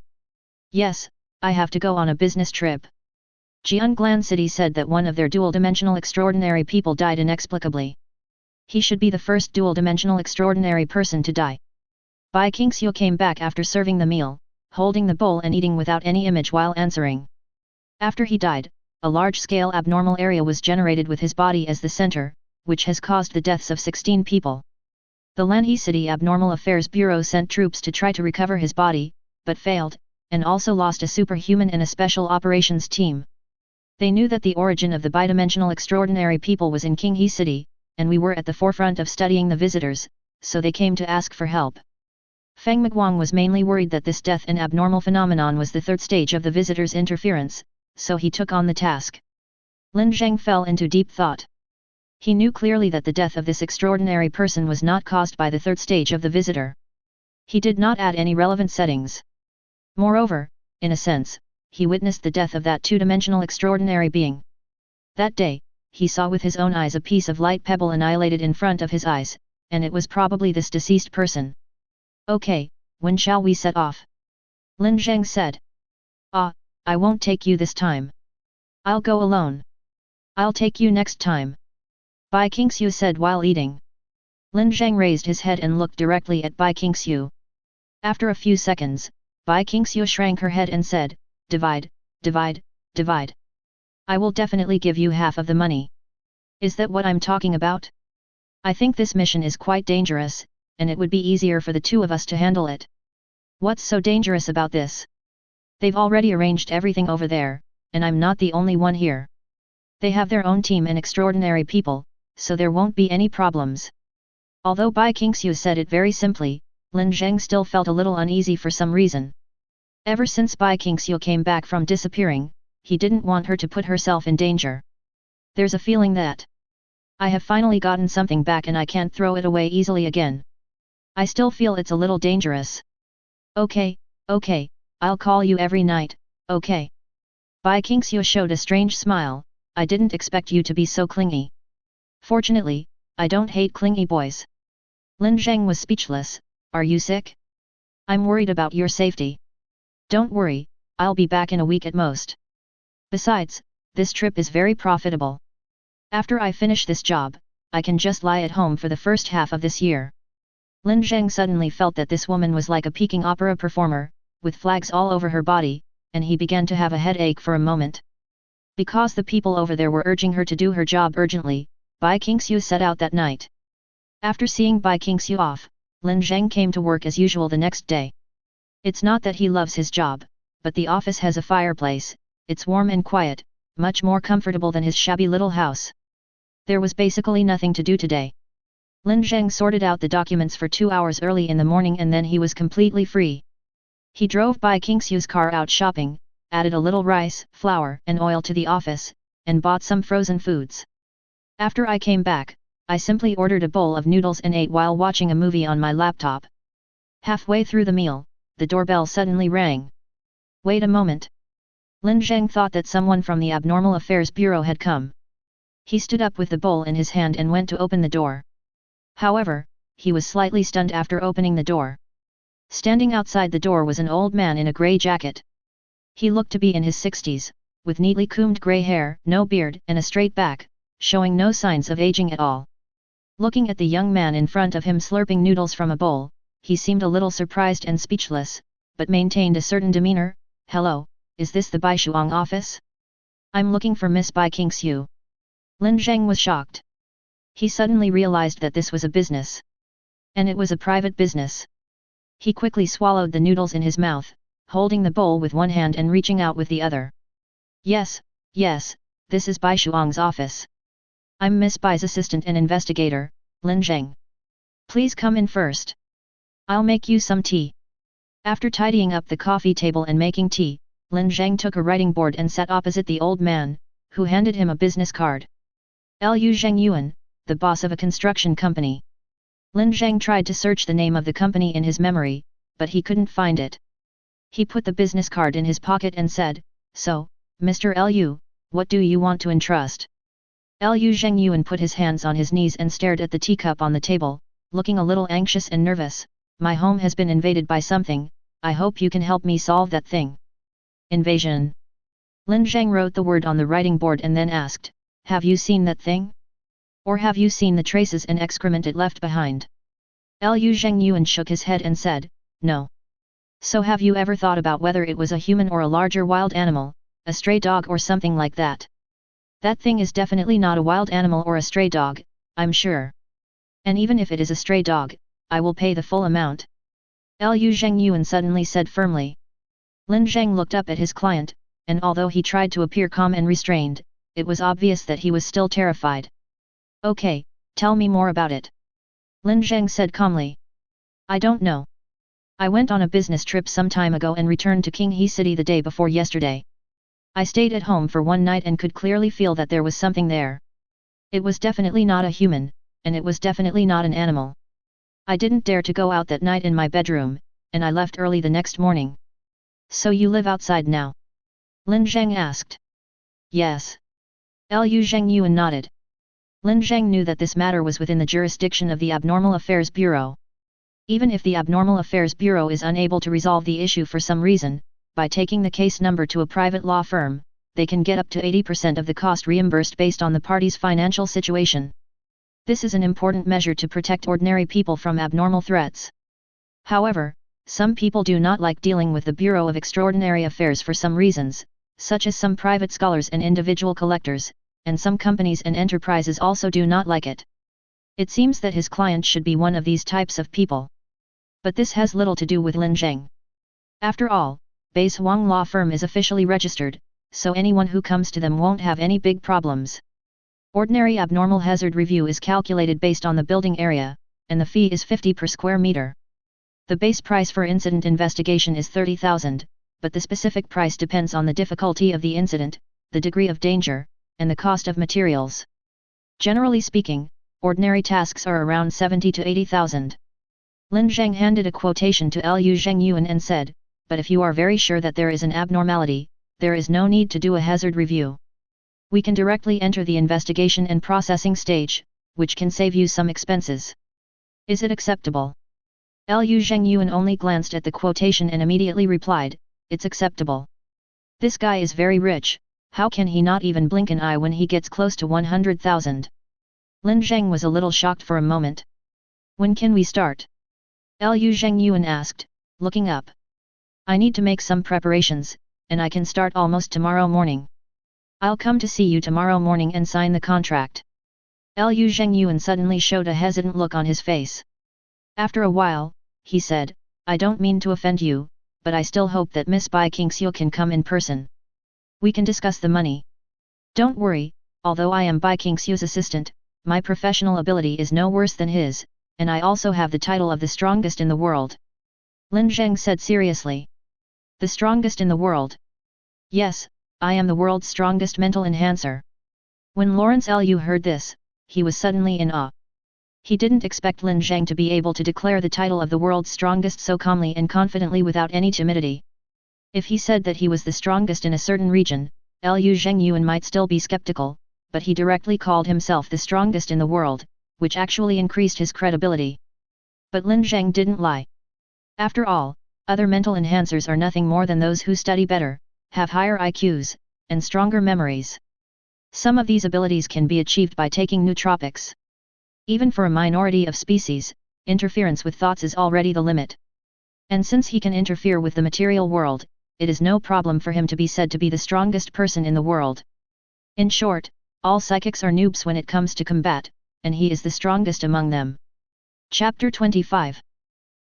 "Yes, I have to go on a business trip." Jianglan City said that one of their dual-dimensional extraordinary people died inexplicably. He should be the first dual-dimensional extraordinary person to die. Bai Qingxiu came back after serving the meal, holding the bowl and eating without any image while answering. After he died, a large-scale abnormal area was generated with his body as the center, which has caused the deaths of 16 people. The Lanhe City Abnormal Affairs Bureau sent troops to try to recover his body, but failed, and also lost a superhuman and a special operations team. They knew that the origin of the bidimensional extraordinary people was in Qinghe City, and we were at the forefront of studying the visitors, so they came to ask for help. Feng Miguang was mainly worried that this death and abnormal phenomenon was the third stage of the visitors' interference, so he took on the task. Lin Zheng fell into deep thought. He knew clearly that the death of this extraordinary person was not caused by the third stage of the visitor. He did not add any relevant settings. Moreover, in a sense, he witnessed the death of that two-dimensional extraordinary being. That day, he saw with his own eyes a piece of light pebble annihilated in front of his eyes, and it was probably this deceased person. "Okay, when shall we set off?" Lin Zheng said. "Ah, I won't take you this time. I'll go alone. I'll take you next time," Bai Qingxiu said while eating. Lin Zheng raised his head and looked directly at Bai Qingxiu. After a few seconds, Bai Qingxiu shrank her head and said, "Divide, divide, divide. I will definitely give you half of the money. Is that what I'm talking about? I think this mission is quite dangerous, and it would be easier for the two of us to handle it." "What's so dangerous about this? They've already arranged everything over there, and I'm not the only one here. They have their own team and extraordinary people, so there won't be any problems." Although Bai Qingxiu said it very simply, Lin Zheng still felt a little uneasy for some reason. Ever since Bai Qingxiu came back from disappearing, he didn't want her to put herself in danger. There's a feeling that I have finally gotten something back and I can't throw it away easily again. I still feel it's a little dangerous. "Okay, Okay, I'll call you every night, okay? Bai Qingxiu showed a strange smile. I didn't expect you to be so clingy. Fortunately, I don't hate clingy boys. Lin Zheng was speechless. Are you sick? I'm worried about your safety. Don't worry, I'll be back in a week at most. Besides, this trip is very profitable. After I finish this job, I can just lie at home for the first half of this year. Lin Zheng suddenly felt that this woman was like a peking opera performer, with flags all over her body, and he began to have a headache for a moment. Because the people over there were urging her to do her job urgently, Bai Qingxiu set out that night. After seeing Bai Qingxiu off, Lin Zheng came to work as usual the next day. It's not that he loves his job, but the office has a fireplace, it's warm and quiet, much more comfortable than his shabby little house. There was basically nothing to do today. Lin Zheng sorted out the documents for 2 hours early in the morning and then he was completely free. He drove Bai Qingxiu's car out shopping, added a little rice, flour and oil to the office, and bought some frozen foods. After I came back, I simply ordered a bowl of noodles and ate while watching a movie on my laptop. Halfway through the meal, the doorbell suddenly rang. Wait a moment. Lin Zheng thought that someone from the Abnormal Affairs Bureau had come. He stood up with the bowl in his hand and went to open the door. However, he was slightly stunned after opening the door. Standing outside the door was an old man in a grey jacket. He looked to be in his 60s, with neatly combed grey hair, no beard and a straight back, showing no signs of aging at all. Looking at the young man in front of him slurping noodles from a bowl, he seemed a little surprised and speechless, but maintained a certain demeanor. Hello, is this the Baishuang office? I'm looking for Miss Bai Qingxiu. Lin Zheng was shocked. He suddenly realized that this was a business. And it was a private business. He quickly swallowed the noodles in his mouth, holding the bowl with one hand and reaching out with the other. Yes, this is Baishuang's office. I'm Miss Bai's assistant and investigator, Lin Zheng. Please come in first. I'll make you some tea. After tidying up the coffee table and making tea, Lin Zheng took a writing board and sat opposite the old man, who handed him a business card. Lu Zhengyuan, the boss of a construction company. Lin Zheng tried to search the name of the company in his memory, but he couldn't find it. He put the business card in his pocket and said, So, Mr. Lu, what do you want to entrust? Lu Zhengyuan put his hands on his knees and stared at the teacup on the table, looking a little anxious and nervous. My home has been invaded by something, I hope you can help me solve that thing. Invasion. Lin Zheng wrote the word on the writing board and then asked, Have you seen that thing? Or have you seen the traces and excrement it left behind? Lu Zhengyuan shook his head and said, No. So have you ever thought about whether it was a human or a larger wild animal, a stray dog or something like that? That thing is definitely not a wild animal or a stray dog, I'm sure. And even if it is a stray dog, I will pay the full amount. Lu Zhengyuan suddenly said firmly. Lin Zheng looked up at his client, and although he tried to appear calm and restrained, it was obvious that he was still terrified. Okay, tell me more about it. Lin Zheng said calmly. I don't know. I went on a business trip some time ago and returned to Qinghe City the day before yesterday. I stayed at home for one night and could clearly feel that there was something there. It was definitely not a human, and it was definitely not an animal. I didn't dare to go out that night in my bedroom, and I left early the next morning. So you live outside now? Lin Zheng asked. Yes. Lu Zhengyuan nodded. Lin Zheng knew that this matter was within the jurisdiction of the Abnormal Affairs Bureau. Even if the Abnormal Affairs Bureau is unable to resolve the issue for some reason, by taking the case number to a private law firm, they can get up to 80% of the cost reimbursed based on the party's financial situation. This is an important measure to protect ordinary people from abnormal threats. However, some people do not like dealing with the Bureau of Extraordinary Affairs for some reasons, such as some private scholars and individual collectors, and some companies and enterprises also do not like it. It seems that his client should be one of these types of people. But this has little to do with Lin Zheng. After all, Baishuang law firm is officially registered, so anyone who comes to them won't have any big problems. Ordinary abnormal hazard review is calculated based on the building area, and the fee is 50 per square meter. The base price for incident investigation is 30,000, but the specific price depends on the difficulty of the incident, the degree of danger, and the cost of materials. Generally speaking, ordinary tasks are around 70 to 80,000. Lin Zheng handed a quotation to Lu Zhengyuan and said, but if you are very sure that there is an abnormality, there is no need to do a hazard review. We can directly enter the investigation and processing stage, which can save you some expenses. Is it acceptable? Liu Zhengyuan only glanced at the quotation and immediately replied, "It's acceptable. This guy is very rich, how can he not even blink an eye when he gets close to 100,000? Lin Zheng was a little shocked for a moment. "When can we start?" Liu Zhengyuan asked, looking up. "I need to make some preparations, and I can start almost tomorrow morning. I'll come to see you tomorrow morning and sign the contract." Liu Zhengyuan suddenly showed a hesitant look on his face. After a while, he said, "I don't mean to offend you, but I still hope that Miss Bai Qingxiu can come in person. We can discuss the money. Don't worry, although I am Bai Qingxiu's assistant, my professional ability is no worse than his, and I also have the title of the strongest in the world." Lin Zheng said seriously. "The strongest in the world?" "Yes, I am the world's strongest mental enhancer." When Lawrence Liu heard this, he was suddenly in awe. He didn't expect Lin Zheng to be able to declare the title of the world's strongest so calmly and confidently without any timidity. If he said that he was the strongest in a certain region, Liu Zhengyuan might still be skeptical, but he directly called himself the strongest in the world, which actually increased his credibility. But Lin Zheng didn't lie. After all, other mental enhancers are nothing more than those who study better, have higher IQs, and stronger memories. Some of these abilities can be achieved by taking nootropics. Even for a minority of species, interference with thoughts is already the limit. And since he can interfere with the material world, it is no problem for him to be said to be the strongest person in the world. In short, all psychics are noobs when it comes to combat, and he is the strongest among them. Chapter 25.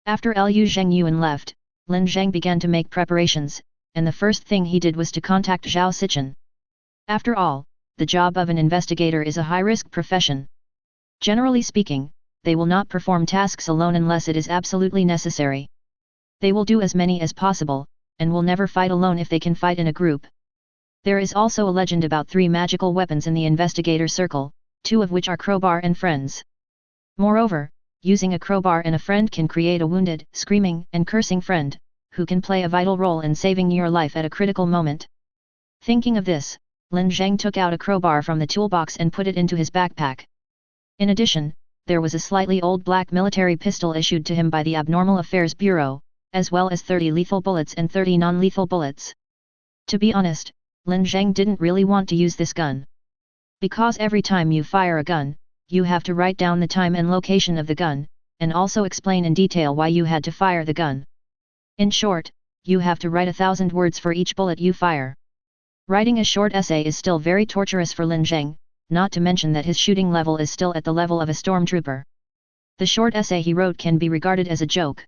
After Liu Zhengyuan left, Lin Zheng began to make preparations, and the first thing he did was to contact Zhao Sichen. After all, the job of an investigator is a high-risk profession. Generally speaking, they will not perform tasks alone unless it is absolutely necessary. They will do as many as possible, and will never fight alone if they can fight in a group. There is also a legend about 3 magical weapons in the investigator circle, 2 of which are crowbar and friends. Moreover, using a crowbar and a friend can create a wounded, screaming, and cursing friend, who can play a vital role in saving your life at a critical moment. Thinking of this, Lin Zheng took out a crowbar from the toolbox and put it into his backpack. In addition, there was a slightly old black military pistol issued to him by the Abnormal Affairs Bureau, as well as 30 lethal bullets and 30 non-lethal bullets. To be honest, Lin Zheng didn't really want to use this gun. Because every time you fire a gun, you have to write down the time and location of the gun, and also explain in detail why you had to fire the gun. In short, you have to write 1,000 words for each bullet you fire. Writing a short essay is still very torturous for Lin Zheng, not to mention that his shooting level is still at the level of a stormtrooper. The short essay he wrote can be regarded as a joke.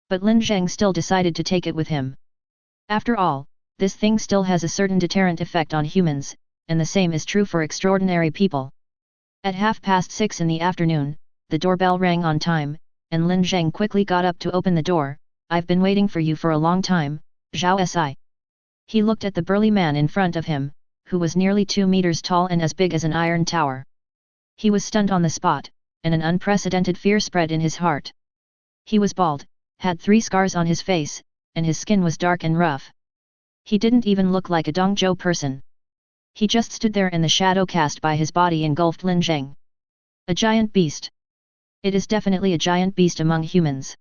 But Lin Zheng still decided to take it with him. After all, this thing still has a certain deterrent effect on humans, and the same is true for extraordinary people. At 6:30 in the afternoon, the doorbell rang on time, and Lin Zheng quickly got up to open the door. "I've been waiting for you for a long time, Zhao Si." He looked at the burly man in front of him, who was nearly 2 meters tall and as big as an iron tower. He was stunned on the spot, and an unprecedented fear spread in his heart. He was bald, had 3 scars on his face, and his skin was dark and rough. He didn't even look like a Dongzhou person. He just stood there and the shadow cast by his body engulfed Lin Zheng. A giant beast. It is definitely a giant beast among humans.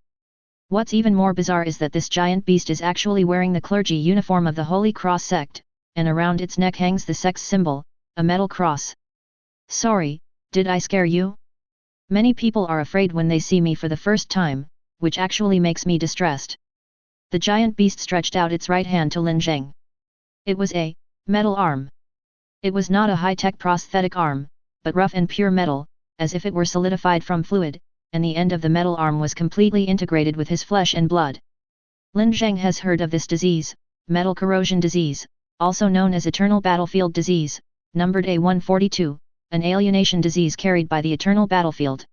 What's even more bizarre is that this giant beast is actually wearing the clergy uniform of the Holy Cross sect, and around its neck hangs the sect's symbol, a metal cross. "Sorry, did I scare you? Many people are afraid when they see me for the first time, which actually makes me distressed." The giant beast stretched out its right hand to Lin Zheng. It was a metal arm. It was not a high-tech prosthetic arm, but rough and pure metal, as if it were solidified from fluid, and the end of the metal arm was completely integrated with his flesh and blood. Lin Zheng has heard of this disease, metal corrosion disease, also known as eternal battlefield disease, numbered A142, an alienation disease carried by the eternal battlefield.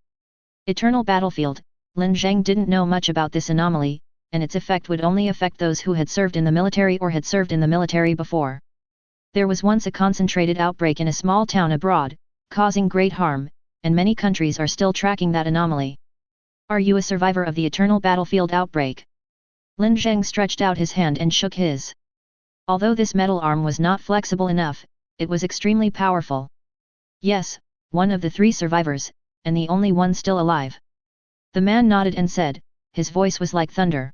Eternal battlefield, Lin Zheng didn't know much about this anomaly, and its effect would only affect those who had served in the military or had served in the military before. There was once a concentrated outbreak in a small town abroad, causing great harm, and many countries are still tracking that anomaly. Are you a survivor of the eternal battlefield outbreak? Lin Zheng stretched out his hand and shook his. Although this metal arm was not flexible enough, it was extremely powerful. Yes, one of the 3 survivors, and the only one still alive. The man nodded and said, his voice was like thunder.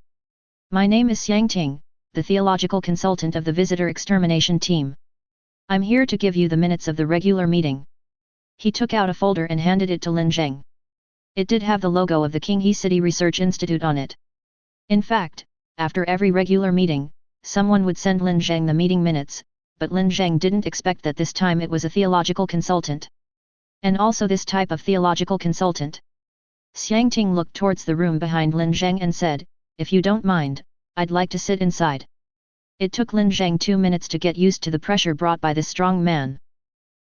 My name is Xiang Ting, the theological consultant of the visitor extermination team. I'm here to give you the minutes of the regular meeting. He took out a folder and handed it to Lin Zheng. It did have the logo of the Qinghe City Research Institute on it. In fact, after every regular meeting, someone would send Lin Zheng the meeting minutes, but Lin Zheng didn't expect that this time it was a theological consultant. And also this type of theological consultant. Xiang Ting looked towards the room behind Lin Zheng and said, if you don't mind, I'd like to sit inside. It took Lin Zheng 2 minutes to get used to the pressure brought by this strong man.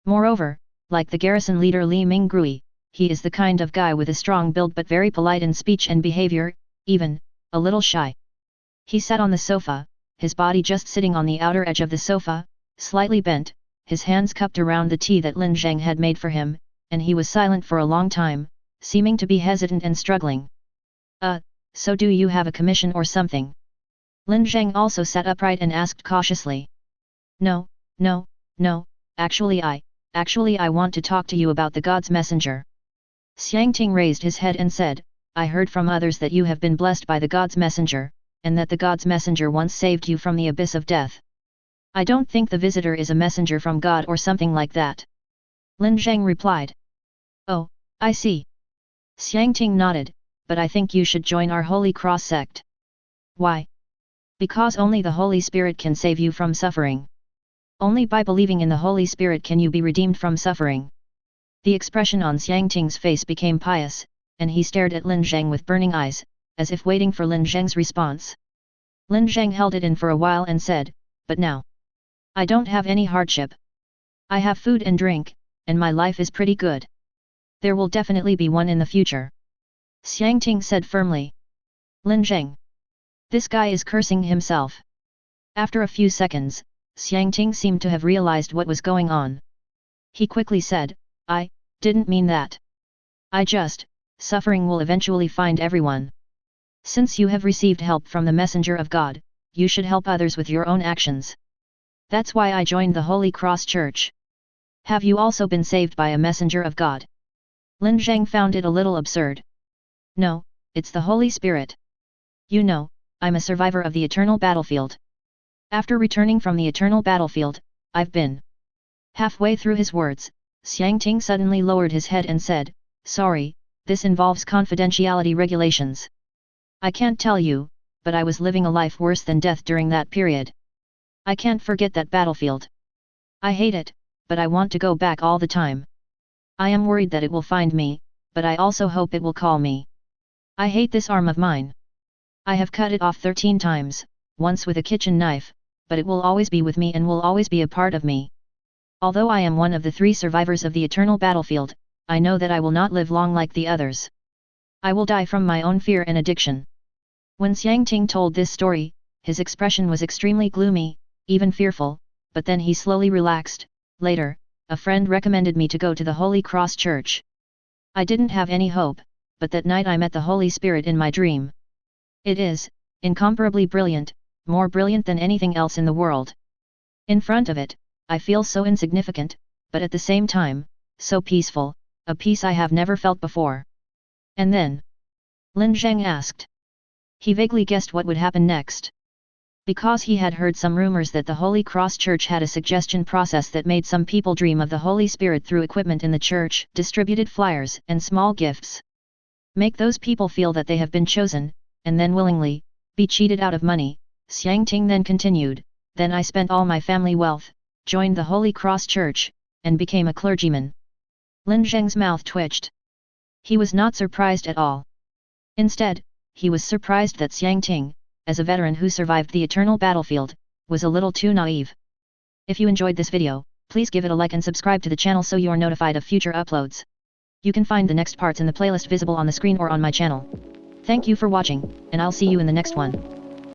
Moreover, like the garrison leader Li Minggrui, he is the kind of guy with a strong build but very polite in speech and behavior, even a little shy. He sat on the sofa, his body just sitting on the outer edge of the sofa, slightly bent, his hands cupped around the tea that Lin Zheng had made for him, and he was silent for a long time, seeming to be hesitant and struggling. So do you have a commission or something? Lin Zheng also sat upright and asked cautiously. No, actually I want to talk to you about the God's messenger. Xiang Ting raised his head and said, I heard from others that you have been blessed by the God's messenger, and that the God's messenger once saved you from the abyss of death. I don't think the visitor is a messenger from God or something like that. Lin Zheng replied. Oh, I see. Xiang Ting nodded, but I think you should join our Holy Cross sect. Why? Because only the Holy Spirit can save you from suffering. Only by believing in the Holy Spirit can you be redeemed from suffering. The expression on Xiang Ting's face became pious, and he stared at Lin Zheng with burning eyes, as if waiting for Lin Zheng's response. Lin Zheng held it in for a while and said, but now. I don't have any hardship. I have food and drink, and my life is pretty good. There will definitely be one in the future. Xiang Ting said firmly. Lin Zheng. This guy is cursing himself. After a few seconds, Xiang Ting seemed to have realized what was going on. He quickly said, I didn't mean that. Suffering will eventually find everyone. Since you have received help from the messenger of God, you should help others with your own actions. That's why I joined the Holy Cross Church. Have you also been saved by a messenger of God? Lin Zheng found it a little absurd. No, it's the Holy Spirit. You know, I'm a survivor of the eternal battlefield. After returning from the eternal battlefield, I've been. Halfway through his words, Xiang Ting suddenly lowered his head and said, sorry, this involves confidentiality regulations. I can't tell you, but I was living a life worse than death during that period. I can't forget that battlefield. I hate it, but I want to go back all the time. I am worried that it will find me, but I also hope it will call me. I hate this arm of mine. I have cut it off 13 times, once with a kitchen knife, but it will always be with me and will always be a part of me. Although I am one of the 3 survivors of the eternal battlefield, I know that I will not live long like the others. I will die from my own fear and addiction. When Xiang Ting told this story, his expression was extremely gloomy, even fearful, but then he slowly relaxed. Later, a friend recommended me to go to the Holy Cross Church. I didn't have any hope, but that night I met the Holy Spirit in my dream. It is incomparably brilliant, more brilliant than anything else in the world. In front of it, I feel so insignificant, but at the same time, so peaceful, a peace I have never felt before. And then? Lin Zheng asked. He vaguely guessed what would happen next. Because he had heard some rumors that the Holy Cross Church had a suggestion process that made some people dream of the Holy Spirit through equipment in the church, distributed flyers and small gifts. Make those people feel that they have been chosen, and then willingly, be cheated out of money. Xiang Ting then continued, then I spent all my family wealth, joined the Holy Cross Church, and became a clergyman. Lin Zheng's mouth twitched. He was not surprised at all. Instead, he was surprised that Xiang Ting, as a veteran who survived the eternal battlefield, was a little too naive. If you enjoyed this video, please give it a like and subscribe to the channel so you are notified of future uploads. You can find the next parts in the playlist visible on the screen or on my channel. Thank you for watching, and I'll see you in the next one.